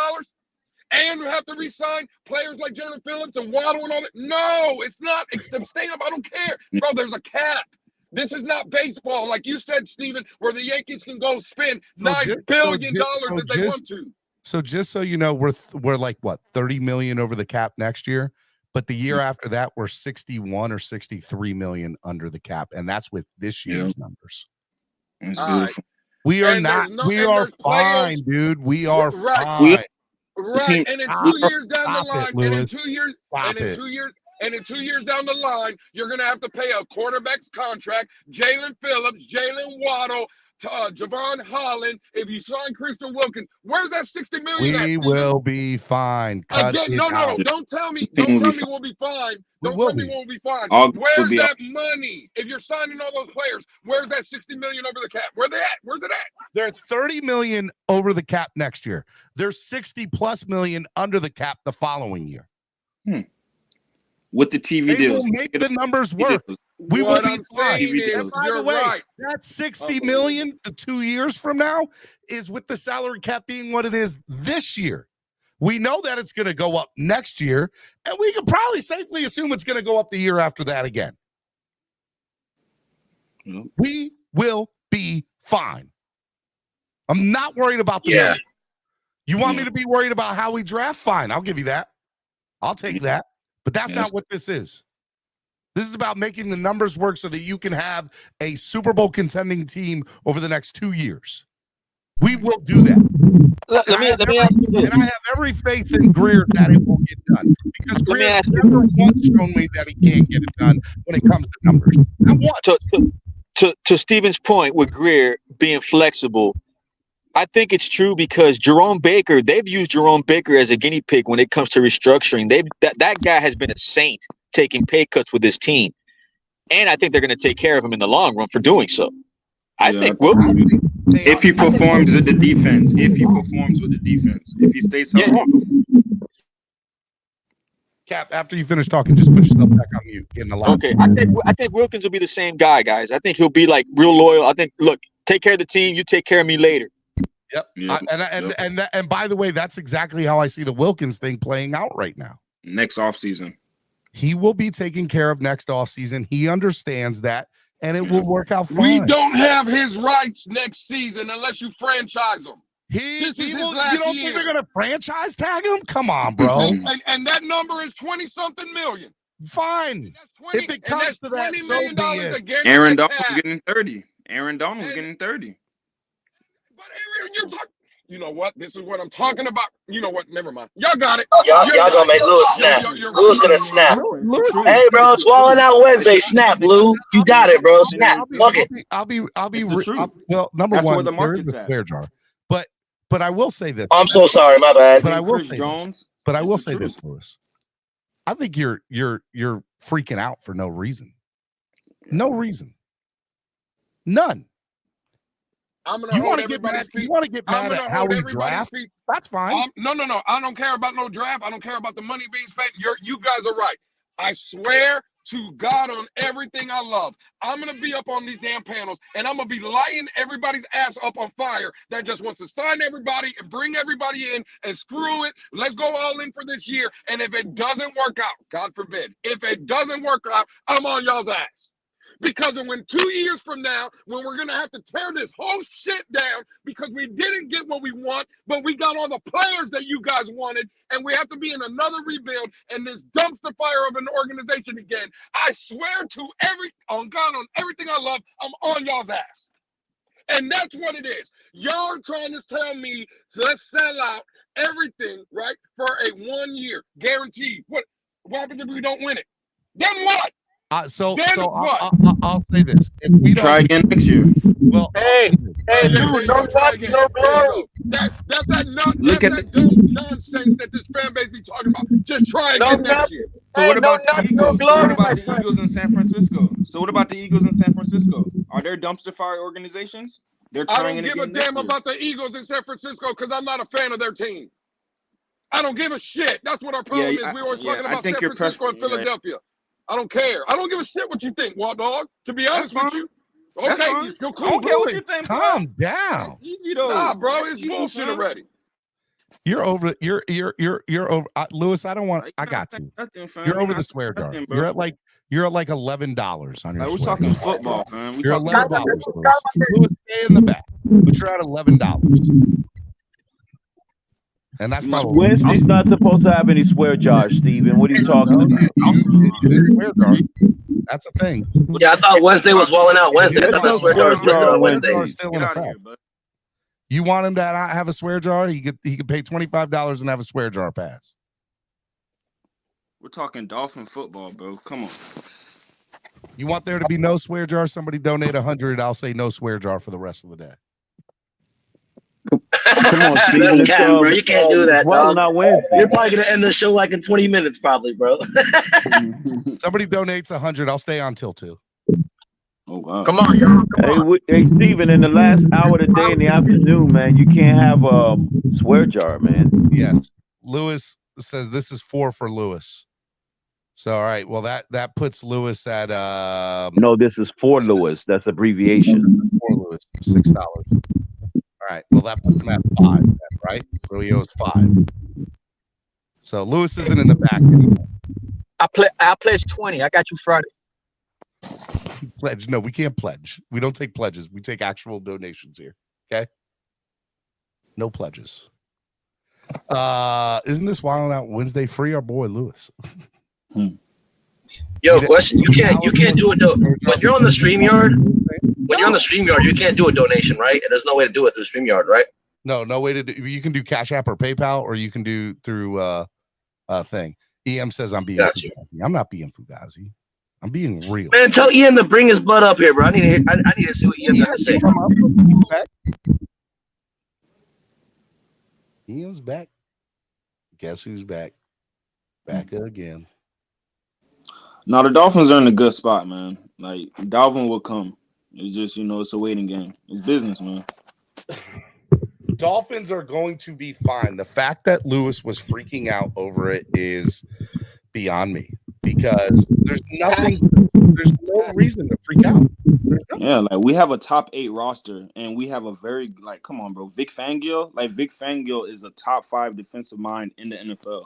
And you have to re-sign players like Jalen Phillips and Waddle and all that. No, it's not. It's sustainable. I don't care. Bro, there's a cap. This is not baseball, like you said, Steven, where the Yankees can go spend $9 billion if they want to. So just so you know, we're like, what, 30 million over the cap next year? But the year after that, we're 61 or 63 million under the cap. And that's with this year's numbers. That's beautiful. We are we are fine, dude. We are fine. Right, and in 2 years down the line, and in 2 years down the line, you're going to have to pay a quarterback's contract, Jalen Phillips, Jalen Waddle, Javon Holland. If you sign Christian Wilkins, where's that $60 million? We will be fine. Again, no. Don't tell me we'll be fine. Don't tell me we'll be fine. Where's that money? If you're signing all those players, where's that $60 million over the cap? Where they at? Where's it at? They're 30 million over the cap next year. There's 60+ million under the cap the following year. With the TV deals, will make the numbers work. We will be fine. And by the way, that 60 million to 2 years from now is with the salary cap being what it is this year. We know that it's going to go up next year, and we can probably safely assume it's going to go up the year after that again. We will be fine. I'm not worried about the number. You want me to be worried about how we draft? Fine, I'll give you that. I'll take that. But that's not what this is. This is about making the numbers work so that you can have a Super Bowl contending team over the next 2 years. We will do that. Let me ask you this. And I have every faith in Greer that it will get done. Because Greer has never once shown me that he can't get it done when it comes to numbers. Not once. To Steven's point with Greer being flexible, I think it's true because they've used Jerome Baker as a guinea pig when it comes to restructuring. That guy has been a saint taking pay cuts with his team. And I think they're going to take care of him in the long run for doing so. I think if he performs with the defense, if he stays healthy. Cap, after you finish talking, just put yourself back on mute. Getting a lot. Okay, I think Wilkins will be the same guy, guys. I think he'll be like real loyal. I think, look, take care of the team. You take care of me later. Yep. And by the way, that's exactly how I see the Wilkins thing playing out right now. Next offseason. He will be taken care of next offseason. He understands that, and it will work out fine. We don't have his rights next season unless you franchise him. You don't think they're going to franchise tag him? Come on, bro. and that number is 20-something million. Fine. If it comes to that, so be it. Aaron Donald's getting 30. Aaron Donald's getting 30. But Aaron, you know what? This is what I'm talking about. You know what? Never mind. Y'all got it. Y'all gonna make Lewis snap. Lewis gonna snap. Hey, bro, it's Walling Out Wednesday. Snap, Lou. You got it, bro. Snap. Fuck it. I'll be. Well, number that's one, where the market's at. Bear jar. But I will say this. I'm so sorry, my bad. But I will say this. But I will say this, Lewis. I think you're freaking out for no reason. No reason. None. You want to get mad at how we draft? That's fine. No. I don't care about no draft. I don't care about the money being spent. You guys are right. I swear to God on everything I love, I'm going to be up on these damn panels, and I'm going to be lighting everybody's ass up on fire that just wants to sign everybody and bring everybody in and screw it. Let's go all in for this year. And if it doesn't work out, God forbid, if it doesn't work out, I'm on y'all's ass. Because of when 2 years from now, when we're going to have to tear this whole shit down because we didn't get what we want, but we got all the players that you guys wanted, and we have to be in another rebuild and this dumpster fire of an organization again. I swear to on God, on everything I love, I'm on y'all's ass. And that's what it is. Y'all are trying to tell me, let's sell out everything, right, for a 1 year guarantee. What happens if we don't win it? Then what? I'll say this: if we try again next year. Well, hey, dude, no guts, no glory. That's that dumb nonsense that this fan base be talking about. Just try again next year. So what about the Eagles? What about the Eagles in San Francisco? Are there dumpster fire organizations? They're trying. I don't give a damn about the Eagles in San Francisco because I'm not a fan of their team. I don't give a shit. That's what our problem is. We're always talking about San Francisco and Philadelphia. I don't care. I don't give a shit what you think, Wild Dog. To be honest with you. Okay, you're cool. I don't care what you think. Calm down. It's easy though. Nah, bro, it's bullshit already. You're over. You're over. Lewis, I don't want. I got to. You're over the swear jar. You're at like $11 on your. We're talking football, man. You're $11. Lewis, stay in the back, but you're at $11. And that's probably Wednesday's not supposed to have any swear jars, Steven. What are you talking about? That's a thing. Yeah, I thought Wednesday was walling out Wednesday. I thought the swear jar was listed on Wednesday. You want him to have a swear jar? He could pay $25 and have a swear jar pass. We're talking Dolphin football, bro. Come on. You want there to be no swear jar? Somebody donate 100. I'll say no swear jar for the rest of the day. Come on, Steven. That's cap, bro. You can't do that, well, dog. not Wednesday. You're probably gonna end the show like in 20 minutes, probably, bro. Somebody donates 100. I'll stay on till 2. Oh wow! Come on, y'all. Hey, Steven, in the last hour of the day in the afternoon, man, you can't have a swear jar, man. Yes. Lewis says this is 4 for Lewis. So all right, well that puts Lewis at No, this is for Lewis. That's abbreviation. For Lewis, $6. All right, well that puts him at 5, right? So he owes 5. So Lewis isn't in the back anymore. I pledge 20. I got you Friday. Pledge? No, we can't pledge. We don't take pledges. We take actual donations here. Okay. No pledges. Isn't this Wild Out Wednesday free? Our boy Lewis. Yo, question. You can't do it when you're on the StreamYard. When you're on the StreamYard, you can't do a donation, right? And there's no way to do it through StreamYard, right? No way to do. You can do Cash App or PayPal, or you can do through thing. EM says I'm being Fugazi. I'm not being Fugazi. I'm being real. Man, tell Ian to bring his butt up here, bro. I need to see what Ian's got to say. Ian's back. Guess who's back? Back again. Now the Dolphins are in a good spot, man. Like Dalvin will come. It's just it's a waiting game. It's business, man. Dolphins are going to be fine. The fact that Lewis was freaking out over it is beyond me because there's no reason to freak out. Yeah, like we have a top 8 roster and we have a very come on, bro. Vic Fangio is a top 5 defensive mind in the NFL.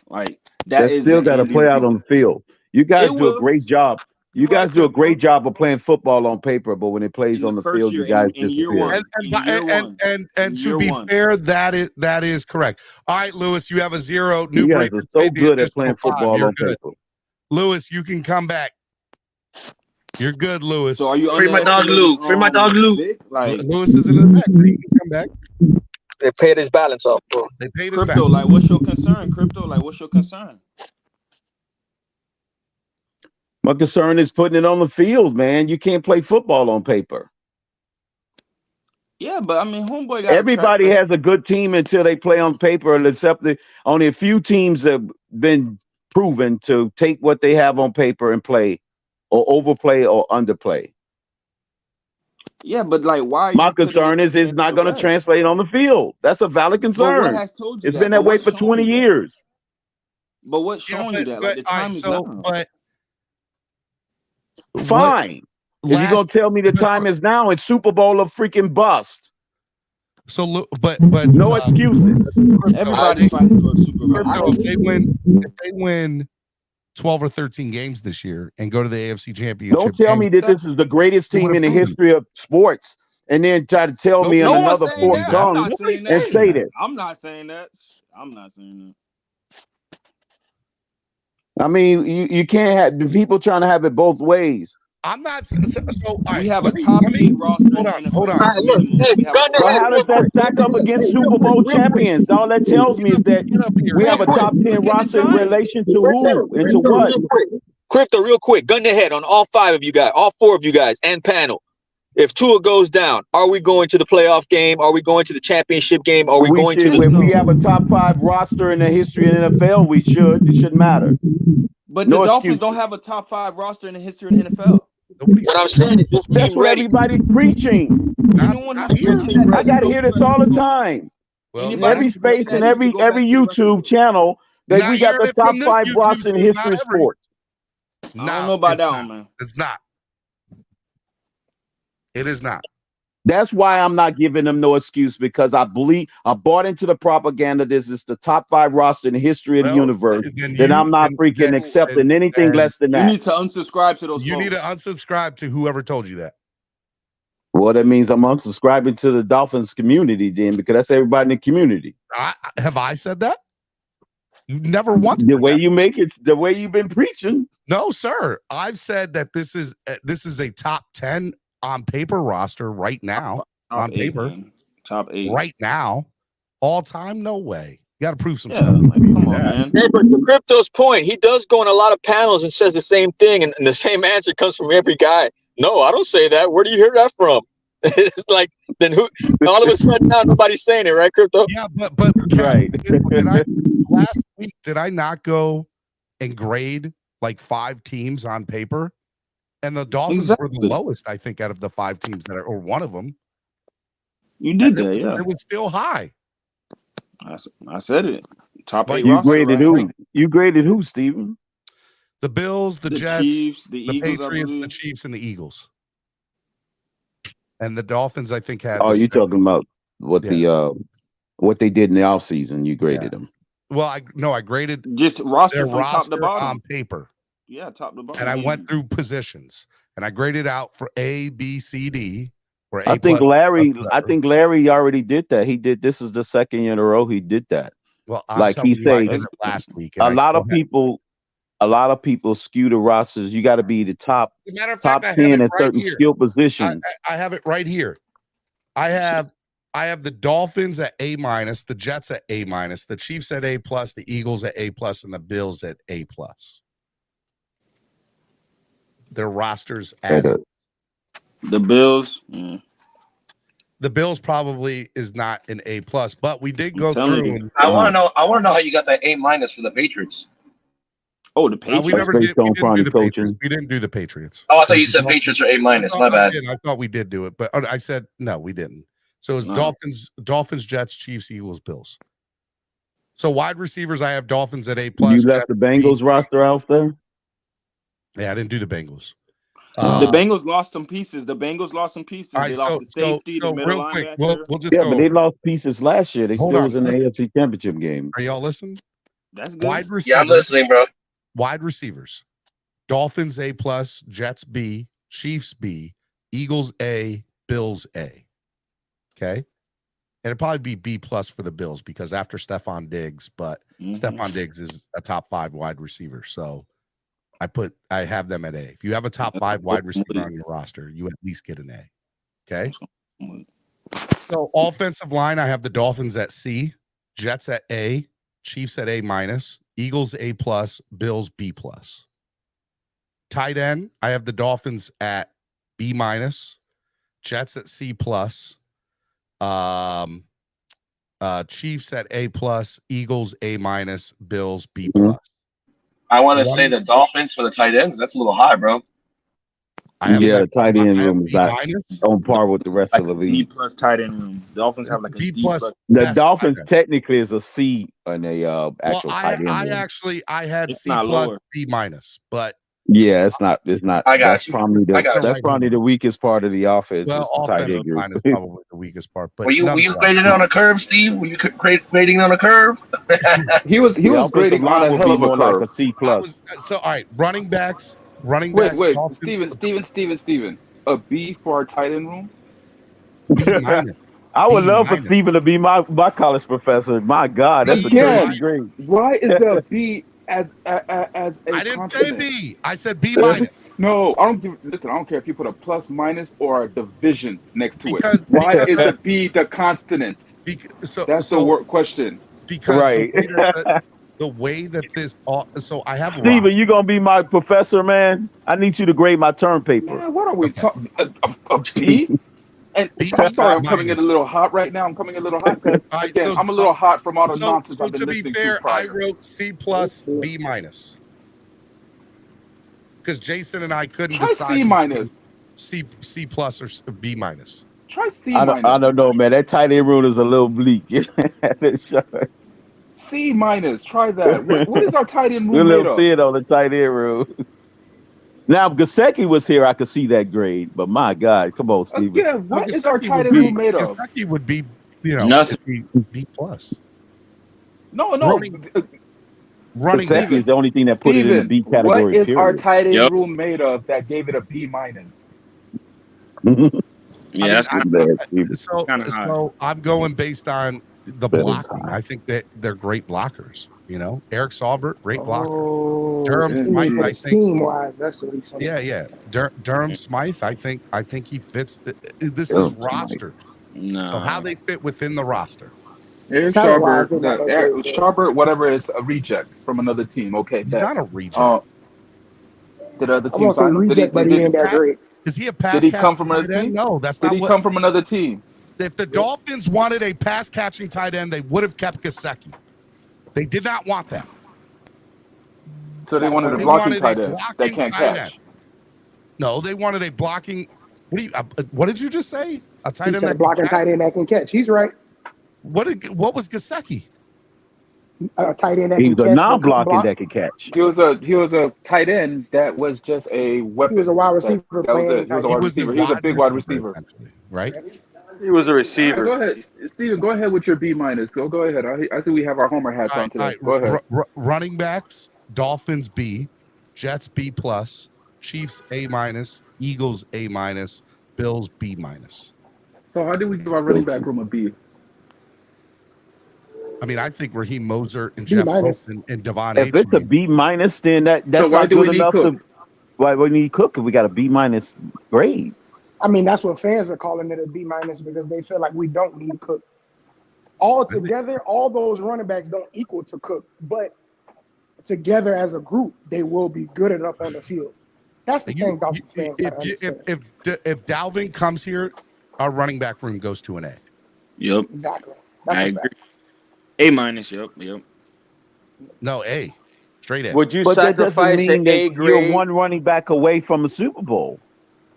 Like that still got to play out on the field. You guys do a great job. You guys do a great job of playing football on paper, but when it plays on the field, you guys disappear. And to be fair, that is correct. All right, Lewis, you have a 0. You guys are so good at playing football on paper. Lewis, you can come back. You're good, Lewis. So are you free my dog Lou? Free my dog Lou. Lewis is in the back. He can come back. They paid his balance off, bro. They paid his balance. Like, what's your concern? What's your concern? My concern is putting it on the field, man. You can't play football on paper. Yeah, but I mean, homeboy got everybody has a good team until they play on paper, except only a few teams have been proven to take what they have on paper and play or overplay or underplay. Yeah, but like, why? My concern is it's not going to translate on the field. That's a valid concern. What has told you it's been that way for 20 years. But what's showing you that? Like, the time is now. Fine. If you're going to tell me the time is now, it's Super Bowl of freaking bust. So, but no excuses. Everybody's fighting for a Super Bowl. If they win 12 or 13 games this year and go to the AFC Championship. Don't tell me that this is the greatest team in the history of sports, and then try to tell me in No one's another saying fourth that. I'm tongue not saying and that. say this. I'm not saying that. I'm not saying I mean, you can't have the people trying to have it both ways. I'm not. So all right, we have a top 8 roster. Hold on. All right, look, hey, gun to Well, head how real does that quick. stack up against Super Bowl champions? All that tells me is that we have a top 10 roster in relation to who and to what. Crypto, real quick, gun to head on all 5 of you guys, all 4 of you guys, and panel. If Tua goes down, are we going to the playoff game? Are we going to the championship game? Are we going should, to the? If we have a top 5 roster in the history of the NFL, we should. It shouldn't matter. But the Dolphins don't have a top 5 roster in the history of the NFL. What I'm saying is this That's team what ready. everybody's preaching. Anyone who's preaching that I got to hear this all the time. In every space and every YouTube channel that we got the top 5 roster in the history of sports. I don't know about that one, man. It's not. It is not. That's why I'm not giving them no excuse, because I bought into the propaganda. This is the top 5 roster in the history of the universe. Then I'm not freaking accepting anything less than that. You need to unsubscribe to those. You need to unsubscribe to whoever told you that. Well, that means I'm unsubscribing to the Dolphins community then, because that's everybody in the community. Have I said that? You never once. The way you make it, the way you've been preaching. No, sir. I've said that this is a top 10 on paper roster right now. On paper, top 8 right now, all time. No way. You got to prove some stuff. Come on, man. Yeah, but to Crypto's point, he does go on a lot of panels and says the same thing, and the same answer comes from every guy. No, I don't say that. Where do you hear that from? It's like, then who? All of a sudden now nobody's saying it, right, Crypto? Yeah, but right. Last week did I not go and grade like 5 teams on paper? And the Dolphins were the lowest, I think, out of the 5 teams that are, or one of them. You did that, yeah. It was still high. I said it. Top 8 You roster, graded right? who? You graded who, Steven? The Bills, the Jets, Chiefs, the Eagles, Patriots, the Chiefs, and the Eagles. And the Dolphins, I think, had. Oh, you're talking about what what they did in the offseason. You graded them. Well, I graded just roster their from top to bottom on paper. Yeah, top to bottom. And I went through positions, and I graded out for A, B, C, D. Where I think Larry already did that. He did. This is the second year in a row he did that. Well, like he said last week, a lot of people skew the rosters. You got to be the top 10 at certain skill positions. I have it right here. I have the Dolphins at A-, the Jets at A-, the Chiefs at A+, the Eagles at A+, and the Bills at A+. Their rosters as the Bills. The Bills probably is not an A+, but we did go through. I want to know how you got that A- for the Patriots. Oh, the Patriots. We didn't do the Patriots. Oh, I thought you said Patriots are A-. My bad. I thought we did do it, but I said no, we didn't. So it's Dolphins, Jets, Chiefs, Eagles, Bills. So wide receivers, I have Dolphins at A+. You left the Bengals roster out there? Yeah, I didn't do the Bengals. The Bengals lost some pieces. They lost Right, the safety, the middle real quick, linebacker. we'll just go. But they lost pieces last year. They Hold still on, was in the AFC Championship game. Are y'all listening? That's good. Wide receivers, Yeah, I'm listening, bro. Wide receivers. Dolphins A+, Jets B, Chiefs B, Eagles A, Bills A. Okay? And it'd probably be B+ for the Bills because after Stephon Diggs, but Stephon Diggs is a top 5 wide receiver. So I have them at A. If you have a top 5 wide receiver on your roster, you at least get an A. Okay? So offensive line, I have the Dolphins at C, Jets at A, Chiefs at A-, Eagles A+, Bills B+. Tight end, I have the Dolphins at B-, Jets at C+, Chiefs at A+, Eagles A-, Bills B+. I want to say the Dolphins for the tight ends. That's a little high, bro. The tight end room is not on par with the rest of the league. B+ tight end room. Dolphins have like a D+. The Dolphins technically is a C on a actual tight end. I had C+, B-, but Yeah, it's not. It's not. I got That's you. probably I the got that's you. probably the weakest part of the offense. Well, Is the tight offensive end group. line is probably the weakest part. But Were you nonetheless. grading on a curve, Steve? Were you grading on a curve? He was The offensive grading on line a would hell be of a more like curve. a C I plus. was so all right. Running backs. Wait, Dolphins, Steven. A B for our tight end room? B minus. I would B love for minus. Steven to be my college professor. My God, that's a crazy grade. Why is the B as a I didn't consonant? say B. I said B minus. No, I don't give. Listen, I don't care if you put a plus, minus, or a division next to Because it. Why is the B the consonant? That's the word question. Because Right. the way that this. So I have Steven, you gonna be my professor, man? I need you to grade my term paper. Man, what are we talking? A B? And I'm sorry, I'm coming in a little hot right now. I'm coming in a little hot because again, I'm a little hot from all the nonsense I've been listening to prior. I wrote C plus B minus because Jason and I couldn't decide. C minus. C plus or B minus. Try C minus. I don't know, man. That tight end rule is a little bleak. C minus. Try that. What is our tight end rule a made little of? thin on the tight end rule. Now, if Gesicki was here, I could see that grade. But my God, come on, Steven. Yeah, what is our tight end rule made of? Gesicki would be, nothing. B plus. No. Running Gesicki is the only thing that put it in the B category. What is our tight end rule made of that gave it a B minus? Yeah, that's kind of so I'm going based on the blocking. I think that they're great blockers. Eric Saubert, great blocker. Durham Smythe, I think. Team-wise, that's what he's saying. Yeah. Durham Smythe, I think he fits. This is roster. No. So how they fit within the roster. Eric Saubert, whatever, is a reject from another team. Okay, he's not a reject. Did other I'm teams gonna say reject, but he ain't that great. Is he a pass? Did he come from another team? No, that's not. Did he come from another team? If the Dolphins wanted a pass catching tight end, they would have kept Gesicki. They did not want that. So they wanted a blocking tight end that can't catch. No, they wanted a blocking. What did you just say? A tight end that blocking tight end that can catch. He's right. What was Gesicki? A tight end that He's can catch. He's a non-blocking that can catch. He was a tight end that was just a weapon. He was a wide receiver. He was a big wide receiver, right? He was a receiver. Go ahead, Steven. Go ahead with your B minus. Go ahead. I see we have our Homer hats on today. Go ahead. Running backs: Dolphins B, Jets B plus, Chiefs A minus, Eagles A minus, Bills B minus. So how do we give our running back room a B? I mean, I think Raheem Mostert and Jeff Wilson and Devon. If it's a B minus, then that's not good enough. Why we need Cook if we got a B minus grade? I mean, that's what fans are calling it a B minus because they feel like we don't need Cook. All together, all those running backs don't equal to Cook, but together as a group, they will be good enough on the field. That's the thing Dolphins fans if Dalvin comes here, our running back room goes to an A. Yep. Exactly. I agree. A minus. Yep. No, A. Straight A. Would you but sacrifice an A grade? You're one running back away from a Super Bowl.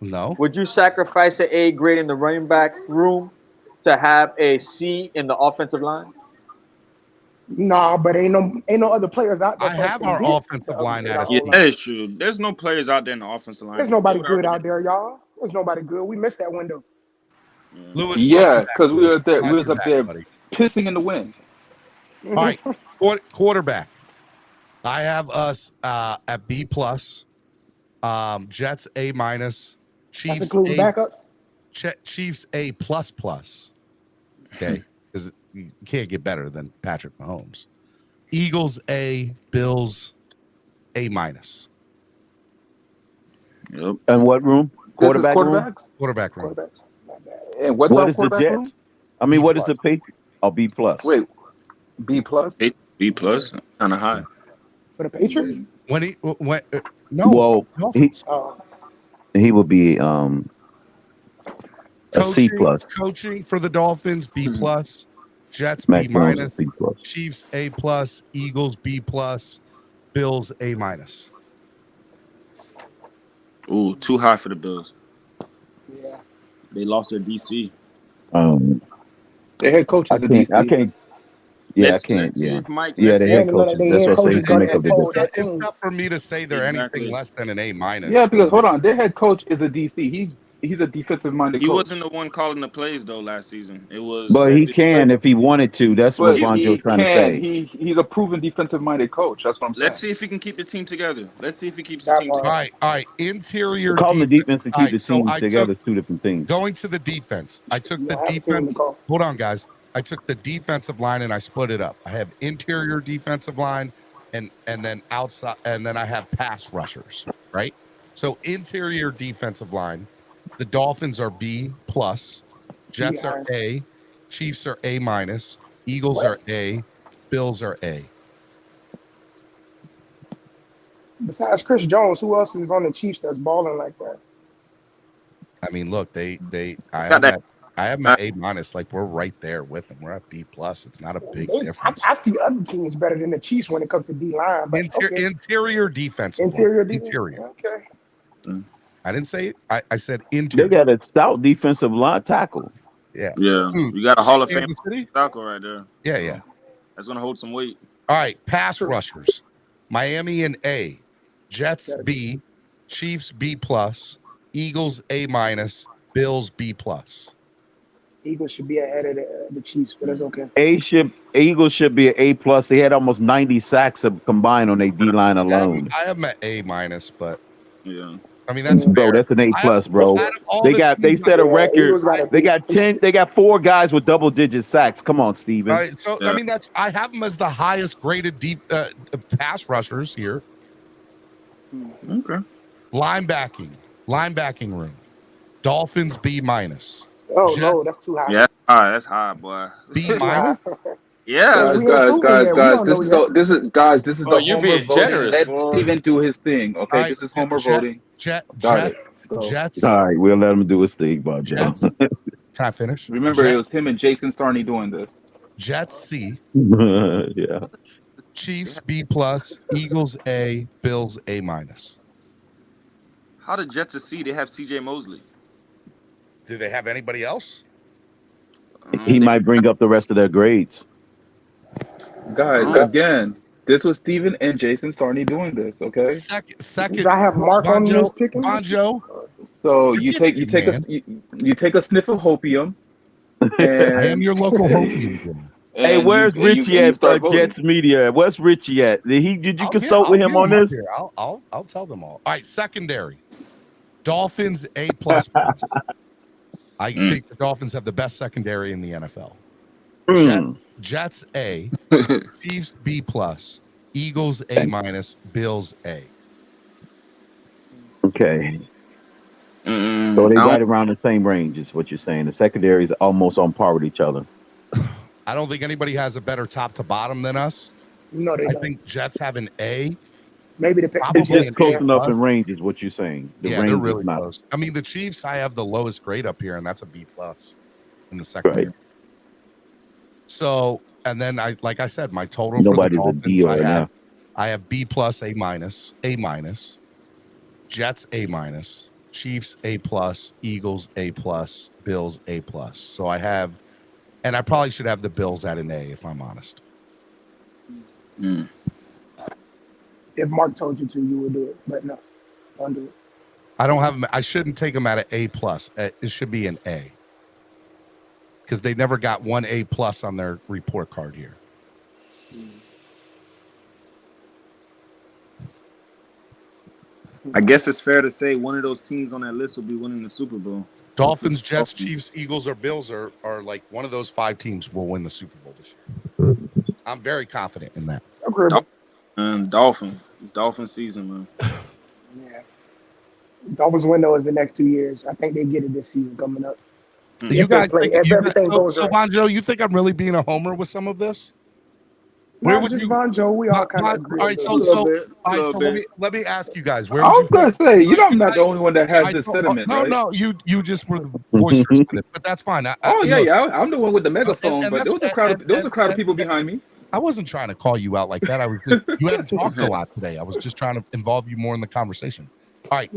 No. Would you sacrifice an A grade in the running back room to have a C in the offensive line? Nah, but ain't no other players out there. I have our offensive line at Yeah, that is true. There's no players out there in the offensive line. There's nobody good out there, y'all. There's nobody good. We missed that window. Lewis, because we was up there pissing in the wind. All right, quarterback. I have us at B plus. Jets A minus. Chiefs A. Backups. Chiefs A plus plus. Okay, because you can't get better than Patrick Mahomes. Eagles A, Bills A minus. Yep. And what room? Quarterback room. Quarterback room. And what is the Jets? I mean, what is the Patriots? Oh, B plus. Wait, B plus. B plus, kind of high for the Patriots. No. He will be a C plus. Coaching for the Dolphins B plus. Jets B minus. B plus. Chiefs A plus. Eagles B plus. Bills A minus. Ooh, too high for the Bills. Yeah. They lost their DC. Their head coach is a DC. I can't. Yeah, I can't. Let's see Yeah, if Mike. yeah. Let's The see head if None of coaches. their That's head what I say. coaches He can gonna make up the uphold that difference. It's team. tough for me to say they're anything exactly. less than an A minus. Yeah, because hold on, their head coach is a DC. He's a defensive minded He coach. wasn't the one calling the plays though last season. It was But that's he the can if he wanted to. That's what But Vonjo he trying to can. say. He's a proven defensive minded coach. That's what I'm Let's saying. see if he can keep the team together. Let's see if he keeps the That team part. together. All right. Interior Calling the defense. defense and All keep right, the so team I together took is two different things. going to the defense. I took You the don't have a team to defense. call. Hold on, guys. I took the defensive line and I split it up. I have interior defensive line and then outside, and then I have pass rushers, right? So interior defensive line, the Dolphins are B plus, Jets are A, Chiefs are A minus, Eagles are A, Bills are A. Besides Chris Jones, who else is on the Chiefs that's balling like that? I mean, look, I Got that. have my A minus. Like we're right there with them. We're at B plus. It's not a big difference. I see other teams better than the Chiefs when it comes to D line. But okay. Interior defense. Interior defense. Interior. Okay. I didn't say it. I said They interior. got a stout defensive line tackle. Yeah. Yeah. You got a Hall of Fame Kansas City? tackle right there. Yeah, yeah. That's gonna hold some weight. All right, pass rushers. Miami and A, Jets B, Chiefs B plus, Eagles A minus, Bills B plus. Eagles should be ahead of the Chiefs, but that's okay. Eagles should be an A plus. They had almost 90 sacks combined on their D line alone. I have my A minus, but yeah. I mean that's bro. fair. They set a record. They got 10. They got 4 guys with double digit sacks. Come on, Steven. All right, so I mean I have them as the highest graded deep pass rushers here. Okay. Linebacking room. Dolphins B minus. Oh Jets, no, that's too high. Yeah, that's high, boy. B minus. Yeah, This is the Oh, you Homer being voting. generous, Let boy. Steven do his thing. Okay, All right, this is Homer voting. Jets. All right, we'll let him do his thing, Bob. Jets. Can I finish? Remember, it was him and Jason Sarney doing this. Jets C. Yeah. Chiefs B plus, Eagles A, Bills A minus. How did Jets a C? They have CJ Mosley. Do they have anybody else? He might bring up the rest of their grades. Guys, again, this was Steven and Jason Sarney doing this. Okay. Second. I have Mark on this picking. Vonjo. So you take a sniff of hopium. And I am your local hopium. Hey, where's Richie at Jets Media? Where's Richie at? Did you consult with him on this? I'll tell them all. All right, secondary. Dolphins A plus. I think the Dolphins have the best secondary in the NFL. Jets A, Chiefs B plus, Eagles A minus, Bills A. Okay. So they right around the same range is what you're saying. The secondary is almost on par with each other. I don't think anybody has a better top to bottom than us. No, they I don't. think Jets have an A. Maybe It's just close enough in range is what you're saying. The range they're really is not. close. I mean, the Chiefs, I have the lowest grade up here, and that's a B plus in the secondary. Right. So, and then like I said, my total Nobody's for a the D Dolphins, right now. I have B plus, A minus, Jets A minus, Chiefs A plus, Eagles A plus, Bills A plus. So I have, and I probably should have the Bills at an A if I'm honest. If Mark told you to, you would do it, but no, don't do it. I don't have them. I shouldn't take them at an A plus. It should be an A because they never got one A plus on their report card here. I guess it's fair to say one of those teams on that list will be winning the Super Bowl. Dolphins, Jets, Chiefs, Eagles, or Bills are like one of those 5 teams will win the Super Bowl this year. I'm very confident in that. And Dolphins. It's Dolphin season, man. Yeah. Dolphins window is the next 2 years. I think they get it this season coming up. You guys think everything goes so right. Vonjo, you think I'm really being a homer with some of this? Where would just Vonjo? We all kind of agree. All right, so let me ask you guys. Where I would was gonna say, I'm not the only one that has this sentiment. No, right? no, you just were the boisterous with it, but that's fine. I'm the one with the megaphone, but there was a crowd of people behind me. I wasn't trying to call you out like that. I was just you haven't talked a lot today. I was just trying to involve you more in the conversation. All right,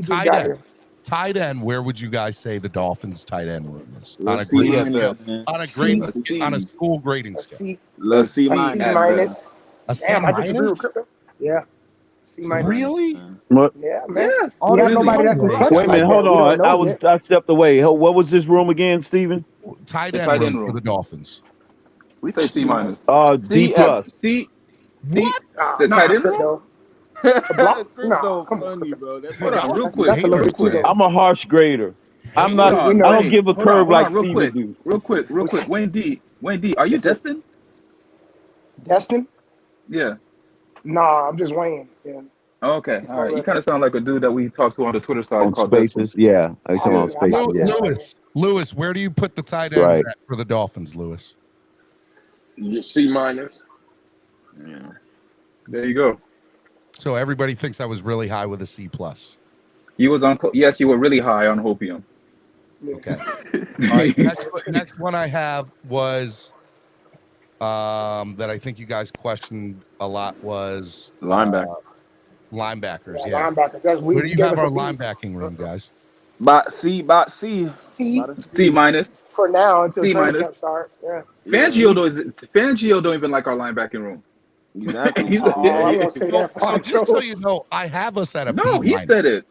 tight end, where would you guys say the Dolphins tight end room is? On a Let's see grading minus, scale. man. On a C. grade, on a school grading A scale. C. Let's see A C minus. minus. A C Damn, I disagree with minus? Crypto. Yeah. C minus. Really? What? Yeah, man. Yes. We have Really? nobody that can clutch Wait a like minute, that. hold We don't on. know yet. I stepped away. What was this room again, Steven? Tight The end tight room end for the room. Dolphins. We say C minus. D plus. C. What? The tight end room? Crypto. To block? Nah, Crypto come on. funny, Crypto. bro. Hold on, real That's quick. a little bit too low. I'm a harsh grader. I'm not. Hold on, I don't Wayne. give a Hold curve on, like real Steven quick. do. Real quick. Wayne D, are you Yes, sir. Destin? Destin? Yeah. Nah, I'm just Wayne. Yeah. Okay. It's All right. You already. kind of sound like a dude that we talked to on the Twitter side On called Destin. spaces, yeah. I talking about Yeah, I thought spaces, you yeah. said Wayne. Lewis, where do you put the tight ends Right. at for the Dolphins, Lewis? C minus. Yeah. There you go. So everybody thinks I was really high with a C plus. You was on. Yes, you were really high on Hopium. Okay. All right. Next one I have was that I think you guys questioned a lot was Linebacker. linebackers. Yeah, Yeah. linebackers. That's Where weird. do You you gave have us our a B. linebacking room, guys? Bot C. C C minus. for now until C training minus. camp starts. Yeah. Fangio don't even like our linebacking room. Exactly. Oh, I won't say that, So just so Pancho. you know, I have us at a B No, he minus. said it.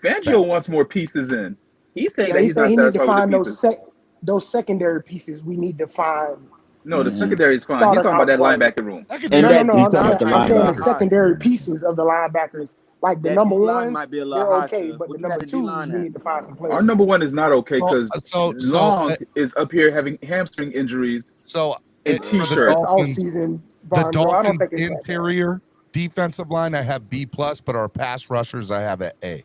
Fangio wants more pieces in. He's saying Yeah, that he he's said not he need to satisfied with find the pieces. those secondary pieces. We need to find No, the secondary is fine. He's starter talking about that quality. linebacker room. No. You talking about the I'm saying the linebacker? secondary pieces of the linebackers. Like the That number D line ones, might be a lot they're high okay, still. but the What you got number the D twos, line we at? need to find some Our players. number one is not okay because So Long is up here having hamstring injuries So and for the T-shirts. It's all season. the I don't Dolphins think it's that bad. interior defensive line, I have B plus, but our pass rushers, I have at A.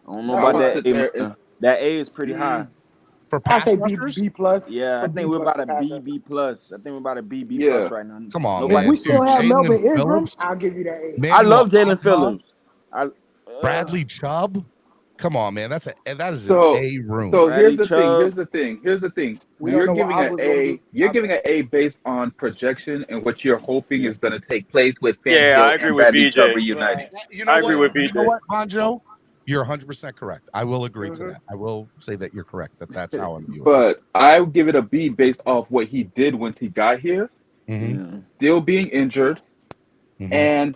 I don't know That's about fine. that A, man. That A is pretty high. For I pass say rushers? B plus. Yeah, I For think B we're plus about for a pass B, rush. B plus. I think we're about a B, B Yeah. plus right now. Come on, If man. we still Dude, have Melvin Jalen Ingram, Phillips, I'll give you that A. I Manuel love Jalen Agba, Phillips. Bradley Chubb. Come on, man. That is So, an A room. so Bradley here's the Chubb. thing. We don't You're know what giving an Agba's gonna A. do. You're giving an A based on projection and what you're hoping is going to take place with Yeah, Fangio I agree and with Bradley Chubb BJ. reuniting. You know I agree with You know BJ. what, Bonjo? You're 100% correct. I will agree to that. I will say that you're correct. That's how I'm viewing it. But I would give it a B based off what he did once he got here, still being injured, and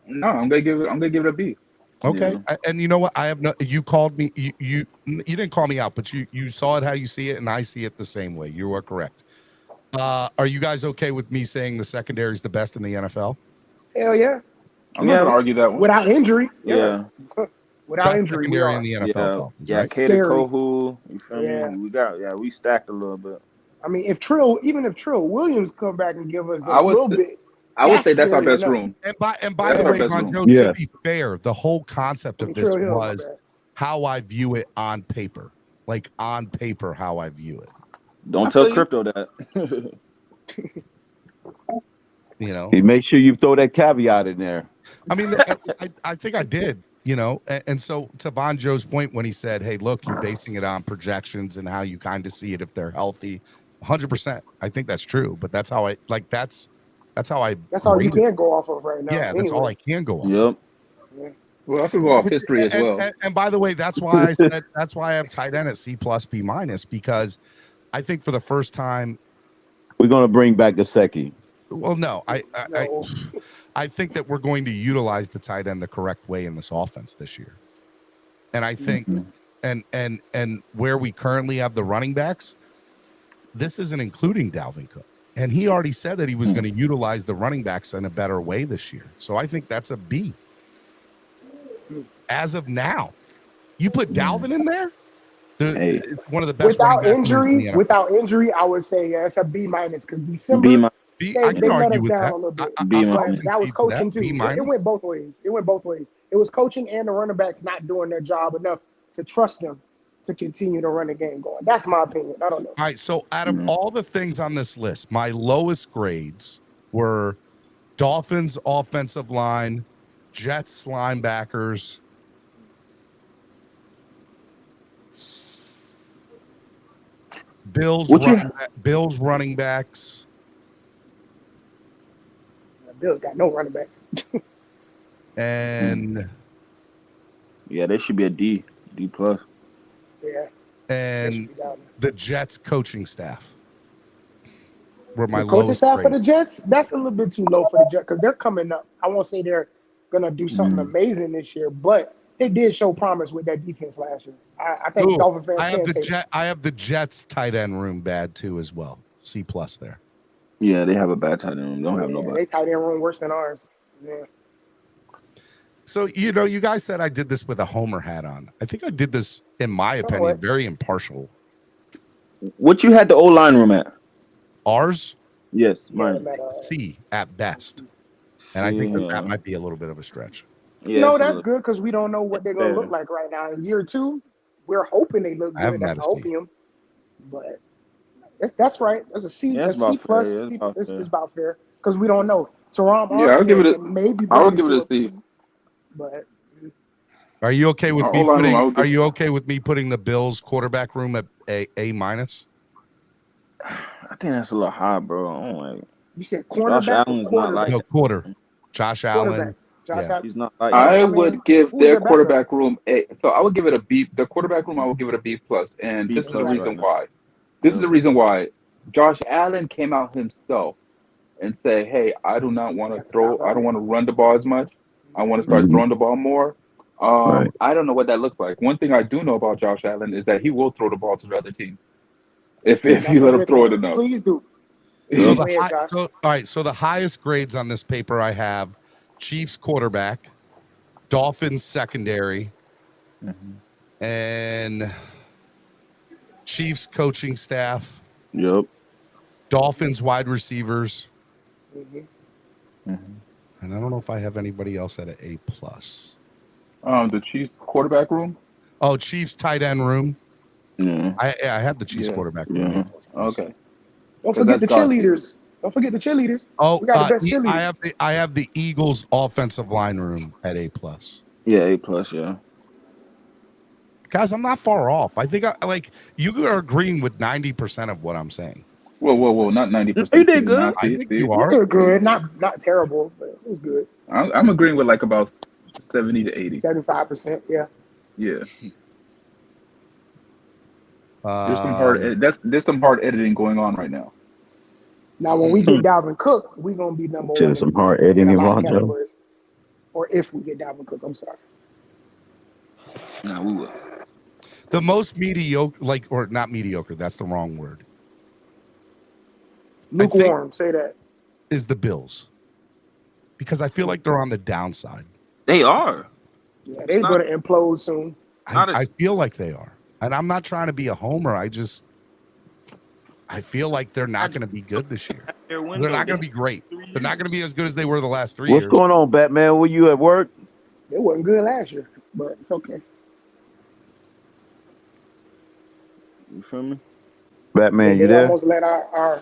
no, I'm gonna give it a B. Okay. And you know what? I have no. You called me. You didn't call me out, but you saw it how you see it, and I see it the same way. You are correct. Are you guys okay with me saying the secondary is the best in the NFL? Hell yeah. I'm not gonna argue that one. Without injury. Yeah. Without Best injury, we secondary are. in the NFL. Dolphins, Yeah, right? Kader Kohu. You feel Yeah. me? We stacked a little bit. I mean, if Trill Williams come back and give us a I would little say- bit, I would say that's our scary best enough. room. And by That's the our way, best Bonjo, room. to be fair, the whole concept of this Trill Hill, was my bad. how I view it on paper. Like on paper, how I view it. Don't tell Crypto that. You know, Make sure you throw that caveat in there. I mean, I think I did, you know, and so to Von Joe's point when he said, hey, look, you're basing it on projections and how you kind of see it if they're healthy. 100%. I think that's true, but that's how I like, that's how I, That's all you can go off of right now. yeah, that's all I can go off. Yep. Yeah. Well, I can go off history as well. And by the way, that's why I said, that's why I have tight end at C plus B minus, because I think for the first time, We're gonna bring back the Secchi. well, no, I think that we're going to utilize the tight end the correct way in this offense this year. And I think and where we currently have the running backs, this isn't including Dalvin Cook. And he already said that he was going to utilize the running backs in a better way this year. So I think that's a B. As of now. You put Dalvin in there? It's one of the best Without running backs in the NFL. without injury, I would say it's a B minus because December I they can let argue us with down that. a little bit. B But minus. that was coaching too. B It minus. went both ways. It was coaching and the running backs not doing their job enough to trust them to continue to run the game going. That's my opinion. I don't know. All right, so out of all the things on this list, my lowest grades were Dolphins offensive line, Jets linebackers, Bills running backs. Bills got no running back. And yeah, they should be a D. D+. Yeah. And the Jets coaching staff were my The coaching lowest staff for grade. the Jets, that's a little bit too low for the Jets because they're coming up. I won't say they're gonna do something amazing this year, but they did show promise with that defense last year. I think Dolphin fans can say that. I have the Jets tight end room bad too as well. C+ there. Yeah, they have a bad tight end room. Don't have nobody. They tight end room worse than ours. Yeah. So, you guys said I did this with a homer hat on. I think I did this, in my opinion, very impartial. What you had the O-line room at? Ours? Yes, mine. C at best. And I think that might be a little bit of a stretch. Yeah, no, that's good because we don't know what they're gonna look like right now. In year 2, we're hoping they look good. That's the opium. But that's right. That's a C. Yeah, a C+. It's about fair because we don't know. Teron I'll give it a. Maybe I would give it a C. But are you okay with me hold on, putting? I'll give- Are you okay with me putting the Bills quarterback room at A-? I think that's a little high, bro. I don't like. You said Josh cornerback. Allen's not like that. quarter. Josh Allen. Josh Allen. He's not like. I that. would give their quarterback room a. So I would give it a B. The quarterback room, I would give it a B+. And this is the reason why. This is the reason why. Josh Allen came out himself and said, "Hey, I do not want to throw. I don't want to run the ball as much. I want to start throwing the ball more." I don't know what that looks like. One thing I do know about Josh Allen is that he will throw the ball to the other team if you let him throw it enough. Please do. So all right. So the highest grades on this paper I have: Chiefs quarterback, Dolphins secondary, and Chiefs coaching staff. Yep. Dolphins wide receivers. And I don't know if I have anybody else at an A+. The Chiefs quarterback room. Oh, Chiefs tight end room. Yeah. I had the Chiefs quarterback room. Okay. Don't forget the cheerleaders. Don't forget the cheerleaders. Oh, we got the best cheerleaders. I have the Eagles offensive line room at A+. Yeah, A+. Yeah. Guys, I'm not far off. I think you are agreeing with 90% of what I'm saying. Whoa! Not 90%. You did good. I think you are. You're good. Not terrible, but it was good. I'm agreeing with like about 70 to 80. 75%. Yeah. Yeah. There's some hard editing going on right now. Now, when we get Dalvin Cook, we're gonna be number one. Some hard editing involved, or if we get Dalvin Cook, I'm sorry. No, we will. The most mediocre, or not mediocre, that's the wrong word. Lukewarm, say that. Is the Bills. Because I feel like they're on the downside. They are. Yeah, they're going to implode soon. I feel like they are. And I'm not trying to be a homer. I feel like they're not going to be good this year. They're not going to be great. They're not going to be as good as they were the last 3 years. What's going on, Batman? Were you at work? They wasn't good last year, but it's okay. You feel me? Batman, they you there? almost let our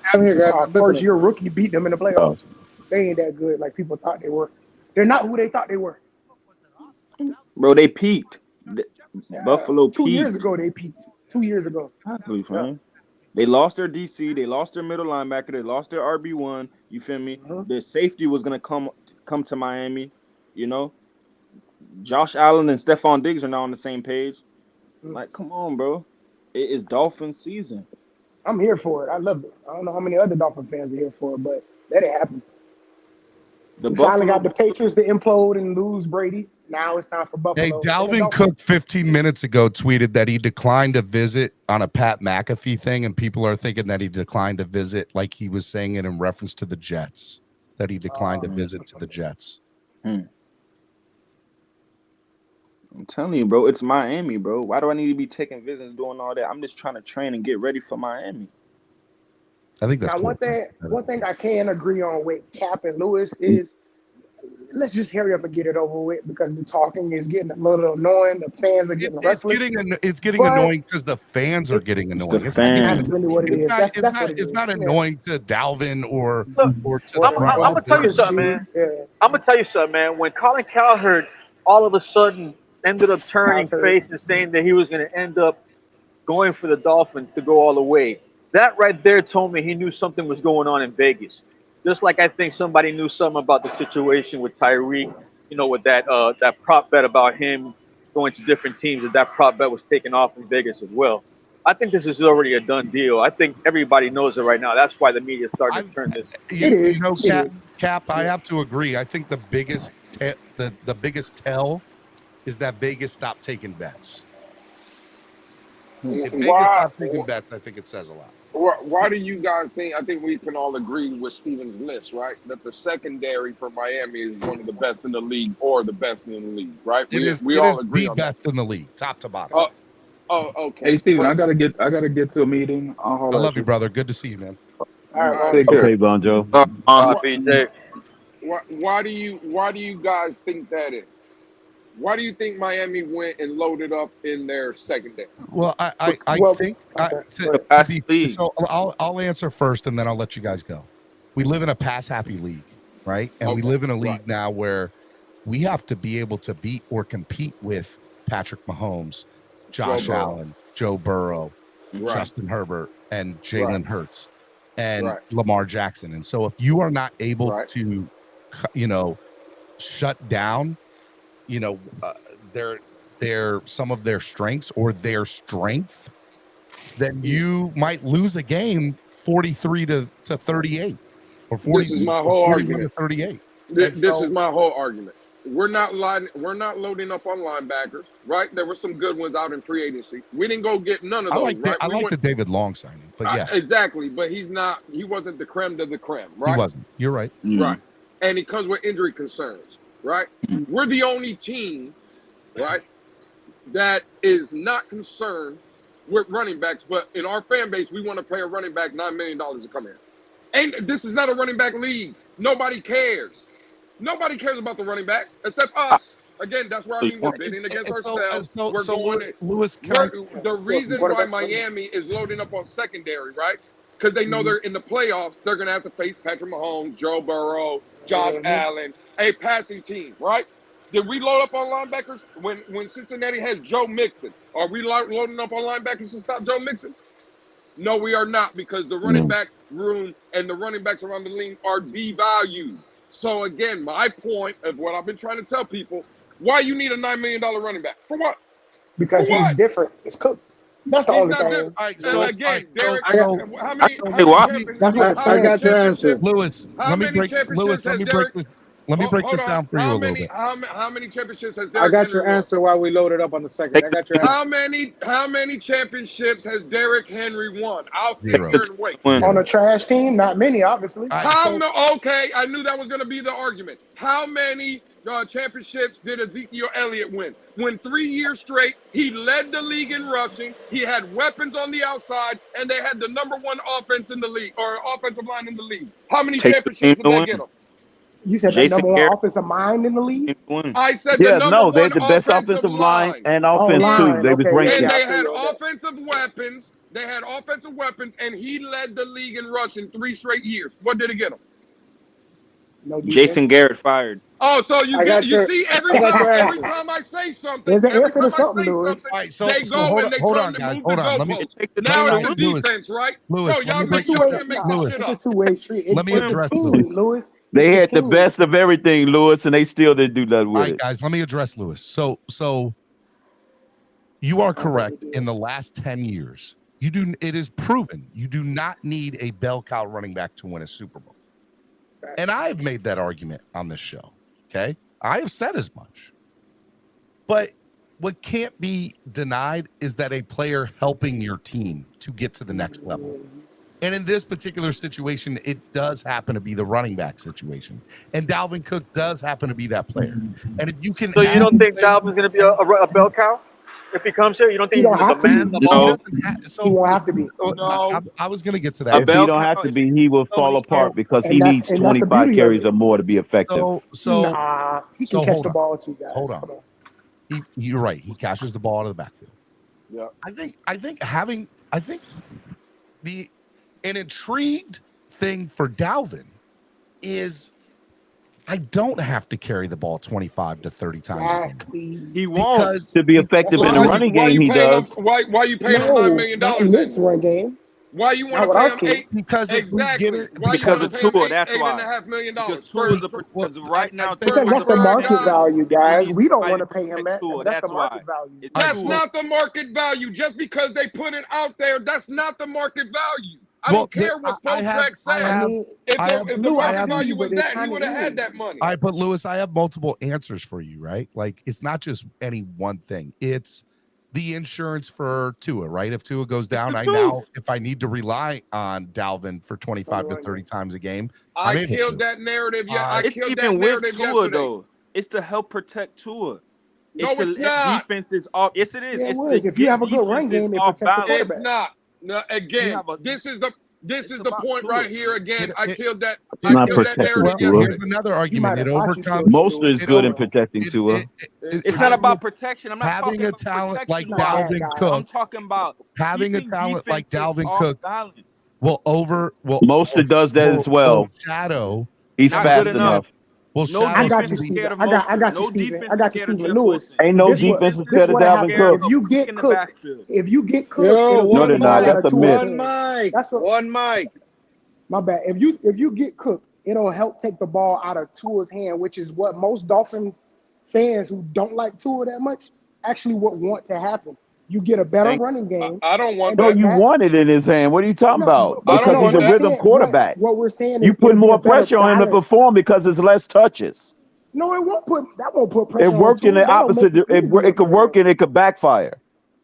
first year rookie beat them in the playoffs. They ain't that good like people thought they were. They're not who they thought they were. Bro, they peaked. Buffalo peaked. 2 years ago, they peaked. 2 years ago. Exactly, fam. They lost their DC. They lost their middle linebacker. They lost their RB1. You feel me? Their safety was going to come to Miami. You know? Josh Allen and Stephon Diggs are now on the same page. Like, come on, bro. It is Dolphins season. I'm here for it. I love it. I don't know how many other Dolphin fans are here for it, but let it happen. We finally got the Patriots to implode and lose Brady. Now it's time for Buffalo. Hey, Dalvin Cook 15 minutes ago tweeted that he declined a visit on a Pat McAfee thing, and people are thinking that he declined a visit like he was saying it in reference to the Jets, that he declined a visit to the Jets. I'm telling you, bro, it's Miami, bro. Why do I need to be taking visits, doing all that? I'm just trying to train and get ready for Miami. I think that's now, cool. One thing I can agree on with Cap and Lewis is let's just hurry up and get it over with because the talking is getting a little annoying. The fans are getting restless. It's getting annoying because the fans are getting annoying. That's really what it is. It's not annoying to Dalvin or to the I'm gonna tell you something, man. I'm gonna tell you something, man. When Colin Cowherd all of a sudden ended up turning face and saying that he was going to end up going for the Dolphins to go all the way, that right there told me he knew something was going on in Vegas. Just like I think somebody knew something about the situation with Tyreek, you know, with that prop bet about him going to different teams, that prop bet was taken off in Vegas as well. I think this is already a done deal. I think everybody knows it right now. That's why the media is starting to turn this. Cap, I have to agree. I think the biggest the biggest tell is that Vegas stopped taking bets. If Vegas stopped taking bets, I think it says a lot. Why do you guys think? I think we can all agree with Steven's list, right? That the secondary for Miami is one of the best in the league, or the best in the league, right? We all agree on the best in the league, top to bottom. Okay. Hey, Steven, I gotta get to a meeting. I love you, brother. Good to see you, man. All right, take care. Okay, Bonjo. Why do you guys think that is? Why do you think Miami went and loaded up in their secondary? Well, I think so. I'll answer first, and then I'll let you guys go. We live in a pass-happy league, right? And we live in a league now where we have to be able to beat or compete with Patrick Mahomes, Josh Allen, Joe Burrow, Justin Herbert, and Jalen Hurts, and Lamar Jackson. And so if you are not able to, shut down, their some of their strengths or their strength, then you might lose a game 43 to 38 or 40. This is my whole argument. To 38. This is my whole argument. We're not loading up on linebackers, right? There were some good ones out in free agency. We didn't go get none of those. I like the David Long signing, but yeah, exactly. But he wasn't the creme de the creme, right? He wasn't. You're right. Right, and he comes with injury concerns, right? We're the only team, right, that is not concerned with running backs. But in our fan base, we want to pay a running back $9 million to come here. And this is not a running back league. Nobody cares. Nobody cares about the running backs except us. Again, that's where we're bidding against ourselves. The reason why Miami is loading up on secondary, right? Because they know they're in the playoffs. They're going to have to face Patrick Mahomes, Joe Burrow, Josh Allen, a passing team, right? Did we load up on linebackers when Cincinnati has Joe Mixon? Are we loading up on linebackers to stop Joe Mixon? No, we are not, because the running back room and the running backs around the league are devalued. So again, my point of what I've been trying to tell people, why you need a $9 million running back? For what? Because he's different. It's Cook. That's the only thing. All right, so again, Derek, I got your answer. Lewis, let me break this down for you a little bit. How many championships has Derek I got your answer while we loaded up on the second. I got your answer. How many championships has Derrick Henry won? I'll sit here and wait. On a trash team, not many, obviously. Okay, I knew that was going to be the argument. How many championships did Ezekiel Elliott win? When 3 years straight, he led the league in rushing. He had weapons on the outside, and they had the #1 offense in the league, or offensive line in the league. How many championships did they get him? You said the #1 offensive mind in the league? I said they're the best offensive line and offense too. They was ranked. And they had offensive weapons. They had offensive weapons, and he led the league in rushing 3 straight years. What did it get him? No Jason Garrett fired. Oh, so you see every time I say something, there's an answer to something, Lewis. They go and they try to move the goalposts. Now it's the defense, right? Lewis, it's a two-way street. Let me address Lewis. They had the best of everything, Lewis, and they still didn't do nothing with it. All right, guys, let me address Lewis. So you are correct. In the last 10 years, it is proven you do not need a bell cow running back to win a Super Bowl. And I have made that argument on this show. Okay, I have said as much. But what can't be denied is that a player helping your team to get to the next level. And in this particular situation, it does happen to be the running back situation. And Dalvin Cook does happen to be that player. And if you can... So you don't think Dalvin's going to be a bell cow if he comes here? You don't think he's the man? He won't have to be. I was going to get to that. If he don't have to be, he will fall apart because he needs 25 carries or more to be effective. He can catch the ball too, guys. Hold on. You're right. He catches the ball out of the backfield. Yeah. I think an intrigued thing for Dalvin is I don't have to carry the ball 25 to 30 times. He won't. To be effective in the running game, he does. Why are you paying him $9 million? In this run game. Why you want Not to what I pay was him kidding. eight? Because if we get Exactly. it, Why you Because want of to pay him Tua, eight, that's why. $8.5 million? Because Tua is well, as of right now, think Because Tua is that's the the third first market guy. name, value, and we guys. need We don't somebody want to to pay him protect that, Tua. but that's the That's why. market value. It's That's Tua. not the market value. Just because they put it out there, that's not the market value. I well, don't care what I have, Spotrac I says. mean, If I the have, if the Lou, I I market have. feel value you, was but it that, he kind of would have had is. that money. All right, but Lewis, I have multiple answers for you, right? Like it's not just any one thing. It's the insurance for Tua, right? If Tua goes down, if I need to rely on Dalvin for 25 to 30 times a game, I'm I able killed to. that narrative. Yeah, I It's killed that even with narrative Tua yesterday. though. It's to help protect Tua. No, It's to it's let not. defenses off. Yes, it is. Yeah, it It's to was. If you get have a good run defenses game, it off protects the balance. It's quarterback. not. No, again, have a. this is the about point Tua, right here. man. Again, I killed that. It's I not killed that protecting narrative Tua. Here's yesterday. another You argument. might It have thought you overcomes. killed Mostert is It good in over. protecting Tua. It's not about protection. I'm not talking having a about talent like protection not that Dalvin guy. Cook. I'm talking about Having a keeping talent like defenses Dalvin off Cook balance. Mostert does that as well. Shadow. He's Not good fast enough. enough. Will No shadow I got defense you, is somebody. Steven. scared of I Mostert. got you, No Steven. defense I is got you, scared of Steven. Jeff Lewis. Wilson. Ain't no This what defense is this scared of what Dalvin happen. Cook. If you get In the Cook, backfield. if you get Cook, Yo, it'll No, take they're the not. ball out That's of a Tua's myth. one hands. mic. That's what. One mic. My bad. If you get Cook, it'll help take the ball out of Tua's hand, which is what most Dolphin fans who don't like Tua that much actually would want to happen. You get a better Thank running game, I don't want and No, that. then you that. want it in his hand. What are you talking about? But I don't Because he's want a what we're that. rhythm saying, quarterback. what we're saying You is put it'll be a more better pressure on him to balance. perform because it's less touches. No, it won't put that won't put It pressure on worked in Tua. the That'll make opposite. it It easier could for work him. and it could backfire.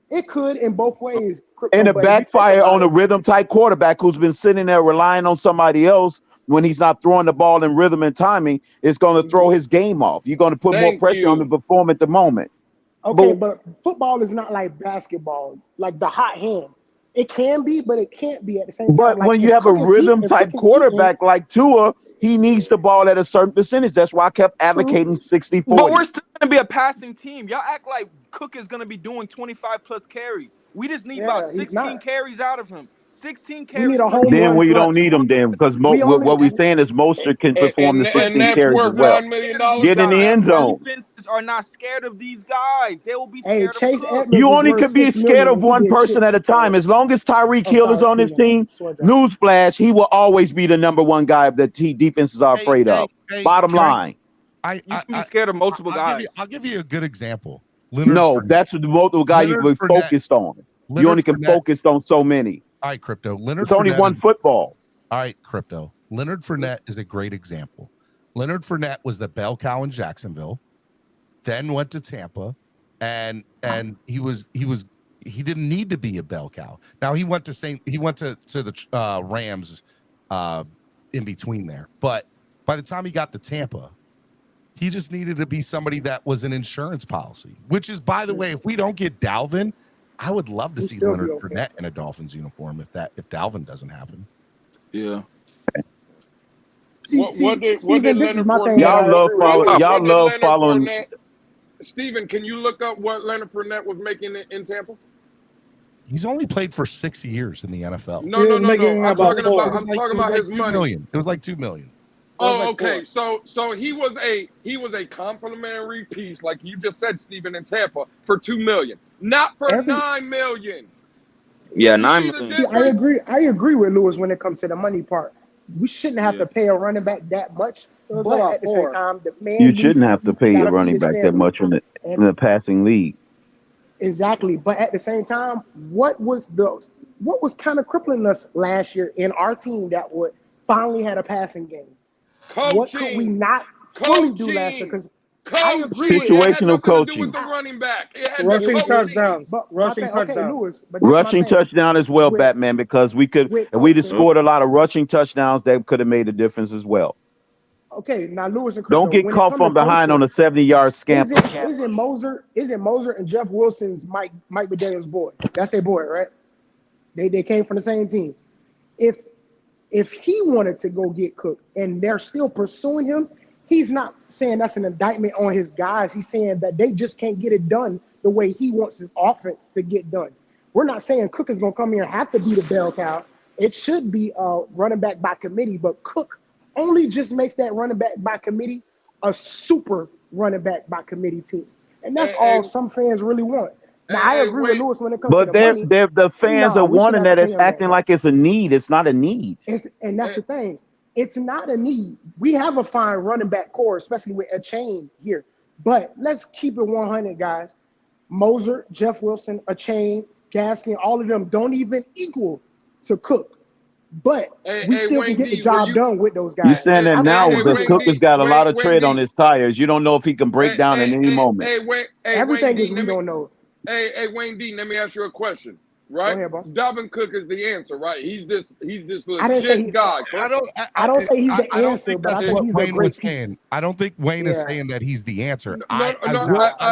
It could in both ways, And Crypto. it But if you think backfire about on a it, rhythm type quarterback who's been sitting there relying on somebody else when he's not throwing the ball in rhythm and timing. It's going to throw his game off. You're going to put more Thank pressure on him you. to perform at the moment. okay, but football is not like basketball, like the hot hand. It can be, but it can't be at the same time. But Like when you have a rhythm type quarterback like Tua, he needs the ball at a certain percentage. That's why I kept advocating 60-40. But we're still going to be a passing team. Y'all act like Cook is going to be doing 25 plus carries. We just need about 16 carries out of him. 16 carries. We need a home Then run we don't plus. need him then because We only what we're saying is Mostert can perform the 16 that's carries worth as well. $9 million. Get in the end zone. Defenses are not scared of these guys. They will be Hey, scared Chase of Cook. Edmonds You was only worth could be $6 scared million of and he one did person shit. at a time. As long as Tyreek Oh, Hill is sorry, on his Steven. team, Swear to God. newsflash, he will always be the number one guy that defenses are afraid of. Bottom line. You can be scared of multiple guys. I'll give you a good example. No, that's the multiple guy you can be focused on. You only can focus on so many. All right, Crypto. It's only one football. All right, Crypto. Leonard Fournette is a great example. Leonard Fournette was the bell cow in Jacksonville, then went to Tampa, and he didn't need to be a bell cow. Now he went to the Rams in between there, but by the time he got to Tampa, he just needed to be somebody that was an insurance policy. Which is, by the way, if we don't get Dalvin, I would love to see Leonard Fournette in a Dolphins uniform if Dalvin doesn't happen. Yeah. What did Leonard Fournette? Y'all love following. Steven, can you look up what Leonard Fournette was making in Tampa? He's only played for 6 years in the NFL. No. I'm talking about his money. It was like $2 million. Oh, okay. So he was a complimentary piece, like you just said, Steven, in Tampa for $2 million, not for $9 million. Yeah, $9 million. See, I agree with Lewis when it comes to the money part. We shouldn't have to pay a running back that much, but at the same time, the man You shouldn't have to pay a running his back that family. much in the passing league. Exactly, but at the same time, what was kind of crippling us last year in our team that would finally had a passing game? Coaching. What could we not fully do last year? Because I agree, situational coaching, the running back, rushing touchdowns, rushing touchdown as well, Batman. Because we'd have scored a lot of rushing touchdowns that could have made a difference as well. Okay, now Lewis and Crypto, don't get caught from behind on a 70-yard scamper. Isn't Moser and Jeff Wilson's Mike McDaniel's boy? That's their boy, right? They came from the same team. If he wanted to go get Cook and they're still pursuing him, he's not saying that's an indictment on his guys. He's saying that they just can't get it done the way he wants his offense to get done. We're not saying Cook is going to come here and have to be the bell cow. It should be running back by committee, but Cook only just makes that running back by committee a super running back by committee team. And that's all some fans really want. Now I agree with Lewis when it comes to But the money. the fans are We should wanting have to that, pay him acting that. like it's a need. It's not a need. And that's the thing. It's not a need. We have a fine running back core, especially with a chain here. But let's keep it 100, guys. Moser, Jeff Wilson, a chain, Gaskin, all of them don't even equal to Cook. But we still can get the job done with those guys. You're saying that now because Cook has got a lot of tread on his tires. You don't know if he can break down at any moment. Everything Wayne is D, we don't know. Hey, Wayne D, let me ask you a question. Right? Go ahead, boss. Dalvin Cook is the answer, right? He's this I didn't say legit guy. I don't say he's the answer, but I think he's a Wayne great was saying. I don't think Wayne is saying that he's the answer. I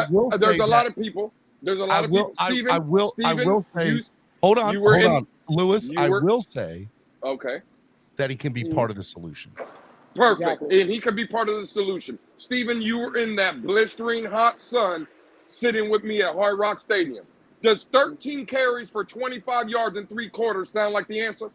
will there's a lot of people. There's a lot of people. Steven, I will say. Hold on, Lewis. I will say. Okay. That he can be part of the solution. Perfect. Exactly. And he can be part of the solution. Steven, you were in that blistering hot sun sitting with me at Hard Rock Stadium. Does 13 carries for 25 yards and 3 quarters sound like the answer?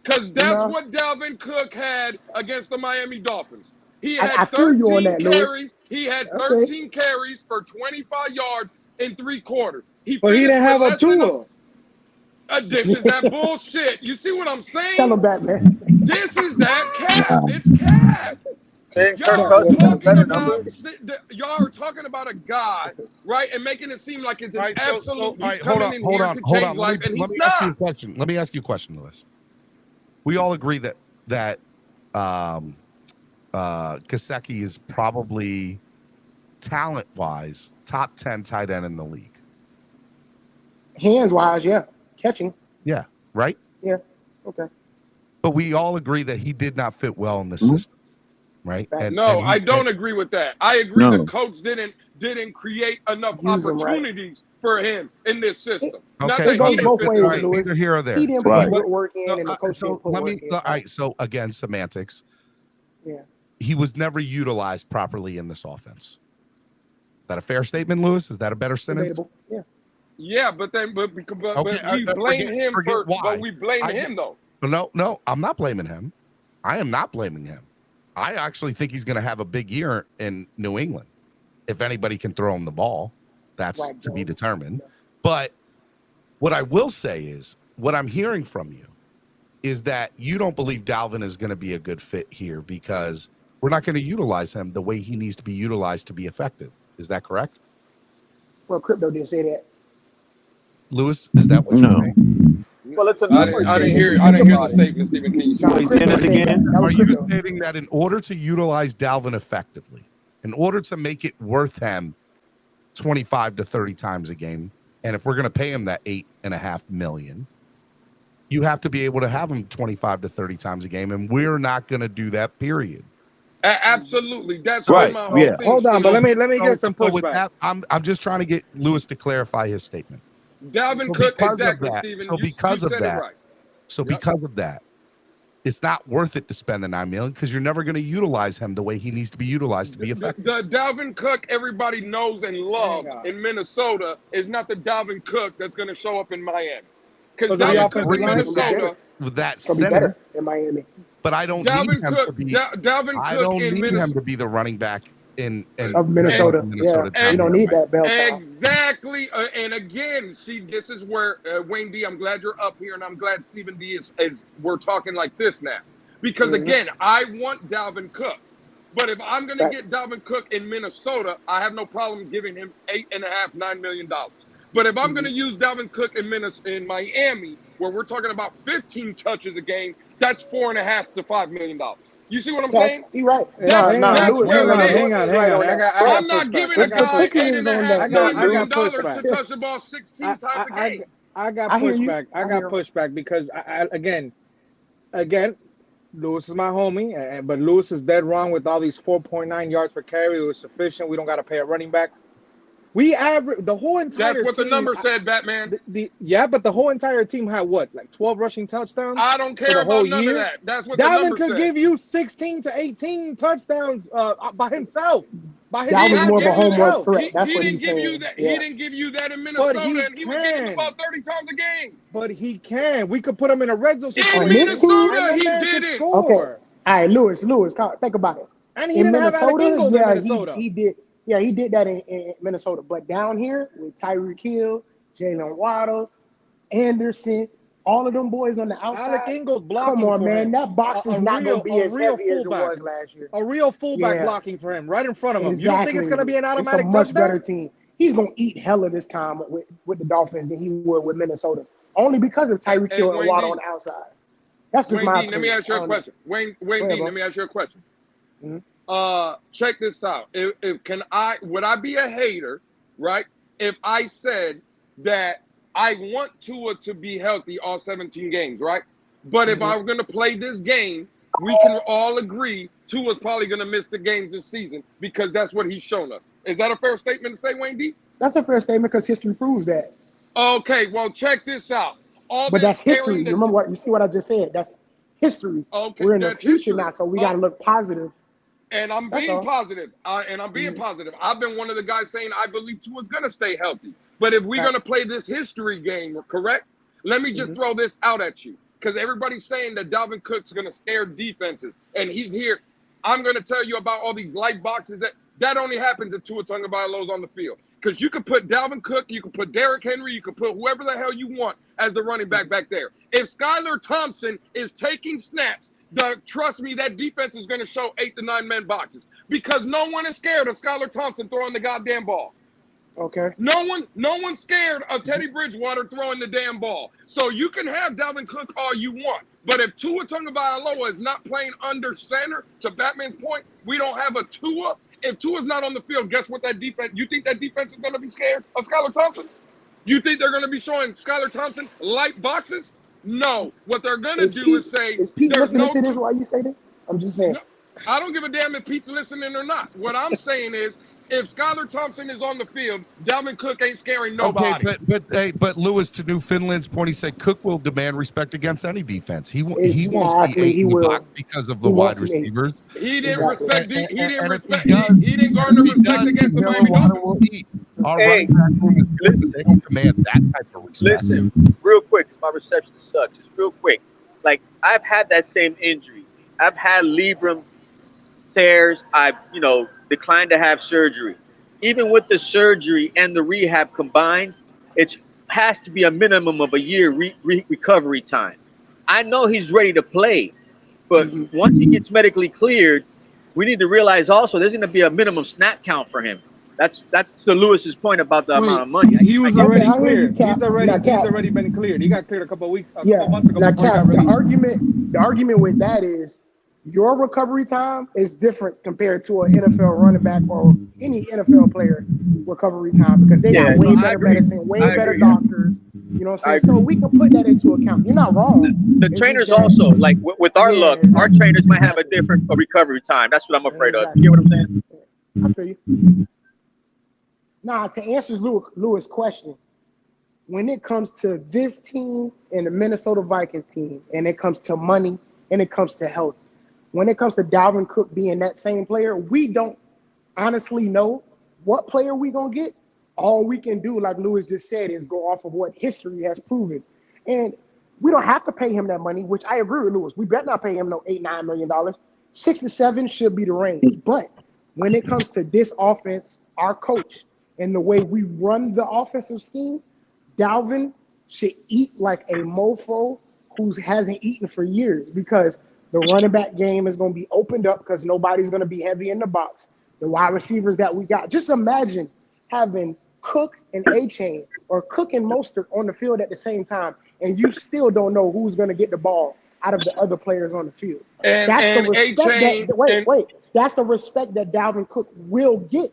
Because that's what Dalvin Cook had against the Miami Dolphins. He had 13 carries. He had 13 carries for 25 yards and 3 quarters. But he didn't have a Tua. This is that bullshit. You see what I'm saying? Tell him that, man. This is that cap. It's cap. Y'all are talking about a guy, right, and making it seem like it's an absolute. Hold on. Let me ask you a question. Let me ask you a question, Lewis. We all agree that Gesicki is probably talent-wise top 10 tight end in the league. Hands-wise, yeah. Catching. Yeah. Right. Yeah. Okay. But we all agree that he did not fit well in the system. Right? I don't agree with that. I agree the coach didn't create enough opportunities for him in this system. Okay. It goes both ways, right. Lewis. Neither here or there. He didn't put good work in, and the coach didn't put work in. All right. So again, semantics. Yeah. He was never utilized properly in this offense. Is that a fair statement, Lewis? Is that a better sentence? Yeah. Yeah, but we blame him first. But we blame him though. No, I'm not blaming him. I am not blaming him. I actually think he's going to have a big year in New England. If anybody can throw him the ball, that's to be determined. But what I will say is, what I'm hearing from you is that you don't believe Dalvin is going to be a good fit here because we're not going to utilize him the way he needs to be utilized to be effective. Is that correct? Well, Crypto did say that. Lewis, is that what you're saying? Well, it's a I didn't hear the statement, Stephen. Can you say it again? Are you stating that in order to utilize Dalvin effectively, in order to make it worth him 25 to 30 times a game, and if we're going to pay him that $8.5 million, you have to be able to have him 25 to 30 times a game, and we're not going to do that, period. Absolutely. That's right. My whole thing. Hold on, but let me get some pushback. I'm just trying to get Lewis to clarify his statement. Dalvin Cook, exactly, Steven. So because of that, it's not worth it to spend the $9 million because you're never going to utilize him the way he needs to be utilized to be effective. The Dalvin Cook everybody knows and loves in Minnesota is not the Dalvin Cook that's going to show up in Miami. Because Dalvin Cook in Minnesota that be better in Miami. But I don't need him to be. I don't need him to be the running back of Minnesota. Yeah, you don't need that bell. Exactly. And again, see, this is where Wayne D. I'm glad you're up here, and I'm glad Stephen D. is we're talking like this now, because again, I want Dalvin Cook, but if I'm going to get Dalvin Cook in Minnesota, I have no problem giving him $8.5-9 million. But if I'm going to use Dalvin Cook in Miami, where we're talking about 15 touches a game, that's $4.5 to $5 million. You see what I'm saying? You're right. Hang on. I'm not giving a guy $8.5 million to touch the ball 16 times a game. I got pushback. I got pushback because I again, Lewis is my homie, but Lewis is dead wrong with all these 4.9 yards per carry. It was sufficient. We don't got to pay a running back. We average the whole entire. That's what team, the number said, Batman. But the whole entire team had what, like 12 rushing touchdowns? I don't care about none of that. That's what the number said. Dalvin could give you 16 to 18 touchdowns by himself. That was more of a homework threat. That's what he's saying. He didn't give you that in Minnesota, and he was getting about 30 times a game. But he can. We could put him in a red zone situation. In Minnesota, he didn't. Okay. All right, Lewis, think about it. And he didn't have Alec Ingold in Minnesota. He did. Yeah, he did that in Minnesota. But down here with Tyreek Hill, Jalen Waddle, Anderson, all of them boys on the outside. Alec Ingold Come blocking on, for man. him. That box is not going to be as heavy as it fullback. was last year. A real fullback Yeah. blocking for him right in front of him. Exactly. You don't think it's going to be an automatic It's a much touchdown? better team. He's going to eat hella this time with the Dolphins than he would with Minnesota. Only because of Tyreek Hill and Waddle on the outside. That's just my opinion. Let me ask you a question. Wayne D, let me ask you a question. Mm-hmm. Check this out. Would I be a hater, right, if I said that I want Tua to be healthy all 17 games, right? But if I'm going to play this game, we can all agree Tua's probably going to miss the games this season because that's what he's shown us. Is that a fair statement to say, Wayne D? That's a fair statement because history proves that. Okay, well, check this out. But that's history. You see what I just said? That's history. Okay, we're in the that's future history. now, so we got to look positive. And I'm being positive. Positive. I've been one of the guys saying I believe Tua's going to stay healthy. But if we're going to play this history game, correct? Let me just throw this out at you. Because everybody's saying that Dalvin Cook's going to scare defenses. And he's here. I'm going to tell you about all these light boxes. That only happens if Tua Tagovailoa's on the field. Because you can put Dalvin Cook, you can put Derrick Henry, you can put whoever the hell you want as the running back there. If Skylar Thompson is taking snaps, trust me, that defense is going to show 8 to 9 man boxes. Because no one is scared of Skylar Thompson throwing the goddamn ball. Okay. No one's scared of Teddy Bridgewater throwing the damn ball. So you can have Dalvin Cook all you want. But if Tua Tagovailoa is not playing under center, to Batman's point, we don't have a Tua. If Tua's not on the field, guess what that defense, you think that defense is going to be scared of Skylar Thompson? You think they're going to be showing Skylar Thompson light boxes? No. What they're going to do is say, is Pete listening to this while you say this? I'm just saying. No, I don't give a damn if Pete's listening or not. What I'm saying is, if Skylar Thompson is on the field, Dalvin Cook ain't scaring nobody. Okay, but Lewis, to Newfoundland's point, he said Cook will demand respect against any defense. He won't see 8 in the box because of the wide receivers. He didn't respect. He didn't garner respect against the Miami Dolphins. Our running back room is good, but they don't command that type of respect. Listen, real quick, my reception sucks. Just real quick. Like, I've had that same injury. I've had labrum tears. I've, declined to have surgery. Even with the surgery and the rehab combined, it has to be a minimum of a year recovery time. I know he's ready to play, but once he gets medically cleared, we need to realize also there's going to be a minimum snap count for him. That's to Lewis's point about the amount of money. He was already cleared. He's already been cleared. He got cleared a couple months ago. Now, Cap, the argument with that is your recovery time is different compared to an NFL running back or any NFL player recovery time because they got way better medicine, way better doctors. You know what I'm saying? So we can put that into account. You're not wrong. The trainers also, like with our luck, our trainers might have a different recovery time. That's what I'm afraid of. You get what I'm saying? I feel you. Now, to answer Lewis' question, when it comes to this team and the Minnesota Vikings team, and it comes to money, and it comes to health, when it comes to Dalvin Cook being that same player, we don't honestly know what player we going to get. All we can do, like Lewis just said, is go off of what history has proven. And we don't have to pay him that money, which I agree with Lewis. We better not pay him no $8, $9 million. 6 to 7 should be the range. But when it comes to this offense, our coach, and the way we run the offensive scheme, Dalvin should eat like a mofo who hasn't eaten for years because the running back game is going to be opened up because nobody's going to be heavy in the box. The wide receivers that we got. Just imagine having Cook and A-Chain or Cook and Mostert on the field at the same time, and you still don't know who's going to get the ball out of the other players on the field. That's the respect that Dalvin Cook will get.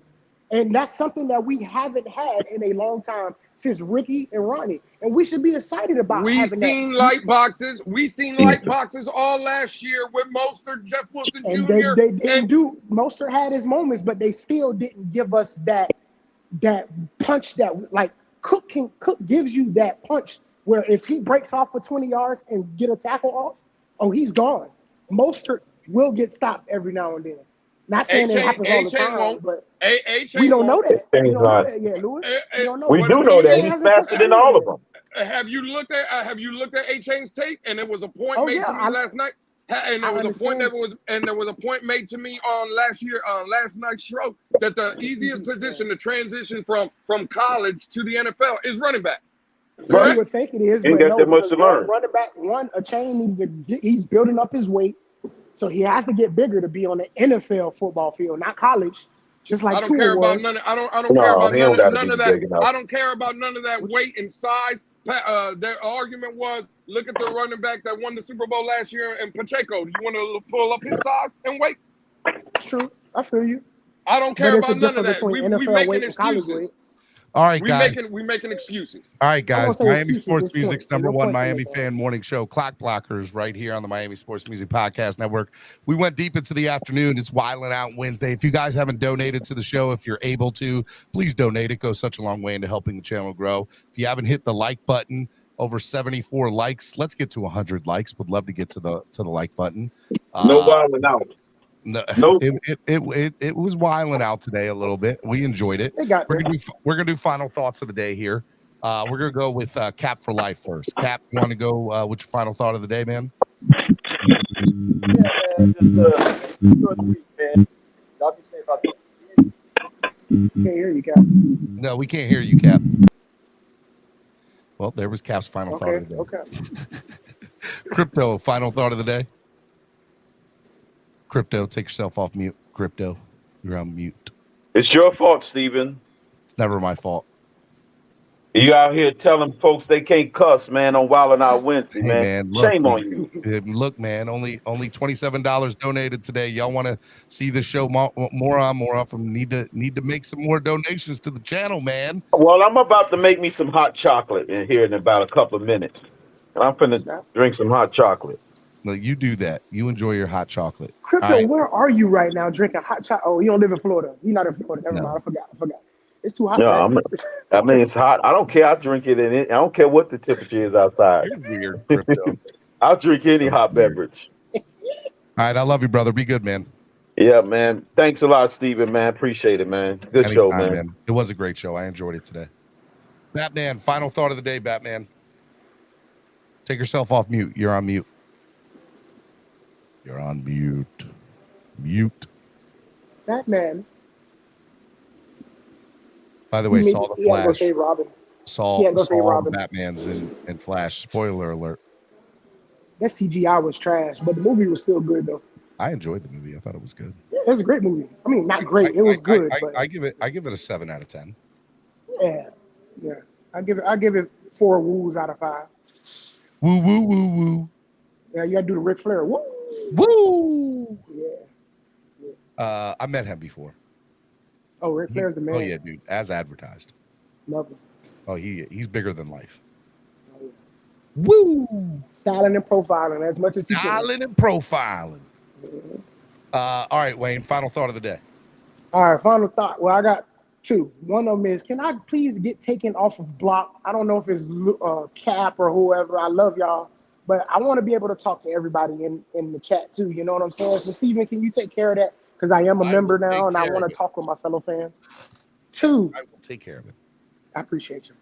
And that's something that we haven't had in a long time since Ricky and Ronnie. And we should be excited about We've having seen that. light boxes. We've seen light boxes all last year with Mostert, Jeff Wilson and Jr. They didn't do – Mostert had his moments, but they still didn't give us that punch that – like Cook gives you that punch where if he breaks off for 20 yards and get a tackle off, oh, he's gone. Mostert will get stopped every now and then. Not saying it happens all the time, but we don't know that. We don't know that yet, Lewis. We do know that he's faster than all of them. Have you looked at A-Chain's tape? And it was a point made to me last night. And I there was a point made to me on last night's show that the easiest position to transition from college to the NFL is running back. Well, you would think it is, Ain't but got no, that much because to learn. running back, a chain he's building up his weight, so he has to get bigger to be on the NFL football field, not college. Just like I don't Tua care about was. none. I don't care No, about he don't gotta none be of that. big enough. I don't care about none of that weight and size. Their argument was, look at the running back that won the Super Bowl last year in Pacheco. Do you want to pull up his size and weight? It's true. I feel you. I don't care But it's a about none of difference that. between We NFL making weight and college excuses. weight. All right, guys. We making excuses. All right, I won't guys. say Miami excuses, Sports it's Music's points. number No one points in Miami it, fan morning show, Clock Blockers, right here on the Miami Sports Music Podcast Network. We went deep into the afternoon. It's Wildin' Out Wednesday. If you guys haven't donated to the show, if you're able to, please donate. It goes such a long way into helping the channel grow. If you haven't hit the like button, over 74 likes. Let's get to 100 likes. Would love to get to the like button. No wilding out. No, Nope. it was wilding out today a little bit. We enjoyed it. We're gonna do final thoughts of the day here. We're gonna go with Cap for life first. Cap, you want to go with your final thought of the day, man? Can't hear you, Cap. No, we can't hear you, Cap. Well, there was Cap's final thought of the day. Okay. Crypto, final thought of the day. Crypto, take yourself off mute. Crypto, you're on mute. It's your fault, Steven. It's never my fault. You out here telling folks they can't cuss, man, on Wildin' Out Wednesday, Hey, man. look, Shame on you. Look, man, only $27 donated today. Y'all want to see the show more on from need to make some more donations to the channel, man. Well, I'm about to make me some hot chocolate in here in about a couple of minutes. And I'm finna drink some hot chocolate. No, you do that. You enjoy your hot chocolate. Crypto, All right. where are you right now drinking hot chocolate? Oh, you don't live in Florida. You're not in Florida. Never mind. I forgot. It's too hot. No, I mean, it's hot. I don't care. I drink it in it. I don't care what the temperature is outside. You're weird, Crypto. I'll drink any hot beverage. All right, I love you, brother. Be good, man. Yeah, man. Thanks a lot, Steven, man. Appreciate it, man. Good show, man. It was a great show. I enjoyed it today. Batman, final thought of the day, Batman. Take yourself off mute. You're on mute. You're on mute. Mute. Batman. By the way, saw the Flash. Go say Robin. Saw Robin. Batman's in Flash. Spoiler alert. That CGI was trash, but the movie was still good though. I enjoyed the movie. I thought it was good. Yeah, it was a great movie. I mean, not great. It was good. But I give it a 7 out of 10. Yeah. I give it 4 woos out of 5. Woo woo woo woo. Yeah, you gotta do the Ric Flair. Woo. Woo. Yeah. I met him before. Oh, Ric Flair's the man. Oh yeah, dude. As advertised. Love him. Oh, he's bigger than life. Woo! Styling and profiling as much as he can. Styling and profiling. All right, Wayne. Final thought of the day. All right, final thought. Well, I got 2. One of them is, can I please get taken off of block? I don't know if it's Cap or whoever. I love y'all, but I want to be able to talk to everybody in the chat too. You know what I'm saying? So, Steven, can you take care of that? Because I am a member now, and I want to talk with my fellow fans. 2. I will take care of it. I appreciate you.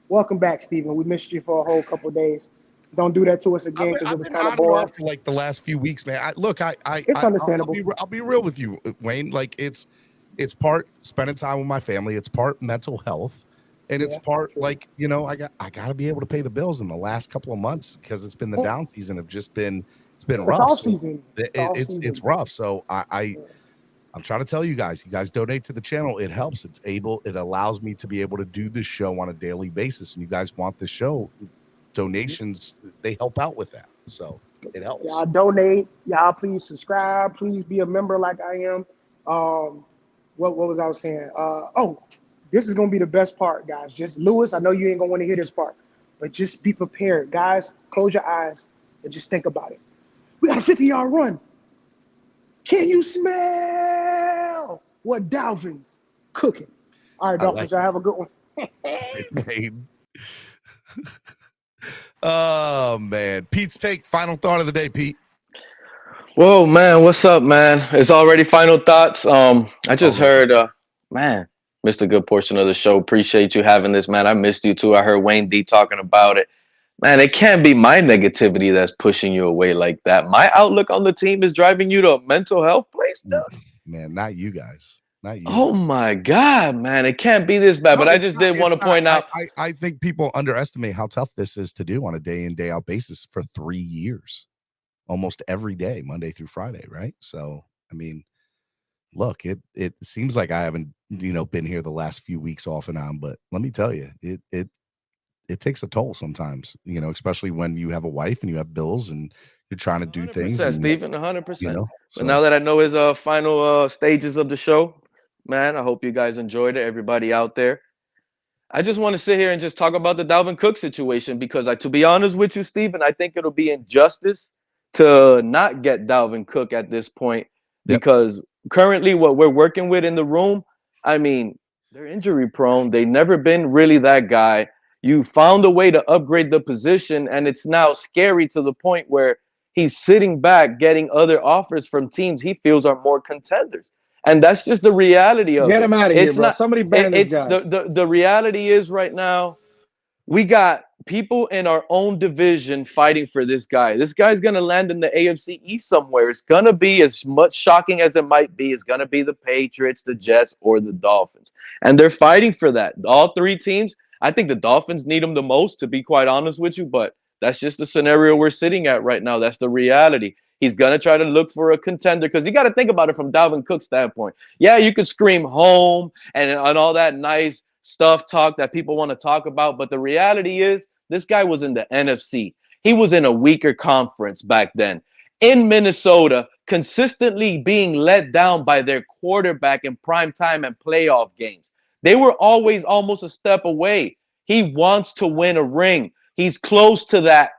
Welcome back, Steven. We missed you for a whole couple of days. Don't do that to us again because it was kind of boring. For like the last few weeks, man. It's understandable. I'll be real with you, Wayne. Like it's part spending time with my family. It's part mental health, and it's part like I got to be able to pay the bills in the last couple of months because it's been the down season. It's been rough. It's off season. It's rough. So I'm trying to tell you guys donate to the channel. It helps. It allows me to be able to do this show on a daily basis. And you guys want this show, donations, they help out with that. So it helps. Y'all donate. Y'all please subscribe. Please be a member like I am. What was I saying? This is going to be the best part, guys. Just Lewis, I know you ain't going to want to hear this part, but just be prepared. Guys, close your eyes and just think about it. We got a 50-yard run. Can you smell what Dalvin's cooking? All right, Dolphins, y'all have a good one. Oh, man. Pete's take, final thought of the day, Pete. Whoa, man. What's up, man? It's already final thoughts. I just heard, man, missed a good portion of the show. Appreciate you having this, man. I missed you too. I heard Wayne D talking about it. Man, it can't be my negativity that's pushing you away like that. My outlook on the team is driving you to a mental health place, dude. Man, not you guys. Not you. Oh my God, man. It can't be this bad. No, but I it's just not- did it's want to not. point out. I think people underestimate how tough this is to do on a day in, day out basis for 3 years, almost every day, Monday through Friday, right? So, I mean, look, it seems like I haven't, been here the last few weeks off and on, but let me tell you, it takes a toll sometimes, especially when you have a wife and you have bills and you're trying to do things. 100%, And, Stephen, 100%. so. But now that I know his final stages of the show, man, I hope you guys enjoyed it. Everybody out there. I just want to sit here and just talk about the Dalvin Cook situation because, to be honest with you, Stephen, I think it'll be injustice to not get Dalvin Cook at this point because currently what we're working with in the room, I mean, they're injury prone. They've never been really that guy. You found a way to upgrade the position, and it's now scary to the point where he's sitting back getting other offers from teams he feels are more contenders. And that's just the reality of it. Get him out of here, It's bro. not, Somebody ban this it's guy. the reality is right now, we got people in our own division fighting for this guy. This guy's going to land in the AFC East somewhere. It's going to be, as much shocking as it might be, it's going to be the Patriots, the Jets, or the Dolphins. And they're fighting for that. All three teams. I think the Dolphins need him the most, to be quite honest with you, but that's just the scenario we're sitting at right now. That's the reality. He's going to try to look for a contender because you got to think about it from Dalvin Cook's standpoint. Yeah, you could scream home and all that nice stuff talk that people want to talk about, but the reality is this guy was in the NFC. He was in a weaker conference back then. In Minnesota, consistently being let down by their quarterback in primetime and playoff games. They were always almost a step away. He wants to win a ring. He's close to that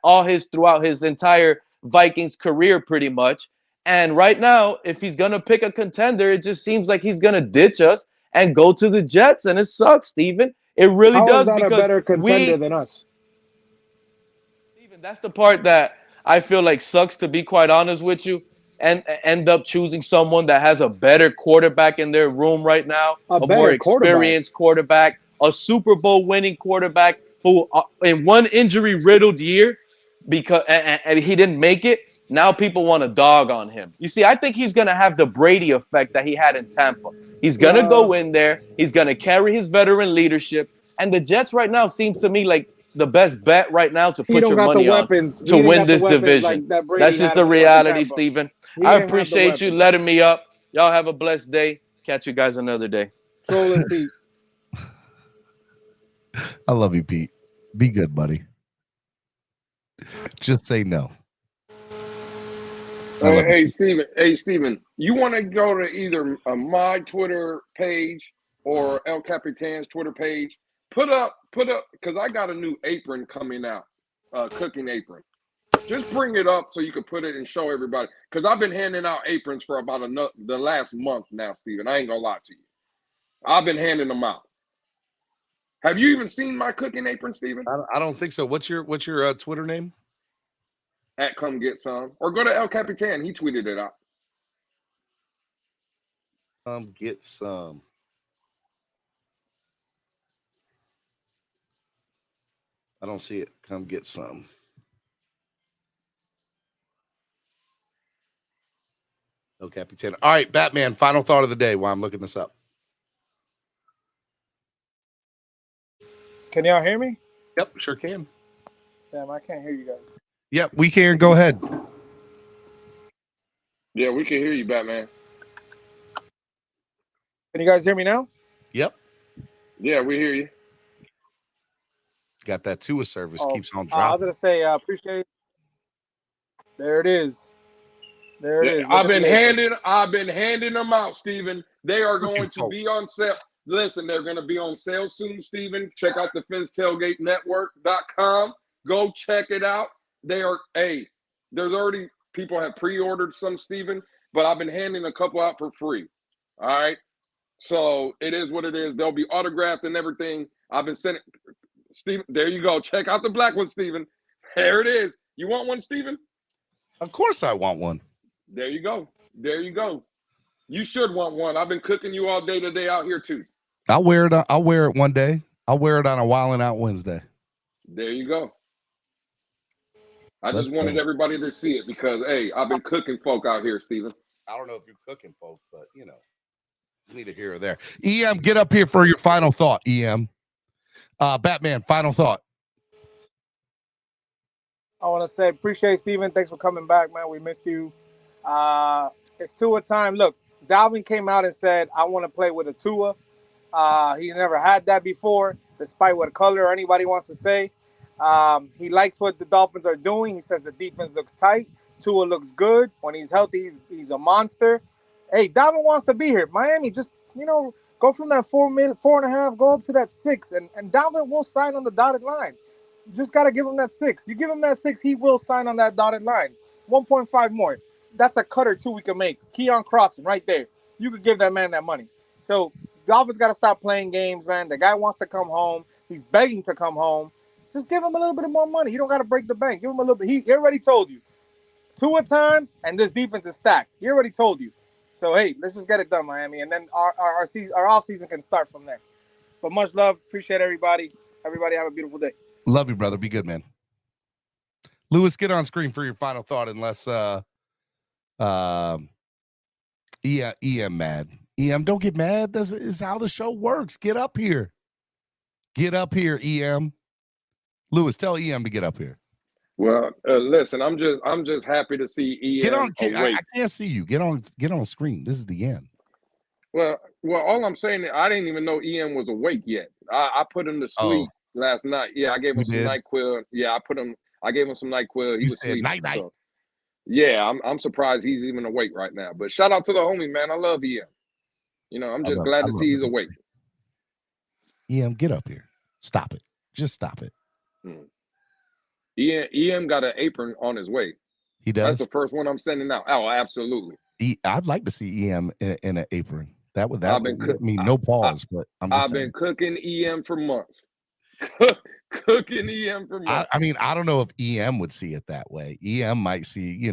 throughout his entire Vikings career, pretty much. And right now, if he's going to pick a contender, it just seems like he's going to ditch us and go to the Jets. And it sucks, Steven. It really How does. is that because a better contender than us? Steven, that's the part that I feel like sucks, to be quite honest with you. And end up choosing someone that has a better quarterback in their room right now, a more experienced quarterback, a Super Bowl winning quarterback who in one injury riddled year because and he didn't make it. Now people want to dog on him. You see, I think he's going to have the Brady effect that he had in Tampa. He's going to go in there. He's going to carry his veteran leadership. And the Jets right now seem to me like the best bet right now to put your money on to win this division. That's just the reality, Steven. I appreciate you letting me up. Y'all have a blessed day. Catch you guys another day. Trolling Pete. I love you, Pete. Be good, buddy. Just say no. Hey, Steven, you want to go to either my Twitter page or El Capitan's Twitter page? Put up, because I got a new apron coming out, cooking apron. Just bring it up so you can put it and show everybody. Because I've been handing out aprons for about the last month now, Steven. I ain't going to lie to you. I've been handing them out. Have you even seen my cooking apron, Steven? I don't think so. What's your Twitter name? At Come Get Some. Or go to El Capitan. He tweeted it out. Come Get Some. I don't see it. Come Get Some. El Capitan. All right, Batman, final thought of the day while I'm looking this up. Can y'all hear me? Yep, sure can. Damn, I can't hear you guys. Yep, we can. Go ahead. Yeah, we can hear you, Batman. Can you guys hear me now? Yep. Yeah, we hear you. Got that Tua service. Keeps on dropping. I was going to say, I appreciate it. There it is. There it is. I've been handing them out, Steven. They are going to be on sale. Listen, they're going to be on sale soon, Steven. Check out the FinceTailgateNetwork.com. Go check it out. They are, there's already people have pre-ordered some, Steven, but I've been handing a couple out for free. All right. So it is what it is. They'll be autographed and everything. I've been sending, Steven, there you go. Check out the black one, Steven. There it is. You want one, Steven? Of course I want one. There you go. There you go. You should want one. I've been cooking you all day today out here too. I'll wear it one day. I'll wear it on a Wildin' Out Wednesday. There you go. I just wanted everybody to see it because, hey, I've been cooking folk out here, Steven. I don't know if you're cooking folk, but, it's neither here or there. EM, get up here for your final thought, EM. Batman, final thought. I want to say appreciate Steven. Thanks for coming back, man. We missed you. It's Tua time. Look, Dalvin came out and said, I want to play with a Tua. He never had that before, despite what color anybody wants to say. He likes what the Dolphins are doing. He says the defense looks tight. Tua looks good. When he's healthy, he's a monster. Hey, Dalvin wants to be here. Miami, just, go from that 4.5, go up to that 6, and Dalvin will sign on the dotted line. You just got to give him that 6. You give him that 6, he will sign on that dotted line. 1.5 more. That's a cut or two we can make. Keon Crossing right there. You could give that man that money. So Dolphins got to stop playing games, man. The guy wants to come home. He's begging to come home. Just give him a little bit more money. You don't got to break the bank. Give him a little bit. He already told you. Tua time, and this defense is stacked. He already told you. So, hey, let's just get it done, Miami. And then our offseason can start from there. But much love. Appreciate everybody. Everybody have a beautiful day. Love you, brother. Be good, man. Lewis, get on screen for your final thought unless EM mad. EM, don't get mad. This is how the show works. Get up here. Get up here, EM. Lewis, tell EM to get up here. Well, listen, I'm just happy to see EM. Get on. I can't see you. Get on screen. This is the end. Well, all I'm saying is I didn't even know EM was awake yet. I put him to sleep last night. Yeah, I gave him some NyQuil. Yeah, I gave him some NyQuil. He was sleeping. Night. So, yeah, I'm surprised he's even awake right now. But shout out to the homie, man. I love EM. I'm just glad to see he's awake. EM, get up here. Stop it. Just stop it. EM got an apron on his way. He does. That's the first one I'm sending out. Oh, absolutely. I'd like to see EM in an apron. That would mean no pause. But I've been cooking EM for months. Cooking EM for months. I don't know if EM would see it that way. EM might see,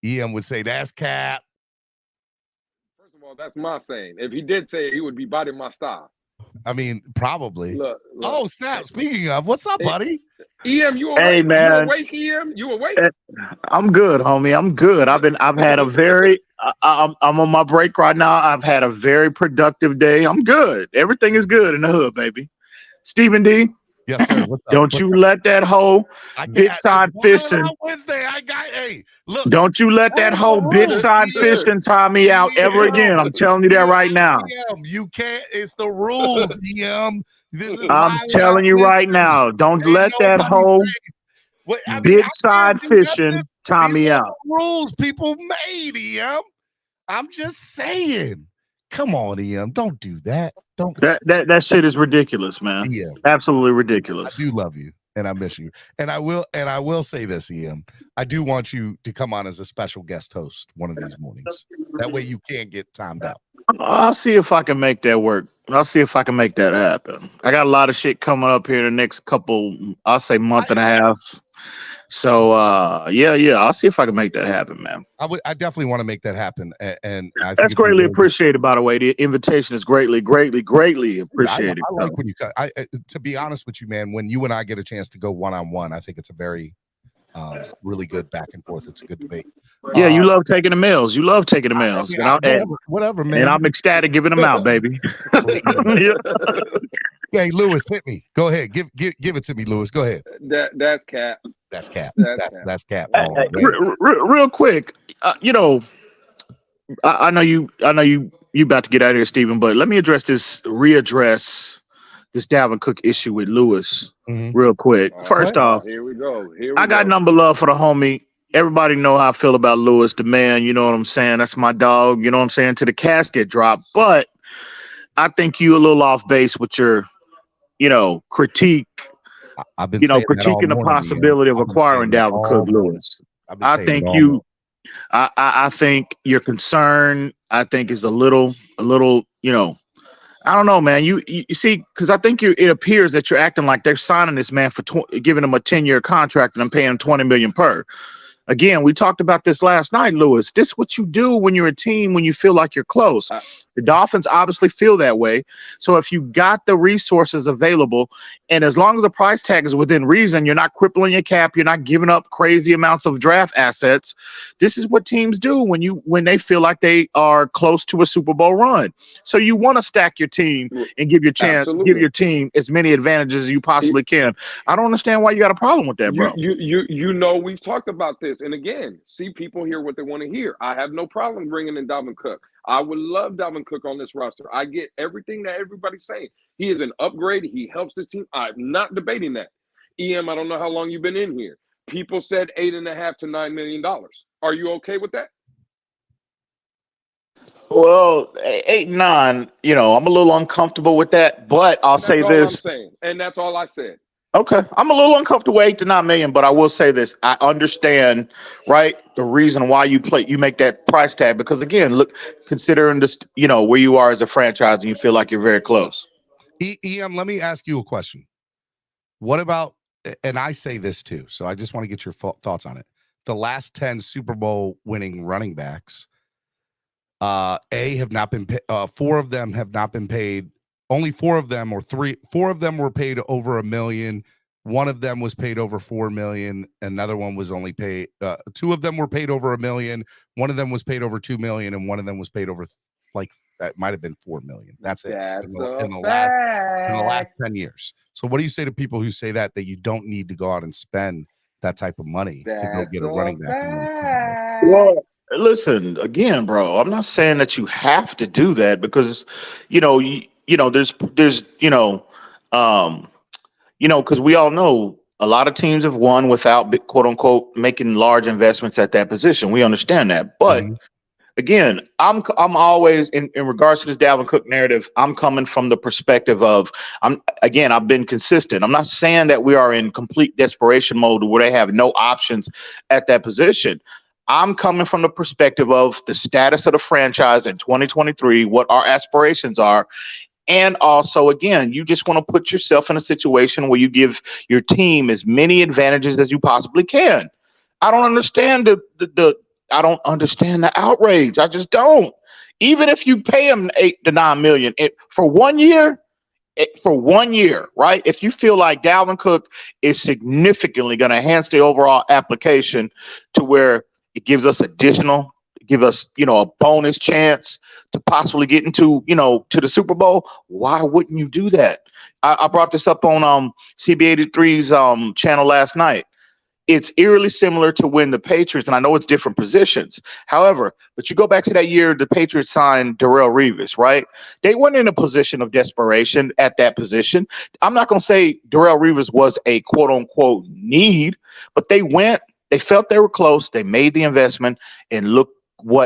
EM would say that's cap. First of all, that's my saying. If he did say it, he would be biting my style. Probably. Look. Oh, snap. Speaking of, what's up, buddy? EM, you awake? Hey, man. You awake, EM? You awake? I'm good, homie. I'm good. I'm on my break right now. I've had a very productive day. I'm good. Everything is good in the hood, baby. Stephen D. Yes, sir. Don't you let that hoe bitch side fishing. Wednesday, look. Don't you let that hoe bitch side fishing tie me out ever again. I'm telling you that right now. You can't. It's the rules, EM. I'm telling you right now. Don't let that hoe bitch side fishing tie me out. Rules people made, EM. I'm just saying. Come on, EM. Don't do that. That shit is ridiculous, man. Yeah. Absolutely ridiculous. I do love you and I miss you. And I will say this, EM. I do want you to come on as a special guest host one of these mornings. That way you can't get timed out. I'll see if I can make that work. I'll see if I can make that happen. I got a lot of shit coming up here the next couple, I'll say month and a half. So yeah, I'll see if I can make that happen, man. I definitely want to make that happen, and that's greatly appreciated. By the way, the invitation is greatly appreciated. I like when you cut. To be honest with you, man, when you and I get a chance to go one-on-one, I think it's a very really good back and forth. It's a good debate. Yeah, you love taking the mails. You love taking the mails. Whatever, man. And I'm ecstatic giving them out, baby. Hey, Lewis, hit me. Go ahead. Give it to me, Lewis. Go ahead. That's cap. That's cap. That's cap. Real quick, I know you about to get out of here, Stephen, but let me readdress this Dalvin Cook issue with Lewis real quick. First off, here we go. I got number love for the homie. Everybody know how I feel about Lewis, the man. You know what I'm saying? That's my dog. You know what I'm saying? To the casket drop. But I think you a little off base with your, critique. I've been critiquing the possibility of acquiring Dalvin Cook, Lewis. I think I think your concern, I think, is a little, I don't know, man. You see, because I think it appears that you're acting like they're signing this man for giving him a 10-year contract and I'm paying him $20 million per. Again, we talked about this last night, Lewis. This is what you do when you're a team, when you feel like you're close. The Dolphins obviously feel that way. So if you got the resources available, and as long as the price tag is within reason, you're not crippling your cap, you're not giving up crazy amounts of draft assets. This is what teams do when they feel like they are close to a Super Bowl run. So you want to stack your team and give your team as many advantages as you possibly can. I don't understand why you got a problem with that, bro. You know, we've talked about this, and again, see, people hear what they want to hear. I have no problem bringing in Dalvin Cook. I would love Dalvin Cook on this roster. I get everything that everybody's saying. He is an upgrade. He helps this team. I'm not debating that. EM, I don't know how long you've been in here. People said $8.5 to $9 million. Are you okay with that? Well, 8, 9, I'm a little uncomfortable with that, but I'll say this. That's all I'm saying, and that's all I said. Okay, I'm a little uncomfortable with 8 to 9 million, but I will say this: I understand, right, the reason why you make that price tag, because again, look, considering this, where you are as a franchise, and you feel like you're very close. EM, let me ask you a question. What about, and I say this too, so I just want to get your thoughts on it. The last 10 Super Bowl winning running backs, have not been 4 of them have not been paid. Only 4 of them, or 4 of them were paid over $1 million. 1 of them was paid over $4 million. Another one was only paid. 2 of them were paid over $1 million. 1 of them was paid over $2 million, and 1 of them was paid over that might have been $4 million. That's it. In the last 10 years. So what do you say to people who say that you don't need to go out and spend that type of money to go get a running back? Well, listen, again, bro, I'm not saying that you have to do that, because there's because we all know a lot of teams have won without, quote unquote, making large investments at that position. We understand that, but again, I'm always in regards to this Dalvin Cook narrative, I'm coming from the perspective of I've been consistent. I'm not saying that we are in complete desperation mode where they have no options at that position. I'm coming from the perspective of the status of the franchise in 2023, what our aspirations are. And also, again, you just want to put yourself in a situation where you give your team as many advantages as you possibly can. I don't understand I don't understand the outrage. I just don't. Even if you pay him $8 to $9 million for 1 year, right? If you feel like Dalvin Cook is significantly going to enhance the overall application to where it gives us a bonus chance to possibly get into, to the Super Bowl, why wouldn't you do that? I brought this up on CB83's channel last night. It's eerily similar to when the Patriots, and I know it's different positions. However, but you go back to that year, the Patriots signed Darrelle Revis, right? They weren't in a position of desperation at that position. I'm not going to say Darrelle Revis was a quote unquote need, but they felt they were close. They made the investment, and look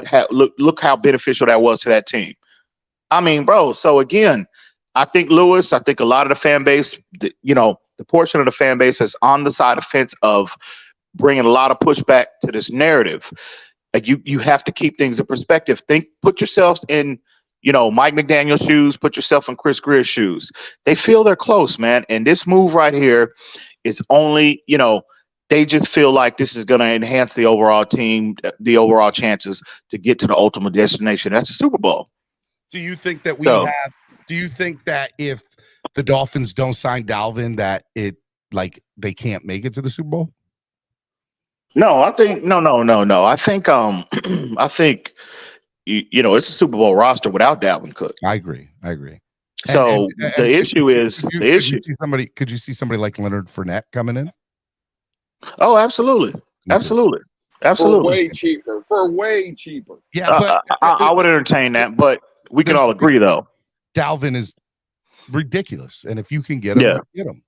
how beneficial that was to that team. I mean, bro. So again, I think a lot of the fan base, the portion of the fan base is on the side of fence of bringing a lot of pushback to this narrative. Like you have to keep things in perspective. Put yourselves in, Mike McDaniel's shoes. Put yourself in Chris Greer's shoes. They feel they're close, man. And this move right here is only, they just feel like this is going to enhance the overall team, the overall chances to get to the ultimate destination. That's the Super Bowl. Do you think that do you think that if the Dolphins don't sign Dalvin, that they can't make it to the Super Bowl? No, I think no. I think it's a Super Bowl roster without Dalvin Cook. I agree. So the issue is Could you see somebody like Leonard Fournette coming in? Oh, absolutely. For way cheaper. Yeah, but I would entertain that, but we can all agree though. Dalvin is ridiculous, and if you can get him, get him.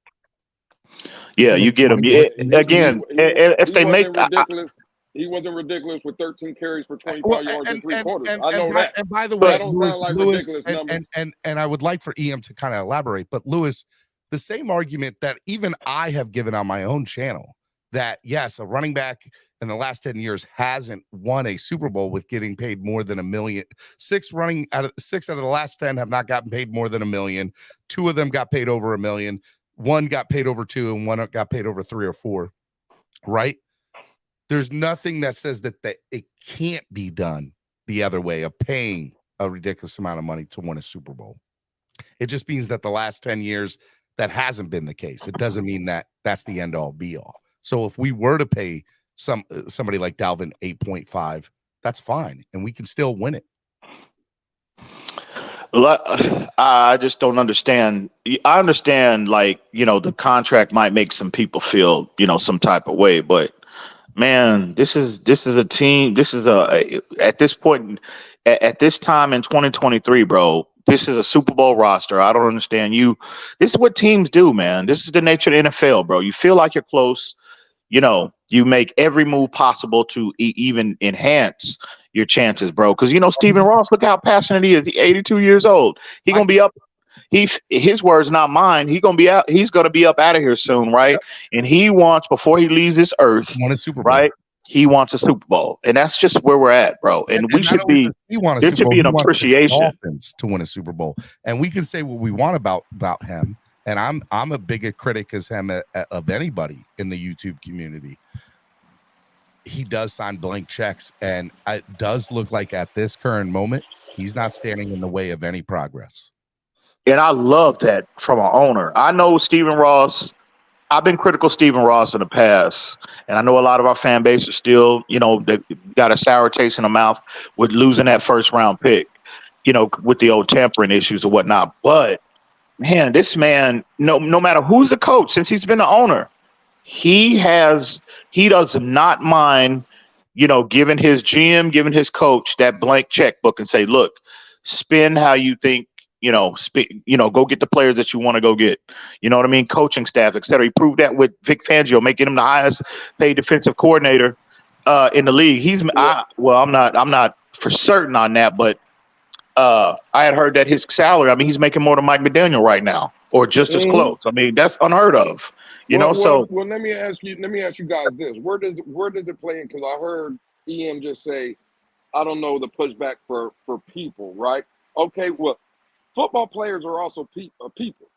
Yeah, you get him. Yeah, again, if they make ridiculous, he wasn't ridiculous with 13 carries for 25 yards and 3 quarters. I know that. And by the way, that don't sound like ridiculous numbers. And I would like for EM to kind of elaborate, but Lewis, the same argument that even I have given on my own channel, that yes, a running back in the last 10 years hasn't won a Super Bowl with getting paid more than $1 million. 6 out of the last 10 have not gotten paid more than $1 million. 2 of them got paid over $1 million. 1 got paid over 2, and 1 got paid over 3 or 4. Right? There's nothing that says that it can't be done the other way of paying a ridiculous amount of money to win a Super Bowl. It just means that the last 10 years that hasn't been the case. It doesn't mean that that's the end all be all. So if we were to pay somebody like Dalvin 8.5, that's fine, and we can still win it. I just don't understand. I understand, like, the contract might make some people feel, some type of way, but man, this is a team. This is at this point, at this time in 2023, bro. This is a Super Bowl roster. I don't understand you. This is what teams do, man. This is the nature of the NFL, bro. You feel like you're close. You make every move possible to even enhance your chances, bro. Because Stephen Ross, look how passionate he is. He's 82 years old. He's gonna be up. His words, not mine. He's gonna be out. He's gonna be up out of here soon, right? Yep. And he wants, before he leaves this earth, right? He wants a Super Bowl, and that's just where we're at, bro. And we should be. There should be an appreciation Dolphins to win a Super Bowl, and we can say what we want about him. And I'm a bigger critic as him of anybody in the YouTube community. He does sign blank checks, and it does look like at this current moment, he's not standing in the way of any progress. And I love that from an owner. I know Stephen Ross. I've been critical of Stephen Ross in the past, and I know a lot of our fan base is still, they got a sour taste in the mouth with losing that first round pick, with the old tampering issues and whatnot. But man, this man, no matter who's the coach, since he's been the owner, he does not mind, giving his GM, giving his coach that blank checkbook and say, look, spend how you think, go get the players that you want to go get. You know what I mean? Coaching staff, et cetera. He proved that with Vic Fangio, making him the highest paid defensive coordinator in the league. I'm not for certain on that, but I had heard that his salary, he's making more than Mike McDaniel right now, or just as close. That's unheard of. Well, let me ask you guys this: where does it play in? Because I heard EM just say, I don't know, the pushback for people, right? Okay, well, football players are also people.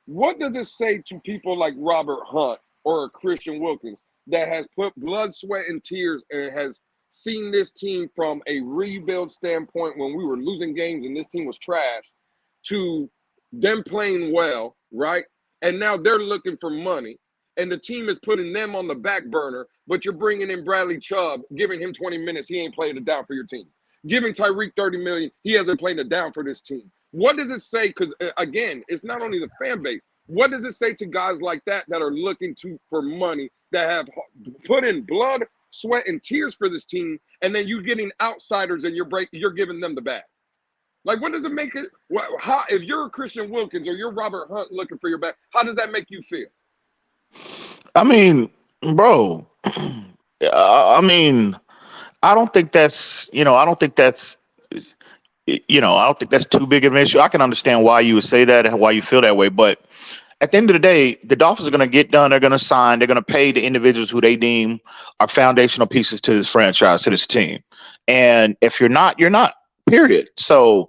What does it say to people like Robert Hunt or Christian Wilkins that has put blood, sweat, and tears and has seen this team from a rebuild standpoint when we were losing games and this team was trash to them playing well, right? And now they're looking for money and the team is putting them on the back burner, but you're bringing in Bradley Chubb, giving him 20 minutes. He ain't playing it down for your team. Giving Tyreek 30 million. He hasn't played it down for this team. What does it say? Because again, it's not only the fan base. What does it say to guys like that are looking for money, that have put in blood, sweat, and tears for this team, and then you're getting outsiders and you're giving them the bag? Like, what does it make it? How, if you're a Christian Wilkins or you're Robert Hunt looking for your bag, how does that make you feel? Bro, I don't think that's, I don't think that's too big of an issue. I can understand why you would say that and why you feel that way, but at the end of the day, the Dolphins are going to get done. They're going to sign. They're going to pay the individuals who they deem are foundational pieces to this franchise, to this team. And if you're not, you're not, period. So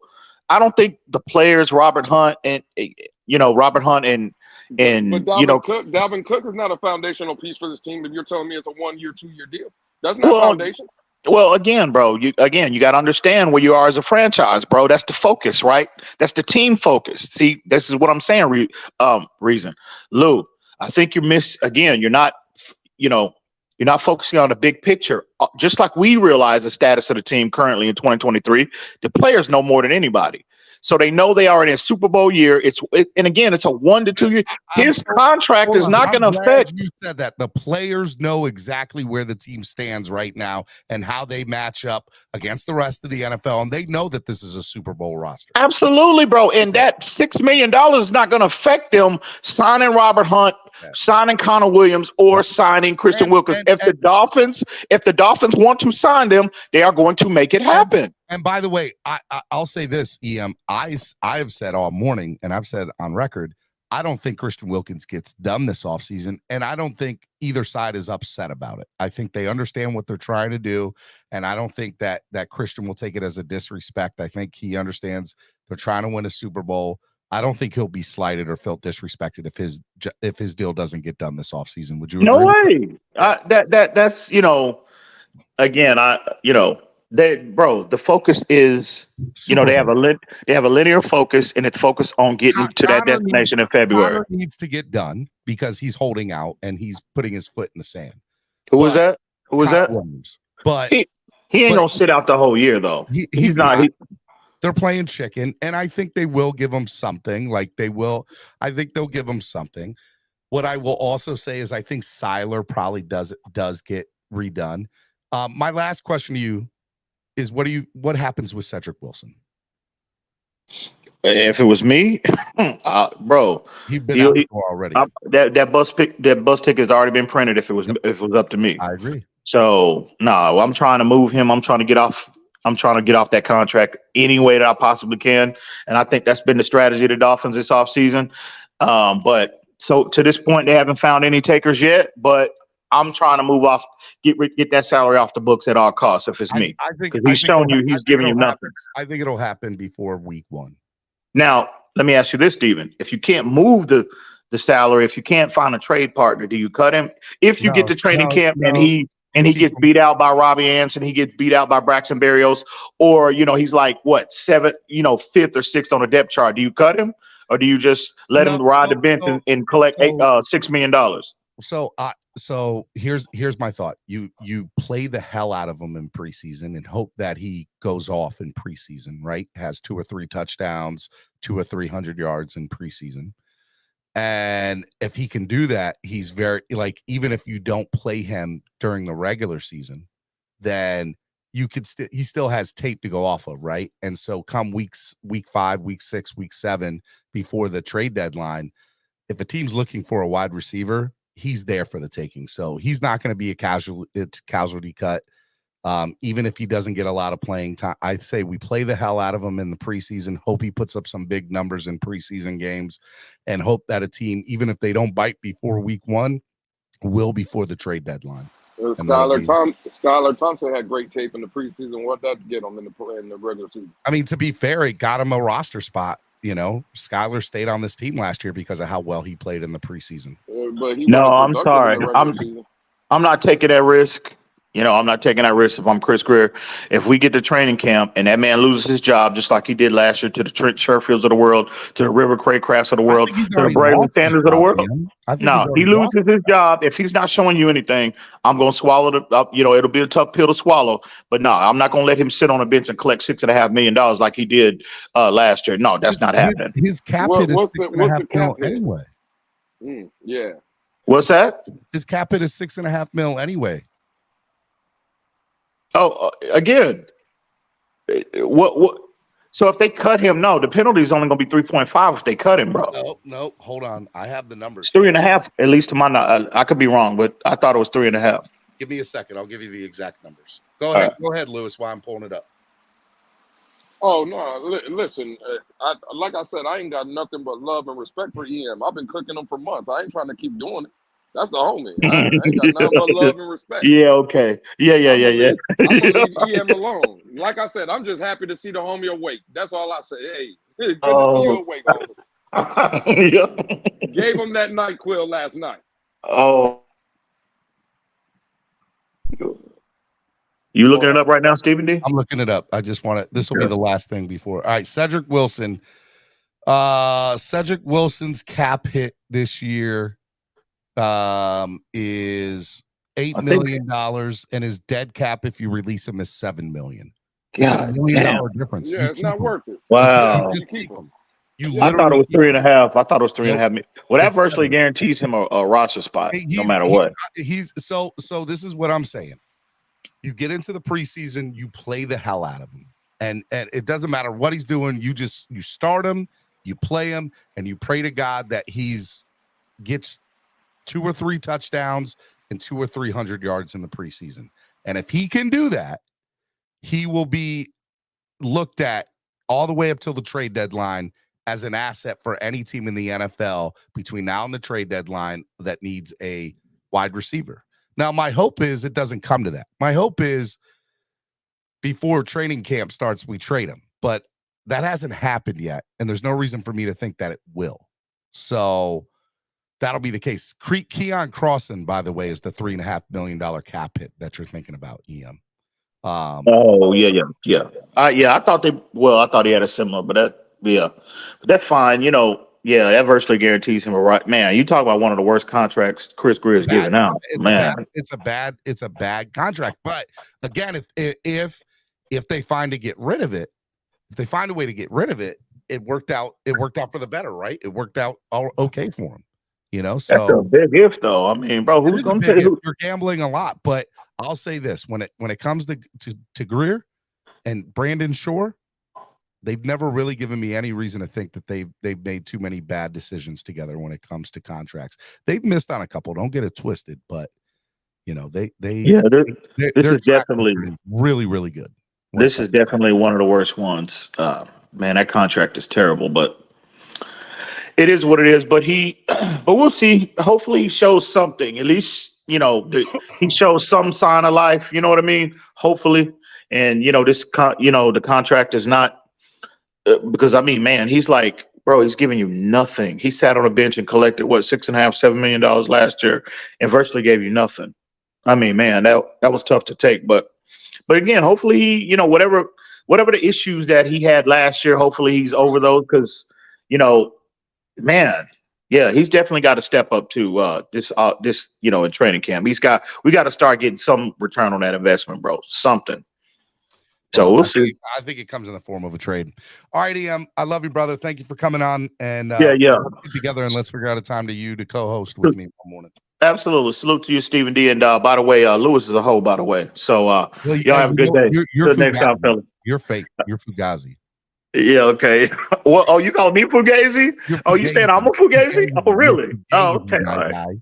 I don't think the players, Robert Hunt and But Dalvin Cook is not a foundational piece for this team. If you're telling me it's a 1-year, 2-year deal, that's not foundation. Well, again, bro, you got to understand where you are as a franchise, bro. That's the focus, right? That's the team focus. See, this is what I'm saying. Reason, Lou, I think you're not focusing on the big picture. Just like we realize the status of the team currently in 2023, the players know more than anybody. So they know they are in a Super Bowl year. And again, it's a 1 to 2 year. His contract is not going to affect. You said that the players know exactly where the team stands right now and how they match up against the rest of the NFL, and they know that this is a Super Bowl roster. Absolutely, bro. And that $6 million is not going to affect them signing Robert Hunt, signing Connor Williams, or signing Christian Wilkins. If the Dolphins want to sign them, they are going to make it happen. And by the way, I'll say this, EM. I have said all morning, and I've said on record, I don't think Christian Wilkins gets done this offseason, and I don't think either side is upset about it. I think they understand what they're trying to do, and I don't think that Christian will take it as a disrespect. I think he understands they're trying to win a Super Bowl. I don't think he'll be slighted or felt disrespected if his deal doesn't get done this offseason. Would you agree? No way. That's again, the focus is, they have a linear focus, and it's focused on getting to that destination in February. Connor needs to get done because he's holding out and he's putting his foot in the sand. Who was that? Williams. But he ain't gonna sit out the whole year though. He's not. They're playing chicken, and I think they will give him something. I think they'll give him something. What I will also say is I think Seiler probably does get redone. My last question to you is what happens with Cedric Wilson? If it was me, bro, he'd been out the door already. That bus ticket has already been printed. If it was up to me, I agree. So no, I'm trying to move him. I'm trying to get off that contract any way that I possibly can, and I think that's been the strategy of the Dolphins this offseason. But so to this point, they haven't found any takers yet. But I'm trying to move off, get that salary off the books at all costs. If it's me, because he's giving you nothing. I think it'll happen before week 1. Now, let me ask you this, Steven. If you can't move the salary, if you can't find a trade partner, do you cut him? If you get to training camp and he gets beat out by Robbie Anderson, he gets beat out by Braxton Berrios, or he's like what, 7th, 5th or 6th on the depth chart, do you cut him, or do you just let him ride the bench and collect $6 million? So here's my thought. You play the hell out of him in preseason and hope that he goes off in preseason, right? Has 2 or 3 touchdowns, 200 or 300 yards in preseason. And if he can do that, he's very, even if you don't play him during the regular season, then he still has tape to go off of, right? And so come week 5, week 6, week 7, before the trade deadline, if a team's looking for a wide receiver, he's there for the taking. So he's not going to be a casualty cut. Even if he doesn't get a lot of playing time, I'd say we play the hell out of him in the preseason, hope he puts up some big numbers in preseason games, and hope that a team, even if they don't bite before week 1, will before the trade deadline. Skylar Thompson had great tape in the preseason. What that get him in the regular season? I mean, to be fair, it got him a roster spot. Skylar stayed on this team last year because of how well he played in the preseason. I'm sorry. I'm not taking that risk. I'm not taking that risk if I'm Chris Greer. If we get to training camp and that man loses his job, just like he did last year to the Trent Sherfields of the world, to the River Craycrafts of the world, to the Braylon Sanders of the world. No, he loses his job. If he's not showing you anything, I'm going to swallow it'll be a tough pill to swallow. But no, I'm not going to let him sit on a bench and collect $6.5 million like he did last year. No, that's not happening. His cap hit is $6.5 million anyway. Yeah. What's that? His cap hit is $6.5 million anyway. Oh, again, what? So if they cut him, no, the penalty is only going to be 3.5 if they cut him, bro. No, hold on. I have the numbers. It's 3.5, at least to my knowledge. I could be wrong, but I thought it was 3.5. Give me a second. I'll give you the exact numbers. Go ahead. Go ahead, Lewis, while I'm pulling it up. Oh, no, listen, like I said, I ain't got nothing but love and respect for EM. I've been cooking him for months. I ain't trying to keep doing it. That's the homie. I ain't got nothing but love and respect. Yeah, okay. Yeah. I'm gonna leave EM alone. Like I said, I'm just happy to see the homie awake. That's all I say. Hey, good to see you awake, homie. Gave him that NyQuil last night. Oh. You looking it up right now, Stephen D? I'm looking it up. I just want to, this will be the last thing before. All right, Cedric Wilson. Cedric Wilson's cap hit this year is $8 million, and his dead cap, if you release him, is $7 million. Yeah, $1 million difference. Yeah, it's not worth it. Wow. You keep him. I thought it was 3.5. I thought it was 3.5 million. Well, that virtually guarantees him a roster spot, no matter what. So this is what I'm saying. You get into the preseason, you play the hell out of him, and it doesn't matter what he's doing. You start him, you play him, and you pray to God that gets 2 or 3 touchdowns and 200 or 300 yards in the preseason. And if he can do that, he will be looked at all the way up till the trade deadline as an asset for any team in the NFL between now and the trade deadline that needs a wide receiver. Now, my hope is it doesn't come to that. My hope is before training camp starts, we trade him. But that hasn't happened yet, and there's no reason for me to think that it will. So that'll be the case. Keon Crossan, by the way, is the $3.5 million cap hit that you're thinking about, EM. Oh yeah. I thought I thought he had a similar, but that's fine. Yeah, that virtually guarantees him a right. Man, you talk about one of the worst contracts Chris Greer's given out. It's a bad contract. But again, if they find to get rid of it, if they find a way to get rid of it, it worked out for the better, right? It worked out all okay for him. So that's a big if, though. I mean, bro, who's going to tell you? You're gambling a lot, but I'll say this: when it comes to Greer and Brandon Shore, they've never really given me any reason to think that they've made too many bad decisions together when it comes to contracts. They've missed on a couple. Don't get it twisted, but this is definitely really, really good. This is definitely one of the worst ones. Man, that contract is terrible, but it is what it is. But we'll see. Hopefully, he shows something. At least he shows some sign of life. You know what I mean? Hopefully, and the contract is not because I mean, man, he's like, bro, he's giving you nothing. He sat on a bench and collected $6.5–7 million last year, and virtually gave you nothing. I mean, man, that was tough to take, but again, hopefully he, whatever the issues that he had last year, hopefully he's over those because, man, yeah, he's definitely got to step up to this in training camp. We got to start getting some return on that investment, bro. Something. So we'll see. I think it comes in the form of a trade. All right, EM, I love you, brother. Thank you for coming on. And let's get together and let's figure out a time to co-host with me one morning. Absolutely. Salute to you, Stephen D. And by the way, Lewis is a hoe, by the way. So y'all have a good day. Till next time, fella. You're fake. You're Fugazi. Yeah, okay. Well, you call me Fugazi? Oh, you saying I'm a Fugazi? Oh, really? Oh, okay. All right.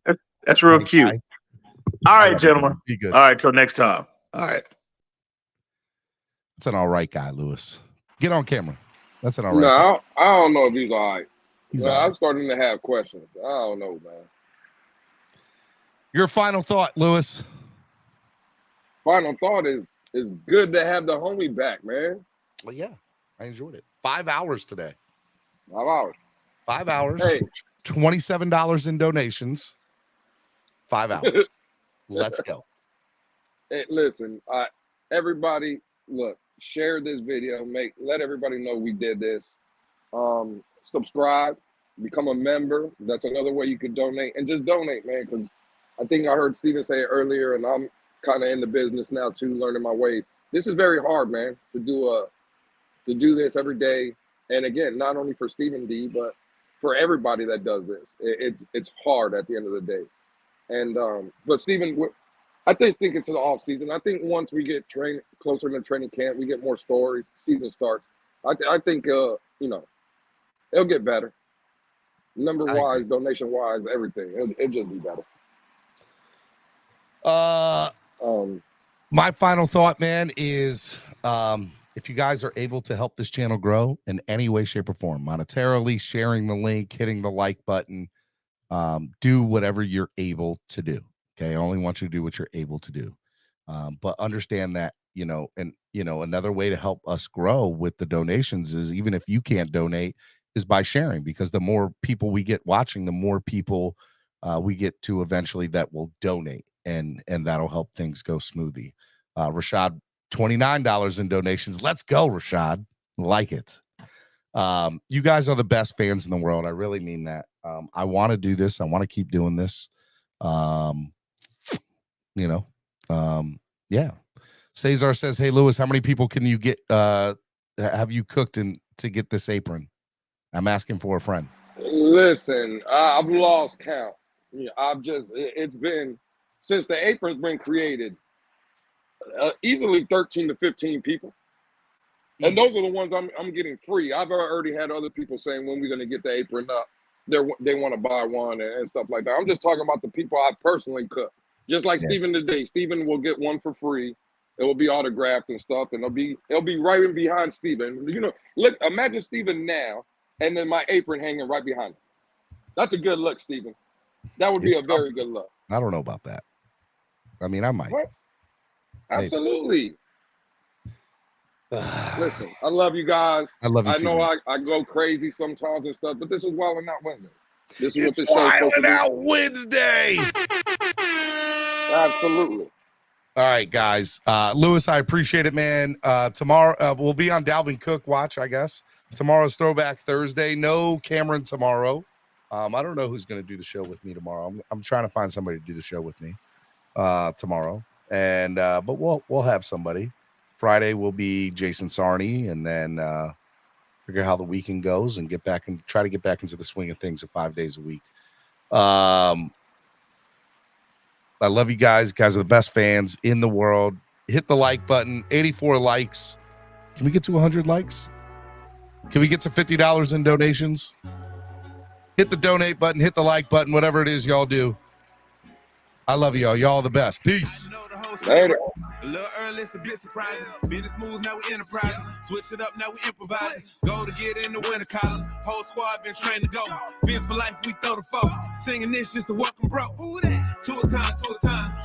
That's real cute. All right, gentlemen. Be good. All right, till next time. All right. That's an all right guy, Lewis. Get on camera. That's an all right guy. I don't know if he's all right. He's all right. I'm starting to have questions. I don't know, man. Your final thought, Lewis. Final thought is good to have the homie back, man. Well, yeah, I enjoyed it. 5 hours today. 5 hours. 5 hours. Hey. $27 in donations. 5 hours. Let's go. Hey, listen, everybody, look, share this video. Let everybody know we did this. Subscribe. Become a member. That's another way you could donate. And just donate, man, because I think I heard Steven say it earlier, and I'm kind of in the business now too, learning my ways. This is very hard, man, to do this every day. And again, not only for Steven D, but for everybody that does this. It's hard at the end of the day. And but Steven, I think it's an off season. I think once we get closer to training camp, we get more stories. Season starts. I think it'll get better. Number wise, donation wise, everything. It'll just be better. My final thought, man, is if you guys are able to help this channel grow in any way, shape, or form, monetarily, sharing the link, hitting the like button, do whatever you're able to do. Okay, I only want you to do what you're able to do, but understand that another way to help us grow with the donations is, even if you can't donate, is by sharing, because the more people we get watching, the more people we get to eventually that will donate. And that'll help things go smoothly. Rashad, $29 in donations. Let's go, Rashad. Like it. You guys are the best fans in the world. I really mean that. I want to do this. I want to keep doing this. Yeah. Cesar says, hey, Lewis, how many people can you get? Have you cooked to get this apron? I'm asking for a friend. Listen, I've lost count. It's been, since the apron's been created, easily 13 to 15 people. And those are the ones I'm getting free. I've already had other people saying, when we're going to get the apron up, they want to buy one and stuff like that. I'm just talking about the people I personally cook. Just like Steven today. Steven will get one for free. It will be autographed and stuff, and it'll be right in behind Steven. Look, imagine Steven now, and then my apron hanging right behind him. That's a good look, Steven. That would be a very good look. I don't know about that. I mean, I might. What? Absolutely. Listen, I love you guys. I love you too. I know I go crazy sometimes and stuff, but this is Wild 'N Out Wednesday. This is it's what the show's supposed to be. Wild 'N Out Wednesday. Absolutely. All right, guys. Lewis, I appreciate it, man. Tomorrow we'll be on Dalvin Cook watch, I guess. Tomorrow's Throwback Thursday. No Cameron tomorrow. I don't know who's going to do the show with me tomorrow. I'm trying to find somebody to do the show with me tomorrow. And but we'll have somebody. Friday will be Jason Sarney, and then figure how the weekend goes and try to get back into the swing of things of 5 days a week. I love you guys. You guys are the best fans in the world. Hit the like button. 84 likes. Can we get to 100 likes? Can we get to $50 in donations? Hit the donate button. Hit the like button. Whatever it is y'all do. I love y'all. Y'all are the best. Peace. Later. A little early, it's a bit surprising. Business moves, now we enterprising. Switch it up, now we improvising. Go to get in the winter collar. Whole squad been trained to go. Fins for life, we throw the foe. Singing this just to welcome bro. Two a time, two a time.